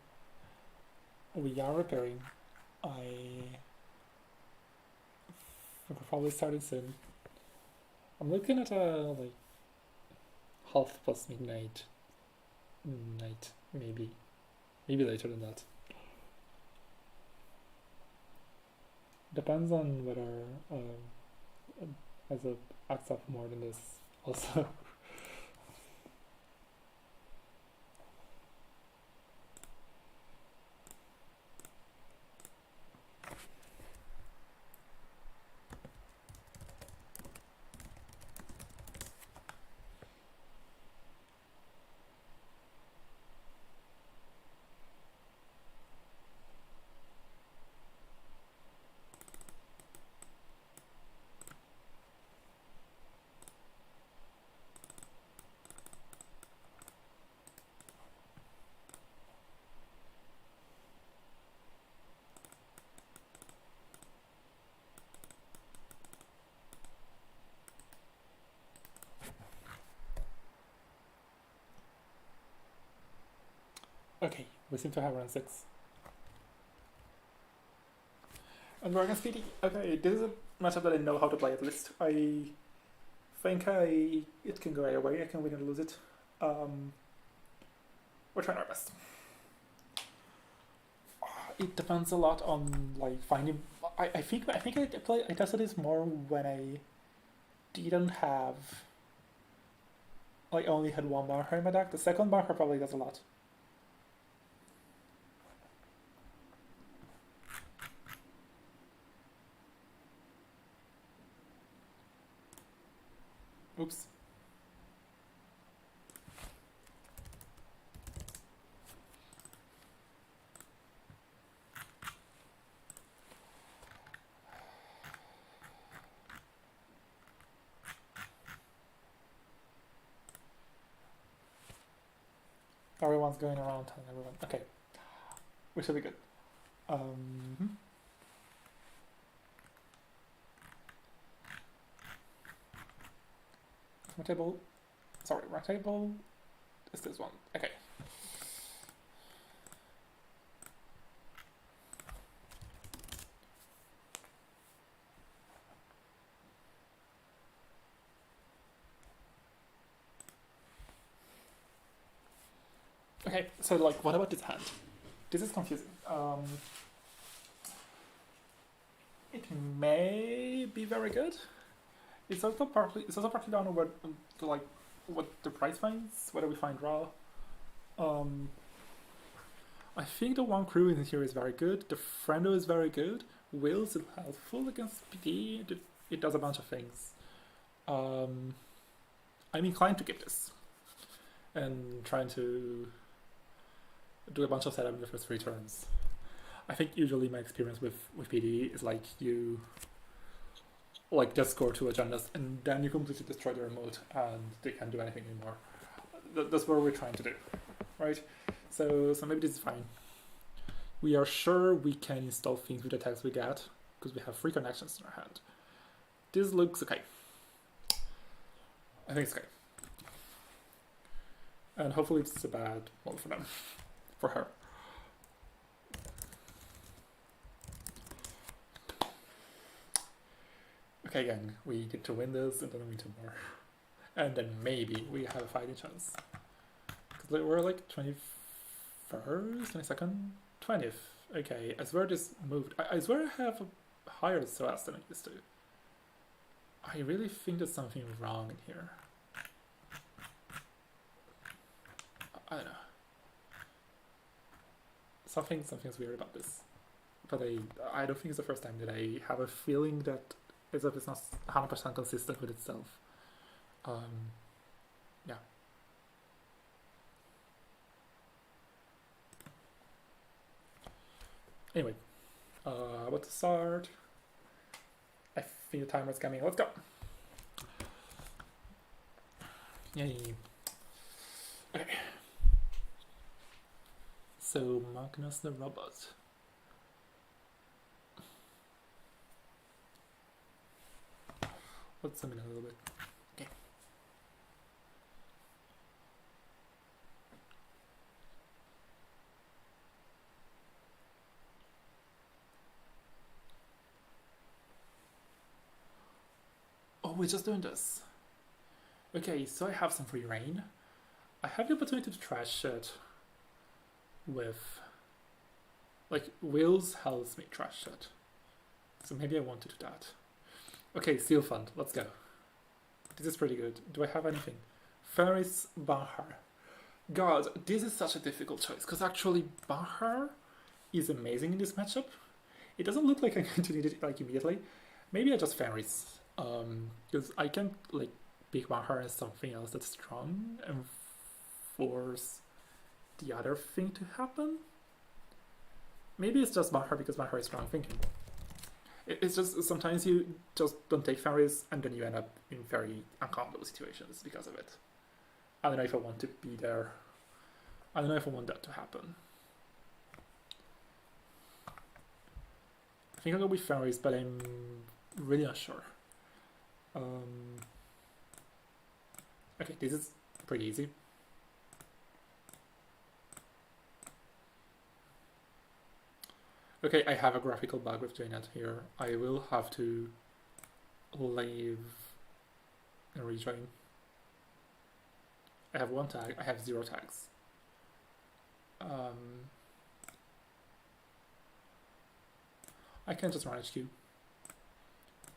We are repairing. We're probably starting soon. I'm looking at like half past midnight night, maybe later than that. Depends on whether as a acts up more than this also. Okay, we seem to have around 6. And Dragon Speedy. Okay, this is a matchup that I know how to play at least. I think it can go either way. I can win or lose it. We're trying our best. It depends a lot on like finding. I think I tested this more when I didn't have I only had one Banher in my deck. The second Banher probably does a lot. Oops. Everyone's going around telling everyone. Okay. We should be good. My table. Sorry, my table is this one. Okay. Okay, so like, what about this hand? This is confusing. It may be very good. It's also partly down to what to like what the price finds, whether we find raw. I think the one crew in here is very good. The friendo is very good. Wills is helpful against PD. It does a bunch of things. I'm inclined to give this and trying to do a bunch of setup in the first 3 turns. I think usually my experience with PD is like you like just score 2 agendas and then you completely destroy the remote and they can't do anything anymore. That's what we're trying to do, right? So maybe this is fine. We are sure we can install things with the tags we get because we have 3 connections in our hand. This looks okay. I think it's okay. And hopefully it's a bad one for them. For her. Okay, gang, we get to win this and then we win 2 more. And then maybe we have a fighting chance. Because we're like 21st, 22nd, 20th. Okay, I swear this moved. I swear I have a higher SOS than I used to. I really think there's something wrong in here. I don't know. Something's weird about this. But I don't think it's the first time that I have a feeling that it's not 100% consistent with itself. Yeah. Anyway, about to start. I think the timer's coming. Let's go. Yay. Okay. So Magnus the robot. Let's zoom in a little bit. Okay. Oh, we're just doing this. Okay, so I have some free reign. I have the opportunity to trash it with, like, Wills helps me trash it. So maybe I want to do that. Okay, Seal Fund, let's go. This is pretty good. Do I have anything? Ferris Bahar. God, this is such a difficult choice, because actually Bahar is amazing in this matchup. It doesn't look like I'm going to need it like immediately. Maybe I just Ferris. Because I can like pick Bahar as something else that's strong and force the other thing to happen. Maybe it's just Bahar because Bahar is strong thinking. It's just sometimes you just don't take Ferris and then you end up in very uncomfortable situations because of it. I don't know if I want to be there. I don't know if I want that to happen. I think I'll go with Ferris, but I'm really not sure. Okay, this is pretty easy. Okay, I have a graphical bug with doing that here. I will have to leave and rejoin. I have 1 tag, I have 0 tags. I can just run HQ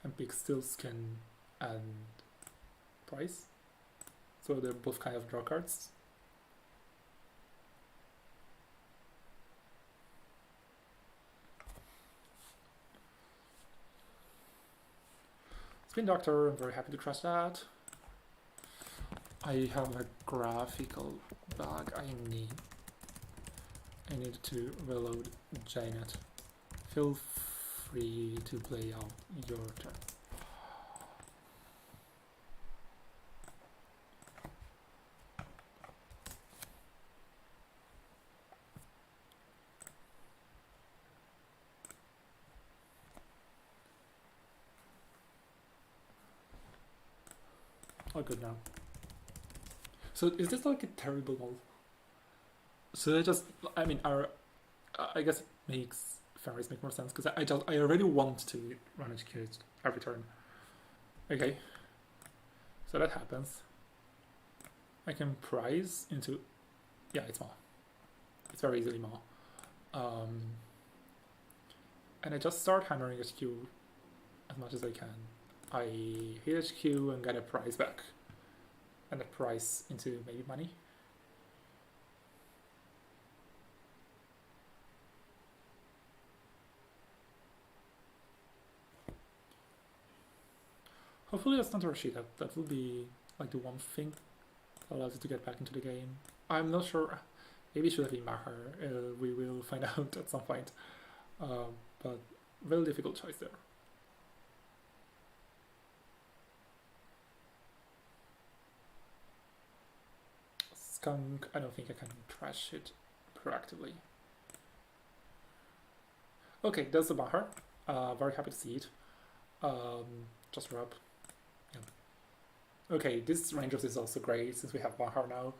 and pick Steel Skin and Price. So they're both kind of draw cards. Spin Doctor, I'm very happy to crush that. I have a graphical bag I need. I need to reload Janet. Feel free to play out your turn. All good now. So is this like a terrible mold? So I mean, I guess it makes fairies make more sense because I already want to run execute every turn. Okay, so that happens. I can prize into, yeah, it's Maw. It's very easily Maw. And I just start hammering HQ as much as I can. I hit HQ and get a prize back. And a prize into maybe money. Hopefully that's not a Rashida. That will be like the one thing that allows you to get back into the game. I'm not sure. Maybe it should have been Mahar. We will find out at some point. But very difficult choice there. Skunk, I don't think I can trash it proactively. Okay, there's the Mahar. Very happy to see it. Just rub. Yeah. Okay, this Rangers is also great since we have Mahar now.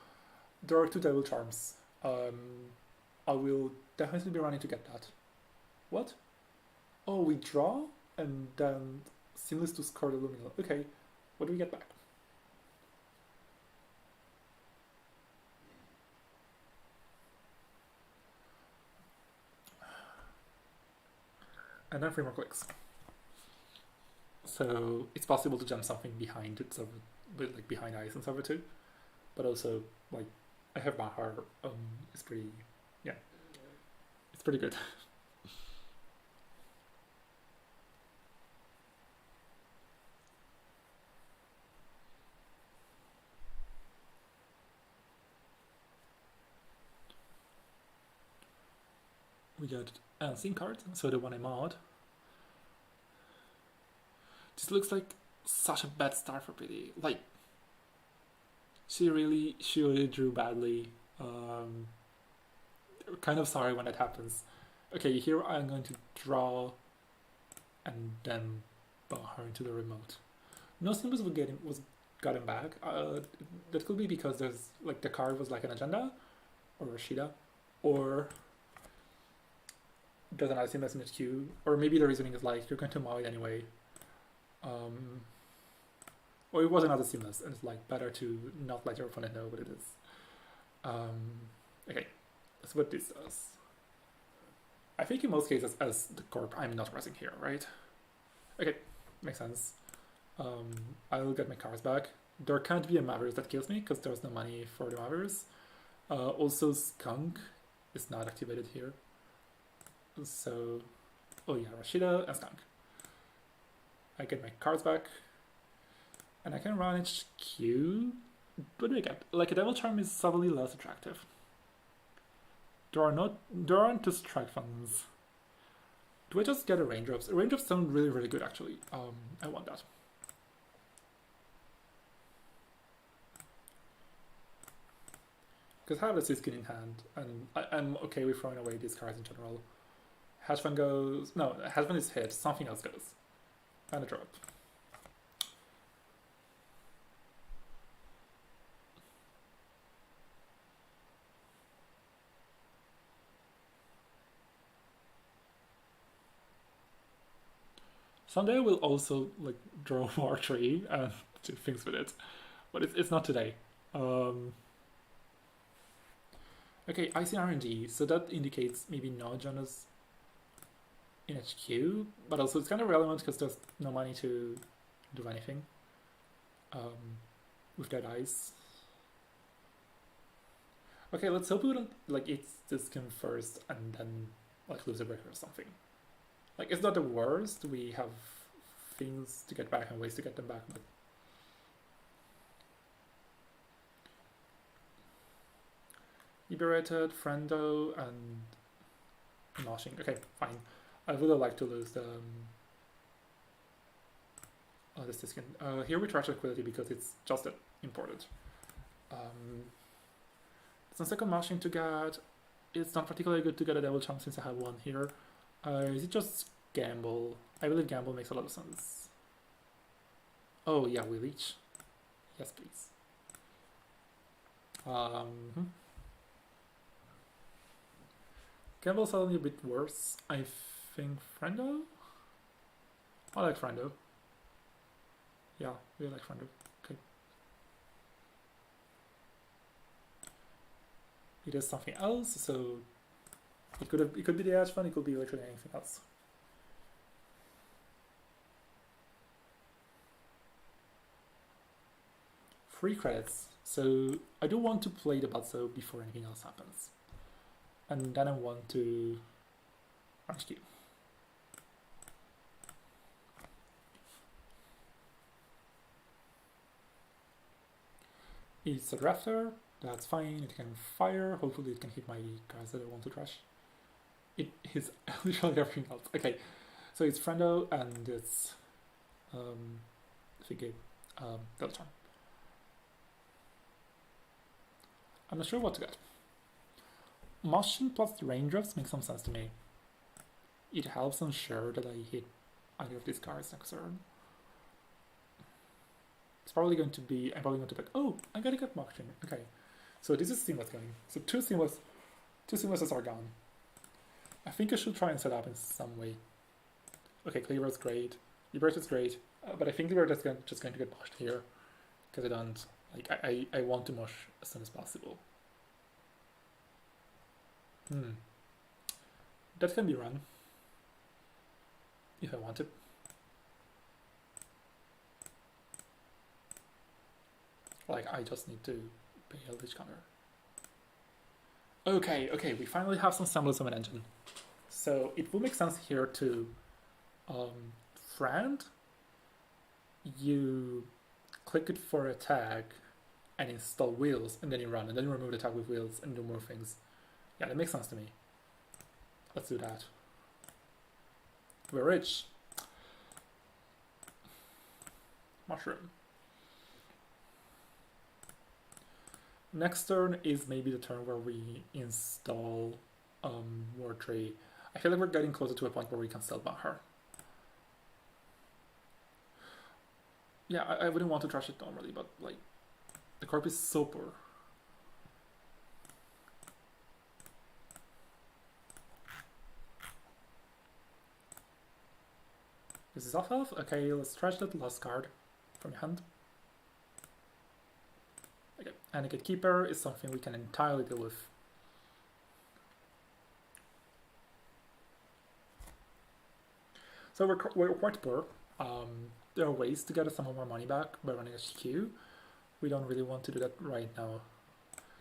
There are 2 Devil Charms. I will definitely be running to get that. What? Oh, we draw and then Seamless to score the Luminal. Okay, what do we get back? And then 3 more clicks. So it's possible to jump something behind it, so like behind Ice and Server 2. But also, like, I have Mahar, it's pretty, yeah, it's pretty good. We got a SIM card, so the one I mod. This looks like such a bad start for PD. Like, she really drew badly. Kind of sorry when that happens. Okay, here I'm going to draw and then bar her into the remote. No symbols was gotten back. That could be because there's like the card was like an agenda or Rashida, or there's another seamless in HQ, or maybe the reasoning is like you're going to mow it anyway. Or it was another seamless, and it's like better to not let your opponent know what it is. Okay, that's what this does. I think in most cases, as the corp, I'm not pressing here, right? Okay, makes sense. I'll get my cards back. There can't be a Mavericks that kills me because there's no money for the Mavericks. Also, Skunk is not activated here. So, oh yeah, Rashida and Skunk. I get my cards back. And I can run HQ. What do I get? Like a Devil Charm is subtly less attractive. There aren't 2 strike funds. Do I just get a Raindrops? Raindrops sound really, really good actually. I want that. Because I have a Siskin in hand, and I'm okay with throwing away these cards in general. Hedge Fund goes... No, Hedge Fund is hit, something else goes. And a drop. Someday we'll also like draw more tree and do things with it, but it's not today. Okay, I see RNG, so that indicates maybe no Jonas in HQ, but also it's kind of relevant because there's no money to do anything with that ice. Okay, let's hope we don't like eat this skin first and then like lose a breaker or something. Like it's not the worst. We have things to get back and ways to get them back, but liberated, friendo, and noshing. Okay, fine. I would have liked to lose the this skin. Here we trash liquidity because it's just imported. It's not second mashing to get. It's not particularly good to get a devil chunk since I have one here. Is it just gamble? I believe gamble makes a lot of sense. Oh yeah, we leech. Yes, please. Gamble's suddenly a bit worse. I think Friendo? I like Friendo. Yeah, we like Friendo. Okay. It is something else, so it could be the edge fund, it could be literally anything else. Free credits. So I do want to play the Batso before anything else happens. And then I want to range queue. It's a drafter, that's fine, it can fire, hopefully it can hit my cards that I want to trash. It hits literally everything else. Okay, so it's Friendo and it's Figure Deltron. I'm not sure what to get. Motion plus raindrops makes some sense to me. It helps ensure that I hit either of these cards next turn. It's probably going to be, I'm probably going to be like, oh, I gotta get motion. Okay, so this is seamless going. So two seamlesses are gone. I think I should try and set up in some way. Okay, Cleaver is great, Liberate is great, but I think Liberate is just going to get mushed here because I don't like. I want to mush as soon as possible. That can be run if I want it. Like I just need to pay a leech counter. Okay, we finally have some semblance of an engine. So it will make sense here to friend. You click it for a tag and install wheels, and then you run, and then you remove the tag with wheels and do more things. Yeah, that makes sense to me. Let's do that. We're rich. Mushroom. Next turn is maybe the turn where we install War Tree. I feel like we're getting closer to a point where we can still ban her. Yeah, I wouldn't want to trash it normally, but like the corp is so poor. This is off health. Okay, let's trash that last card from your hand. Okay, and a Gatekeeper is something we can entirely deal with. So we're quite poor. There are ways to get some of our money back by running HQ. We don't really want to do that right now.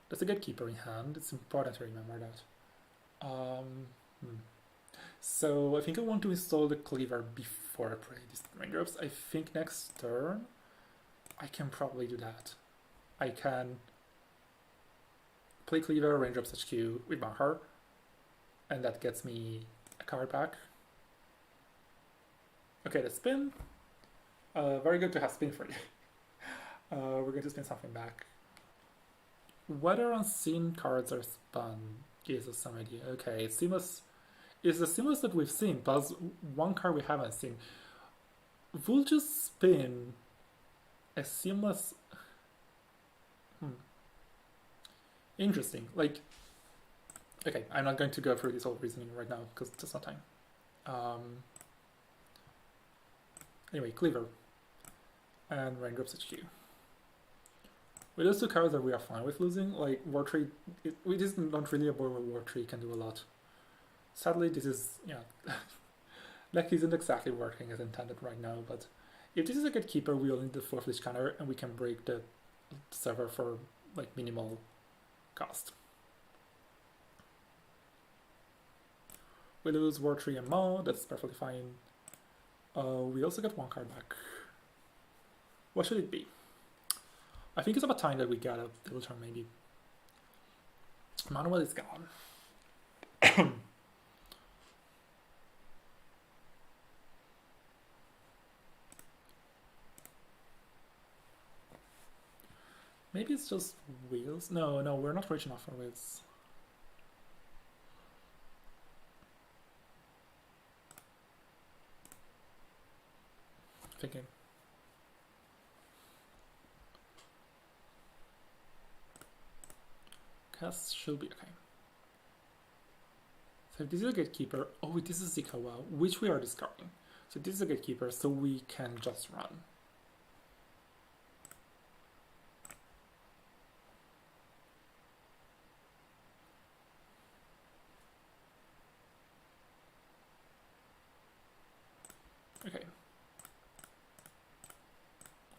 There's a Gatekeeper in hand. It's important to remember that. So I think I want to install the Cleaver before I play these raindrops. I think next turn I can probably do that. I can play Cleaver, raindrops HQ with Bahar, and that gets me a card back. Okay, the spin. Very good to have spin for you. We're going to spin something back. Whether unseen cards are spun gives us some idea. Okay, it's seamless. It's the seamless that we've seen, plus one card we haven't seen. We'll just spin a seamless. Interesting. Like, okay, I'm not going to go through this whole reasoning right now because there's no time. Anyway, Cleaver and Raindrops HQ. With those two cards that we are fine with losing, like War Tree, we just not really a board where War Tree can do a lot. Sadly, this is, yeah, deck isn't exactly working as intended right now, but if this is a Gatekeeper, we only need the 4th Lich Counter and we can break the server for like minimal cost. We lose War 3 and Mo, that's perfectly fine. We also get 1 card back. What should it be? I think it's about time that we got a double turn, maybe. Manuel is gone. Maybe it's just wheels? No, we're not rich enough for wheels. Thinking. Cast should be okay. So if this is a gatekeeper, oh, this is Zikawa, which we are discarding. So this is a gatekeeper, so we can just run. Okay.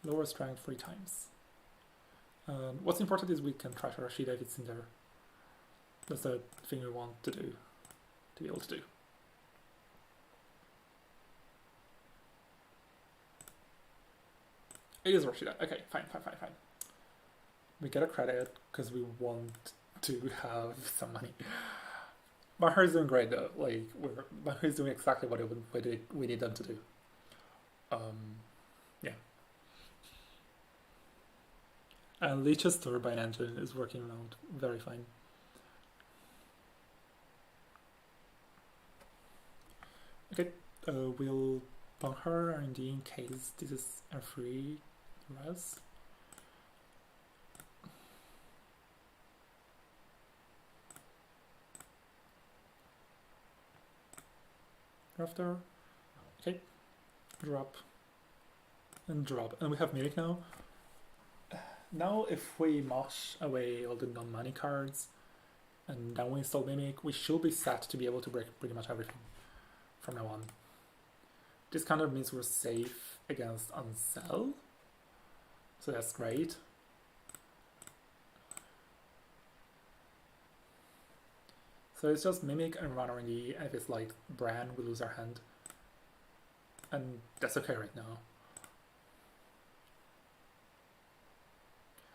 Lower strength 3 times. What's important is we can trash Rashida if it's in there. That's the thing we want to do, to be able to do. It is Rashida. Okay, fine. We get a credit because we want to have some money. Bahar is doing great though. Like Bahar is doing exactly what we need them to do. Yeah. And Leech's turbine engine is working out very fine. Okay, we'll bump her R&D in case this is a free res. After, okay, drop, and drop. And we have Mimic now. Now if we mosh away all the non-money cards, and then we install Mimic, we should be set to be able to break pretty much everything from now on. This kind of means we're safe against unsell, so that's great. So it's just Mimic and run R&D, and if it's like Bran, we lose our hand. And that's okay right now.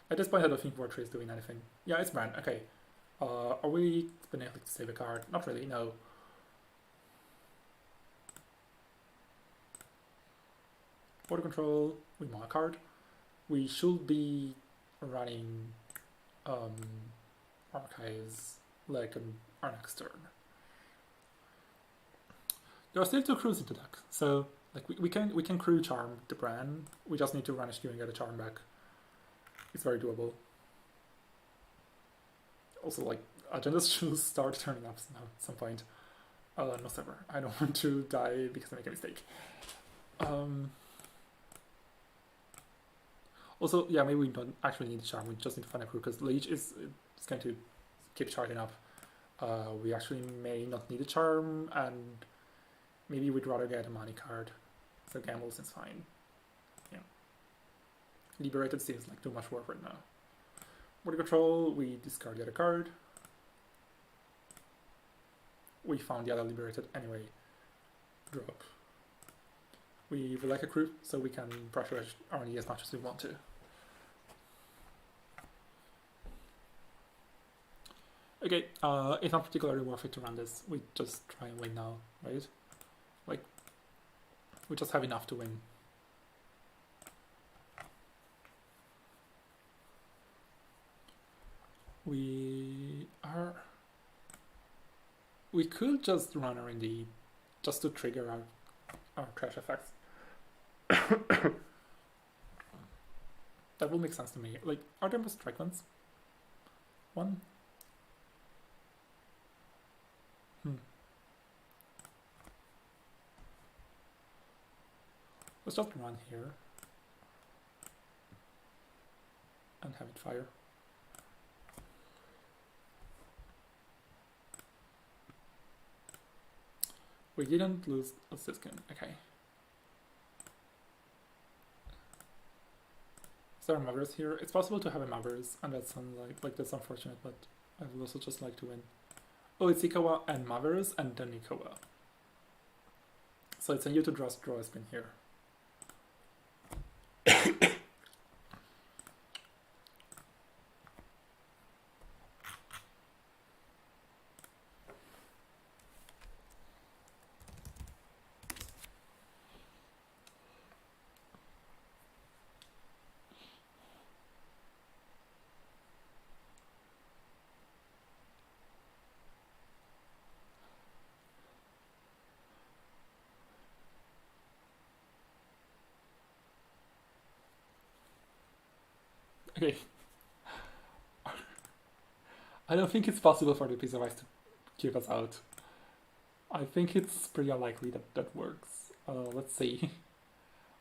At this point I don't think War 3 is doing anything. Yeah, it's Bran, okay. Are we spinning to save a card? Not really, no. Border control, we want a card. We should be running archives like our next turn. There are still 2 crews into deck, so like we can crew charm the Bran. We just need to run a skew and get a charm back. It's very doable. Also, like agendas should start turning up now at some point. No server. I don't want to die because I make a mistake. Also, yeah, maybe we don't actually need the charm. We just need to find a crew because Leech is going to keep charging up. We actually may not need a charm, and maybe we'd rather get a money card. So gambles is fine. Yeah. Liberated seems like too much work right now. Border control, we discard the other card. We found the other liberated anyway. Drop. We would like a crew, so we can pressure R&D as much as we want to. Okay, it's not particularly worth it to run this. We just try and win now, right? Like, we just have enough to win. We could just run R&D just to trigger our crash effects. That will make sense to me. Like, are there more strike ones? One? Let's just run here and have it fire. We didn't lose a Siskin, okay. Is there a Mavericks here? It's possible to have a Mavericks, and that sounds like that's unfortunate, but I would also just like to win. Oh, it's Ikawa and Maverus and then Ikawa. So it's on you to draw a spin here. Okay. I don't think it's possible for the piece of ice to keep us out. I think it's pretty unlikely that that works. Let's see.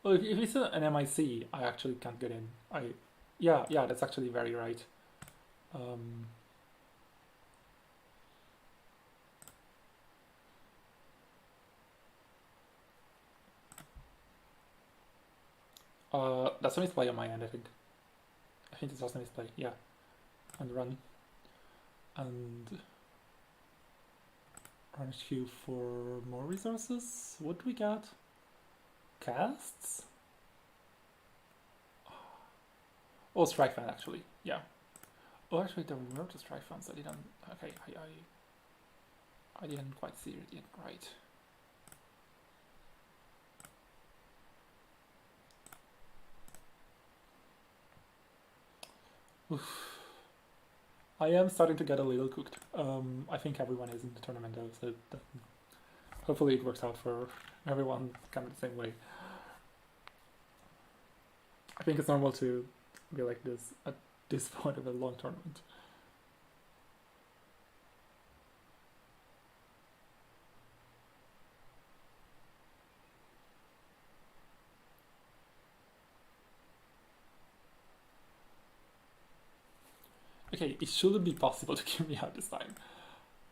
Well, if it's an MIC, I actually can't get in. Yeah, that's actually very right. That's a misplay on my end, I think. I think it's also a misplay, yeah. And run. And run queue for more resources. What do we get? Casts? Oh, strike fan actually, yeah. Oh, actually, there were the strike fans. I didn't. Okay, I didn't quite see it yet. Right. Oof. I am starting to get a little cooked. I think everyone is in the tournament though, so hopefully it works out for everyone kind of the same way. I think it's normal to be like this at this point of a long tournament. Okay, it shouldn't be possible to kill me out this time.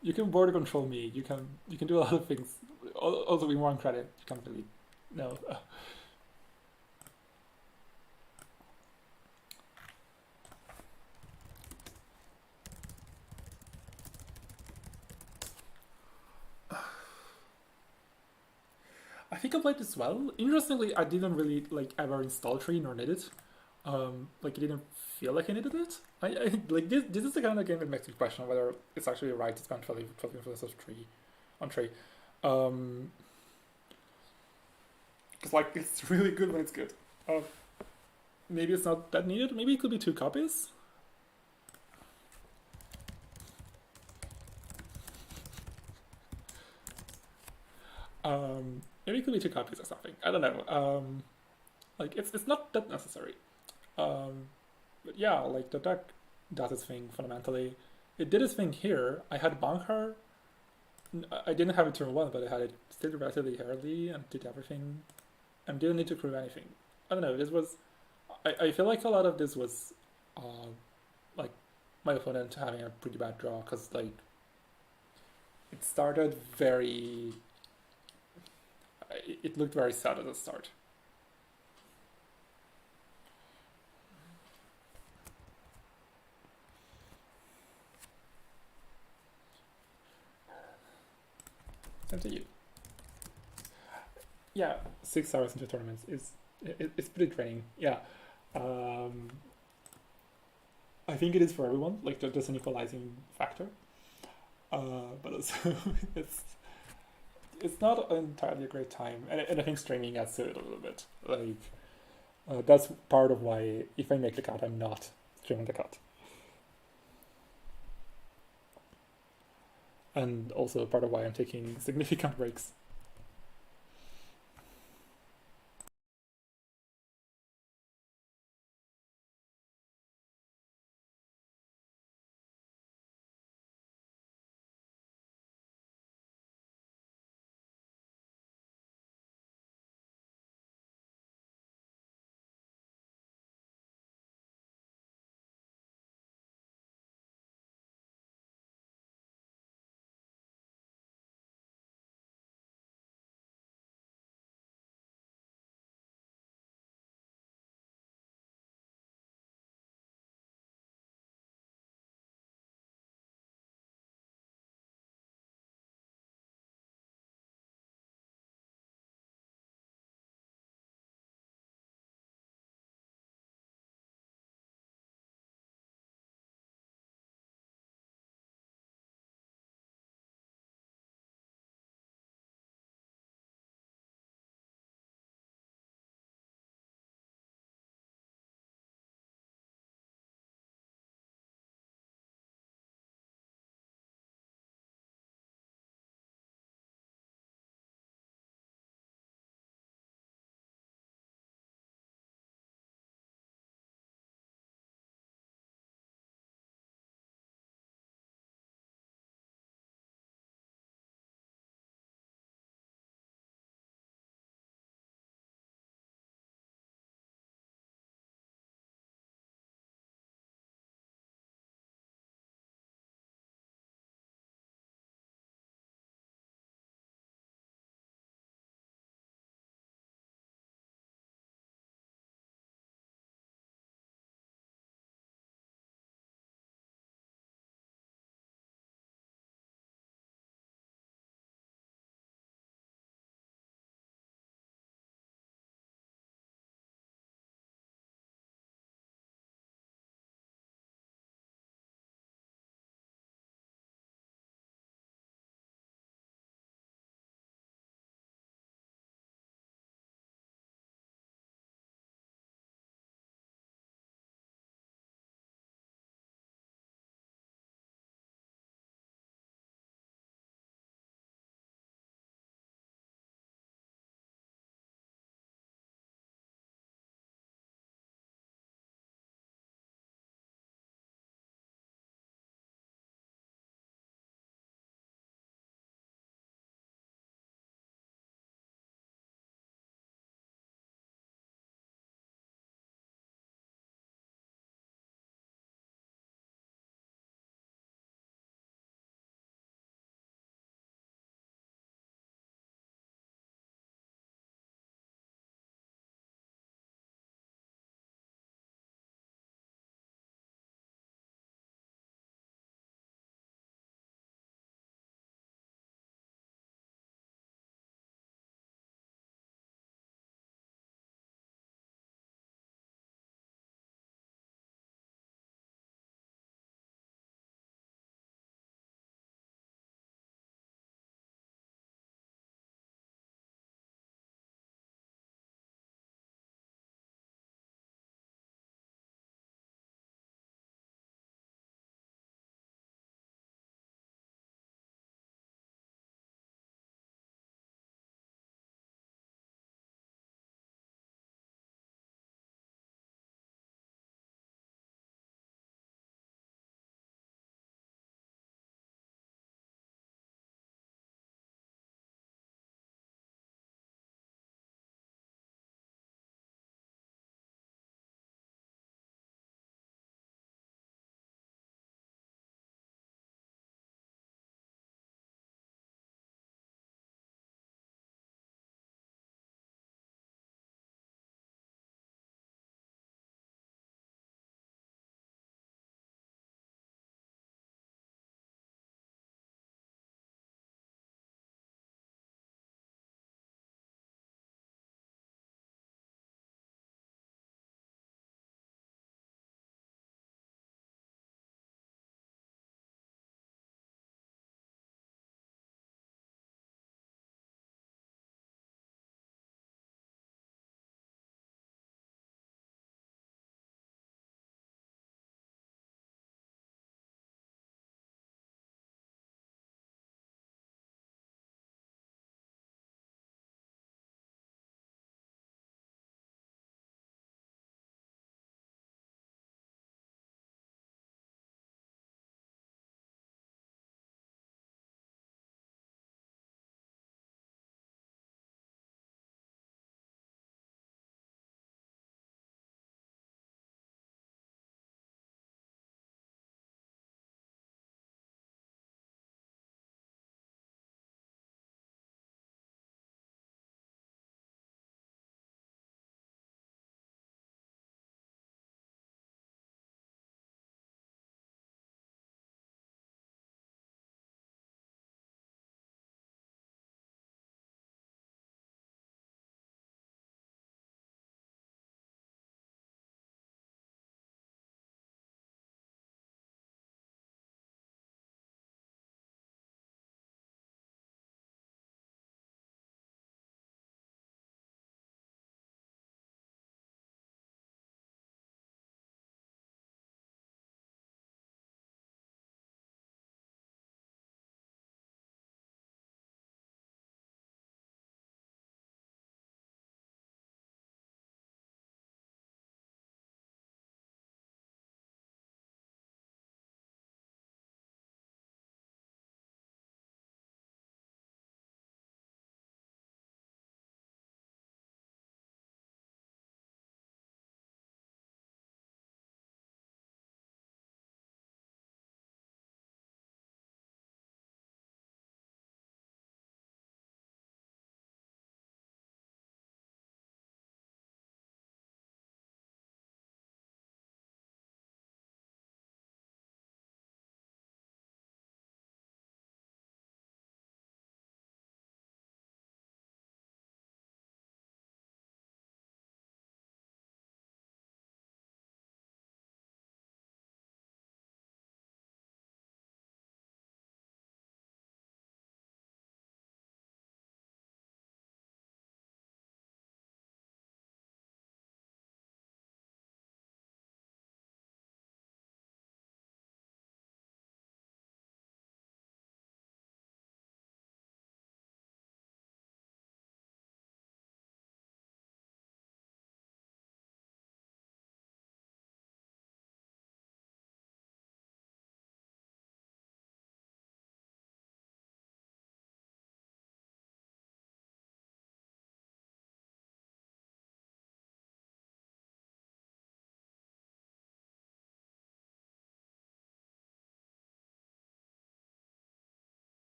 You can border control me. You can do a lot of things. Also, with one credit, you can't really. No. I think I played this well. Interestingly, I didn't really like ever install tree nor need it. Like, it didn't feel like I needed it. I like this is the kind of game that makes me question whether it's actually right to spend 12 influences on tree. Because like it's really good when it's good. Maybe it's not that needed. Maybe it could be 2 copies. Maybe it could be 2 copies or something. I don't know. Like it's not that necessary. But yeah, like the deck does its thing fundamentally. It did its thing here. I had Bunker. I didn't have it turn 1, but I had it still relatively early and did everything. And didn't need to prove anything. I don't know. This was. I feel like a lot of this was, like my opponent having a pretty bad draw because like it started very. It looked very sad at the start. Same to you. Yeah, 6 hours into tournaments is it's pretty draining. Yeah, I think it is for everyone. Like there's an equalizing factor, but also it's not entirely a great time, and I think streaming adds to it a little bit. Like that's part of why if I make the cut, I'm not streaming the cut, and also part of why I'm taking significant breaks.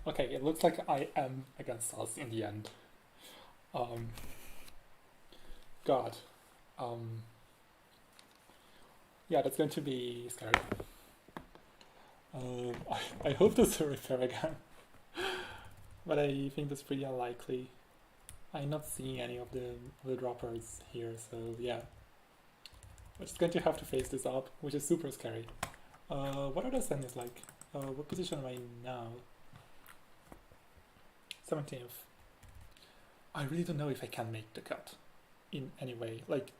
Okay, it looks like I am against us in the end. Um, God. Yeah, that's going to be scary. I hope this will repair again, but I think that's pretty unlikely. I'm not seeing any of the droppers here, so yeah. We're just going to have to face this up, which is super scary. What are the standings like? What position am I now? 17th. I really don't know if I can make the cut in any way. Like,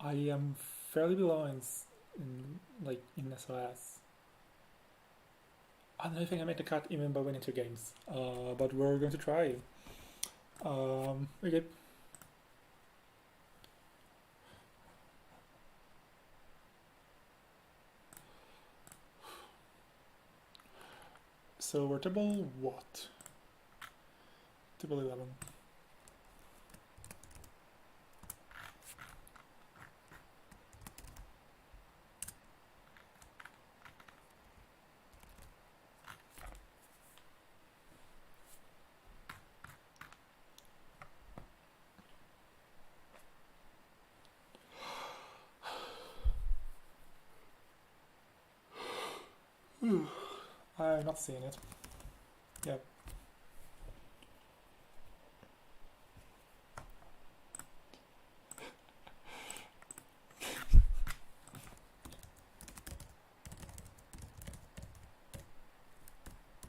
I am fairly below in SOS. I don't think I made the cut even by winning 2 games. But we're going to try. Okay. So we're table what? Table 11. I'm not seeing it. Yeah.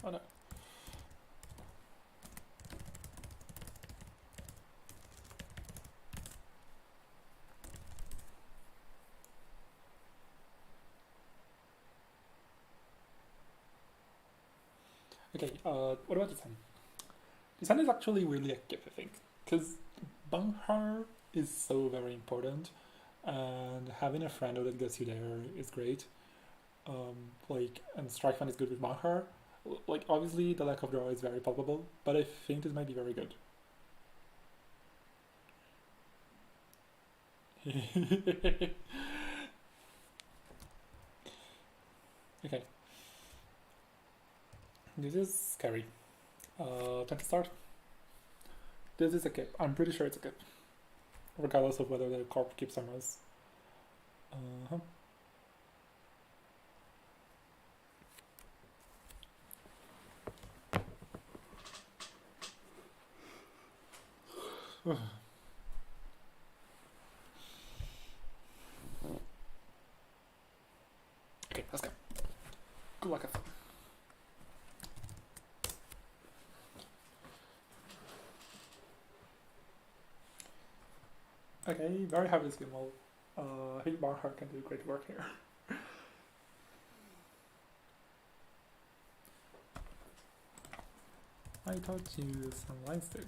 Oh no. Okay, what about the sun? The sun is actually really a gift, I think, because Banghar is so very important, and having a friend that gets you there is great. And Strike Fan is good with Banghar. Like, obviously, the lack of draw is very palpable, but I think this might be very good. Okay. This is scary. Time to start. This is a kip. I'm pretty sure it's a kip. Regardless of whether the corp keeps on us. Okay, let's go. Good luck. Okay, very happy this game will. I think Barnhart can do great work here. I taught you some lines too.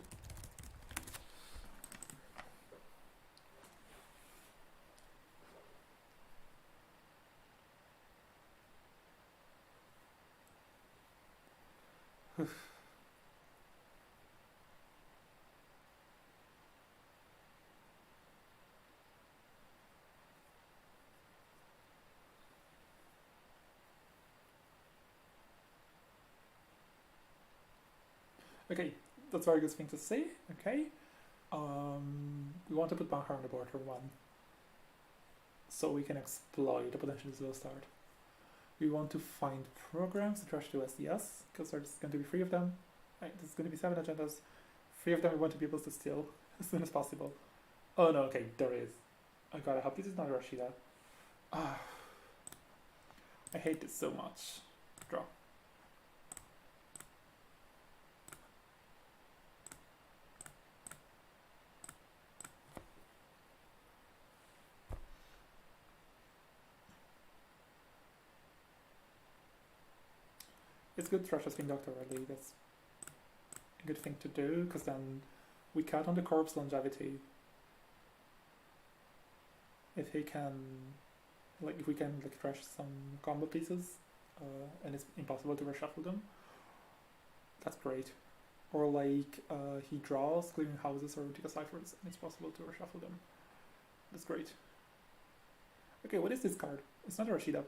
Okay, that's a very good thing to say. Okay. We want to put Banhar on the board for 1. So we can exploit the potential zero start. We want to find programs to trash to SDS, because there's going to be 3 of them. Right, there's going to be 7 agendas. 3 of them we want to be able to steal as soon as possible. Oh no, okay, there is. Oh god, I hope this is not Rashida. Ah, I hate this so much. Draw. It's good to trash a Spin Doctor early. That's a good thing to do, because then we count on the corpse longevity. If he can, like, if we can like trash some combo pieces, and it's impossible to reshuffle them, that's great. Or like he draws clearing houses or Tika ciphers, and it's possible to reshuffle them. That's great. Okay, what is this card? It's not a Rashida.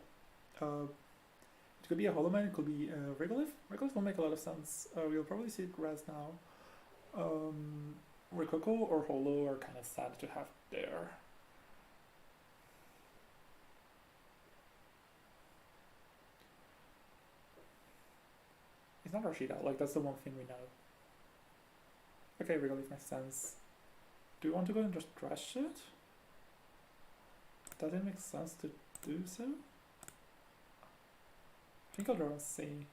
It could be a Hollow Man, it could be a Regolith. Regolith will make a lot of sense. We'll probably see Grass now. Rococo or Holo are kind of sad to have there. It's not Rashida, like that's the one thing we know. Okay, Regolith makes sense. Do we want to go and just trash it? Does it make sense to do so? I think I'll draw and see.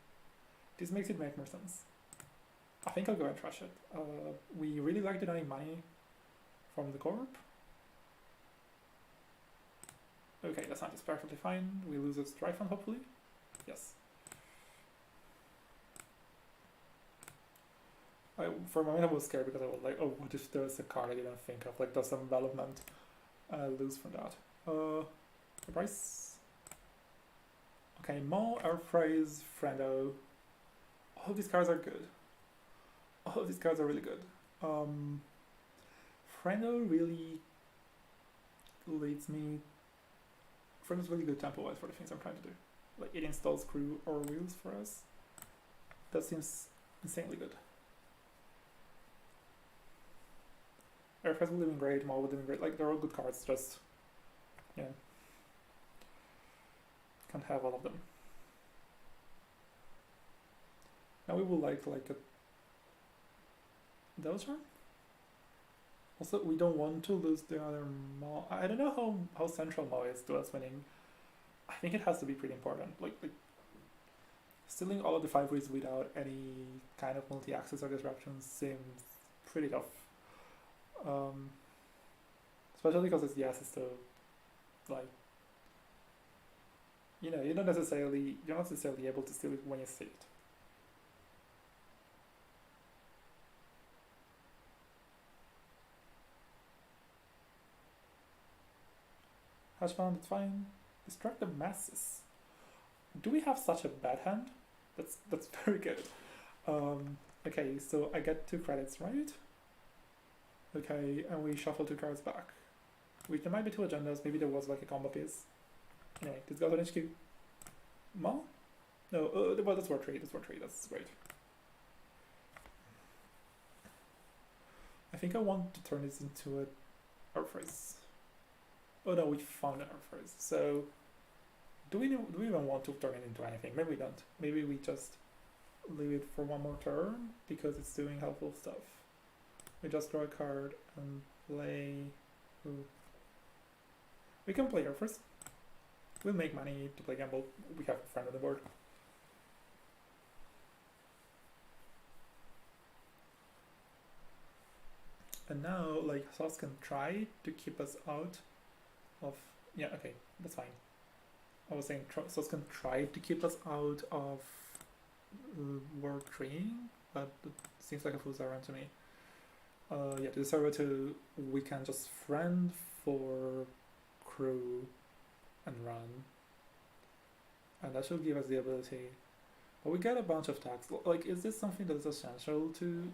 This makes it make more sense. I think I'll go and trash it. We really like denying money from the corp. Okay, that's not just perfectly fine. We lose a strike fund, hopefully. Yes. For a moment I was scared because I was like, oh, what if there's a card I didn't think of? Like, there's some development I lose from that. The price. Okay, Mo, Airphrase, Friendo. All of these cards are good. All of these cards are really good. Friendo really leads me. Friendo's really good tempo-wise for the things I'm trying to do. Like, it installs crew or wheels for us. That seems insanely good. Airphrase will do great, Mo will do great. Like, they're all good cards, just, yeah. Can't have all of them. Now we will like a Dozer. Also, we don't want to lose the other Mo. I don't know how central Mo is to us winning. I think it has to be pretty important. Like stealing all of the 5 ways without any kind of multi-access or disruptions seems pretty tough. Especially because it's the access to, like, you know, you're not necessarily able to steal it when you see it. Hash bound, it's fine. Distract the masses. Do we have such a bad hand? That's very good. Okay, so I get 2 credits, right? Okay, and we shuffle 2 cards back. Which there might be 2 agendas, maybe there was like a combo piece. Anyway, this goes on HQ. Mo? No, well, that's War Trade, that's great. I think I want to turn this into a Airphrase. Oh no, we found an Airphrase. So, do we even want to turn it into anything? Maybe we don't. Maybe we just leave it for 1 more turn because it's doing helpful stuff. We just draw a card and play. Ooh. We can play Airphrase. We'll make money to play gamble. We have a friend on the board. And now, like, Sauce can try to keep us out of. Yeah, okay, that's fine. I was saying Sauce can try to keep us out of World Treeing, but it seems like a fool's errand to me. Yeah, to the server 2, we can just friend for crew and run. And that should give us the ability. But we get a bunch of tags. Like, is this something that is essential to...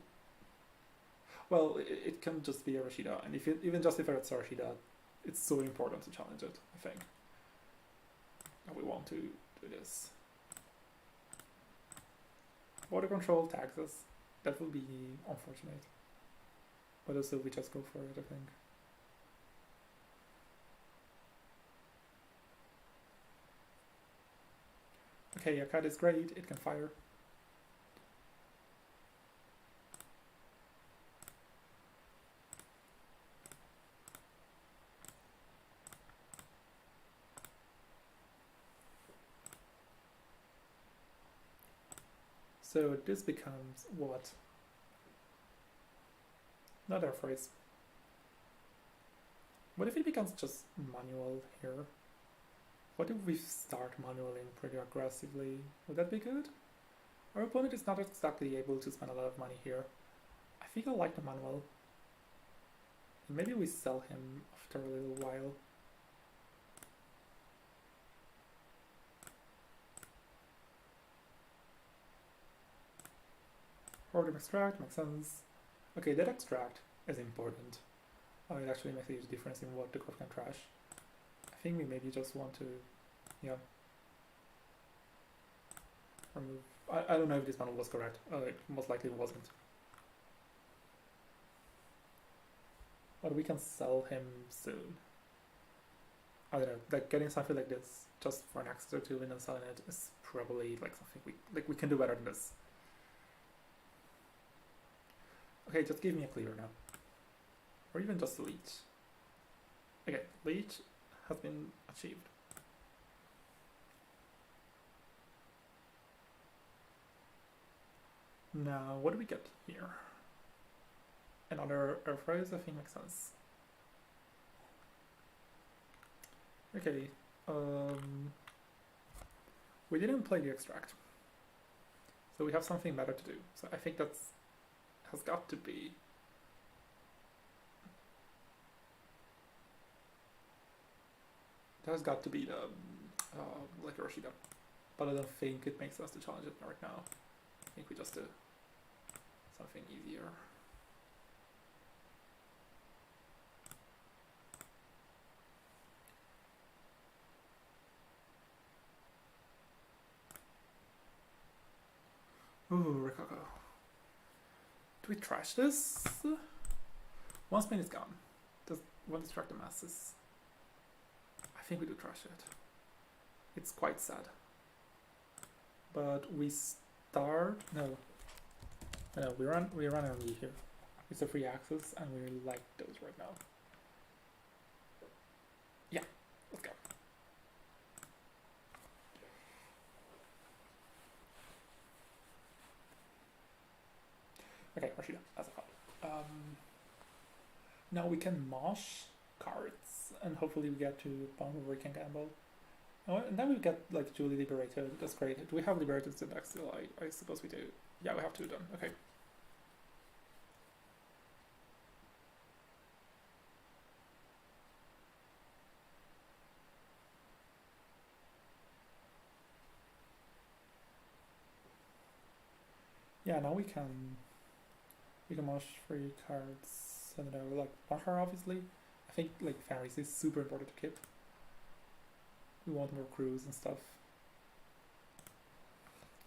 Well, it can just be a Rashida, and even just if it's a Rashida, it's so important to challenge it, I think. And we want to do this. Water control tags us. That will be unfortunate. But also we just go for it, I think. Okay, a cat is great, it can fire. So this becomes what? Not Airphrase. What if it becomes just manual here? What if we start manualing pretty aggressively? Would that be good? Our opponent is not exactly able to spend a lot of money here. I think I like the manual. And maybe we sell him after a little while. Random extract makes sense. Okay, that extract is important. It actually makes a huge difference in what the card can trash. I think we maybe just want to, yeah. remove. I don't know if this one was correct. It most likely wasn't. But we can sell him soon. I don't know, like getting something like this just for an extra 2 win and selling it is probably like something we can do better than this. Okay, just give me a cleaver now. Or even just leech. Okay, leech has been achieved. Now, what do we get here? Another air phrase, I think makes sense. Okay, we didn't play the extract, so we have something better to do. So I think that's has got to be the like Rashida, but I don't think it makes sense to challenge it right now. I think we just do something easier. Ooh, Rikako. Do we trash this? One spin is gone. Does one distract the masses? I think we do trash it. It's quite sad. But we start no, we run early here. It's a free access and we like those right now. Yeah, let's go. Okay, Rashida, that's a card. Now we can mosh cards and hopefully we get to a point where we can gamble. Oh, and then we get like Julie Liberated. That's great. Do we have Liberated Syntax still? I suppose we do. Yeah, we have two done. Okay. Yeah, now we can mosh 3 cards. I don't know, like Bahar obviously. I think like Fenris is super important to keep. We want more crews and stuff.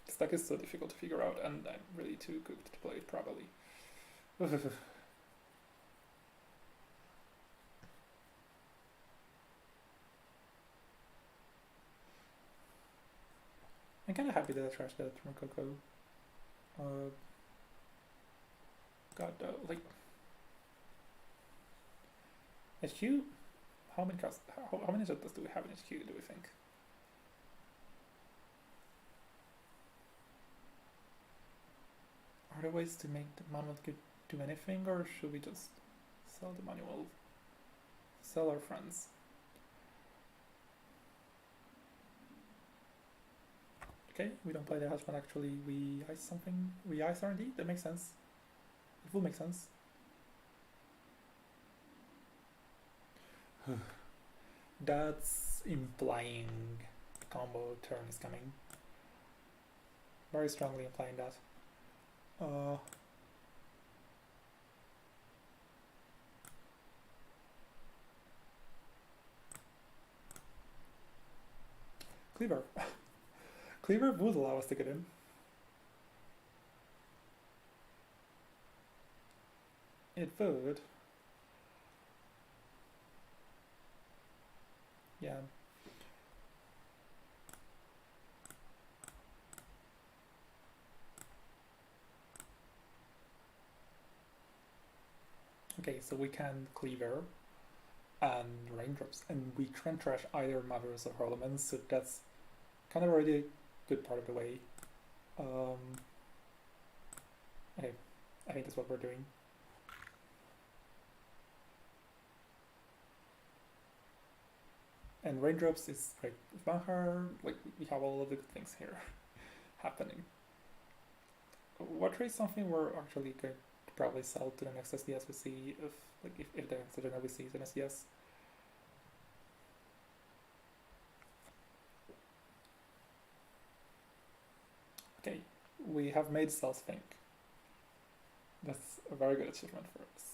This deck is so difficult to figure out and I'm really too cooked to play it properly. I'm kinda happy that I trashed that from Coco. God, like HQ. How many cards? How many Zetas do we have in HQ? Do we think? Are there ways to make the manual do anything, or should we just sell the manual? Sell our friends. Okay, we don't play the Hashman actually. We ice something. We ice R&D. That makes sense. It will make sense. That's implying the combo turn is coming. Very strongly implying that. Cleaver. Cleaver would allow us to get in. It would. Yeah. Okay, so we can Cleaver and Raindrops, and we can trash either Mothers or Hurlemans, so that's kind of already a good part of the way. Okay, I think that's what we're doing. And Raindrops is great with Mahar, like we have all of the good things here happening. Water is something we're actually going to probably sell to the next SDS we see if the next agenda we see is an SDS. Okay, we have made cells think. That's a very good achievement for us.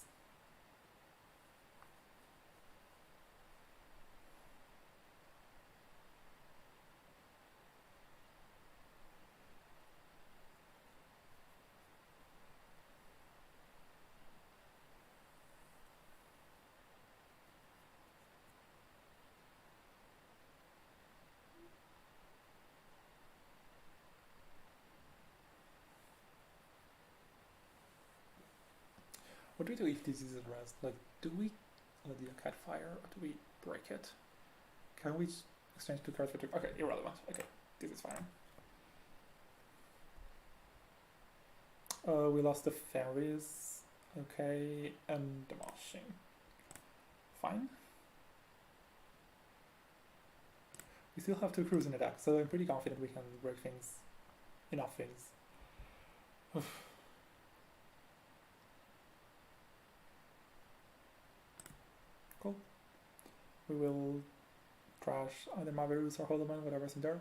What do we do if this is a rest? Like, do we let the cat fire or do we break it? Can we exchange 2 cards for 2? Okay, irrelevant. Okay, this is fine. We lost the fairies. Okay, and demolishing. Fine. We still have 2 crews in the deck, so I'm pretty confident we can break things. Enough things. Cool. We will trash either Maverus or Holoman, whatever's in there.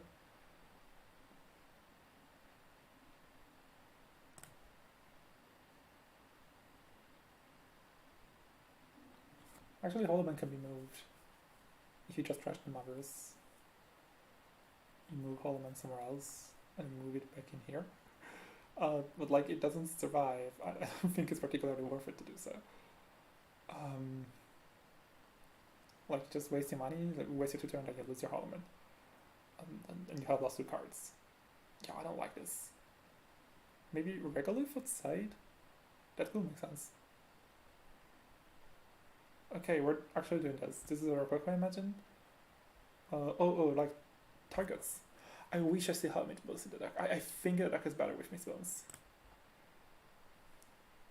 Actually, Holoman can be moved. If you just trash the Maverus, you move Holoman somewhere else and move it back in here. But like, it doesn't survive. I don't think it's particularly worth it to do so. Like, just waste your money, like, waste your 2 turns and you lose your Holoman. And you have lost 2 cards. Yeah, I don't like this. Maybe Regolith outside? That will make sense. Okay, we're actually doing this. This is a request, I imagine. Like targets. I wish I still had Meatballs in the deck. I think the deck is better with Meatballs.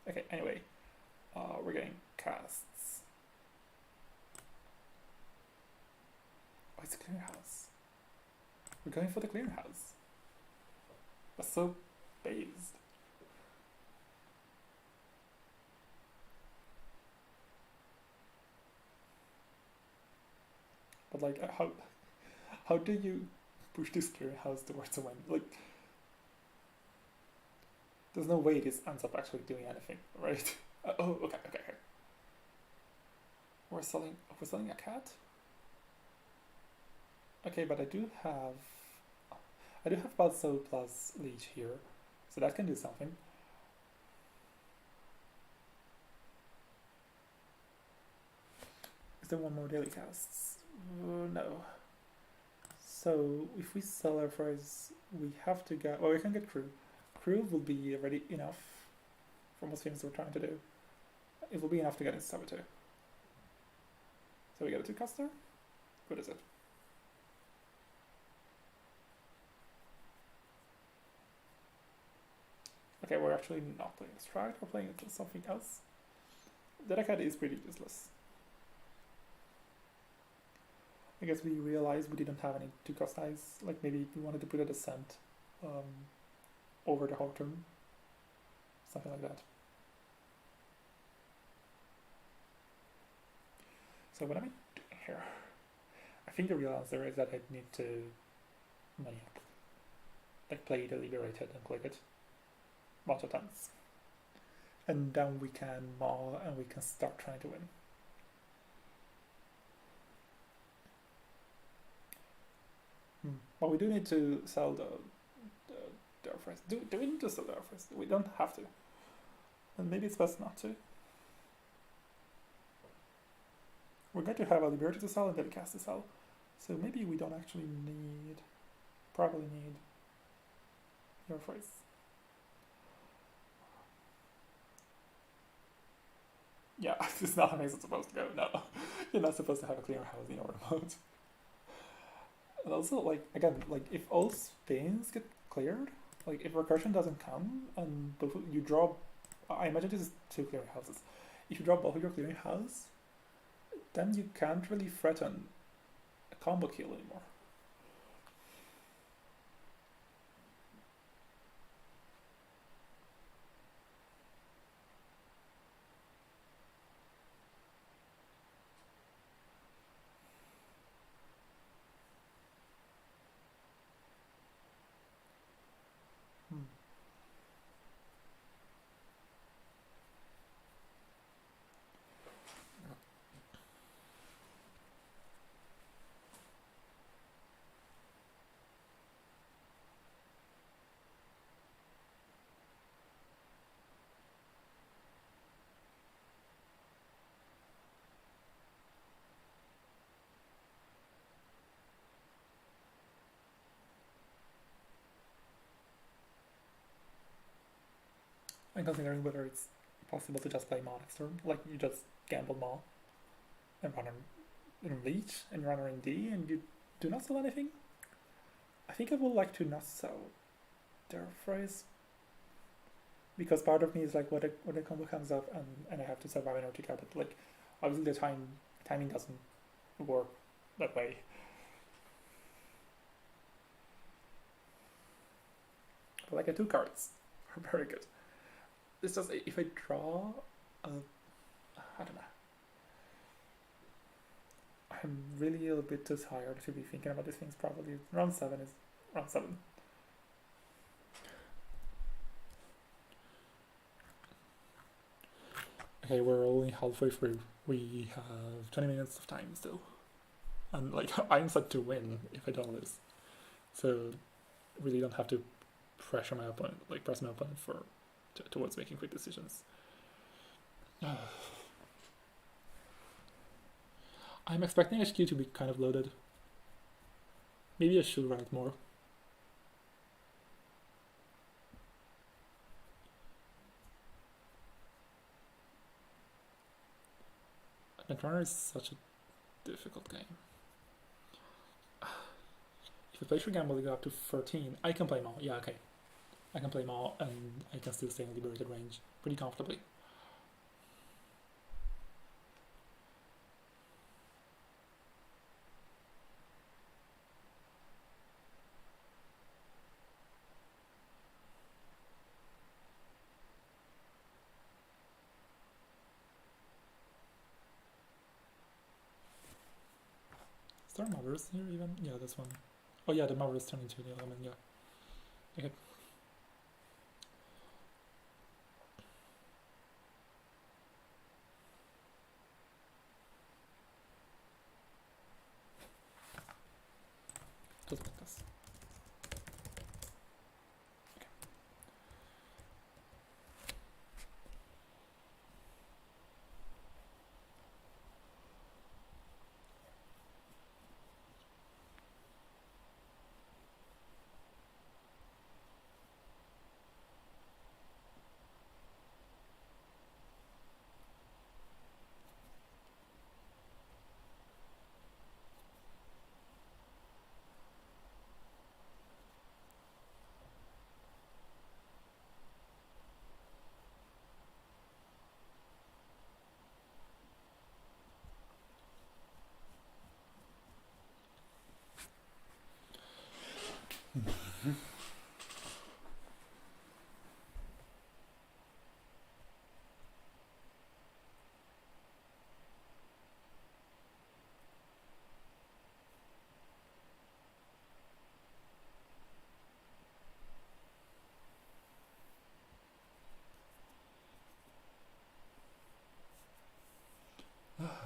Okay, anyway. We're getting casts. Oh, it's a clearinghouse. We're going for the clearinghouse. That's so based. But like, how do you push this clearinghouse towards a win? Like, there's no way this ends up actually doing anything, right? Okay. We're selling a cat. Okay, but I do have Balso plus Leech here, so that can do something. Is there one more daily casts? No. So if we sell our phrase, we have to get. Well, we can get crew. Crew will be already enough for most things we're trying to do. It will be enough to get into Saboteur. So we get a 2 caster. What is it? Okay, we're actually not playing Extract. We're playing something else. The deck is pretty useless. I guess we realized we didn't have any 2-cost eyes. Like, maybe we wanted to put a Descent over the whole turn. Something like that. So what am I doing here? I think the real answer is that I need to money up. Like, play the Liberated and click it a bunch of times. And then we can maul and we can start trying to win. But we do need to sell the first. Do we need to sell the first? We don't have to. And maybe it's best not to. We're going to have a Liberty to sell and then a cast to sell. So maybe we don't actually probably need your phrase. Yeah, it's not how it's supposed to go. No, you're not supposed to have a clear house in your mode. And also, like, again, like, if all spins get cleared, like, if recursion doesn't come and you draw, I imagine this is 2 clearing houses. If you draw both of your clearing house, then you can't really threaten a combo kill anymore. I'm considering whether it's possible to just play Maw next turn. Like, you just gamble Maw and run in Reach and run in D and you do not sell anything. I think I would like to not sell their phrase, because part of me is like, what a combo comes up and I have to survive an OTK, but like, obviously the timing doesn't work that way. But like, 2 cards are very good. It's just, if I draw I don't know. I'm really a little bit too tired to be thinking about these things properly. Round 7 is round 7. Okay, we're only halfway through. We have 20 minutes of time still. And like, I'm set to win if I don't lose. So really don't have to press my opponent towards making quick decisions. I'm expecting HQ to be kind of loaded. Maybe I should run it more. Netrunner is such a difficult game. If I play through gamble, we go up to 13. I can play Maw. Yeah, okay. I can play Maw and I can still stay in liberated range pretty comfortably. Is there mothers here even? Yeah, this one. Oh yeah, the mothers turn into the element, yeah. Okay. Just like this. Okay.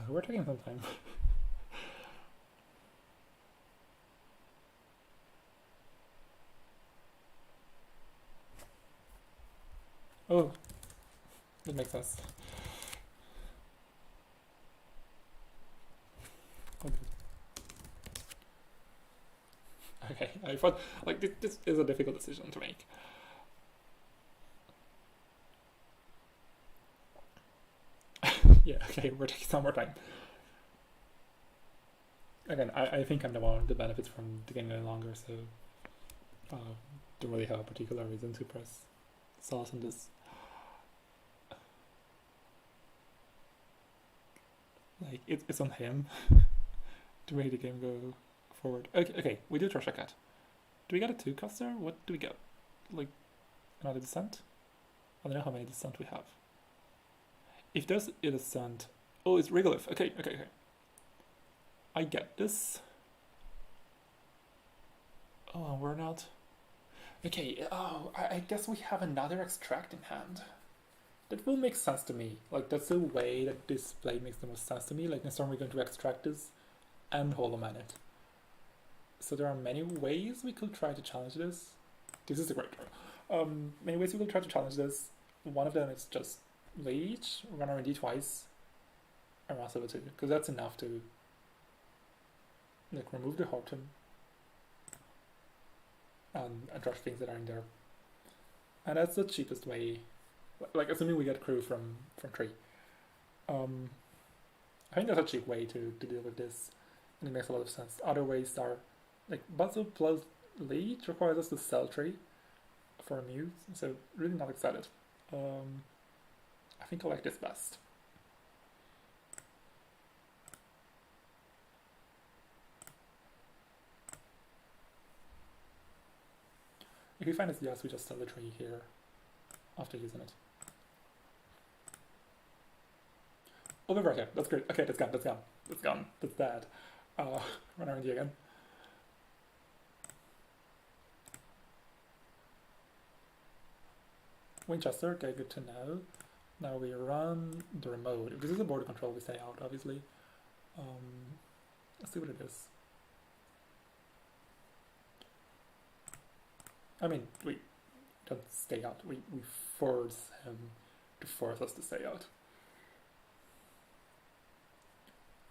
We're taking some time. Oh, that makes sense. Okay, I thought like this is a difficult decision to make. Yeah, okay, we're taking some more time. Again, I think I'm the one that benefits from the game going longer, so don't really have a particular reason to press sauce on this. Like, it's on him to make the game go forward. Okay, we do trash a cat. Do we get a 2 coster? What do we get? Like, another descent? I don't know how many descent we have. If there's a descent... Oh, it's regolith. Okay. I get this. Oh, and we're not... Okay, oh, I guess we have another extract in hand. That will make sense to me. Like, that's the way that this play makes the most sense to me. Like, next time we're going to extract this and Hollow Man it. So there are many ways we could try to challenge this. This is a great draw. Many ways we could try to challenge this. One of them is just Reach, run R&D twice, and Mass over 2, because that's enough to like remove the Horton and address things that are in there. And that's the cheapest way like assuming we get crew from 3. I think that's a cheap way to deal with this, and it makes a lot of sense. Other ways are like Buzzle plus Leech requires us to sell 3 for a mute, so really not excited. I think I like this best. If we find it's yes, we just sell the 3 here after using it. Oh, we're right here. That's great. Okay, that's gone. That's gone. That's gone. That's bad. Run RNG again. Winchester, okay, good to know. Now we run the remote. If this is a border control, we stay out, obviously. Let's see what it is. I mean, we don't stay out. We force him to force us to stay out.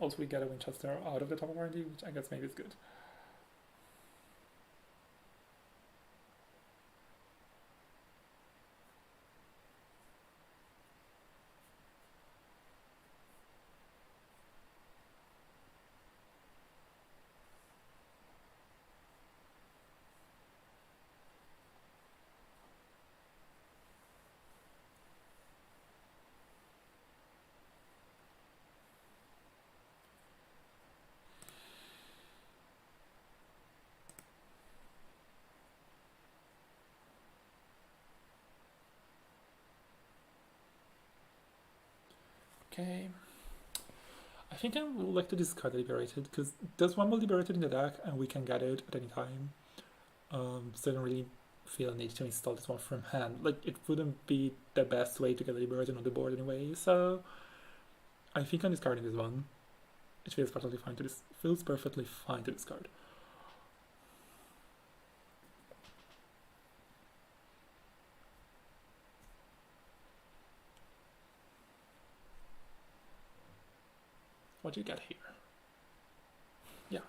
Also, we get a Winchester out of the top of RNG, which I guess maybe is good. Okay. I think I would like to discard the Liberated, because there's one more Liberated in the deck and we can get it at any time. So I don't really feel a need to install this one from hand. Like, it wouldn't be the best way to get a Liberated on the board anyway, so I think I'm discarding this one. It feels perfectly fine to discard. What do you get here? Yeah.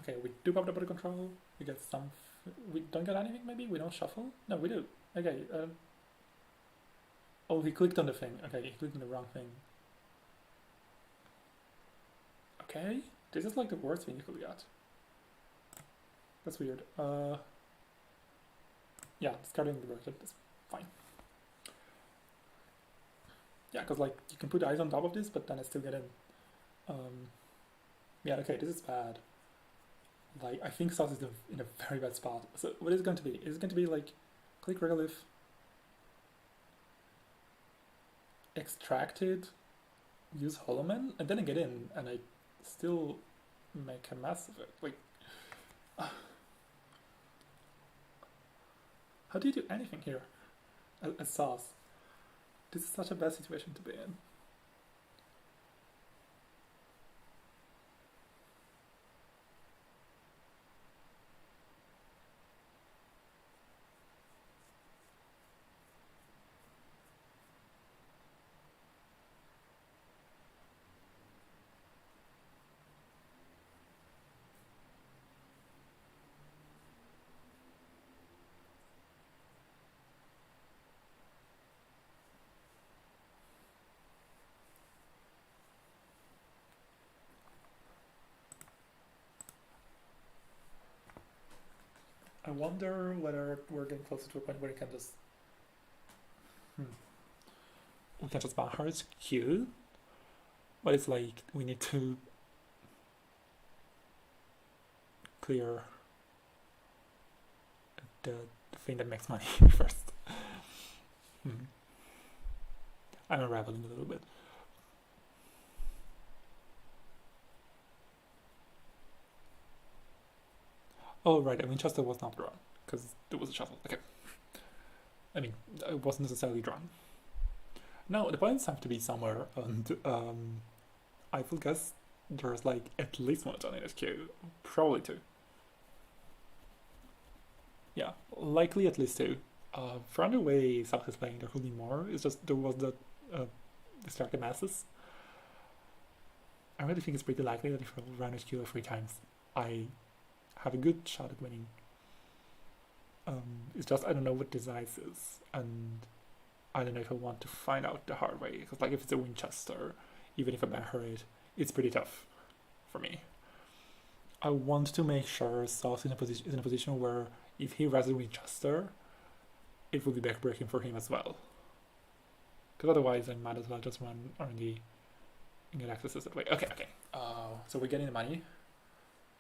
Okay, we do pop the body control. We get some. We don't get anything, maybe? We don't shuffle? No, we do. Okay. Oh, he clicked on the thing. Okay, he clicked on the wrong thing. Okay, this is like the worst thing you could get. That's weird. Yeah, discarding the version is fine. Yeah, because like you can put eyes on top of this, but then I still get in. Yeah, okay, this is bad. Like, I think Sauce is in a very bad spot. So what is it going to be? Is it going to be like click regolith, extracted, use Hollow Man, and then I get in and I still make a mess of it? Like, how do you do anything here as Sauce? This is such a bad situation to be in. I wonder whether we're getting closer to a point where we can just ban her. It's cute, but it's like we need to clear the thing that makes money first. I'm unraveling a little bit. Oh, right, and Winchester was not drawn, because there was a shuffle. Okay. I mean, it wasn't necessarily drawn. No, the points have to be somewhere, and I will guess there's like at least one John in this queue. Probably two. Yeah, likely at least two. From the way South is playing, there could be more. It's just there was the distracted masses. I really think it's pretty likely that if I run HQ 3 times, I have a good shot at winning. It's just I don't know what this dice is, and I don't know if I want to find out the hard way. Because like if it's a Winchester, even if I banner it, it's pretty tough for me. I want to make sure Sauce is in a position where if he runs a Winchester, it will be backbreaking for him as well. Because otherwise I might as well just run R&D and get accesses that way. Okay. So we're getting the money,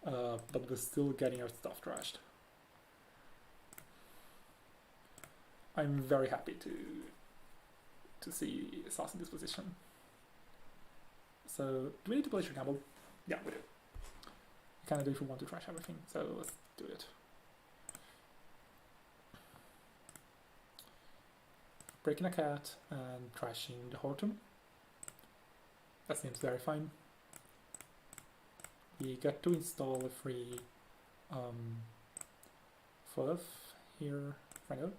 but we're still getting our stuff trashed. I'm very happy to see Sauce in this position. So do we need to place your gamble? Yeah, we do. We kind of do if we want to trash everything, so let's do it. Breaking a cat and trashing the Horton. That seems very fine. We get to install a free FOF here, right now,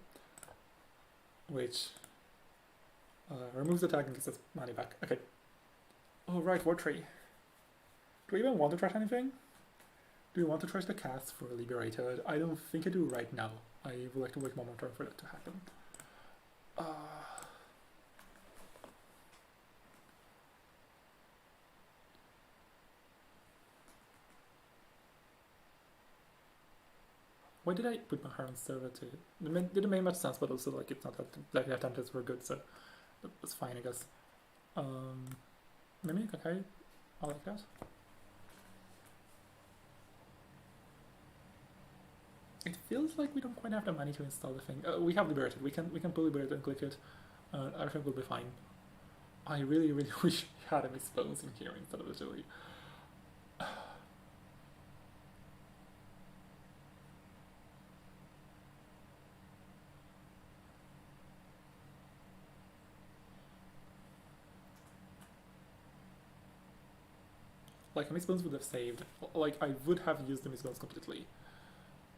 which removes the tag and gives us money back. Okay. Oh right, War Tree. Do we even want to trash anything? Do we want to trash the cast for Liberated? I don't think I do right now. I would like to wait one more turn for that to happen. Why did I put my heart on server too? It didn't make much sense, but also like it's not that like the attempts were good, so that's fine, I guess. Mimic, okay, I like that. It feels like we don't quite have the money to install the thing. We have Liberated. We can pull Liberated and click it. Everything will be fine. I really wish we had a Miss Bones in here instead of the Joey. Like a Miss Bones would have saved. Like I would have used the Miss Bones completely.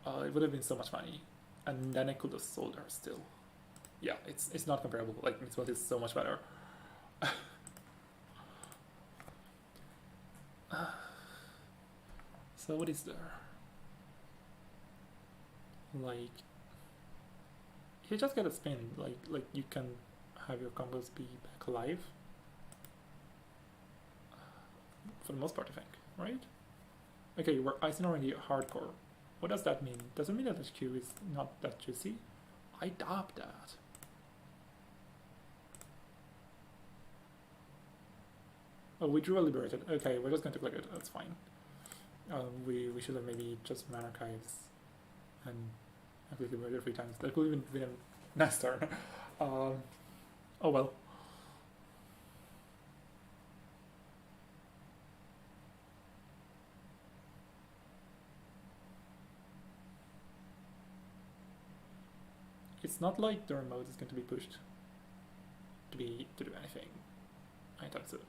It would have been so much money, and then I could have sold her still. Yeah, it's not comparable. Like Miss Bones is so much better. So what is there? Like, you just get a spin. Like you can have your combos be back alive. For the most part, I think, right? Okay, we're icing already hardcore. What does that mean? Does it mean that HQ is not that juicy? I doubt that. Oh, we drew a Liberated. Okay, we're just going to click it. That's fine. We should have maybe just ran archives and click Liberated 3 times. That could even be a nice turn. Oh well. It's not like the remote is going to be pushed to do anything anytime soon.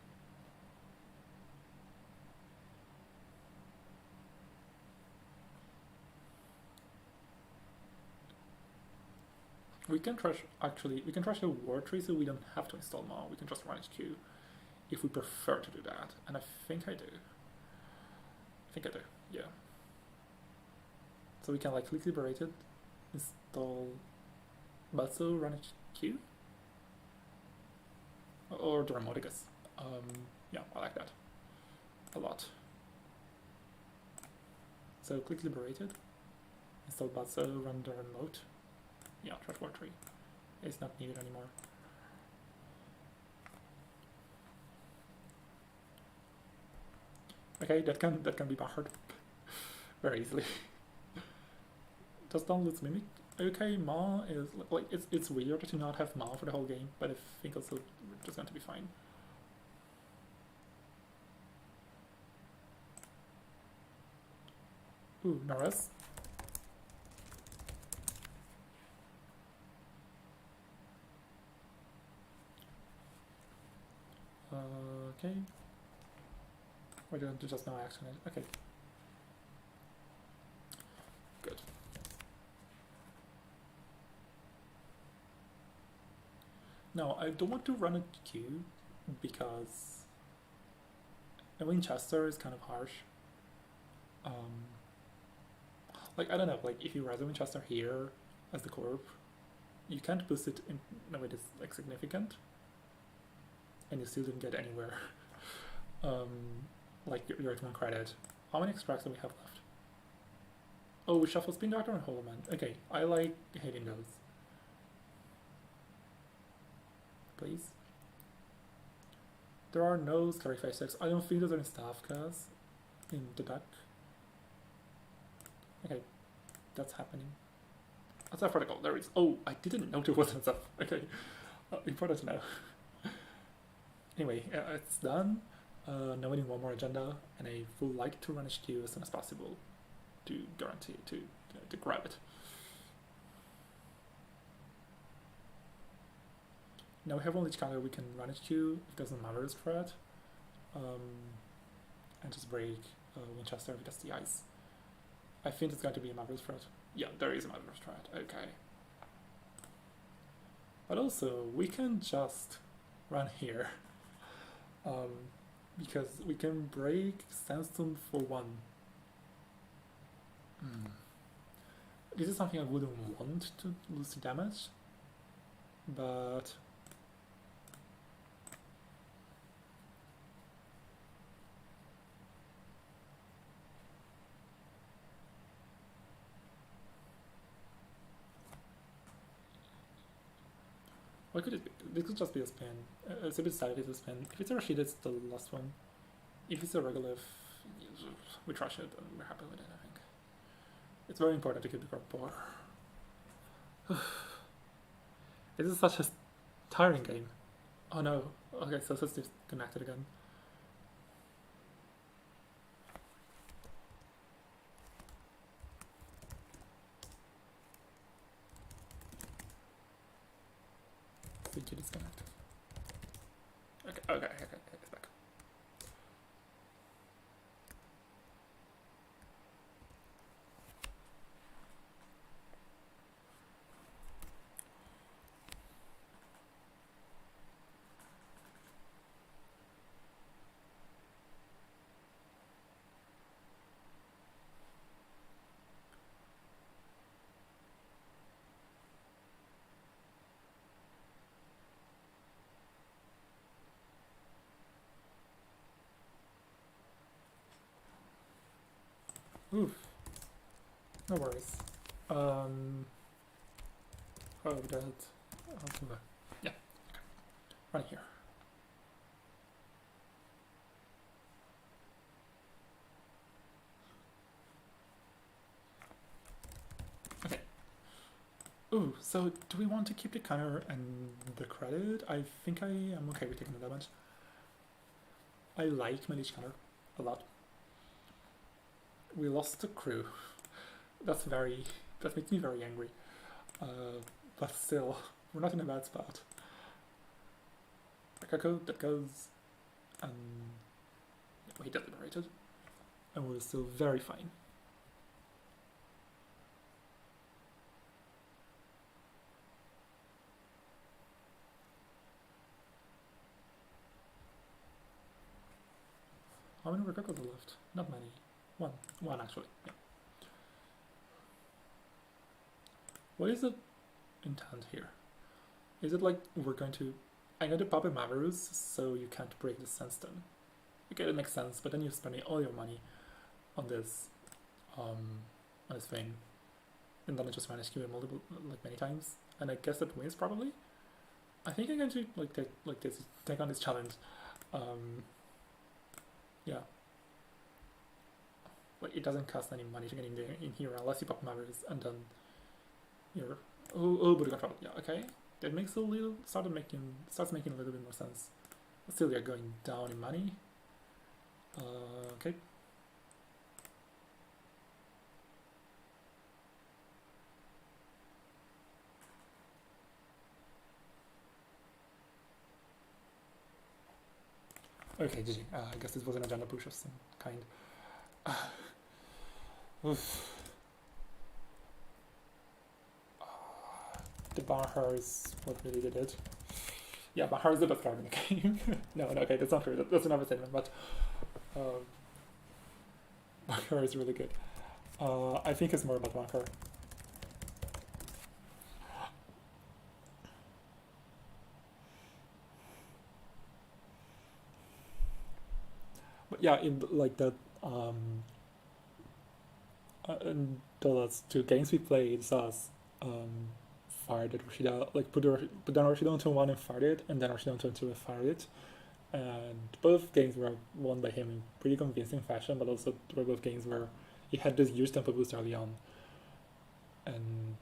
We can trash the War Tree so we don't have to install more. We can just run HQ if we prefer to do that. And I think I do. Yeah. So we can like click Liberated, install Batso, run HQ? Or the remote, I guess. Yeah, I like that a lot. So click Liberated, install Batso, run the remote. Yeah, trash War Tree. It's not needed anymore. Okay, that can be barred very easily. Just don't lose Mimic. Okay, Ma is like it's weird to not have Ma for the whole game, but I think also we're just going to be fine. Ooh, Naras. Okay. We're going to just no action. Okay. Good. Now, I don't want to run a queue because a Winchester is kind of harsh. Like, I don't know, like, if you rise a Winchester here as the corp, you can't boost it in a way that's, like, significant, and you still didn't get anywhere. Like, you're at 1 credit. How many extracts do we have left? Oh, we shuffle Spin Doctor and Holoman. Okay, I like hitting those. Please. There are no Scary Face checks. I don't think there's any staff cast in the deck. Okay, that's happening. That's a protocol. There is. Oh, I didn't know there wasn't stuff. Okay, important to know. Anyway, it's done. Now we need one more agenda, and I would like to run HQ as soon as possible to guarantee to grab it. Now we have only each counter we can run HQ. It doesn't matter this threat, and just break Winchester if that's the ice. I think it's going to be a Marvelous threat. Yeah, there is a Marvelous threat. Okay. But also, we can just run here. Because we can break Sandstone for 1. This is something I wouldn't want to lose the damage, but what could it be? This could just be a spin. It's a bit sad it's a spin. If it's a Rashid, it's the last one. If it's a Regolith, we trash it and we're happy with it, I think. It's very important to keep the card poor. This is such a tiring game. Oh no. Okay, so let's disconnect it again. CQ disconnected. Okay, it's back. Oof. No worries. Oh, that. Yeah. Okay. Right here. Okay. Ooh, so do we want to keep the counter and the credit? I think I am okay with taking the damage. I like my leech counter a lot. We lost the crew. That makes me very angry. But still, we're not in a bad spot. Kakako, that goes, and we deliberated, and we're still very fine. How many Kakakos are left? Not many. One actually. Yeah. What is the intent here? Is it like we're going to... I know the Puppet Maverus, so you can't break the Sandstone. Okay, that makes sense, but then you're spending all your money on this thing, and then I just managed to do it many times, and I guess that wins probably. I think I'm going to take on this challenge. Yeah. Like, it doesn't cost any money to get in here unless you pop Mavericks, and then you're but control. Yeah, okay. That makes starts making a little bit more sense. Still, we are going down in money. Okay. Okay, GG. I guess this was an agenda push of some kind. Oof. The Bahar is what really did it. Yeah, Bahar is the best card in the game. No, okay, that's not true. That's another statement, but Bahar is really good. I think it's more about Bahar. But yeah, in like the in the last two games we played, saw us fired at Rashida, like put down Rashida on turn 1 and fired it, and then Rashida on turn 2 and fired it. And both games were won by him in pretty convincing fashion, but also were both games where he had this huge tempo boost early on. And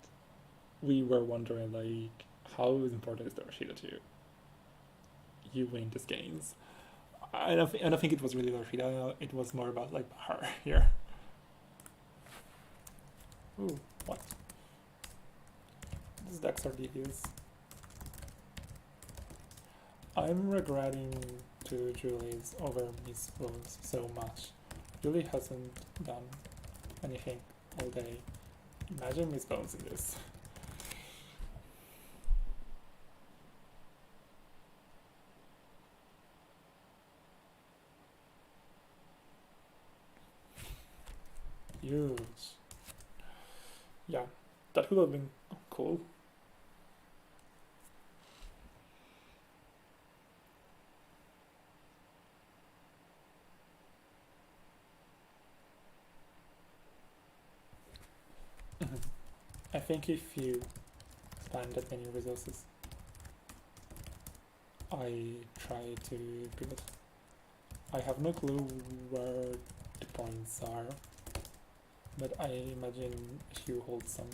we were wondering, like, how important is the Rashida to you win these games? I don't think it was really the Rashida, it was more about, like, her here. Ooh, what? These decks are devious. I'm regretting to Julie's over Miss Bones so much. Julie hasn't done anything all day. Imagine Miss Bones in this. Huge. Yeah, that would have been cool. I think if you spend that many resources, I try to pivot. I have no clue where the points are, but I imagine if you hold some.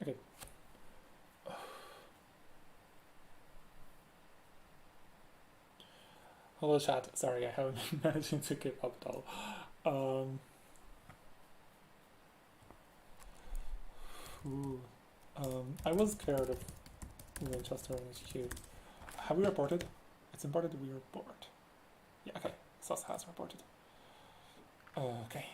Okay. Hello chat, sorry I haven't been managing to keep up at all. I was scared of Winchester and HQ. Have we reported? It's important that we report. Yeah, okay. Sus has reported. Okay.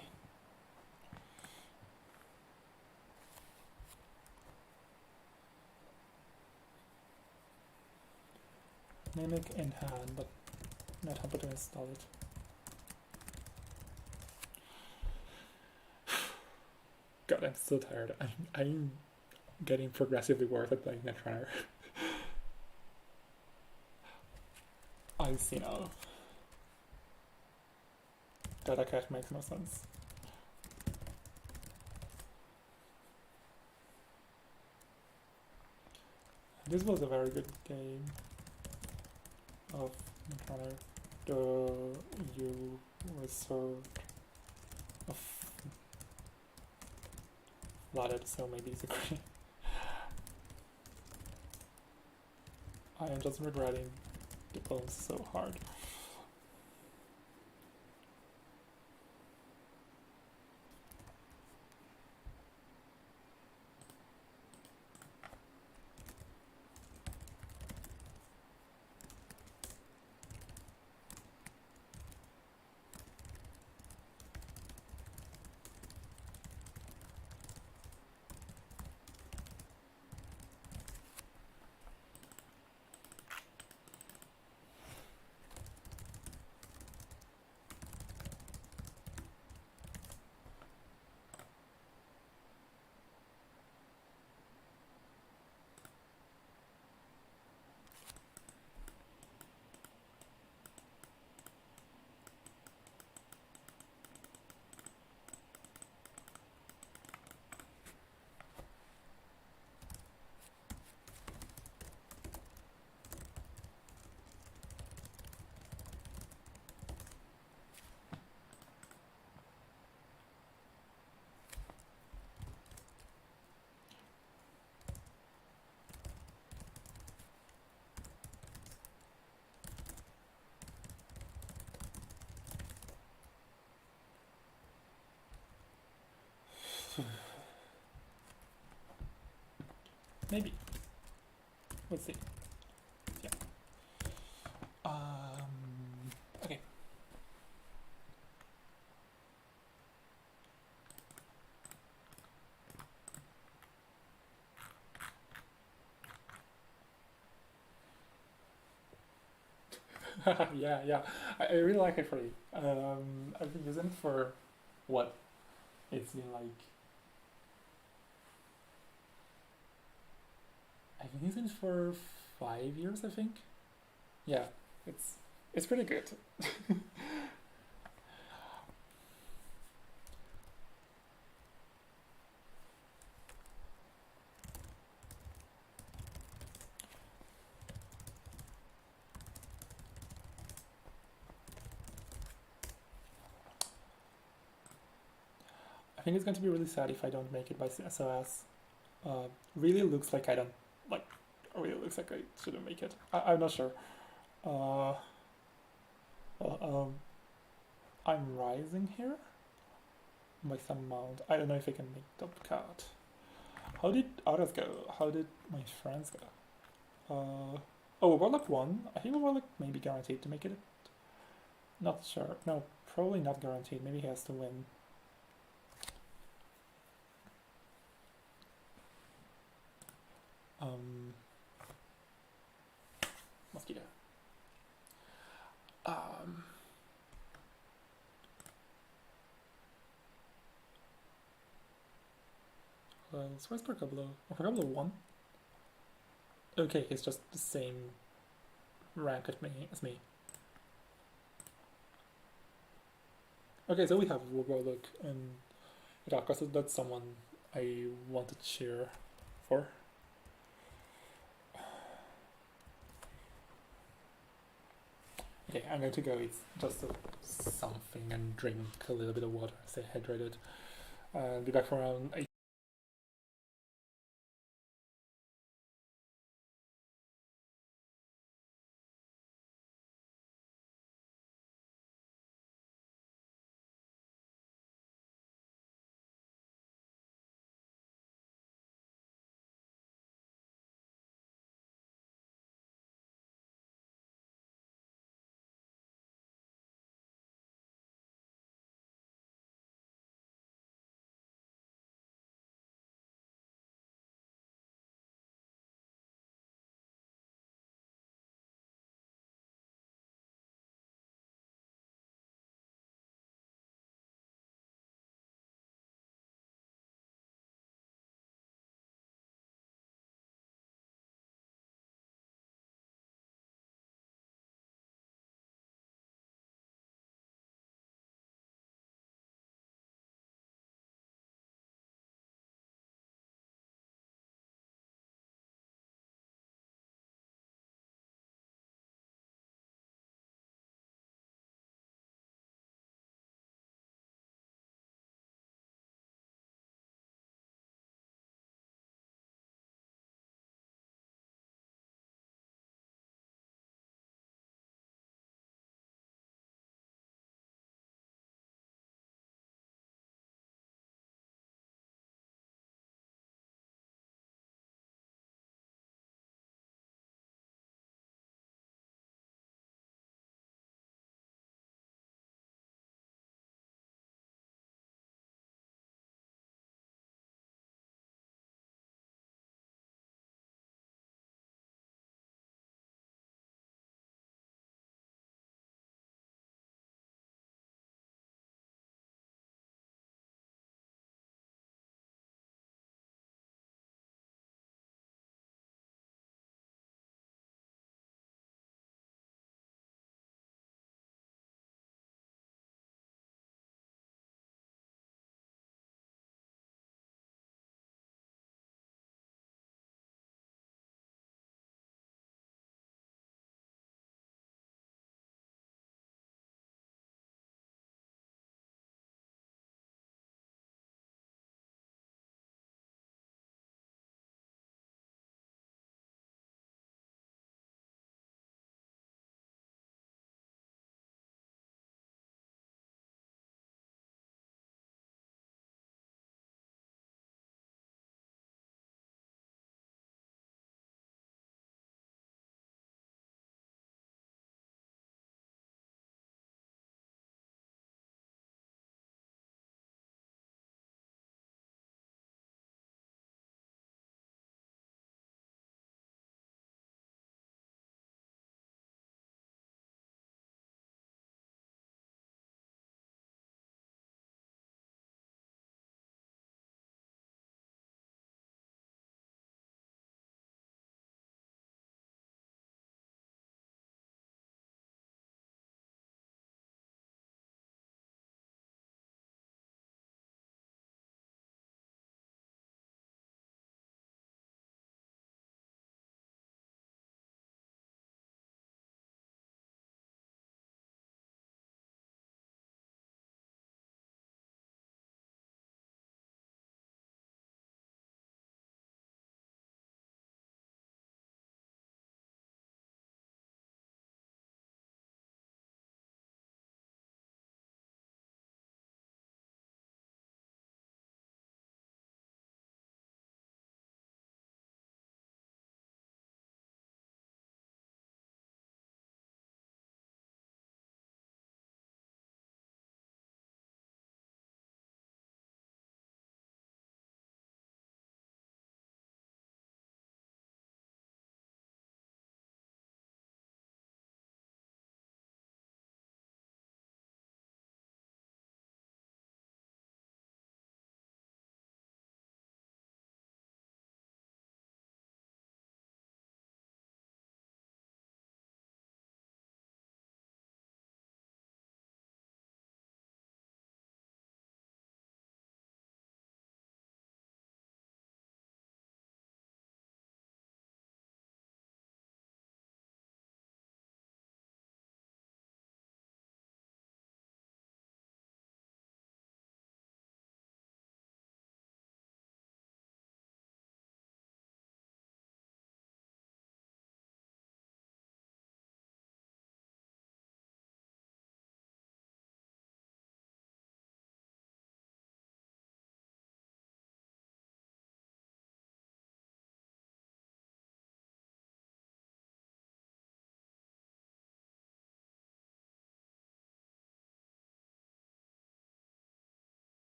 Mimic in hand, but not happy to install it. God, I'm so tired. I'm getting progressively worse at playing Netrunner. I see now. Data cache makes no sense. This was a very good game of Netrunner. You reserved of flooded, so maybe it's a great. I am just regretting the bones so hard. Maybe. Let's see. Yeah. Okay. Yeah. I really like it for you. I've been using it for what? It's been like I've been using it for 5 years, I think. Yeah, it's pretty good. I think it's going to be really sad if I don't make it by SOS. Really looks like I don't like. Really looks like I shouldn't make it. I'm not sure. Uh, well, I'm rising here by some amount. I don't know if I can make top cut. How did others go? How did my friends go? Oh, Warlock won. I think Warlock may be guaranteed to make it. Not sure. No, probably not guaranteed. Maybe he has to win. Mosquito. So where's Percablo? Oh, Percablo won. Okay, he's just the same rank as me. Okay, so we have Warlock and Raka, so that's someone I want to cheer for. Okay, I'm going to go eat just something and drink a little bit of water, stay hydrated, and be back for around 8.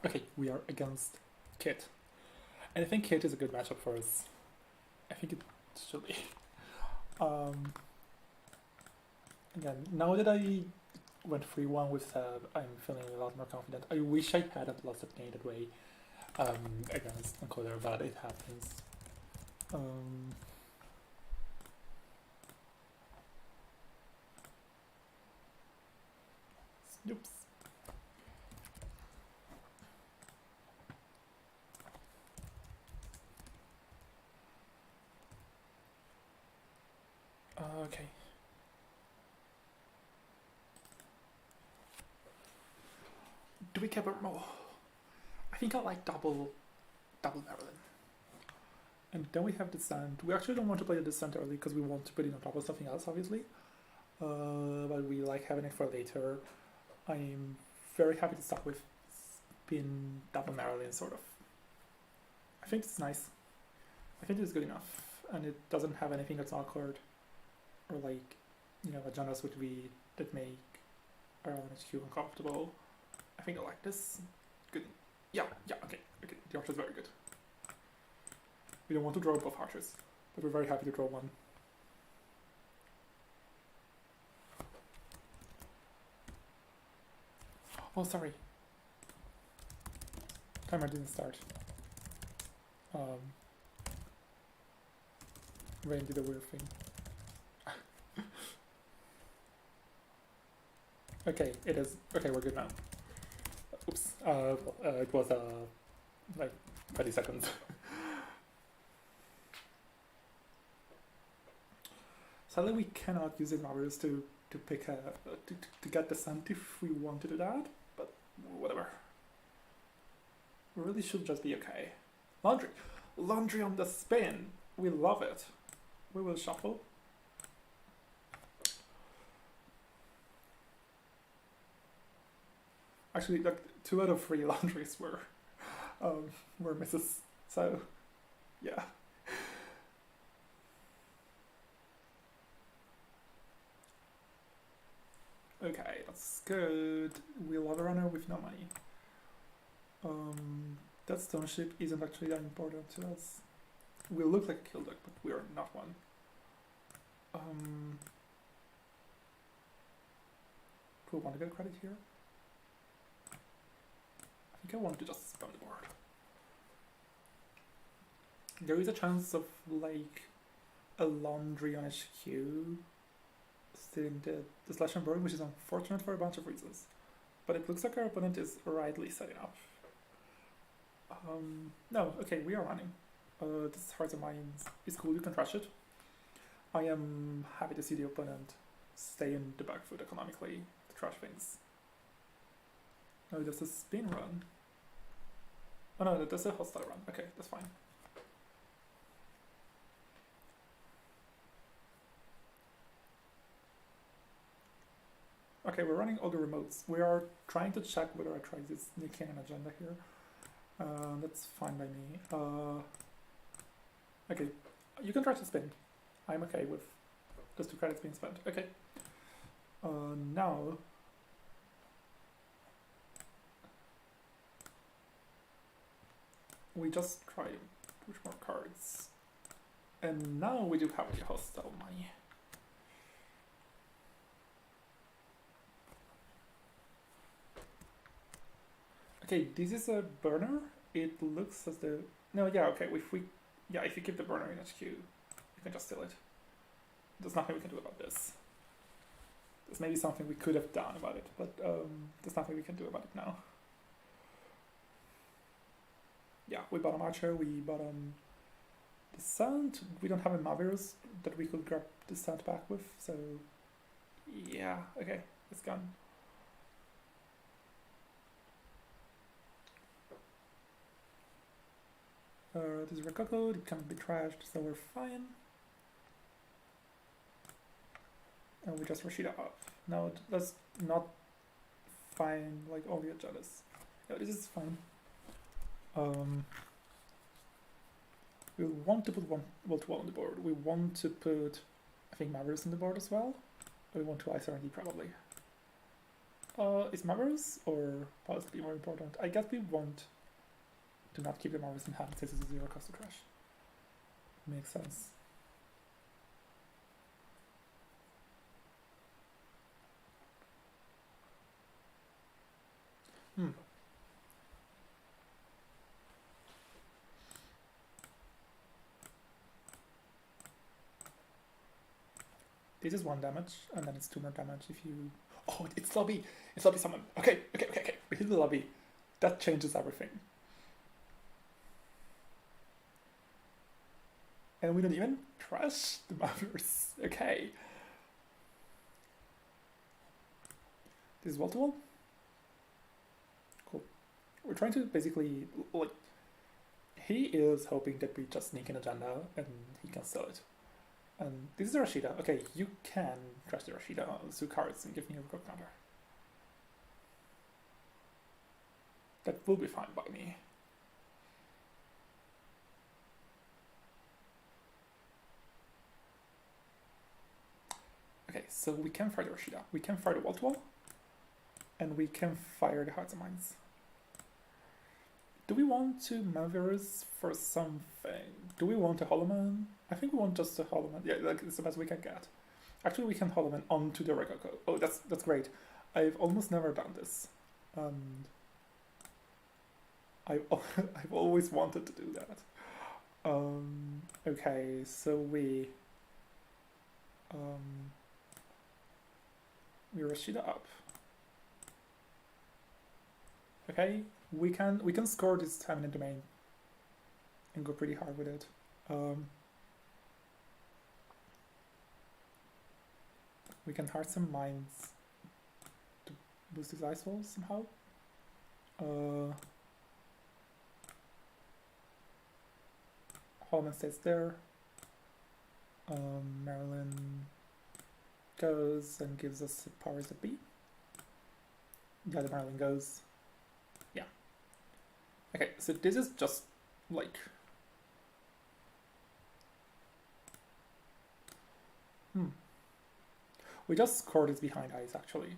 Okay, we are against Kit. And I think Kit is a good matchup for us. I think it should be. Again, now that I went 3-1 with Seb, I'm feeling a lot more confident. I wish I hadn't lost a game that way against Encoder, but it happens. Oops. Okay. Do we cover more? I think I like double Maryland. And then we have Descent. We actually don't want to play the Descent early because we want to put it on top of something else, obviously. But we like having it for later. I'm very happy to start with spin double Maryland, sort of. I think it's nice. I think it's good enough. And it doesn't have anything that's awkward. Or like, you know, agendas that make our HQ uncomfortable. I think I like this. Good. Yeah, okay. The archer is very good. We don't want to draw both archers, but we're very happy to draw one. Oh, sorry. Timer didn't start. Rain did a weird thing. Okay, it is. Okay, we're good now. Oops. It was like 30 seconds. Sadly, we cannot use the numbers to pick to get the scent if we want to do that, but whatever. We really should just be okay. Laundry on the spin. We love it. We will shuffle. Actually, like 2 out of 3 laundries were misses. So, yeah. Okay, that's good. We'll have a runner with no money. That stone ship isn't actually that important to us. We look like a kill deck, but we are not one. Do we want to get credit here? I think I want to just spam the board. There is a chance of like a laundry on HQ stealing the slash and burn, which is unfortunate for a bunch of reasons. But it looks like our opponent is rightly setting up. No, okay, we are running. This Hearts and Minds is cool, you can trash it. I am happy to see the opponent stay in the back foot economically to trash things. No, that's a spin run. Oh no, that's a hostile run. Okay, that's fine. Okay, we're running all the remotes. We are trying to check whether I tried this sneaking an agenda here. That's fine by me. Okay, you can try to spin. I'm okay with those 2 credits being spent. Okay. Now we just try to push more cards. And now we do have the hostile money. Okay, this is a burner. It looks as the no, yeah, okay. If you keep the burner in HQ, you can just steal it. There's nothing we can do about this. There's maybe something we could have done about it, but there's nothing we can do about it now. Yeah, we bottom Archer, we bottom Descent. We don't have a Mavirus that we could grab Descent back with, so yeah, okay, it's gone. This is Rococo, it can't be trashed, so we're fine. And we just Rashida up. Now let's not find like all the agendas. Yeah, this is fine. We want to put one wall on the board. We want to put, I think, Mavericks on the board as well. We want to ice R&D probably. Is Marvels or possibly more important? I guess we want to not keep the Marvels in hand since it's a 0 cost to trash. Makes sense. This is 1 damage, and then it's 2 more damage if you... Oh, it's lobby! It's lobby summon. Okay. We hit the lobby. That changes everything. And we don't even trash the Mavers. Okay. This is wall-to-wall? Cool. We're trying to basically, like... He is hoping that we just sneak an agenda, and he can sell it. And this is a Rashida. Okay, you can trash the Rashida on 2 cards and give me a recall counter. That will be fine by me. Okay, so we can fire the Rashida. We can fire the wall-to-wall. And we can fire the Hearts and Minds. Do we want to Mavericks for something? Do we want a Holoman? I think we want just a Holoman. Yeah, like it's the best we can get. Actually, we can Holoman onto the Rococo. Oh, that's great. I've almost never done this. I've always wanted to do that. Okay, so we Rashida up. Okay, we can score this time in the domain and go pretty hard with it. We can Hearts and Minds to boost his Ice Walls somehow. Holman stays there. Marilyn goes and gives us powers that be. Yeah, the Marilyn goes. Yeah. Okay, so this is just like... We just scored this behind ice, actually.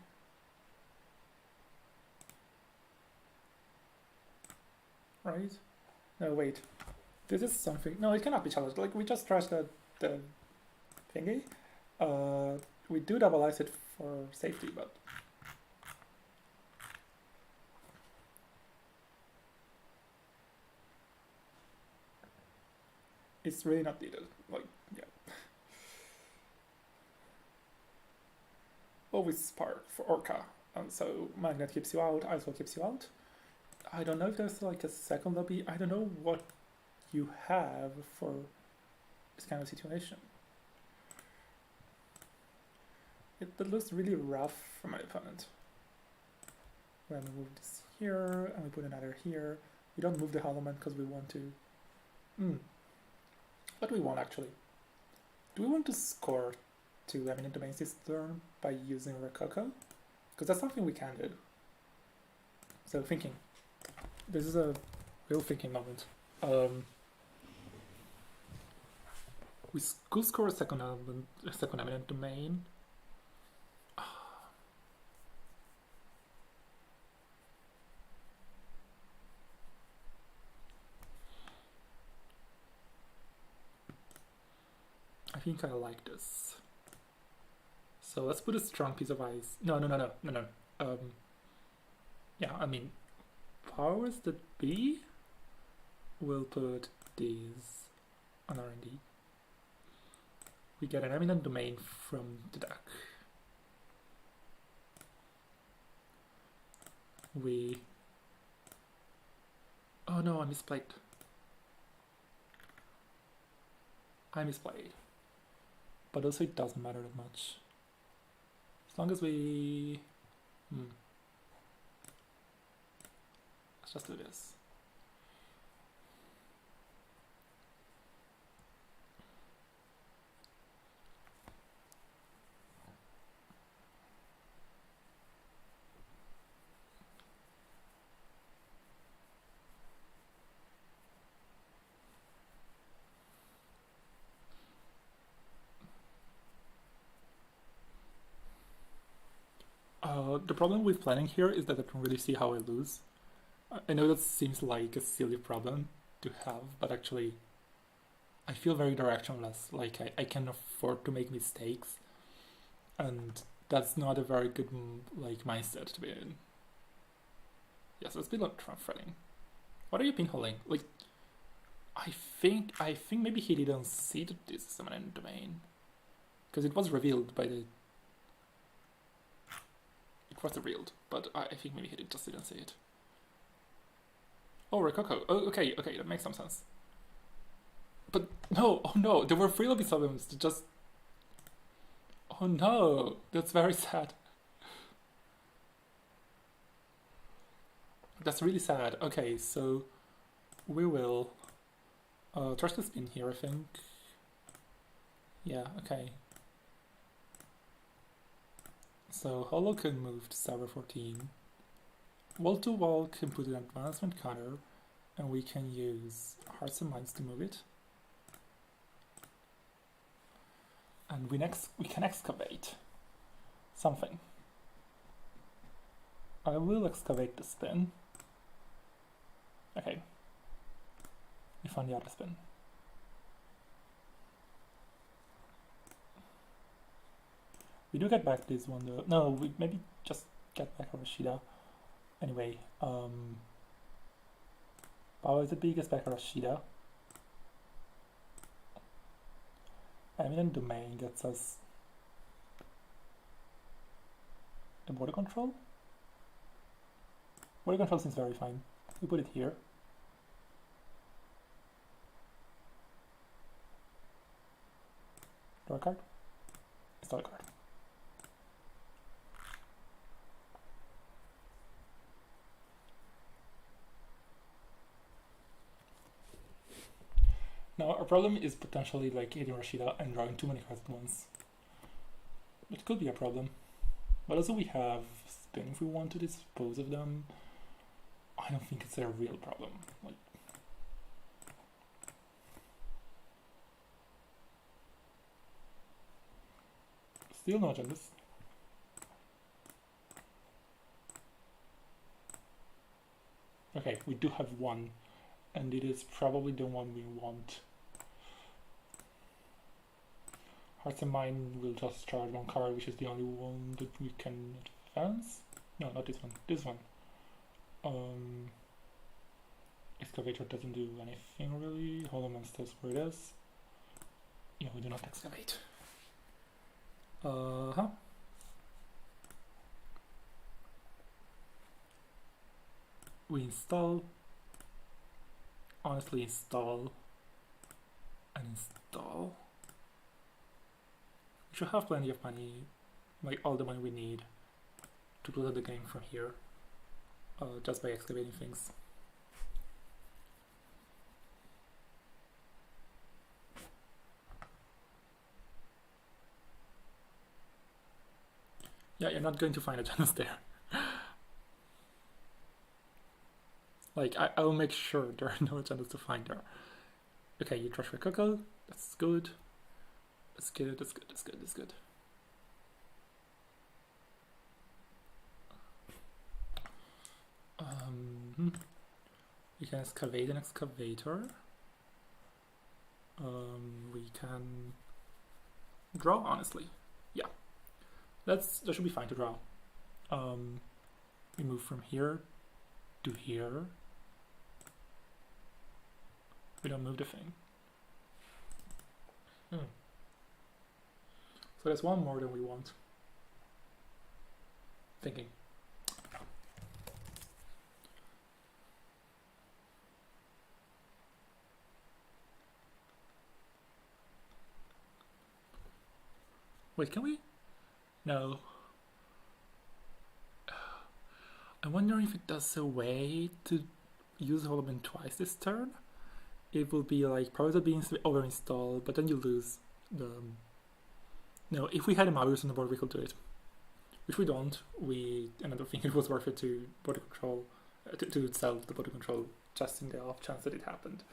Right? No, wait. This is something... No, it cannot be challenged. Like, we just trashed the thingy. We do double ice it for safety, but... It's really not needed. Like, yeah. Always Spark for Orca. And so Magnet keeps you out, Ice Wall keeps you out. I don't know if there's like a second lobby. I don't know what you have for this kind of situation. That looks really rough for my opponent. We're gonna move this here, and we put another here. We don't move the Hollow Man because we want to... What do we want actually? Do we want to score 2 Eminent Domains this turn by using Rococo? Because that's something we can do. So thinking. This is a real thinking moment. We could score a second Eminent Domain. I think I like this. So let's put a strong piece of ice. No. Yeah, I mean, powers that be will put these on R&D. We get an Eminent Domain from the deck. Oh no, I misplayed. But also it doesn't matter that much. As long as we... Let's just do this. The problem with planning here is that I can really see how I lose. I know that seems like a silly problem to have, but actually I feel very directionless, like I can afford to make mistakes, and that's not a very good like mindset to be in. Yes, let's build on threading. What are you pinholing? Like, I think maybe he didn't see that this is a main domain, because it was revealed by the. It was revealed, but I think maybe he just didn't see it. Oh, Rococo. Oh, okay, that makes some sense. But no, oh no, there were 3 lobby problems that just. Oh no, that's very sad. That's really sad. Okay, so we will trash the spin here, I think. Yeah, okay. So Hollow can move to server 14. Wall to wall can put an advancement counter, and we can use Hearts and Minds to move it. And we can excavate something. I will excavate the spin. Okay. We found the other spin. We do get back this one though. No, we maybe just get back Arashida. Anyway, power is the biggest back Arashida. Eminent Domain gets us the border control. Border control seems very fine. We put it here. Draw a card. Install a card. Now our problem is potentially like hitting Rashida and drawing too many cards at once. It could be a problem. But also we have spin if we want to dispose of them. I don't think it's a real problem. Like, still no agendas. Okay, we do have one, and it is probably the one we want. Hearts and Mind will just charge 1 card, which is the only one that we can advance. No, not this one. This one. Excavator doesn't do anything really. Hollow Man stays where it is. Yeah, we do not excavate. We install. Honestly, install and install. We should have plenty of money, like all the money we need to close out the game from here, just by excavating things. Yeah, you're not going to find a Janus there. Like, I will make sure there are no Janus to find there. Okay, you trash Rococo. That's good. That's good, that's good, that's good, that's good. We can excavate an excavator. We can draw, honestly. Yeah. That should be fine to draw. We move from here to here. We don't move the thing. So there's one more than we want. Thinking. Wait, can we? No. I'm wondering if it does a way to use Holloman twice this turn. It will be like probably being over-installed, but then you lose the... No, if we had a Maurus on the board, we could do it. Which we don't. And I don't think it was worth it to border control, to sell the border control just in the off chance that it happened.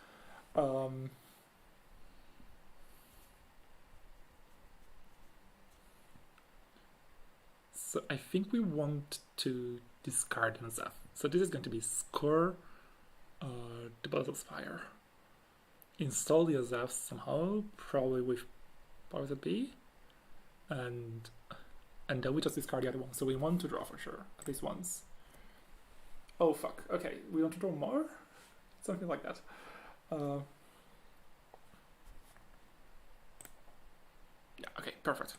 So I think we want to discard an Zeph. So this is going to be score the Balls of Fire. Install the Zeph somehow, probably with powers that be, and then we just discard the other one. So we want to draw for sure, at least once. Oh fuck, okay, we want to draw more? Something like that. Yeah, okay, perfect.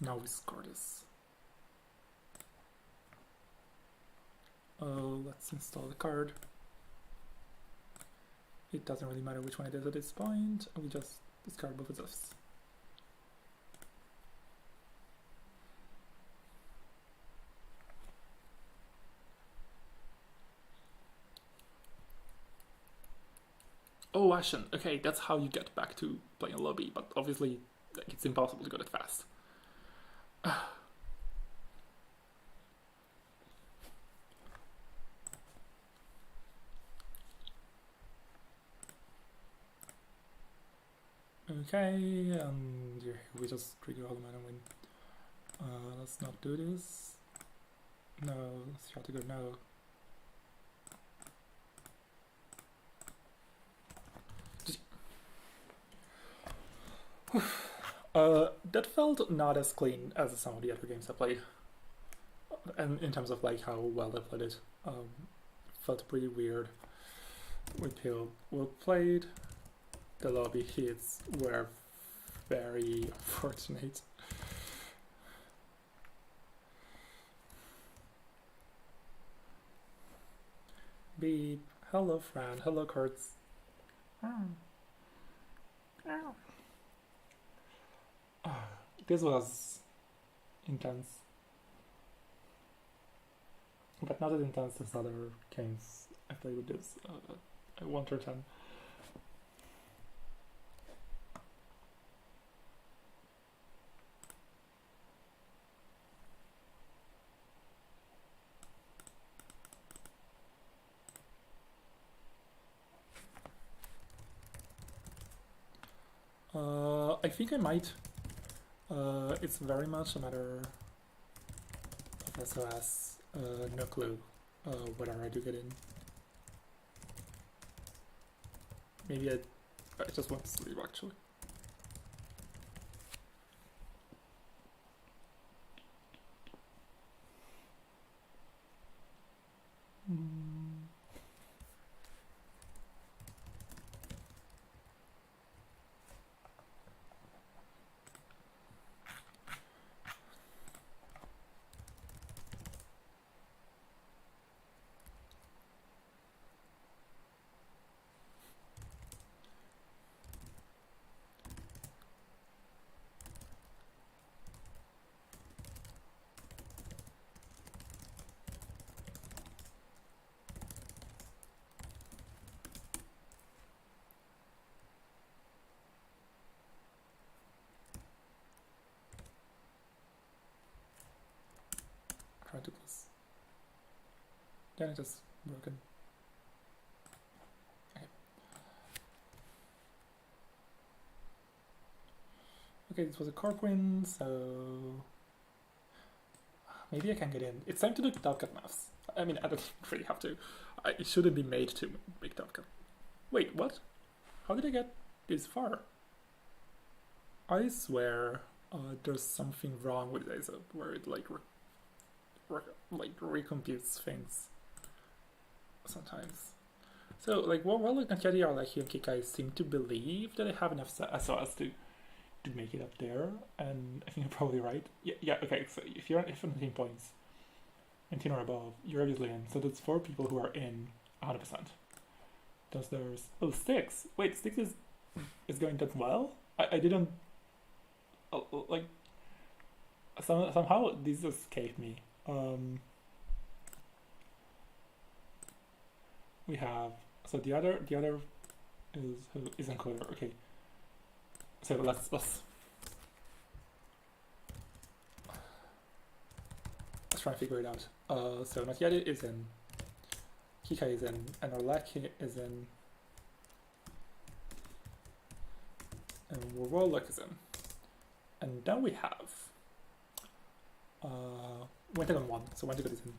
Now we score this. Let's install the card. It doesn't really matter which one it is at this point. We just discard both of those. Oh, Ashen. Okay, that's how you get back to playing a lobby, but obviously like, it's impossible to go that fast. Okay, and we just trigger all the mana win. Let's not do this. No, let's try to go now. That felt not as clean as some of the other games I played, and in terms of like how well I played it, felt pretty weird. We well played. The lobby hits were very unfortunate. Beep. Hello, Fran. Hello, Kurtz. This was intense, but not as intense as other games I played with this. 1 to 10. I think I might. It's very much a matter of SOS. No clue whether I do get in. Maybe I just want to sleep actually. Try to plus. Then it is broken. Okay. Okay, this was a corp win, so maybe I can get in. It's time to do top cut maths. I mean, I don't really have to. It shouldn't be made to make top cut. Wait, what? How did I get this far? I swear there's something wrong with this where it like recomputes things sometimes. So like while like Nakyadi or like Kikai seem to believe that I have enough SOS to make it up there, and I think I'm probably right. Yeah, okay, so if you're at 15 points, 19 or above, you're obviously in. So that's 4 people who are in 100%. There's Sticks. Wait, Sticks is going that well? I didn't like somehow this escaped me. We have the other is encoder. Okay, so let's try and figure it out. So Natyadi is in, Kikai is in, and Orlaki is in, and Warlock is in, and then we have Wentagon 1, so Wentagon is in.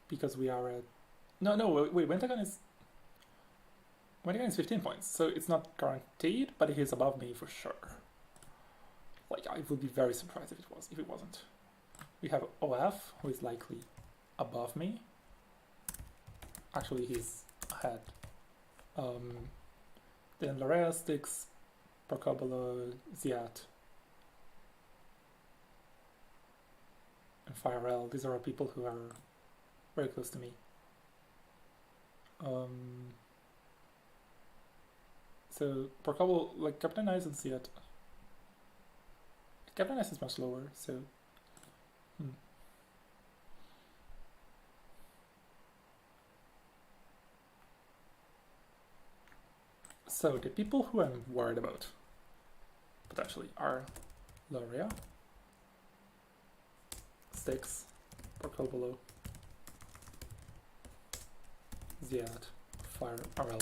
Because we are at... No, wait, Wentagon is 15 points, so it's not guaranteed, but it is above me for sure. Like, I would be very surprised if it wasn't. We have OF, who is likely above me. Actually, he's ahead. Then Larea, Styx, Procobolo, Ziat, and Firel. These are all people who are very close to me. So Procobolo, like Captain Ice and Ziat. Captain Ice is much lower, so. So the people who I'm worried about potentially are Loria, Styx, Procobolo, Ziad, Fire, RL,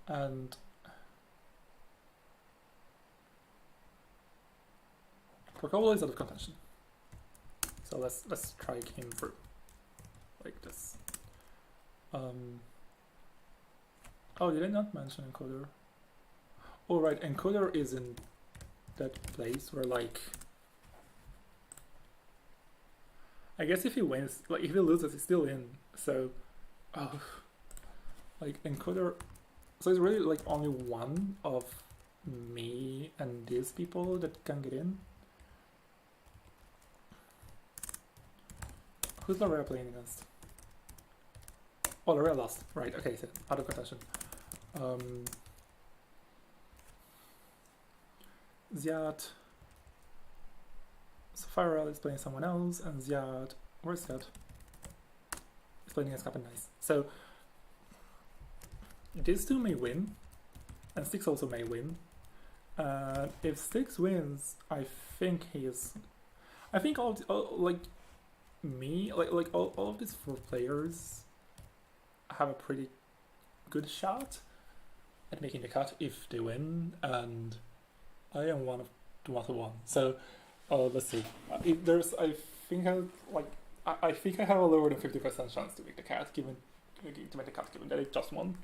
and Procobolo is out of contention. So let's try him through like this. Oh, did I not mention Encoder? Oh, right, Encoder is in that place where, like, I guess if he wins, like, if he loses, he's still in. So, oh, like, Encoder, so it's really, like, only one of me and these people that can get in. Who's Larea playing against? Oh, Larea lost. Right, okay, so out of contention. Ziad. Sapphira is playing someone else, and Ziad. Where's Ziad? He's playing against Captain Nice. So these two may win, and Styx also may win. If Styx wins, I think I think all like me, like all of these 4 players have a pretty good shot at making the cut if they win, and I am one of the 1. So let's see. If there's, I think I think I have a lower than 50% chance to make the cut, given that I just won.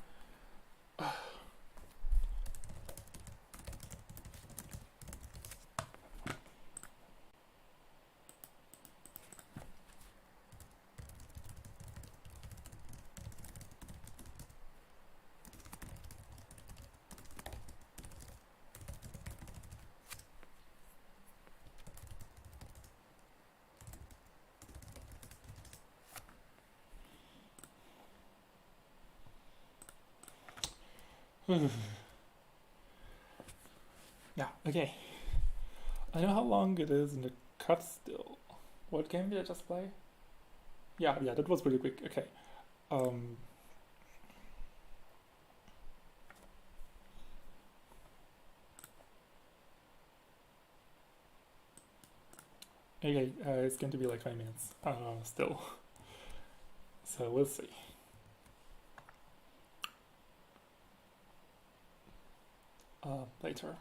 Yeah, okay. I know how long it is in the cut still. What game did I just play? Yeah, that was pretty quick. Okay. Okay, it's going to be like 5 minutes still. So we'll see. Later.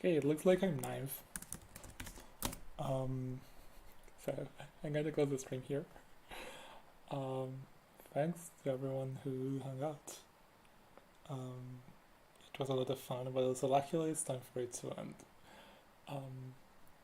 Okay, it looks like I'm ninth. So I'm going to close the stream here. Thanks to everyone who hung out. It was a lot of fun, but also luckily it's time for it to end.